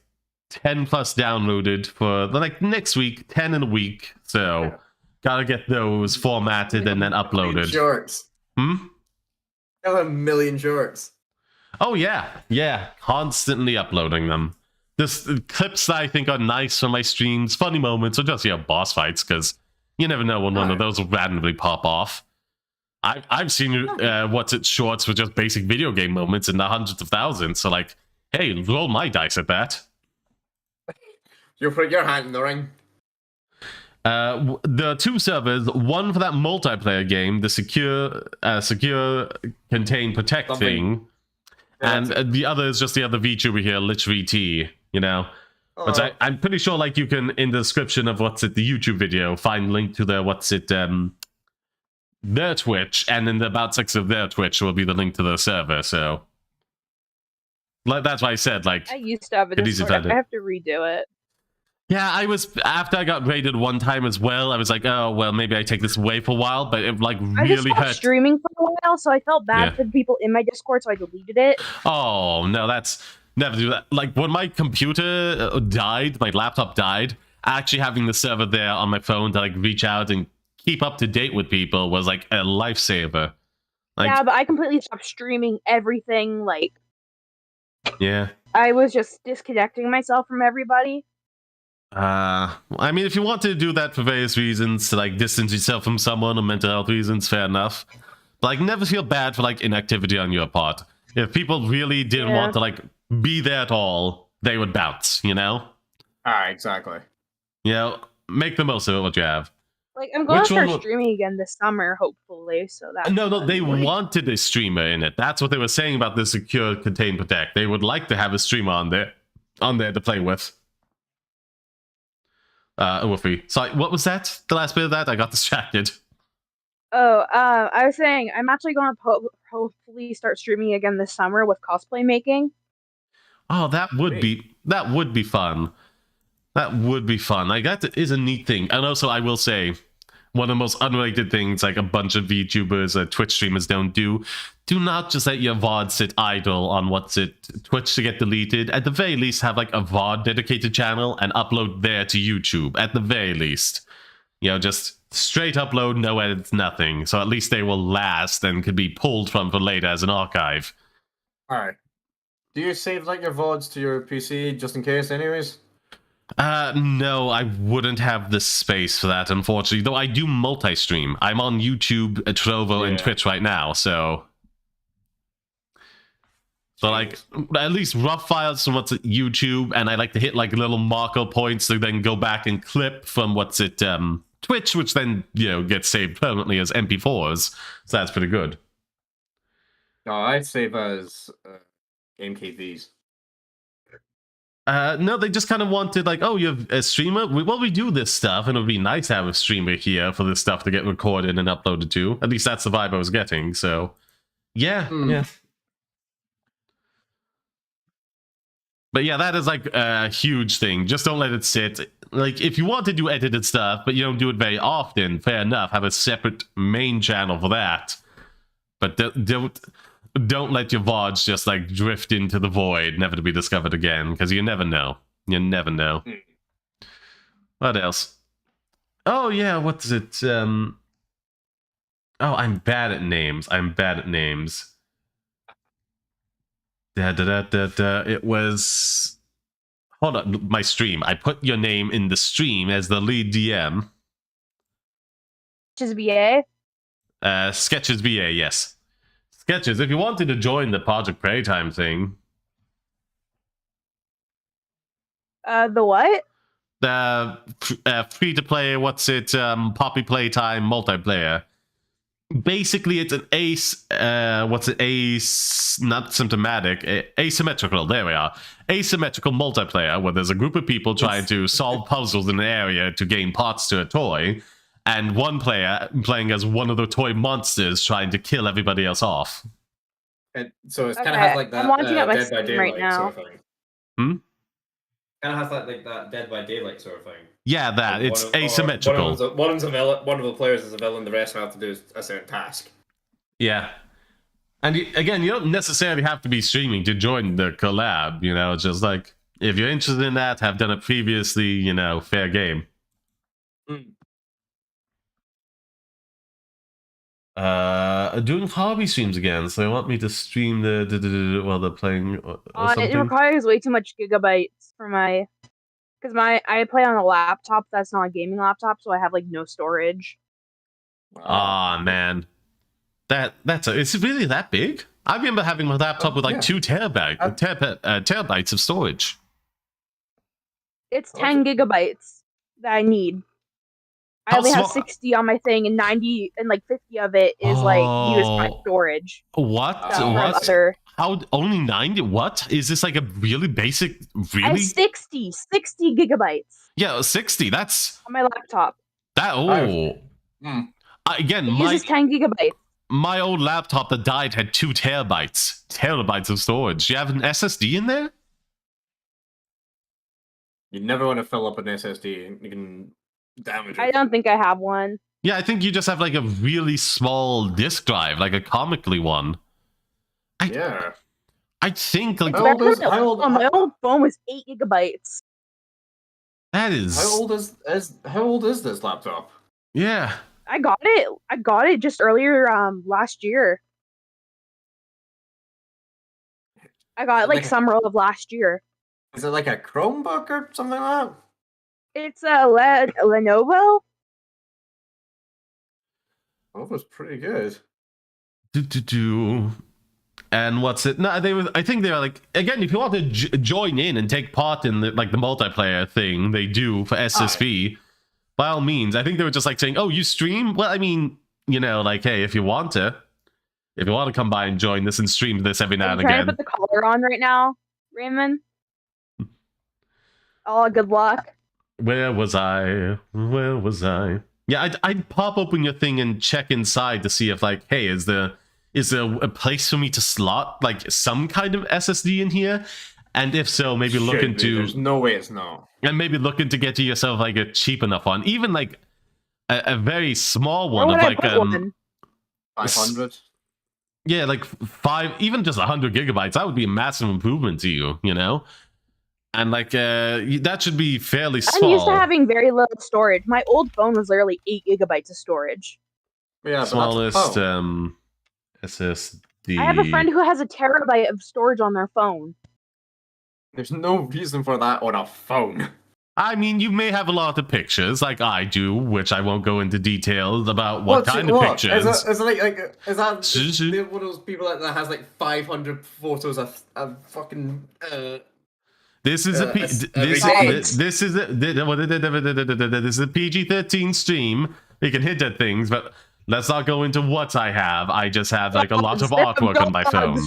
Speaker 1: 10 plus downloaded for like next week, 10 in a week. So, gotta get those formatted and then uploaded.
Speaker 2: Shorts.
Speaker 1: Hmm?
Speaker 2: I have a million shorts.
Speaker 1: Oh, yeah, constantly uploading them. Just clips that I think are nice for my streams, funny moments, or just, boss fights, because you never know when one of those will randomly pop off. I've seen shorts with just basic video game moments in the hundreds of thousands, so like, hey, roll my dice at that.
Speaker 2: You put your hand in the ring.
Speaker 1: The 2 servers, one for that multiplayer game, the secure, contain, protect thing, and the other is just the other Vtuber here, LichVT, But I'm pretty sure, like, you can, in the description of the YouTube video, find link to their, their Twitch, and in the about section of their Twitch will be the link to their server, so. Like, that's why I said, like,
Speaker 4: I used to have a Discord. I have to redo it.
Speaker 1: Yeah, after I got raided one time as well, I was like, oh, well, maybe I take this away for a while, but it, like, really hurt.
Speaker 4: Streaming for a while, so I felt bad for the people in my Discord, so I deleted it.
Speaker 1: Oh, no, that's... Never do that. Like, when my computer died, my laptop died, actually having the server there on my phone to, like, reach out and keep up to date with people was, like, a lifesaver. Like,
Speaker 4: yeah, but I completely stopped streaming everything, like...
Speaker 1: Yeah.
Speaker 4: I was just disconnecting myself from everybody.
Speaker 1: I mean, if you want to do that for various reasons, to, like, distance yourself from someone or mental health reasons, fair enough. But, like, never feel bad for, like, inactivity on your part. If people really didn't want to, like, be there at all, they would bounce,
Speaker 2: Exactly.
Speaker 1: Make the most of it, what you have.
Speaker 4: Like, I'm going to start streaming again this summer, hopefully, so that's
Speaker 1: No, they wanted a streamer in it. That's what they were saying about the secure, contain, protect. They would like to have a streamer on there to play with. Woofy. Sorry, what was that? The last bit of that? I got distracted.
Speaker 4: Oh, I was saying, I'm actually going to hopefully start streaming again this summer with cosplay making.
Speaker 1: Oh, that would be fun. That would be fun. Like, that is a neat thing. And also, I will say, one of the most unrelated things, like a bunch of VTubers, Twitch streamers don't do not just let your VOD sit idle on Twitch to get deleted. At the very least, have like a VOD dedicated channel and upload there to YouTube. At the very least, just straight upload, no edits, nothing. So at least they will last and could be pulled from for later as an archive.
Speaker 2: All right. Do you save like your VODs to your PC just in case, anyways?
Speaker 1: No, I wouldn't have the space for that, unfortunately. Though I do multi-stream. I'm on YouTube, Trovo, and Twitch right now, so... So, like, at least rough files from YouTube, and I like to hit, like, little marker points to then go back and clip from Twitch, which then, gets saved permanently as MP4s. So that's pretty good.
Speaker 2: No, I save as game KVs.
Speaker 1: No, they just kind of wanted, like, oh, you have a streamer? We do this stuff, and it would be nice to have a streamer here for this stuff to get recorded and uploaded to. At least that's the vibe I was getting, so... Yeah. But yeah, that is, like, a huge thing. Just don't let it sit. Like, if you want to do edited stuff, but you don't do it very often, fair enough. Have a separate main channel for that. But don't let your VODs just, like, drift into the void, never to be discovered again, because you never know. You never know. What else? Oh, yeah, what is it? Oh, I'm bad at names. It was... Hold on, my stream. I put your name in the stream as the lead DM.
Speaker 4: Sketches BA?
Speaker 1: Sketches BA, yes. Sketches, if you wanted to join the Project Playtime thing.
Speaker 4: The what?
Speaker 1: free to play. What's it? Poppy Playtime multiplayer. Basically, it's an not symptomatic, asymmetrical, there we are. Asymmetrical multiplayer, where there's a group of people trying to solve puzzles in an area to gain parts to a toy, and one player playing as one of the toy monsters trying to kill everybody else off.
Speaker 9: And so it kind of
Speaker 4: Okay,
Speaker 9: has like that
Speaker 4: I'm watching it by
Speaker 9: Dead by
Speaker 4: Steam right
Speaker 9: Daylight sort
Speaker 4: now.
Speaker 9: of thing.
Speaker 1: Hmm?
Speaker 9: Kind of has like that Dead by Daylight sort of thing.
Speaker 1: Yeah, that,
Speaker 9: Like
Speaker 1: it's
Speaker 9: one of
Speaker 1: asymmetrical.
Speaker 9: one of the players is a villain, the rest have to do a certain task.
Speaker 1: Yeah. And again, you don't necessarily have to be streaming to join the collab, you know, it's just like, if you're interested in that, have done it previously, you know, fair game. Doing hobby streams again, so they want me to stream while they're playing or something.
Speaker 4: It requires way too much gigabytes for my... Because I play on a laptop that's not a gaming laptop, so I have, like, no storage.
Speaker 1: Ah, man. It's really that big? I remember having my laptop with like 2 terabytes of storage.
Speaker 4: It's 10 gigabytes that I need. I only have 60 on my thing, and 90 and like 50 of it is like used my storage.
Speaker 1: What? How only 90? What? Is this like a really basic? Really?
Speaker 4: I have 60 gigabytes.
Speaker 1: Yeah, 60. That's
Speaker 4: on my laptop.
Speaker 1: That again,
Speaker 4: it uses 10 gigabytes.
Speaker 1: My old laptop that died had 2 terabytes of storage. Do you have an SSD in there?
Speaker 9: You never want to fill up an SSD. You can damage it.
Speaker 4: I don't think I have one.
Speaker 1: Yeah, I think you just have like a really small disk drive, like a comically one. I think like
Speaker 4: my old phone was 8 gigabytes.
Speaker 1: That is
Speaker 9: how old is this laptop?
Speaker 1: Yeah.
Speaker 4: I got it just earlier last year. I got it like summer of last year.
Speaker 9: Is it like a Chromebook or something like that?
Speaker 4: It's a Lenovo.
Speaker 9: That was pretty good.
Speaker 1: And what's it? No, I think they were like, again, if you want to join in and take part in the multiplayer thing they do for SSV, by all means. I think they were just like saying, "Oh, you stream? Well, I mean, you know, like, hey, if you want to come by and join this and stream this every now and again."
Speaker 4: I'm trying to put the collar on right now, Raymond. Oh, good luck.
Speaker 1: Where was I? Yeah, I'd pop open your thing and check inside to see if, like, hey, is there a place for me to slot like some kind of SSD in here? And if so, maybe look into.
Speaker 9: There's no way it's no.
Speaker 1: And maybe look into getting yourself like a cheap enough one, even like a very small one of like
Speaker 9: 500.
Speaker 1: Yeah, like 5, even just 100 gigabytes. That would be a massive improvement to you, you know. And like that should be fairly small.
Speaker 4: I'm used to having very little storage. My old phone was literally 8 gigabytes of storage.
Speaker 9: Yeah,
Speaker 1: smallest SSD.
Speaker 4: I have a friend who has a terabyte of storage on their phone.
Speaker 9: There's no reason for that on a phone.
Speaker 1: I mean, you may have a lot of pictures, like I do, which I won't go into details about what kind of pictures.
Speaker 9: Is that one of those people that has like 500 photos of fucking?
Speaker 1: This is a PG-13 stream. You can hint at things, but let's not go into what I have. I just have like a lot of artwork on my phone.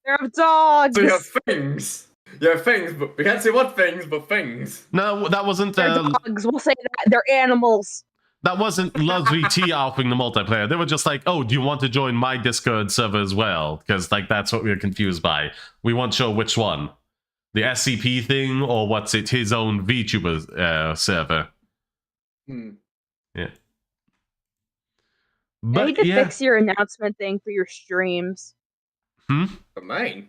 Speaker 4: There are dogs.
Speaker 9: So you have things. You have things, but we can't say what things, but things.
Speaker 1: No, that wasn't.
Speaker 4: They're dogs. We'll say that they're animals.
Speaker 1: That wasn't LichVT offering the multiplayer. They were just like, "Oh, do you want to join my Discord server as well?" Because like that's what we were confused by. We weren't sure which one, the SCP thing or what's it? His own Vtuber server. Yeah.
Speaker 4: But, I need to fix your announcement thing for your streams.
Speaker 9: For mine?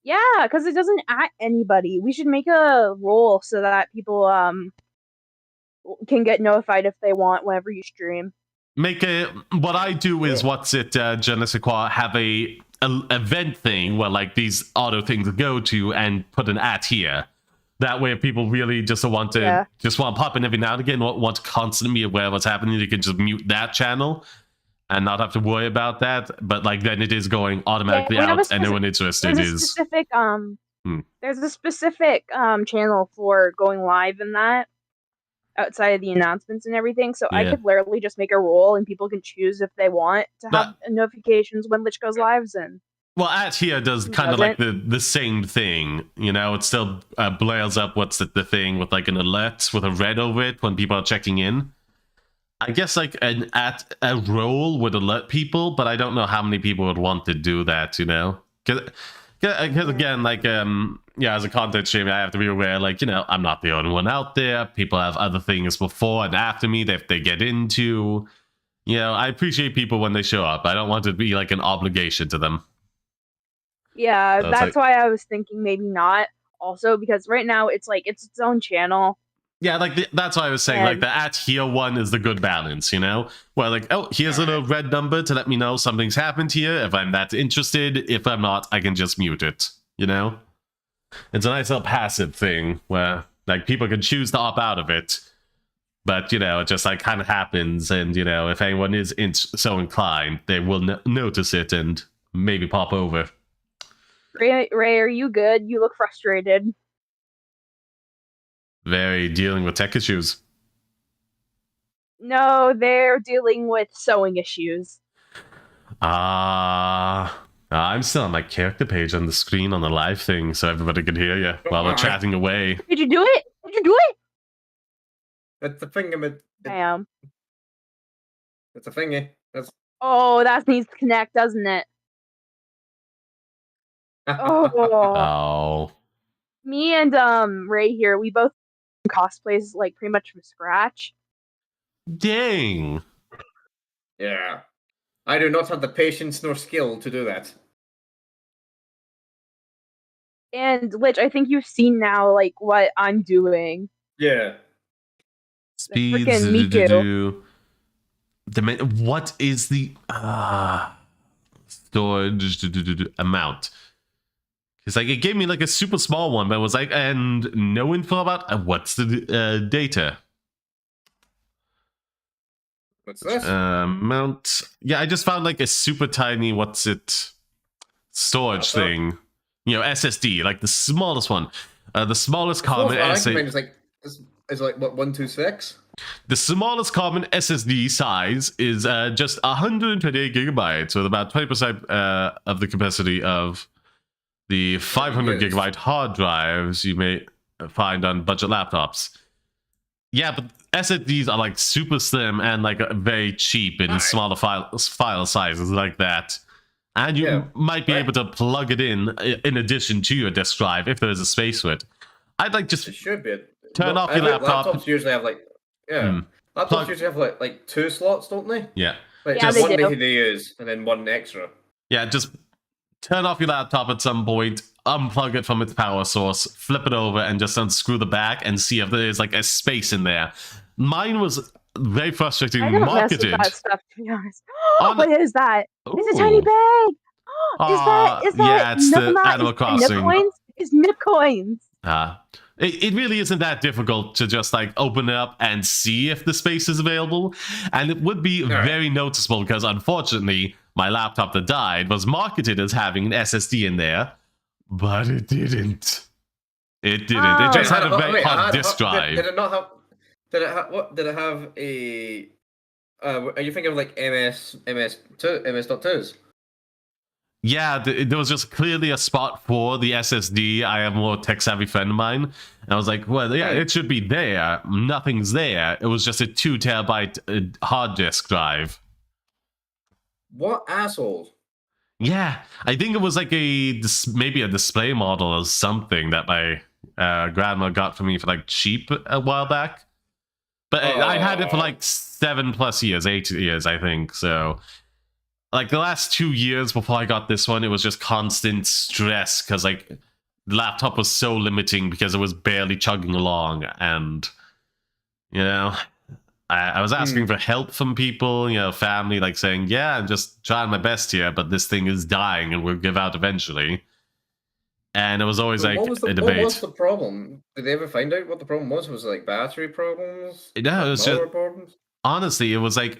Speaker 4: Yeah, because it doesn't at anybody. We should make a rule so that people can get notified if they want whenever you stream.
Speaker 1: What I do is Genesequa have a event thing where like these auto things go to and put an at here. That way, if people really just want to pop in every now and again, want to constantly be aware of what's happening, they can just mute that channel and not have to worry about that. But like then it is going automatically out, and no one interested is.
Speaker 4: Specific There's a specific channel for going live in that outside of the announcements and everything. So I
Speaker 1: Yeah.
Speaker 4: could literally just make a rule and people can choose if they want to have notifications when Lich goes lives and.
Speaker 1: Well, at here does kind of like the same thing, you know. It still blares up what's the thing with like an alert with a red over it when people are checking in. I guess like a role would alert people, but I don't know how many people would want to do that, you know. Because again, like yeah, as a content streamer, I have to be aware, like, you know, I'm not the only one out there. People have other things before and after me that they get into. You know, I appreciate people when they show up. I don't want it to be like an obligation to them.
Speaker 4: Yeah,
Speaker 1: So
Speaker 4: that's why I was thinking maybe not. Also, because right now it's like it's its own channel.
Speaker 1: Yeah, like that's why I was saying, like the at here one is the good balance, you know? Where like, oh, here's a little red number to let me know something's happened here. If I'm that interested, if I'm not, I can just mute it, you know? It's a nice little passive thing where like people can choose to opt out of it. But, you know, it just like kind of happens. And, you know, if anyone is so inclined, they will notice it and maybe pop over.
Speaker 4: Ray, are you good? You look frustrated.
Speaker 1: Very dealing with tech issues.
Speaker 4: No, they're dealing with sewing issues.
Speaker 1: I'm still on my character page on the screen on the live thing, so everybody can hear you while we're chatting away.
Speaker 4: Did you do it? Did you do it?
Speaker 2: That's the thingy.
Speaker 4: Damn.
Speaker 2: It's a thingy. That's.
Speaker 4: Oh, that needs to connect, doesn't it?
Speaker 1: Oh.
Speaker 4: Me and Ray here, we both cosplays like pretty much from scratch.
Speaker 1: Dang.
Speaker 2: Yeah. I do not have the patience nor skill to do that.
Speaker 4: And Lich, I think you've seen now like what I'm doing.
Speaker 2: Yeah.
Speaker 1: Speeds.
Speaker 4: Me too.
Speaker 1: What is the storage amount? It's like it gave me like a super small one, but it was like, and no info about what's the data.
Speaker 2: What's this?
Speaker 1: Amount. Yeah, I just found like a super tiny storage thing. You know, SSD, like the smallest one. The smallest common SSD
Speaker 2: is like what 126.
Speaker 1: The smallest common SSD size is just 128 gigabytes, with about 20% of the capacity of the 500 gigabyte hard drives you may find on budget laptops. Yeah, but SSDs are like super slim and like very cheap in smaller file sizes like that. And you might be able to plug it in addition to your disk drive if there is a space for it. I'd like just
Speaker 2: it should be.
Speaker 1: Turn off your laptop.
Speaker 2: Laptops usually have like laptops usually have like 2 slots, don't they?
Speaker 1: Yeah.
Speaker 2: Like
Speaker 4: yeah,
Speaker 2: just one
Speaker 4: do.
Speaker 2: they use and then one extra.
Speaker 1: Yeah, just turn off your laptop at some point, unplug it from its power source, flip it over, and just unscrew the back and see if there's like a space in there. Mine was very frustrating.
Speaker 4: I don't mess with that stuff, to be honest. What is that? It's a tiny bag. Is that?
Speaker 1: Yeah, it's the Animal Crossing.
Speaker 4: It's nip coins.
Speaker 1: It really isn't that difficult to just like open it up and see if the space is available, and it would be very noticeable because unfortunately my laptop that died was marketed as having an SSD in there, but it didn't. It just had a very hot disk drive.
Speaker 2: Did it not have? Did it have? What did it have? A? Are you thinking of like MS.2s?
Speaker 1: Yeah, there was just clearly a spot for the SSD. I have a more tech-savvy friend of mine. And I was like, well, yeah, it should be there. Nothing's there. It was just a 2 terabyte hard disk drive.
Speaker 2: What assholes?
Speaker 1: Yeah, I think it was like maybe a display model or something that my grandma got for me for like cheap a while back. But I had it for like 7+ years, 8 years, I think, so... Like, the last 2 years before I got this one, it was just constant stress, because, like, the laptop was so limiting because it was barely chugging along, and, you know, I was asking for help from people, you know, family, like, saying, yeah, I'm just trying my best here, but this thing is dying and will give out eventually. And it was always, like, a debate.
Speaker 2: What was the problem? Did they ever find out what the problem was? Was it, like, battery problems?
Speaker 1: No, it was just...
Speaker 2: problems?
Speaker 1: Honestly, it was, like...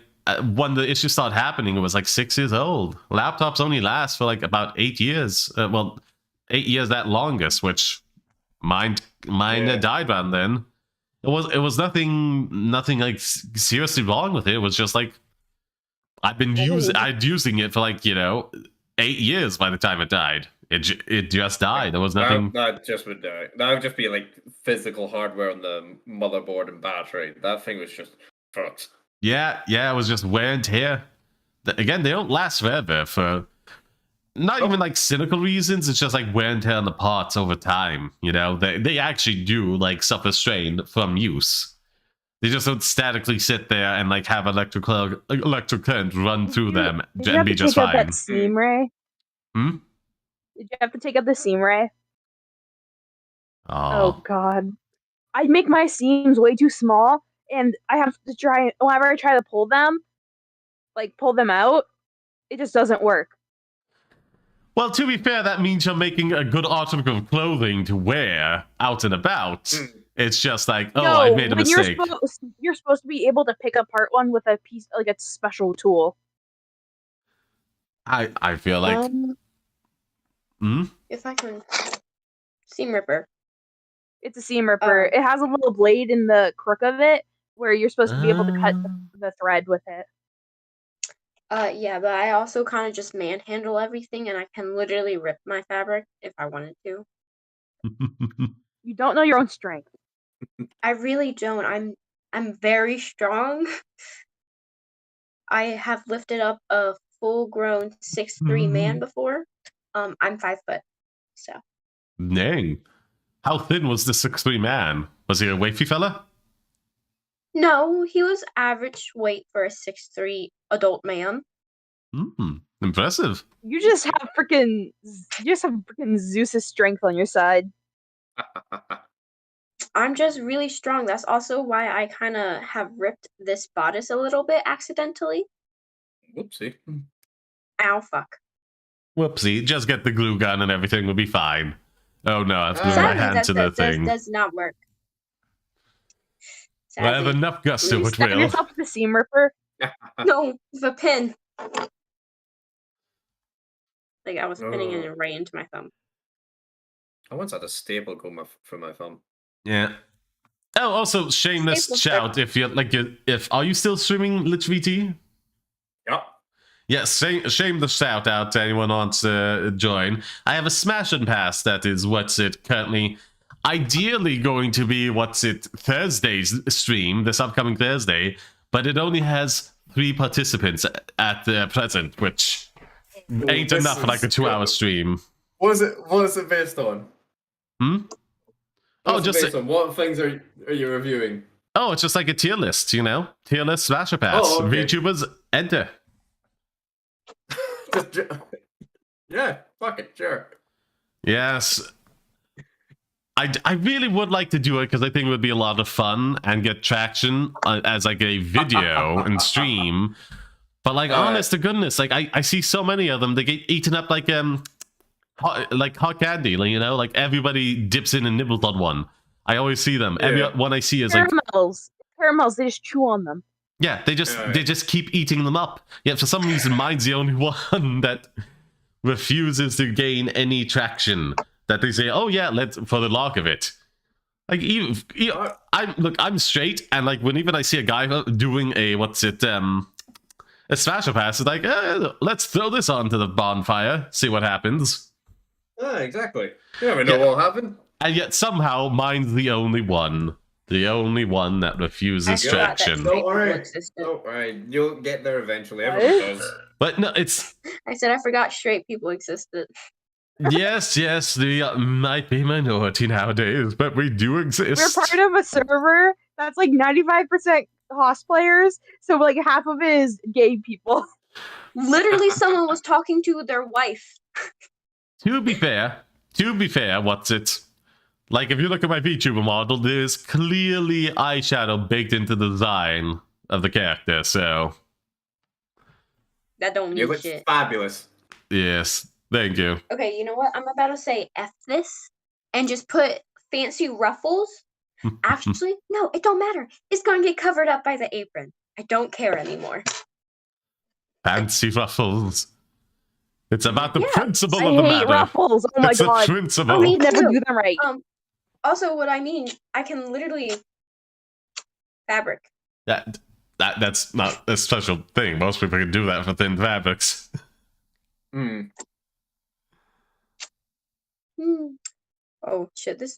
Speaker 1: when the issue started happening, it was like 6 years old. Laptops only last for like about 8 years. Well, 8 years that longest, which mine died around then. It was nothing like seriously wrong with it. It was just like I'd using it for like 8 years by the time it died. It just died. There was nothing.
Speaker 10: That just would die. That would just be like physical hardware on the motherboard and battery. That thing was just fucked.
Speaker 1: Yeah, it was just wear and tear. Again, they don't last forever for not even like cynical reasons. It's just like wear and tear on the parts over time. They actually do like suffer strain from use. They just don't statically sit there and like have electric current run through them and be just fine.
Speaker 4: Did you have to take out that seam ray? Did you have to take out the seam ray? Oh God. I make my seams way too small, and I have to try, whenever I try to pull them out, it just doesn't work.
Speaker 1: Well, to be fair, that means you're making a good article of clothing to wear out and about. It's just like, I made a mistake.
Speaker 4: You're supposed to be able to pick apart one with a piece, like a special tool.
Speaker 1: I feel like...
Speaker 6: If I can... Seam ripper.
Speaker 4: It's a seam ripper. It has a little blade in the crook of it where you're supposed to be able to cut the thread with it.
Speaker 6: Yeah, but I also kind of just manhandle everything, and I can literally rip my fabric if I wanted to.
Speaker 4: You don't know your own strength.
Speaker 6: I really don't. I'm very strong. I have lifted up a full-grown 6'3" man before. I'm 5 foot, so.
Speaker 1: Dang. How thin was the 6'3" man? Was he a wafy fella?
Speaker 6: No, he was average weight for a 6'3" adult man.
Speaker 1: Impressive.
Speaker 4: You just have freaking Zeus's strength on your side.
Speaker 6: I'm just really strong. That's also why I kind of have ripped this bodice a little bit accidentally.
Speaker 10: Whoopsie.
Speaker 6: Ow, fuck.
Speaker 1: Whoopsie. Just get the glue gun and everything will be fine. Oh no, I've glued my hand to the thing.
Speaker 6: That does not work.
Speaker 1: Well, I have enough gusto, it will.
Speaker 4: Stab yourself with the seam ripper?
Speaker 6: No, with a pin. Like I was pinning it right into my thumb.
Speaker 10: I once had a staple go from my thumb.
Speaker 1: Yeah. Oh, also shameless shout if you're like are you still streaming LichVT?
Speaker 10: Yeah.
Speaker 1: Yes, shameless shout out to anyone who wants to join. I have a smash and pass that is currently ideally going to be Thursday's stream, this upcoming Thursday, but it only has 3 participants at the present, which ain't enough for like a 2-hour stream.
Speaker 10: What is it based on?
Speaker 1: Just
Speaker 10: what things are you reviewing?
Speaker 1: Oh, it's just like a tier list, tier list smash or pass.
Speaker 10: Oh, okay.
Speaker 1: VTubers enter.
Speaker 10: Yeah, fuck it, sure.
Speaker 1: Yes. I really would like to do it because I think it would be a lot of fun and get traction as like a video and stream. But like, honest to goodness, like I see so many of them. They get eaten up like hot candy. Like everybody dips in and nibbles on one. I always see them. Every one I see is
Speaker 4: caramels. Caramels. They just chew on them.
Speaker 1: Yeah, they just keep eating them up. Yet for some reason, mine's the only one that refuses to gain any traction. That they say, oh yeah, let's for the lark of it. Like I'm straight, and like when I see a guy doing a smash or pass, it's like let's throw this onto the bonfire, see what happens.
Speaker 10: Exactly. You never know what'll happen.
Speaker 1: And yet somehow mine's the only one that refuses traction.
Speaker 10: Don't worry, you'll get there eventually. Everyone does.
Speaker 1: But no, it's.
Speaker 6: I said I forgot straight people existed.
Speaker 1: Yes, we might be minority nowadays, but we do exist.
Speaker 4: We're part of a server that's like 95% cosplayers, so like half of it is gay people.
Speaker 6: Literally, someone was talking to their wife.
Speaker 1: To be fair, like if you look at my VTuber model, there's clearly eyeshadow baked into the design of the character, so.
Speaker 6: That don't mean shit.
Speaker 10: You look fabulous.
Speaker 1: Yes. Thank you.
Speaker 6: Okay, you know what? I'm about to say F this and just put fancy ruffles. Actually, no, it don't matter. It's going to get covered up by the apron. I don't care anymore.
Speaker 1: Fancy ruffles. It's about the
Speaker 6: Yeah,
Speaker 1: principle
Speaker 4: I
Speaker 1: of the
Speaker 4: hate
Speaker 1: matter.
Speaker 4: ruffles. Oh my
Speaker 1: It's the
Speaker 4: god.
Speaker 1: principle.
Speaker 6: Me
Speaker 4: Never
Speaker 6: too.
Speaker 4: do them right.
Speaker 6: Also, what I mean, I can literally fabric.
Speaker 1: That's not a special thing. Most people can do that for thin fabrics.
Speaker 10: Hmm.
Speaker 6: Oh shit! This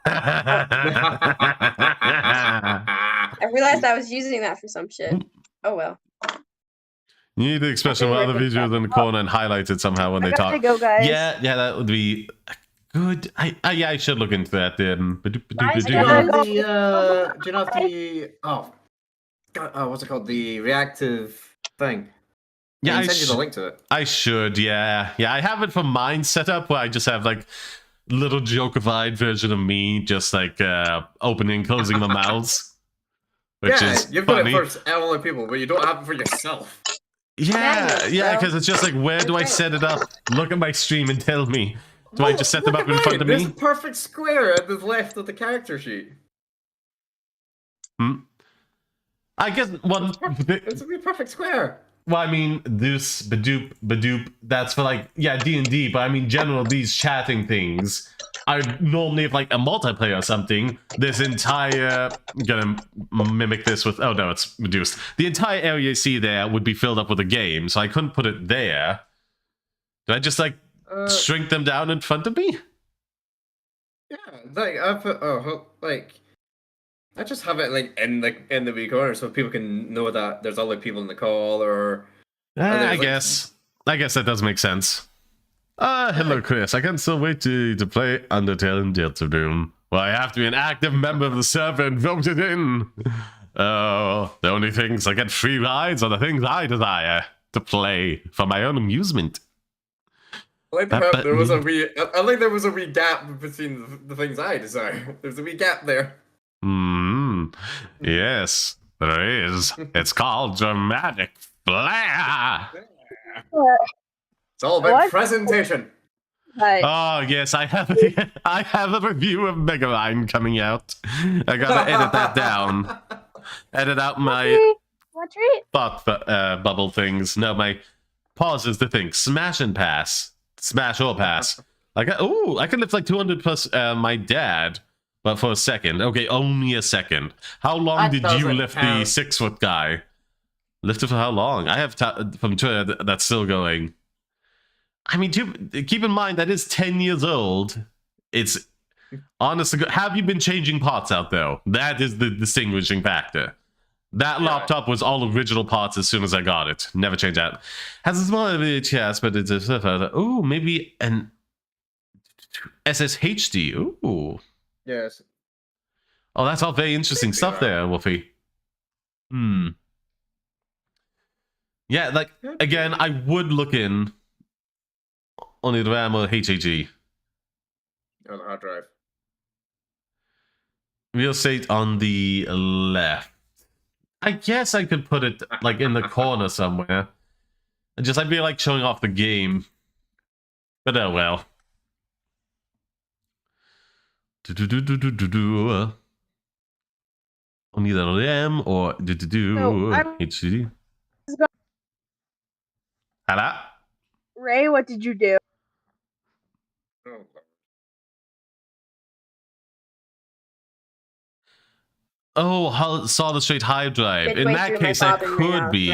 Speaker 1: I
Speaker 6: I realized I was using that for some shit. Oh well.
Speaker 1: You need the expression while the video is in the corner and highlight it somehow when
Speaker 4: I
Speaker 1: they
Speaker 4: gotta
Speaker 1: talk.
Speaker 4: go, guys.
Speaker 1: Yeah, that would be good. I should look into that then.
Speaker 2: Do you know the what's it called? The reactive thing.
Speaker 1: Yeah,
Speaker 2: I can send you the link to it.
Speaker 1: I should, yeah. I have it for mine set up where I just have like little jokeified version of me just like opening and closing my mouths. Which is
Speaker 2: you've
Speaker 1: funny.
Speaker 2: got it for other people, but you don't have it for yourself.
Speaker 1: Yeah, because it's just like, where do I set it up? Look at my stream and tell me. Do I just set them up in front of
Speaker 2: There's a
Speaker 1: me?
Speaker 2: perfect square at the left of the character sheet.
Speaker 1: I guess
Speaker 2: It's a perfect square.
Speaker 1: Well, I mean, this Badoop, that's for like, D&D, but I mean, general, these chatting things are normally, if like a multiplayer or something, this entire, I'm gonna mimic this with, oh no, it's reduced. The entire area you see there would be filled up with a game, so I couldn't put it there. Did I just like shrink them down in front of me?
Speaker 2: Yeah, like I put, I just have it like in the wee corner so people can know that there's other people in the call or.
Speaker 1: I guess that does make sense. Hello, Chris. I can't still wait to play Undertale and Delta Doom. Well, I have to be an active member of the server and voted in. Oh, the only things I get free rides are the things I desire to play for my own amusement.
Speaker 2: I like there was a wee. I like there was a wee gap between the things I desire. There's a wee gap there.
Speaker 1: Yes, there is. It's called dramatic flair.
Speaker 2: It's all about presentation.
Speaker 1: Oh yes, I have a review of Megaline coming out. I gotta edit that down. Edit out my thought bubble things. No, my pause is the thing. Smash and pass. Smash or pass. Like I can lift like 200 plus my dad. But for a second. Okay, only a second. How long did you lift the 6-foot guy? Lift it for how long? I have from Twitter that's still going. I mean, keep in mind that is 10 years old. It's honestly. Have you been changing parts out though? That is the distinguishing factor. That laptop was all original parts as soon as I got it. Never changed out. Has a small VHS, but it's a maybe an SSHD. Ooh.
Speaker 2: Yes.
Speaker 1: Oh, that's all very interesting stuff there, Wolfie. Yeah, like, again, I would look in on either RAM or HAG.
Speaker 2: On the hard drive.
Speaker 1: Real estate on the left. I guess I could put it, like, in the corner somewhere. I'd be, like, showing off the game. But oh well. On either RAM or HDD. Hello?
Speaker 4: Ray, what did you do?
Speaker 1: Oh, solid state hard drive. In that case, that could be.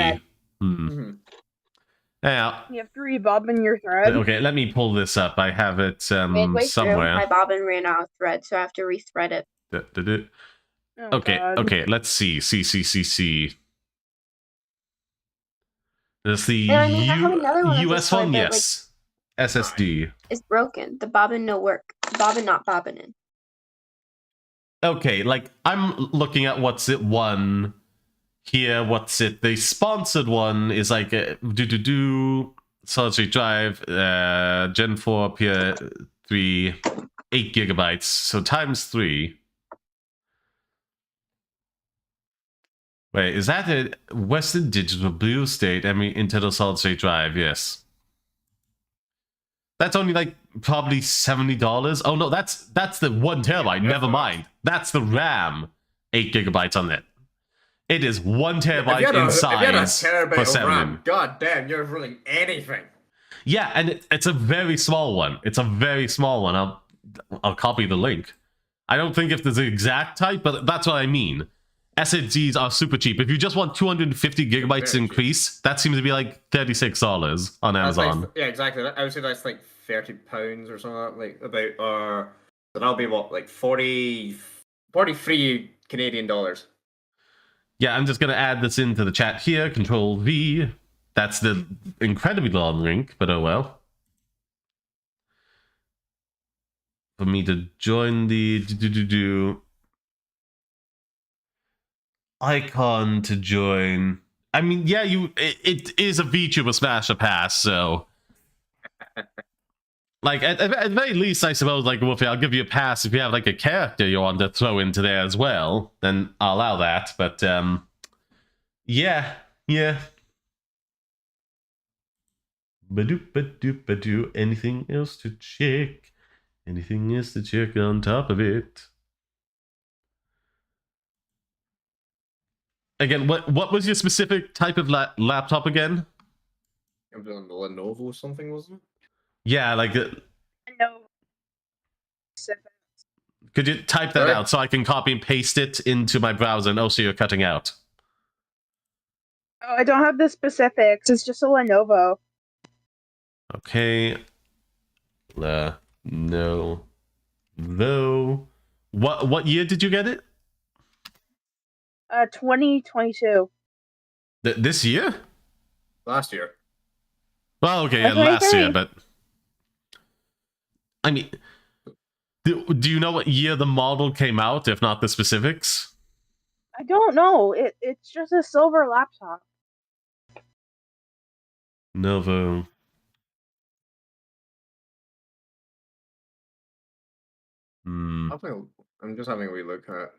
Speaker 1: Yeah.
Speaker 4: You have to rebobbin your thread.
Speaker 1: Okay, let me pull this up. I have it somewhere.
Speaker 6: My bobbin ran out of thread, so I have to rethread it.
Speaker 4: Oh,
Speaker 1: okay,
Speaker 4: God.
Speaker 1: okay, let's see. There's the
Speaker 6: I have another one
Speaker 1: US one, yes. SSD.
Speaker 6: It's broken. The bobbin no work. The bobbin not bobbining.
Speaker 1: Okay, like, I'm looking at what's it one here, what's it? The sponsored one is like solid state drive, Gen 4 PS3, 8 gigabytes, so times 3. Wait, is that a Western Digital Blue State? I mean, internal solid state drive, yes. That's only like probably $70. Oh no, that's the 1 terabyte. Never mind. That's the RAM. 8 gigabytes on it. It is 1 terabyte in size
Speaker 2: if you had a terabyte
Speaker 1: for
Speaker 2: of
Speaker 1: $70.
Speaker 2: RAM, god damn, you're running anything.
Speaker 1: Yeah, and it's a very small one. It's a very small one. I'll copy the link. I don't think if there's an exact type, but that's what I mean. SSDs are super cheap. If you just want 250 gigabytes to increase, that seems to be like $36 on Amazon.
Speaker 10: Like, yeah, exactly. I would say that's like £30 or something like about. So that'll be what, like 43 Canadian dollars.
Speaker 1: Yeah, I'm just gonna add this into the chat here. Control V. That's the incredibly long link, but oh well. For me to join the icon to join. I mean, yeah, it is a VTuber Smash a Pass, so like at the very least, I suppose, like Wolfie, I'll give you a pass if you have like a character you want to throw into there as well. Then I'll allow that. But yeah. Ba-doop. Anything else to check? Anything else to check on top of it? Again, what was your specific type of laptop again?
Speaker 10: I'm doing the Lenovo or something, wasn't it?
Speaker 1: Yeah, like...
Speaker 4: No.
Speaker 1: Could you type that out so I can copy and paste it into my browser? And so you're cutting out.
Speaker 4: Oh, I don't have the specifics. It's just a Lenovo.
Speaker 1: Okay. No. Though. What year did you get it?
Speaker 4: 2022.
Speaker 1: This year?
Speaker 10: Last year.
Speaker 1: Well, okay, yeah, last year, but I mean, do you know what year the model came out, if not the specifics?
Speaker 4: I don't know. It's just a silver laptop.
Speaker 1: Novo.
Speaker 10: I'm just having a wee look at.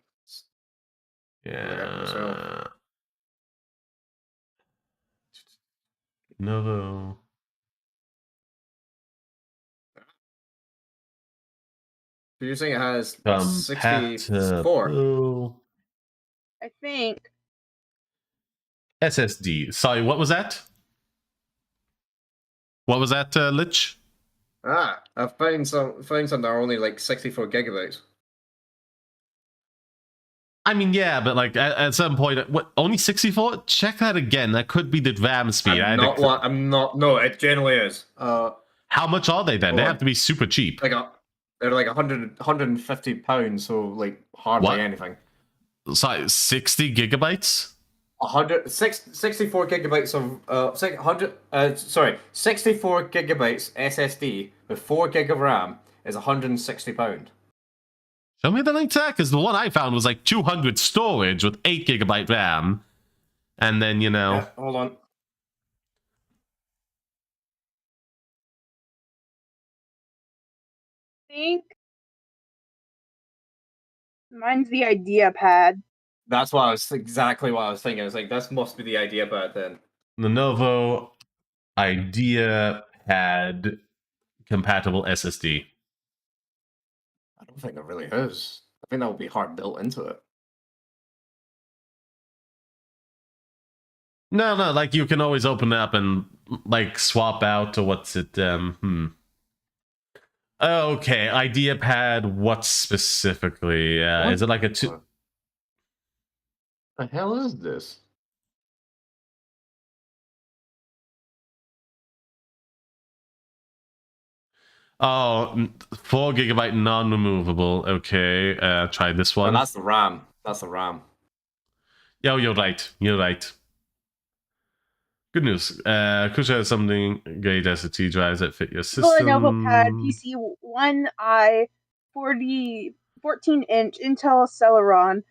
Speaker 1: Yeah. Novo.
Speaker 10: So you're saying it has 64?
Speaker 1: Compatible.
Speaker 4: I think.
Speaker 1: SSD. Sorry, what was that? What was that, Lich?
Speaker 10: I found some that are only like 64 gigabytes.
Speaker 1: I mean, yeah, but like at some point, what, only 64? Check that again. That could be the RAM speed.
Speaker 10: No, it generally is.
Speaker 1: How much are they then? They have to be super cheap.
Speaker 10: They're like 150 pounds, so like hardly anything.
Speaker 1: Sorry, 60 gigabytes?
Speaker 10: 64 gigabytes of 64 gigabytes SSD with 4 gig of RAM is £160.
Speaker 1: Show me the link to that, because the one I found was like 200 storage with 8 gigabyte RAM, and then
Speaker 10: Yeah, hold on.
Speaker 4: I think mine's the Idea Pad.
Speaker 10: That's exactly what I was thinking. I was like, this must be the Idea Pad then.
Speaker 1: Lenovo Idea Pad compatible SSD.
Speaker 10: I don't think it really is. I think that would be hard built into it.
Speaker 1: No, like you can always open it up and like swap out, or what's it? Okay, Idea Pad. What specifically? Is it like a two?
Speaker 10: What the hell is this?
Speaker 1: Oh, 4 gigabyte non-removable. Okay, try this one.
Speaker 10: Oh, that's the RAM. That's the RAM.
Speaker 1: Yeah, you're right. You're right. Good news. Kusha has something great SSD drives that fit your system.
Speaker 4: Lenovo Pad PC 1i 14-inch Intel Celeron.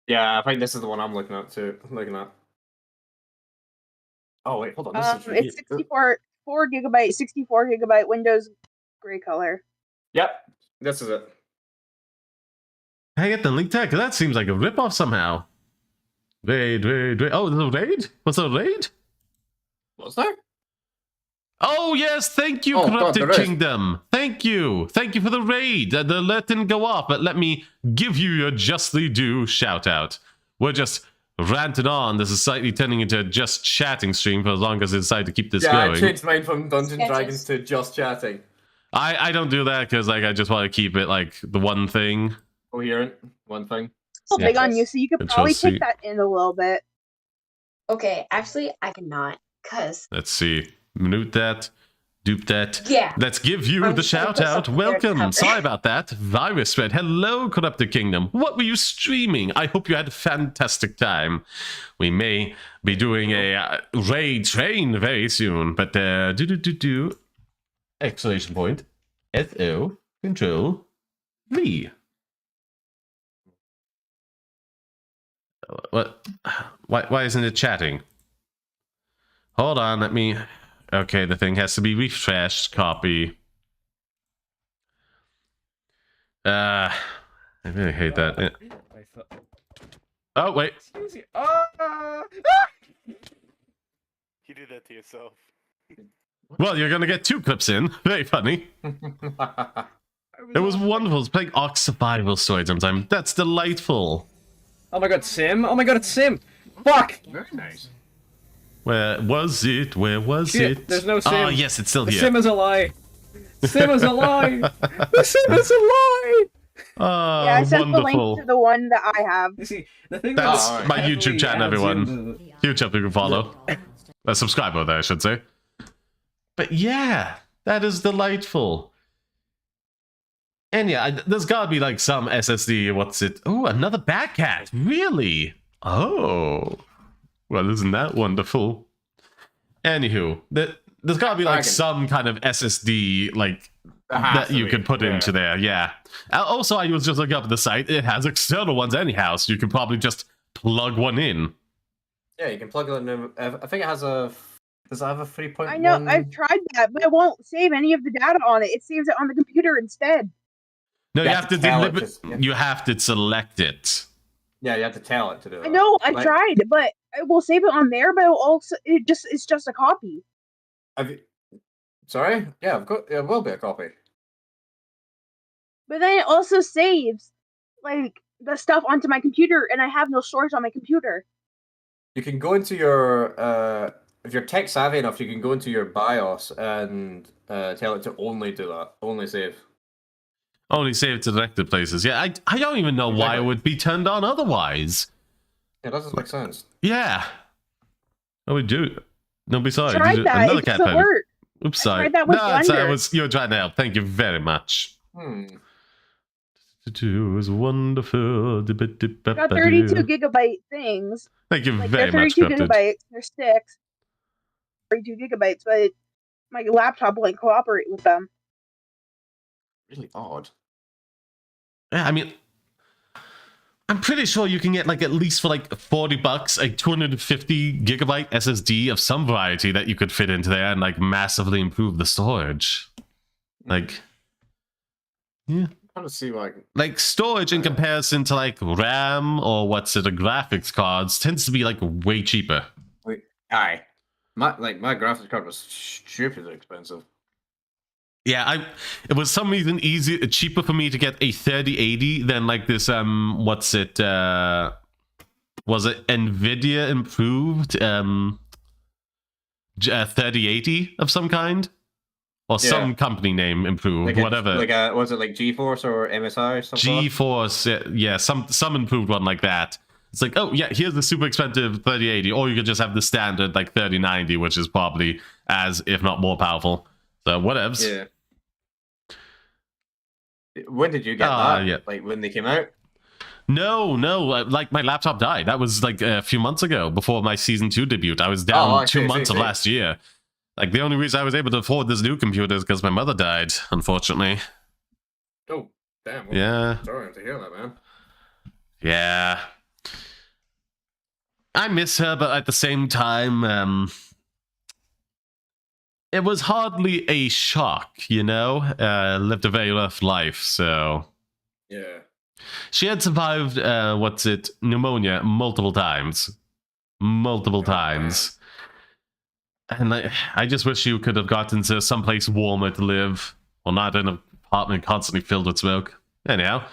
Speaker 10: Yeah, I think this is the one I'm looking at too. Oh wait, hold on.
Speaker 4: It's 4 gigabyte, 64 gigabyte Windows gray color.
Speaker 10: Yep, this is it.
Speaker 1: Can I get the link tag? That seems like a ripoff somehow. Raid. Oh, there's a raid? What's a raid?
Speaker 10: Was there?
Speaker 1: Oh, yes, thank you, Corrupted Kingdom. Thank you for the raid. The alert didn't go off, but let me give you your justly due shout out. We're just ranted on. This is slightly turning into a just chatting stream for as long as I decide to keep this
Speaker 2: Yeah,
Speaker 1: going.
Speaker 2: I changed mine from Dungeons
Speaker 6: Yeah,
Speaker 2: Dragons to just chatting.
Speaker 1: I don't do that because like I just want to keep it like the one thing.
Speaker 2: Coherent, one thing.
Speaker 4: So
Speaker 1: Yeah.
Speaker 4: big on you, so you could
Speaker 1: Control
Speaker 4: probably
Speaker 1: C.
Speaker 4: take that in a little bit.
Speaker 6: Okay, actually, I cannot, cause
Speaker 1: Let's see. Minute that. Dupe that.
Speaker 6: yeah.
Speaker 1: Let's give you
Speaker 6: I'm
Speaker 1: the
Speaker 6: just gonna
Speaker 1: shout
Speaker 6: put
Speaker 1: out.
Speaker 6: something there to
Speaker 1: Welcome.
Speaker 6: cover.
Speaker 1: Sorry about that. Virus Thread. Hello, Corrupted Kingdom. What were you streaming? I hope you had a fantastic time. We may be doing a raid train very soon, but exclamation point. SO Control V. What? Why isn't it chatting? Hold on, let me... Okay, the thing has to be refreshed. Copy. I really hate that. Oh, wait.
Speaker 11: Excuse you. You did that to yourself.
Speaker 1: Well, you're gonna get 2 clips in. Very funny. It was wonderful. It's playing Ark Survival Story sometime. That's delightful.
Speaker 2: Oh my god, Sim! Oh my god, it's Sim! Fuck!
Speaker 10: Very nice.
Speaker 1: Where was it? Where was
Speaker 2: Shit,
Speaker 1: it?
Speaker 2: there's no Sim.
Speaker 1: Oh, yes, it's still
Speaker 2: The
Speaker 1: here.
Speaker 2: Sim is a lie! The Sim is a lie! The Sim is a lie!
Speaker 1: Oh,
Speaker 4: Yeah, I sent the
Speaker 1: wonderful.
Speaker 4: link to the one that I have.
Speaker 2: You see, the thing
Speaker 1: That's
Speaker 2: that
Speaker 1: my
Speaker 2: heavily
Speaker 1: YouTube channel,
Speaker 2: adds
Speaker 1: everyone.
Speaker 2: into
Speaker 1: YouTube you can follow. Subscribe over there, I should say. But yeah, that is delightful. And yeah, there's gotta be like some SSD. What's it? Oh, another Batcat. Really? Oh. Well, isn't that wonderful? Anywho, there's gotta be like
Speaker 2: Dragon.
Speaker 1: some kind of SSD like that you could put into there. Yeah. Also, I was just looking up the site. It has external ones anyhow, so you could probably just plug one in.
Speaker 2: Yeah, you can plug it in. I think it has a. Does it have a 3.1?
Speaker 4: I know, I've tried that, but it won't save any of the data on it. It saves it on the computer instead.
Speaker 1: No, you
Speaker 2: You
Speaker 1: have
Speaker 2: have
Speaker 1: to
Speaker 2: to tell it
Speaker 1: deliver.
Speaker 2: to- yeah.
Speaker 1: You have to select it.
Speaker 2: Yeah, you have to tell it to do it.
Speaker 4: I know, I
Speaker 2: Like,
Speaker 4: tried, but it will save it on there, but it's just a copy.
Speaker 2: Have you... Sorry? Yeah, I've got. It will be a copy.
Speaker 4: But then it also saves like the stuff onto my computer, and I have no storage on my computer.
Speaker 2: You can go into your. If you're tech savvy enough, you can go into your BIOS and tell it to only do that. Only save.
Speaker 1: Only save to selected places. Yeah, I don't even know why it
Speaker 2: Exactly.
Speaker 1: would be turned on otherwise.
Speaker 2: Yeah, that doesn't make sense.
Speaker 1: Yeah. Oh, we do. No, be sorry.
Speaker 4: Tried that,
Speaker 1: Another
Speaker 4: it
Speaker 1: cat
Speaker 4: doesn't
Speaker 1: pet.
Speaker 4: work.
Speaker 1: Oops,
Speaker 4: I
Speaker 1: sorry.
Speaker 4: tried that with
Speaker 1: No, it's,
Speaker 4: Blender.
Speaker 1: you were trying to help. Thank you very much. It was wonderful.
Speaker 4: I got 32 gigabyte things.
Speaker 1: Thank you
Speaker 4: Like
Speaker 1: very
Speaker 4: they're
Speaker 1: much,
Speaker 4: 32
Speaker 1: Corrupted.
Speaker 4: gigabytes. They're sticks. 32 gigabytes, but my laptop won't cooperate with them.
Speaker 2: Really odd.
Speaker 1: Yeah, I mean, I'm pretty sure you can get like at least for like $40 a 250 gigabyte SSD of some variety that you could fit into there and like massively improve the storage. Like, yeah.
Speaker 2: I'm trying to see
Speaker 1: Like storage in comparison to like RAM or what's it, a graphics cards tends to be like way cheaper.
Speaker 2: Aye. My graphics card was stupidly expensive.
Speaker 1: Yeah, it was some reason cheaper for me to get a 3080 than like this what's it was it Nvidia improved 3080 of some kind or
Speaker 2: Yeah.
Speaker 1: some company name improved, whatever.
Speaker 2: Was it like GeForce or MSI or something?
Speaker 1: GeForce, yeah, some improved one like that. It's like, oh yeah, here's the super expensive 3080, or you could just have the standard like 3090, which is probably as if not more powerful. So whatevs.
Speaker 2: Yeah. When did you get that?
Speaker 1: Yeah.
Speaker 2: Like when they came out?
Speaker 1: No, like my laptop died. That was like a few months ago before my season 2 debut. I was down
Speaker 2: Oh, I
Speaker 1: 2
Speaker 2: see,
Speaker 1: months of
Speaker 2: see.
Speaker 1: last year. Like the only reason I was able to afford this new computer is because my mother died, unfortunately.
Speaker 10: Oh, damn.
Speaker 1: Yeah.
Speaker 10: Sorry to hear that, man.
Speaker 1: Yeah. I miss her, but at the same time, it was hardly a shock, you know? Lived a very rough life, so...
Speaker 10: Yeah.
Speaker 1: She had survived, pneumonia multiple times. Multiple times. And I just wish you could have gotten to someplace warmer to live. Well, not in an apartment constantly filled with smoke. Anyhow.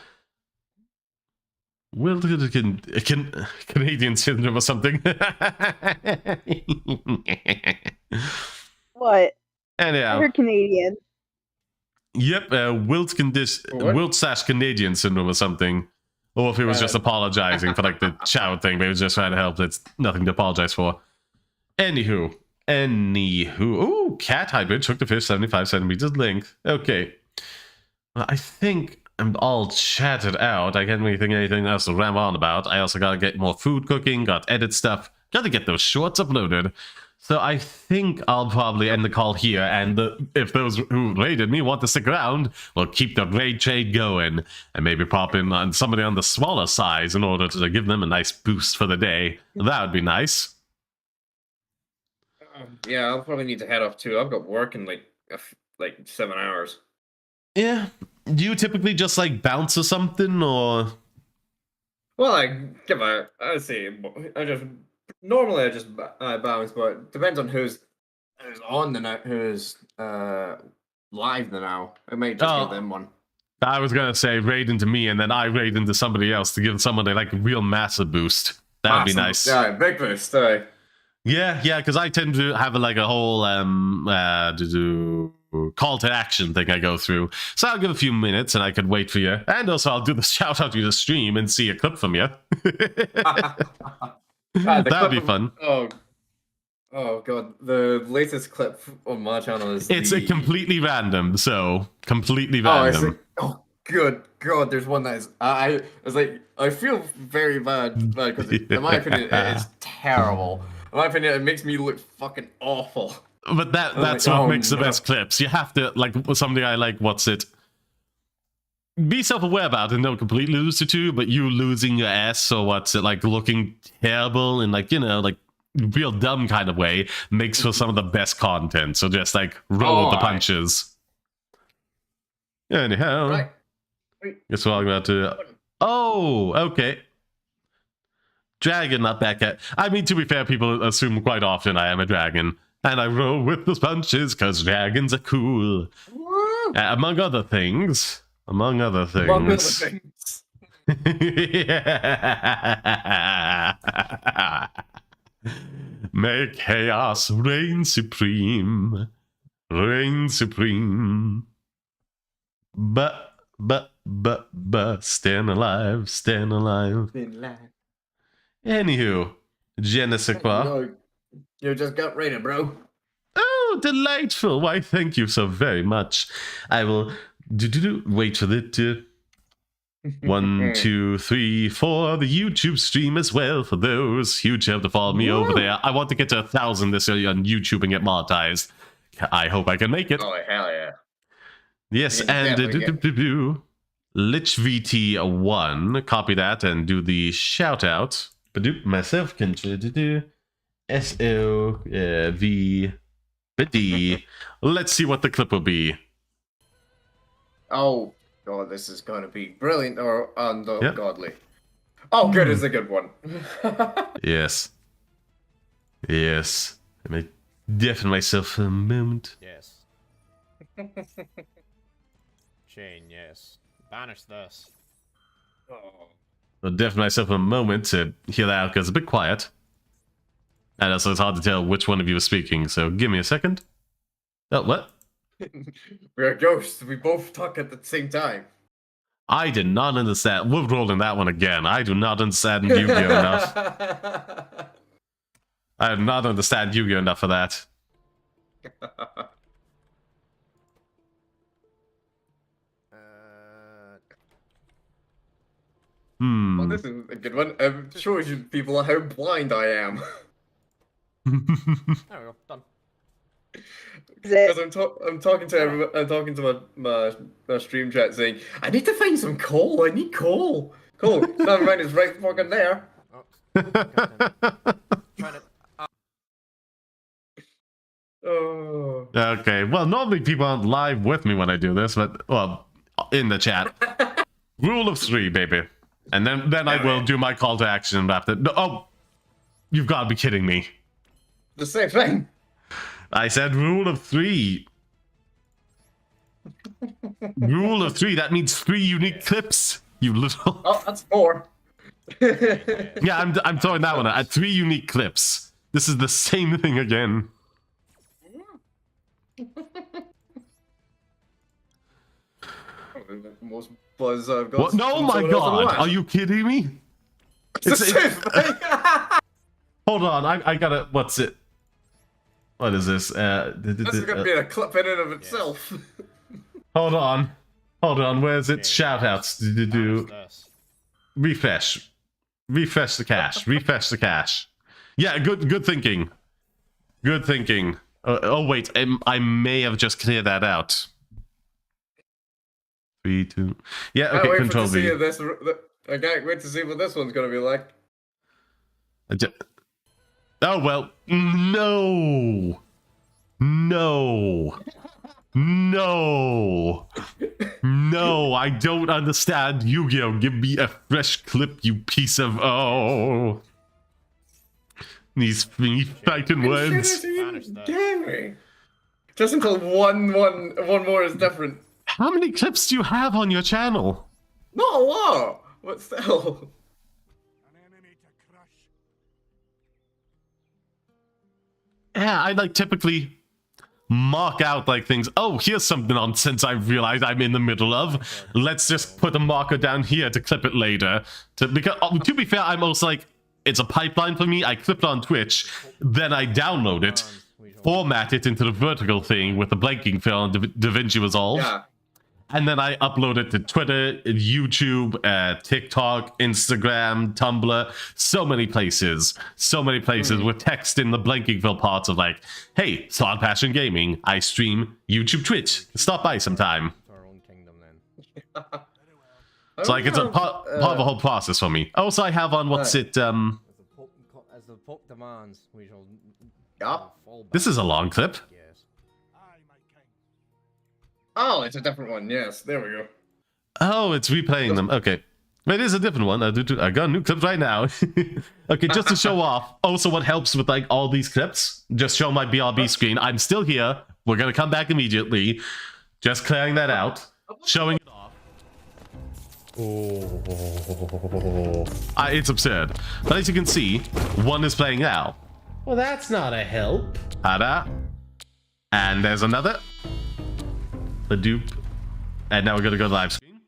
Speaker 1: Well, Canadian syndrome or something.
Speaker 4: What? I
Speaker 1: Anyhow,
Speaker 4: heard Canadian.
Speaker 1: yep, wilt/Canadian syndrome or something. Or if he was just apologizing for like the child thing, but he was just trying to help. It's nothing to apologize for. Anywho. Ooh, cat hybrid, hooked the fish 75 centimeters length. Okay. Well, I think I'm all chatted out. I can't really think of anything else to ram on about. I also gotta get more food cooking, got edit stuff, gotta get those shorts uploaded. So I think I'll probably end the call here, and if those who raided me want to stick around, we'll keep the raid trade going, and maybe pop in on somebody on the smaller size in order to give them a nice boost for the day. That would be nice.
Speaker 10: Yeah, I'll probably need to head off too. I've got work in like 7 hours.
Speaker 1: Yeah. Do you typically just like bounce or something, or?
Speaker 10: Well, I see. Normally I just bounce, but it depends on who's on the night, who's live the now. I might just give them one.
Speaker 1: I was gonna say raid into me, and then I raid into somebody else to give somebody like a real massive boost. That would be nice.
Speaker 10: Yeah, big boost.
Speaker 1: Yeah, because I tend to have like a whole call to action thing I go through. So I'll give a few minutes, and I could wait for you. And also, I'll do the shout out to the stream and see a clip from you. That'd be fun.
Speaker 10: Oh god, the latest clip on my channel is
Speaker 1: completely random. So completely random.
Speaker 10: Good god, there's one that is I was like, I feel very bad because in my opinion it is terrible. In my opinion, it makes me look fucking awful.
Speaker 1: But that's what makes the best clips. You have to, like, something I like, be self-aware about and don't completely lose it too, but you losing your ass or like, looking terrible in, like, like, real dumb kind of way makes for some of the best content. So just, like, roll the punches. Anyhow.
Speaker 10: Right.
Speaker 1: Guess what I'm about to... Oh, okay. Dragon, not back at... I mean, to be fair, people assume quite often I am a dragon. And I roll with the punches, because dragons are cool. Among other things. Among other things. May chaos reign supreme. Reign supreme. But, stand alive, stand alive. Anywho, je ne sais quoi.
Speaker 10: You just got raided, bro.
Speaker 1: Oh, delightful. Why, thank you so very much. I will wait for it. 1, 2, 3, 4. The YouTube stream as well for those who have to follow me over there. I want to get to 1,000 this year on YouTube and get monetized. I hope I can make it.
Speaker 10: Oh, hell yeah.
Speaker 1: Yes, and LichVT 1. Copy that and do the shout out. Myself can SLVD. Let's see what the clip will be.
Speaker 10: Oh god, this is gonna be brilliant or ungodly. Yep. Oh, good is a good one.
Speaker 1: Yes. Yes. Let me deafen myself a moment.
Speaker 12: Yes. Chain, yes. Banish this.
Speaker 1: I'll deafen myself a moment to hear that out because it's a bit quiet. And also it's hard to tell which one of you is speaking, so give me a second. Oh, what?
Speaker 10: We're ghosts. We both talk at the same time.
Speaker 1: I did not understand. We're rolling that one again. I do not understand Yu-Gi-Oh! Enough. I do not understand Yu-Gi-Oh! Enough for that.
Speaker 10: Oh, this is a good one. It shows you people how blind I am.
Speaker 12: There we go. Done.
Speaker 10: Because I'm talking to everyone, I'm talking to my stream chat saying, I need to find some coal. I need coal. Coal. Never mind, it's right fucking there. Oh.
Speaker 1: Okay, well, normally people aren't live with me when I do this, but, well, in the chat. Rule of 3, baby. And then I will do my call to action after. Oh, you've got to be kidding me.
Speaker 10: The same thing.
Speaker 1: I said rule of 3. Rule of 3, that means 3 unique clips, you little...
Speaker 10: Oh, that's 4.
Speaker 1: Yeah, I'm throwing that one at 3 unique clips. This is the same thing again.
Speaker 10: The most buzz I've got.
Speaker 1: What? No,
Speaker 10: from
Speaker 1: my
Speaker 10: someone else on
Speaker 1: god!
Speaker 10: Watch.
Speaker 1: Are you kidding me?
Speaker 10: It's the same thing.
Speaker 1: Hold on, I gotta. What's it? What is this?
Speaker 10: This is gonna be a clip in and of itself.
Speaker 1: Hold on. Where's it? Shoutouts. Refresh. Refresh the cache. Refresh the cache. Yeah, good thinking. Good thinking. Oh wait, I may have just cleared that out. 3, 2. Yeah, okay. Control V.
Speaker 10: I can't wait to see what this one's gonna be like.
Speaker 1: Oh well, no, I don't understand. Yu-Gi-Oh! Give me a fresh clip, you piece of these fighting words.
Speaker 10: Just until one more is different.
Speaker 1: How many clips do you have on your channel?
Speaker 10: Not a lot, but still.
Speaker 1: Yeah, I like typically mark out like things. Oh, here's some nonsense I realized I'm in the middle of. Let's just put a marker down here to clip it later. Because to be fair, I'm also like, it's a pipeline for me. I clip it on Twitch, then I download it, format it into the vertical thing with the blanking fill and DaVinci Resolve.
Speaker 10: Yeah.
Speaker 1: And then I upload it to Twitter, YouTube, TikTok, Instagram, Tumblr, so many places with text in the blanking fill parts of like, hey, Slot Passion Gaming, I stream YouTube, Twitch, stop by sometime. It's like it's a part of the whole process for me. Also, I have on what's it?
Speaker 12: As the Pope demands, we shall.
Speaker 1: This is a long clip.
Speaker 10: Oh, it's a different one. Yes, there we go.
Speaker 1: Oh, it's replaying them. Okay. It is a different one. I got a new clip right now. Okay, just to show off. Also, what helps with like all these clips, just show my BRB screen. I'm still here. We're gonna come back immediately. Just clearing that out. Showing it off. Oh. It's absurd. But as you can see, one is playing now.
Speaker 13: Well, that's not a help.
Speaker 1: Tada. And there's another. The dupe. And now we're gonna go to live screen.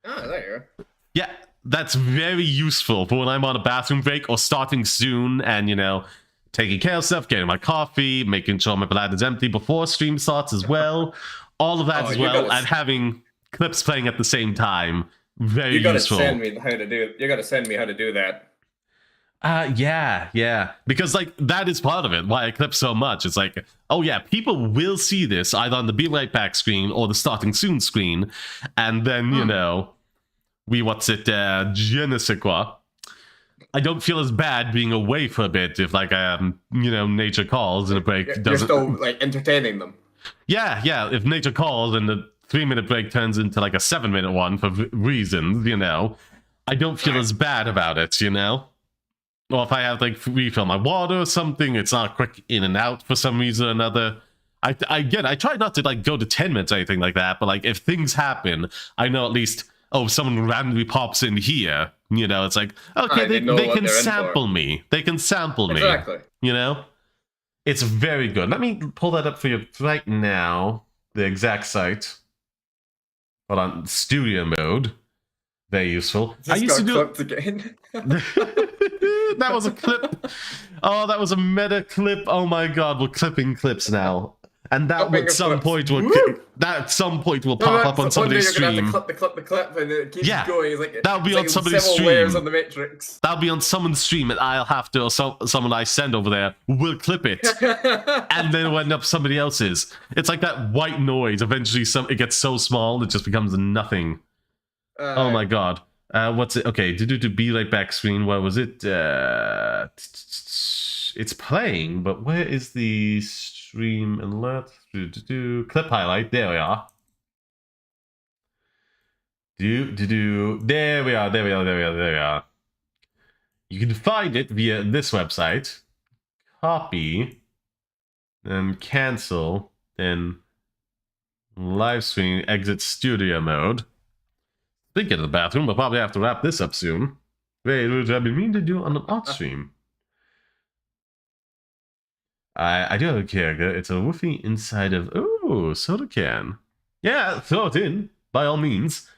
Speaker 10: Ah, there you go.
Speaker 1: Yeah, that's very useful for when I'm on a bathroom break or starting soon and, you know, taking care of stuff, getting my coffee, making sure my bladder's empty before stream starts as well. All of that as well, and having clips playing at the same time. Very useful.
Speaker 10: You gotta send me how to do that.
Speaker 1: Yeah. Because, like, that is part of it, why I clip so much. It's like, oh yeah, people will see this either on the Be Right Back screen or the Starting Soon screen, and then, you know, je ne sais quoi. I don't feel as bad being away for a bit if, like, you know, nature calls and a break doesn't...
Speaker 10: You're still, like, entertaining them.
Speaker 1: Yeah, if nature calls and the 3-minute break turns into, like, a 7-minute one for reasons, you know, I don't feel as bad about it, you know? Or if I have, like, refill my water or something, it's not quick in and out for some reason or another. I try not to, like, go to 10 minutes or anything like that, but, like, if things happen, I know at least, oh, someone randomly pops in here, you know, it's like, okay, they can sample me. They can sample me.
Speaker 10: Exactly.
Speaker 1: You know? It's very good. Let me pull that up for you right now. The exact site. Hold on. Studio mode. Very useful. I used to do
Speaker 10: it again.
Speaker 1: That was a clip. Oh, that was a meta clip. Oh my god, we're clipping clips now. And that at some point will pop up on somebody's stream.
Speaker 10: You're gonna have to clip the clip, and it keeps going. It's like,
Speaker 1: that'll be on somebody's stream.
Speaker 10: Layers on the matrix.
Speaker 1: That'll be on someone's stream, and I'll have to, or someone I send over there will clip it, and then it'll end up somebody else's. It's like that white noise. Eventually, it gets so small it just becomes nothing. Oh my god. What's it? Okay, to be right back screen. What was it? It's playing, but where is the stream alert? Clip highlight. There we are. There we are. You can find it via this website. Copy. Then cancel. Then live stream. Exit studio mode. Did get to the bathroom. We'll probably have to wrap this up soon. Wait, what I've been meaning to do on an art stream. I do have a character. It's a woofy inside of... Oh, soda can. Yeah, throw it in, by all means.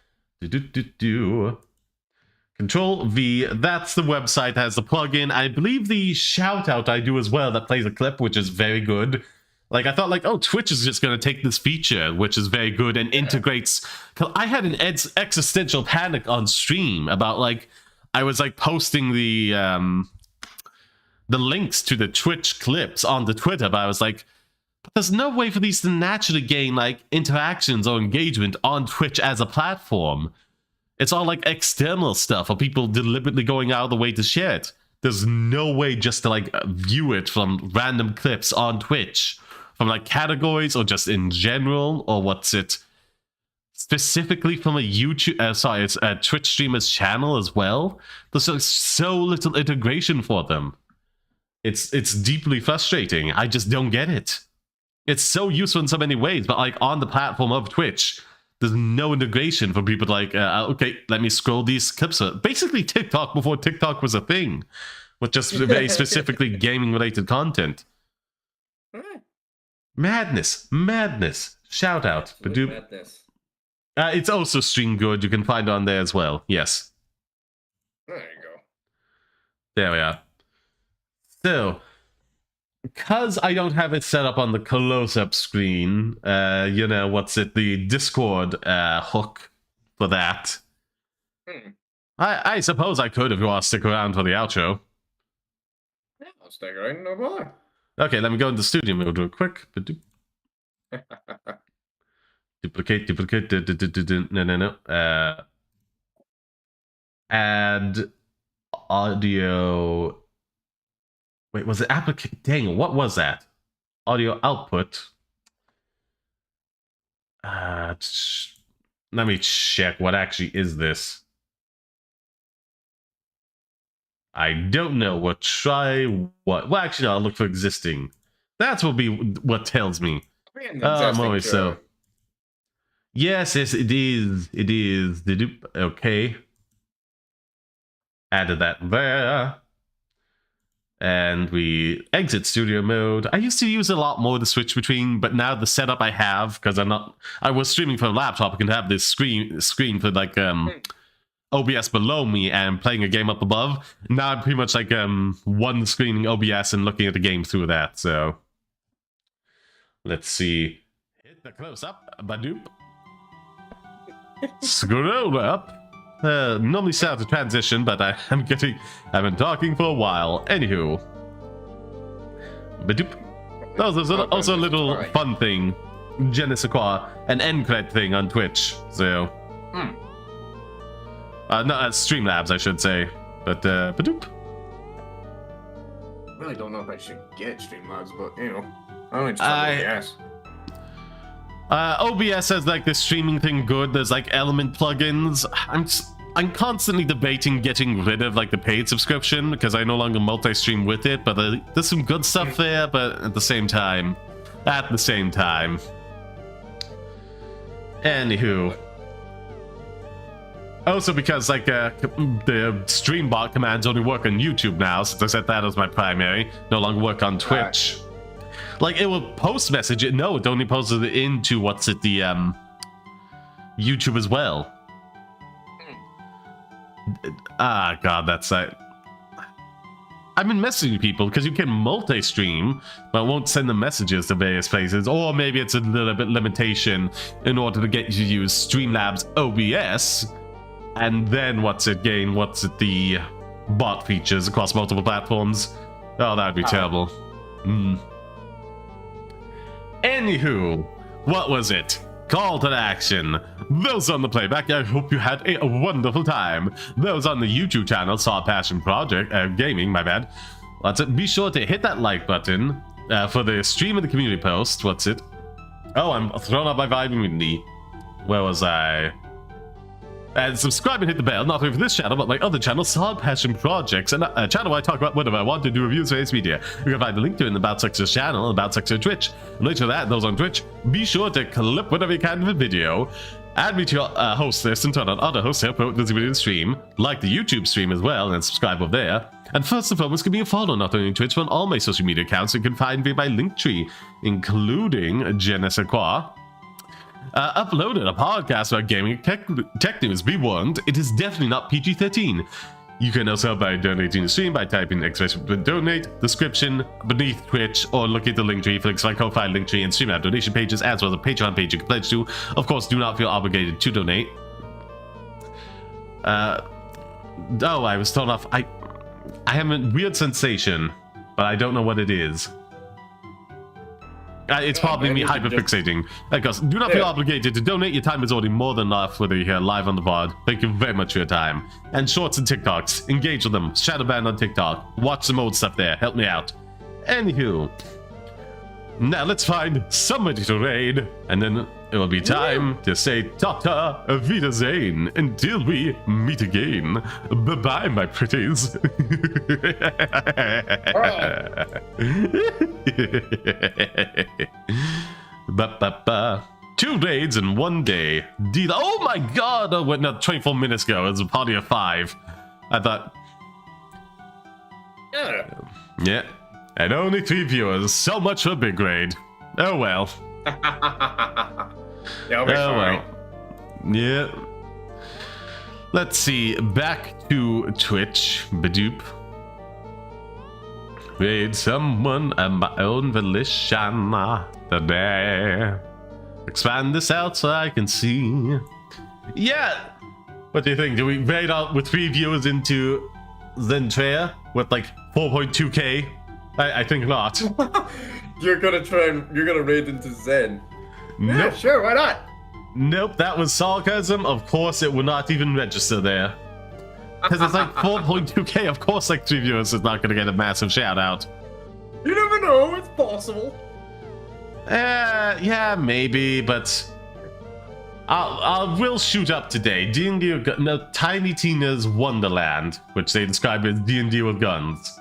Speaker 1: Control V. That's the website that has the plugin. I believe the shout-out I do as well that plays a clip, which is very good. Like, I thought, like, oh, Twitch is just going to take this feature, which is very good, and integrates... I had an existential panic on stream about, like... I was, like, posting the links to the Twitch clips on the Twitter, but I was like, there's no way for these to naturally gain, like, interactions or engagement on Twitch as a platform. It's all, like, external stuff, or people deliberately going out of the way to share it. There's no way just to, like, view it from random clips on Twitch. From, like, categories, or just in general, or what's it... Specifically from a YouTube, it's a Twitch streamer's channel as well. There's like so little integration for them. It's deeply frustrating. I just don't get it. It's so useful in so many ways, but like on the platform of Twitch, there's no integration for people to like, okay, let me scroll these clips. Basically TikTok before TikTok was a thing, with just very specifically gaming-related content. Madness, madness. Shout out.
Speaker 10: Madness.
Speaker 1: It's also Stream Good. You can find it on there as well. Yes.
Speaker 10: There you go.
Speaker 1: There we are. So, because I don't have it set up on the close-up screen, you know, what's it, the Discord hook for that. I suppose I could if you want to stick around for the outro.
Speaker 10: Yeah, I'll stick around, no bother.
Speaker 1: Okay, let me go into studio mode real quick. Duplicate, no. Add audio. Wait, was it applicate? Dang, what was that? Audio output. Let me check. What actually is this? I don't know. We'll try what? Well, actually, I'll look for existing. That's will be what tells me. I'm always so. Yes, it is. It is. Okay. Added that there. And we exit studio mode. I used to use a lot more to switch between, but now the setup I have, because I was streaming from a laptop, I can have this screen for like OBS below me and playing a game up above. Now I'm pretty much like one screening OBS and looking at the game through that, so. Let's see. Hit the close up. Badoop. Scroll up. Normally set out to transition, but I've been talking for a while. Anywho. Badoop. Oh, there's also a little fun thing. Je ne sais quoi. An end credit thing on Twitch. So. No, Streamlabs, I should say. But, badoop.
Speaker 10: I really don't know if I should get Streamlabs, but, you know. I only just
Speaker 1: OBS has like this streaming thing good. There's like element plugins. I'm constantly debating getting rid of like the paid subscription because I no longer multi-stream with it, but there's some good stuff there, but at the same time. Anywho. Also because like the stream bot commands only work on YouTube now, since I set that as my primary, no longer work on Twitch. Like, it will post message it. No, it only posts it into, what's it, the, YouTube as well. Ah, God, that's, I've been messaging people, because you can multi-stream, but it won't send them messages to various places, or maybe it's a little bit limitation in order to get you to use Streamlabs OBS, and then, the bot features across multiple platforms. Oh, that would be terrible. Anywho, what was it? Call to action. Those on the playback, I hope you had a wonderful time. Those on the YouTube channel saw Passion Project, Gaming, my bad. Be sure to hit that like button for the stream and the community post. What's it? Oh, I'm thrown out by Vibe Immunity. Where was I? And subscribe and hit the bell, not only for this channel, but my other channel, Solid Passion Projects, and a channel where I talk about whatever I want to do reviews for media. You can find the link to it in the About Sector's channel, and About Sector Twitch. And later that, those on Twitch, be sure to clip whatever you can of the video. Add me to your host list and turn on other hosts to help promote visibility in the stream. Like the YouTube stream as well and subscribe over there. And first and foremost, give me a follow not only on Twitch but on all my social media accounts you can find via my link tree, including Genesis Qua. Uploaded a podcast about gaming tech news. Be warned, it is definitely not PG-13. You can also help by donating the stream by typing donate description beneath Twitch, or look at the link tree for links to my Ko-Fi link tree and stream out donation pages, as well as a Patreon page you can pledge to. Of course, do not feel obligated to donate. I was told off. I have a weird sensation, but I don't know what it is. It's probably me hyperfixating. Because do not feel obligated to donate. Your time is already more than enough, whether you're here live on the pod. Thank you very much for your time. And shorts and TikToks. Engage with them. Shadowban on TikTok. Watch some old stuff there. Help me out. Anywho. Now let's find somebody to raid. And then it will be time to say Tata Wiedersehen until we meet again. Bye-bye, my pretties. Ba-ba-ba. 2 raids in 1 day. Oh my god! Oh, wait, no, 24 minutes ago. It was a party of 5. I thought... Yeah. And only 3 viewers. So much for a big raid. Oh well.
Speaker 10: Yeah, I'll be fine.
Speaker 1: Well. Yeah. Let's see. Back to Twitch. Badoop. Raid someone at my own volition today. Expand this out so I can see. Yeah. What do you think? Do we raid out with 3 viewers into Zentrea with like 4.2k? I think not.
Speaker 10: You're gonna raid into Zen.
Speaker 1: Nope.
Speaker 10: Yeah, sure, why not?
Speaker 1: Nope, that was sarcasm. Of course, it would not even register there. Because it's like 4.2k. Of course, like 3 viewers is not gonna get a massive shout out.
Speaker 10: You never know, it's possible.
Speaker 1: Yeah, maybe, but we'll shoot up today. D&D, no, Tiny Tina's Wonderland, which they describe as D&D with guns.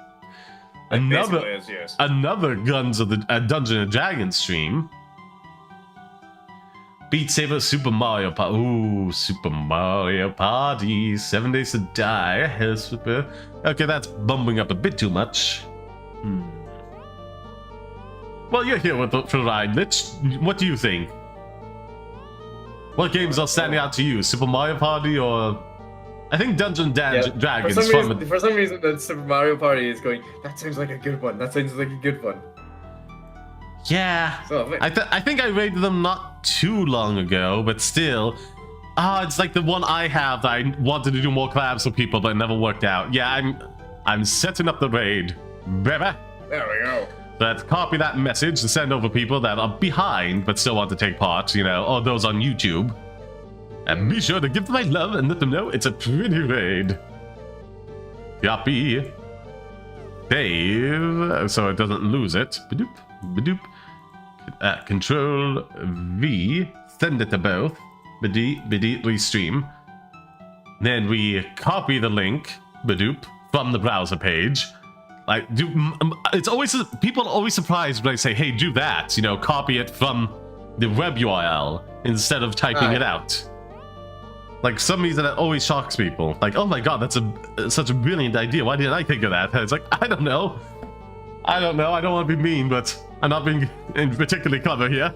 Speaker 1: Another Guns of the Dungeon and Dragons stream. Beat Saber Super Mario Party. Ooh, Super Mario Party. 7 Days to Die. Hell, super. Okay, that's bumping up a bit too much. Well, you're here for the ride, Lich. What do you think? What games are standing out to you? Super Mario Party or... I think Dungeon Dragons.
Speaker 10: For some reason, that Super Mario Party is going, that sounds like a good one. That sounds like a good one.
Speaker 1: Yeah.
Speaker 10: So,
Speaker 1: I think I rated them not too long ago, but still. It's like the one I have that I wanted to do more collabs with people, but it never worked out. Yeah, I'm setting up the raid. Baby.
Speaker 10: There we go.
Speaker 1: So let's copy that message to send over people that are behind, but still want to take part, you know, or those on YouTube. And be sure to give them my love and let them know it's a pretty raid. Copy. Save, so it doesn't lose it. Badoop, badoop. Control V. Send it to both. Badoop, restream. Then we copy the link, badoop, from the browser page. Like, it's always, people are always surprised when I say, hey, do that. You know, copy it from the web URL instead of typing it out. Like, some reason that always shocks people. Like, oh my god, that's such a brilliant idea. Why didn't I think of that? It's like, I don't know. I don't want to be mean, but I'm not being particularly clever here.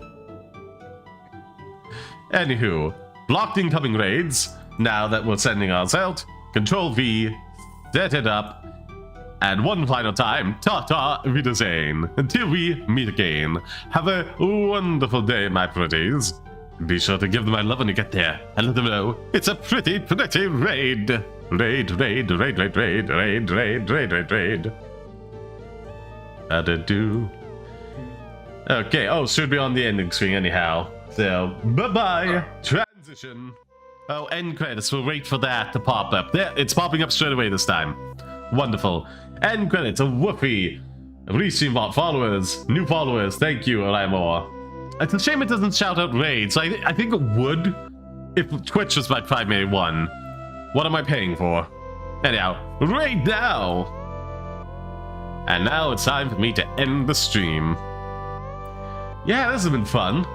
Speaker 1: Anywho, blocked incoming raids. Now that we're sending ours out, Control V, set it up, and one final time, ta-ta, Wiedersehen. Until we meet again. Have a wonderful day, my pretties. Be sure to give them my love when you get there, and let them know it's a pretty raid. Raid. How to do? Okay, should be on the ending screen anyhow. So, bye-bye. Transition. Oh, end credits. We'll wait for that to pop up. There, it's popping up straight away this time. Wonderful. End credits of Woofy. Restream followers. New followers. Thank you, Alimor. It's a shame it doesn't shout out raids. So I think it would if Twitch was my primary one. What am I paying for? Anyhow, raid now! And now it's time for me to end the stream. Yeah, this has been fun.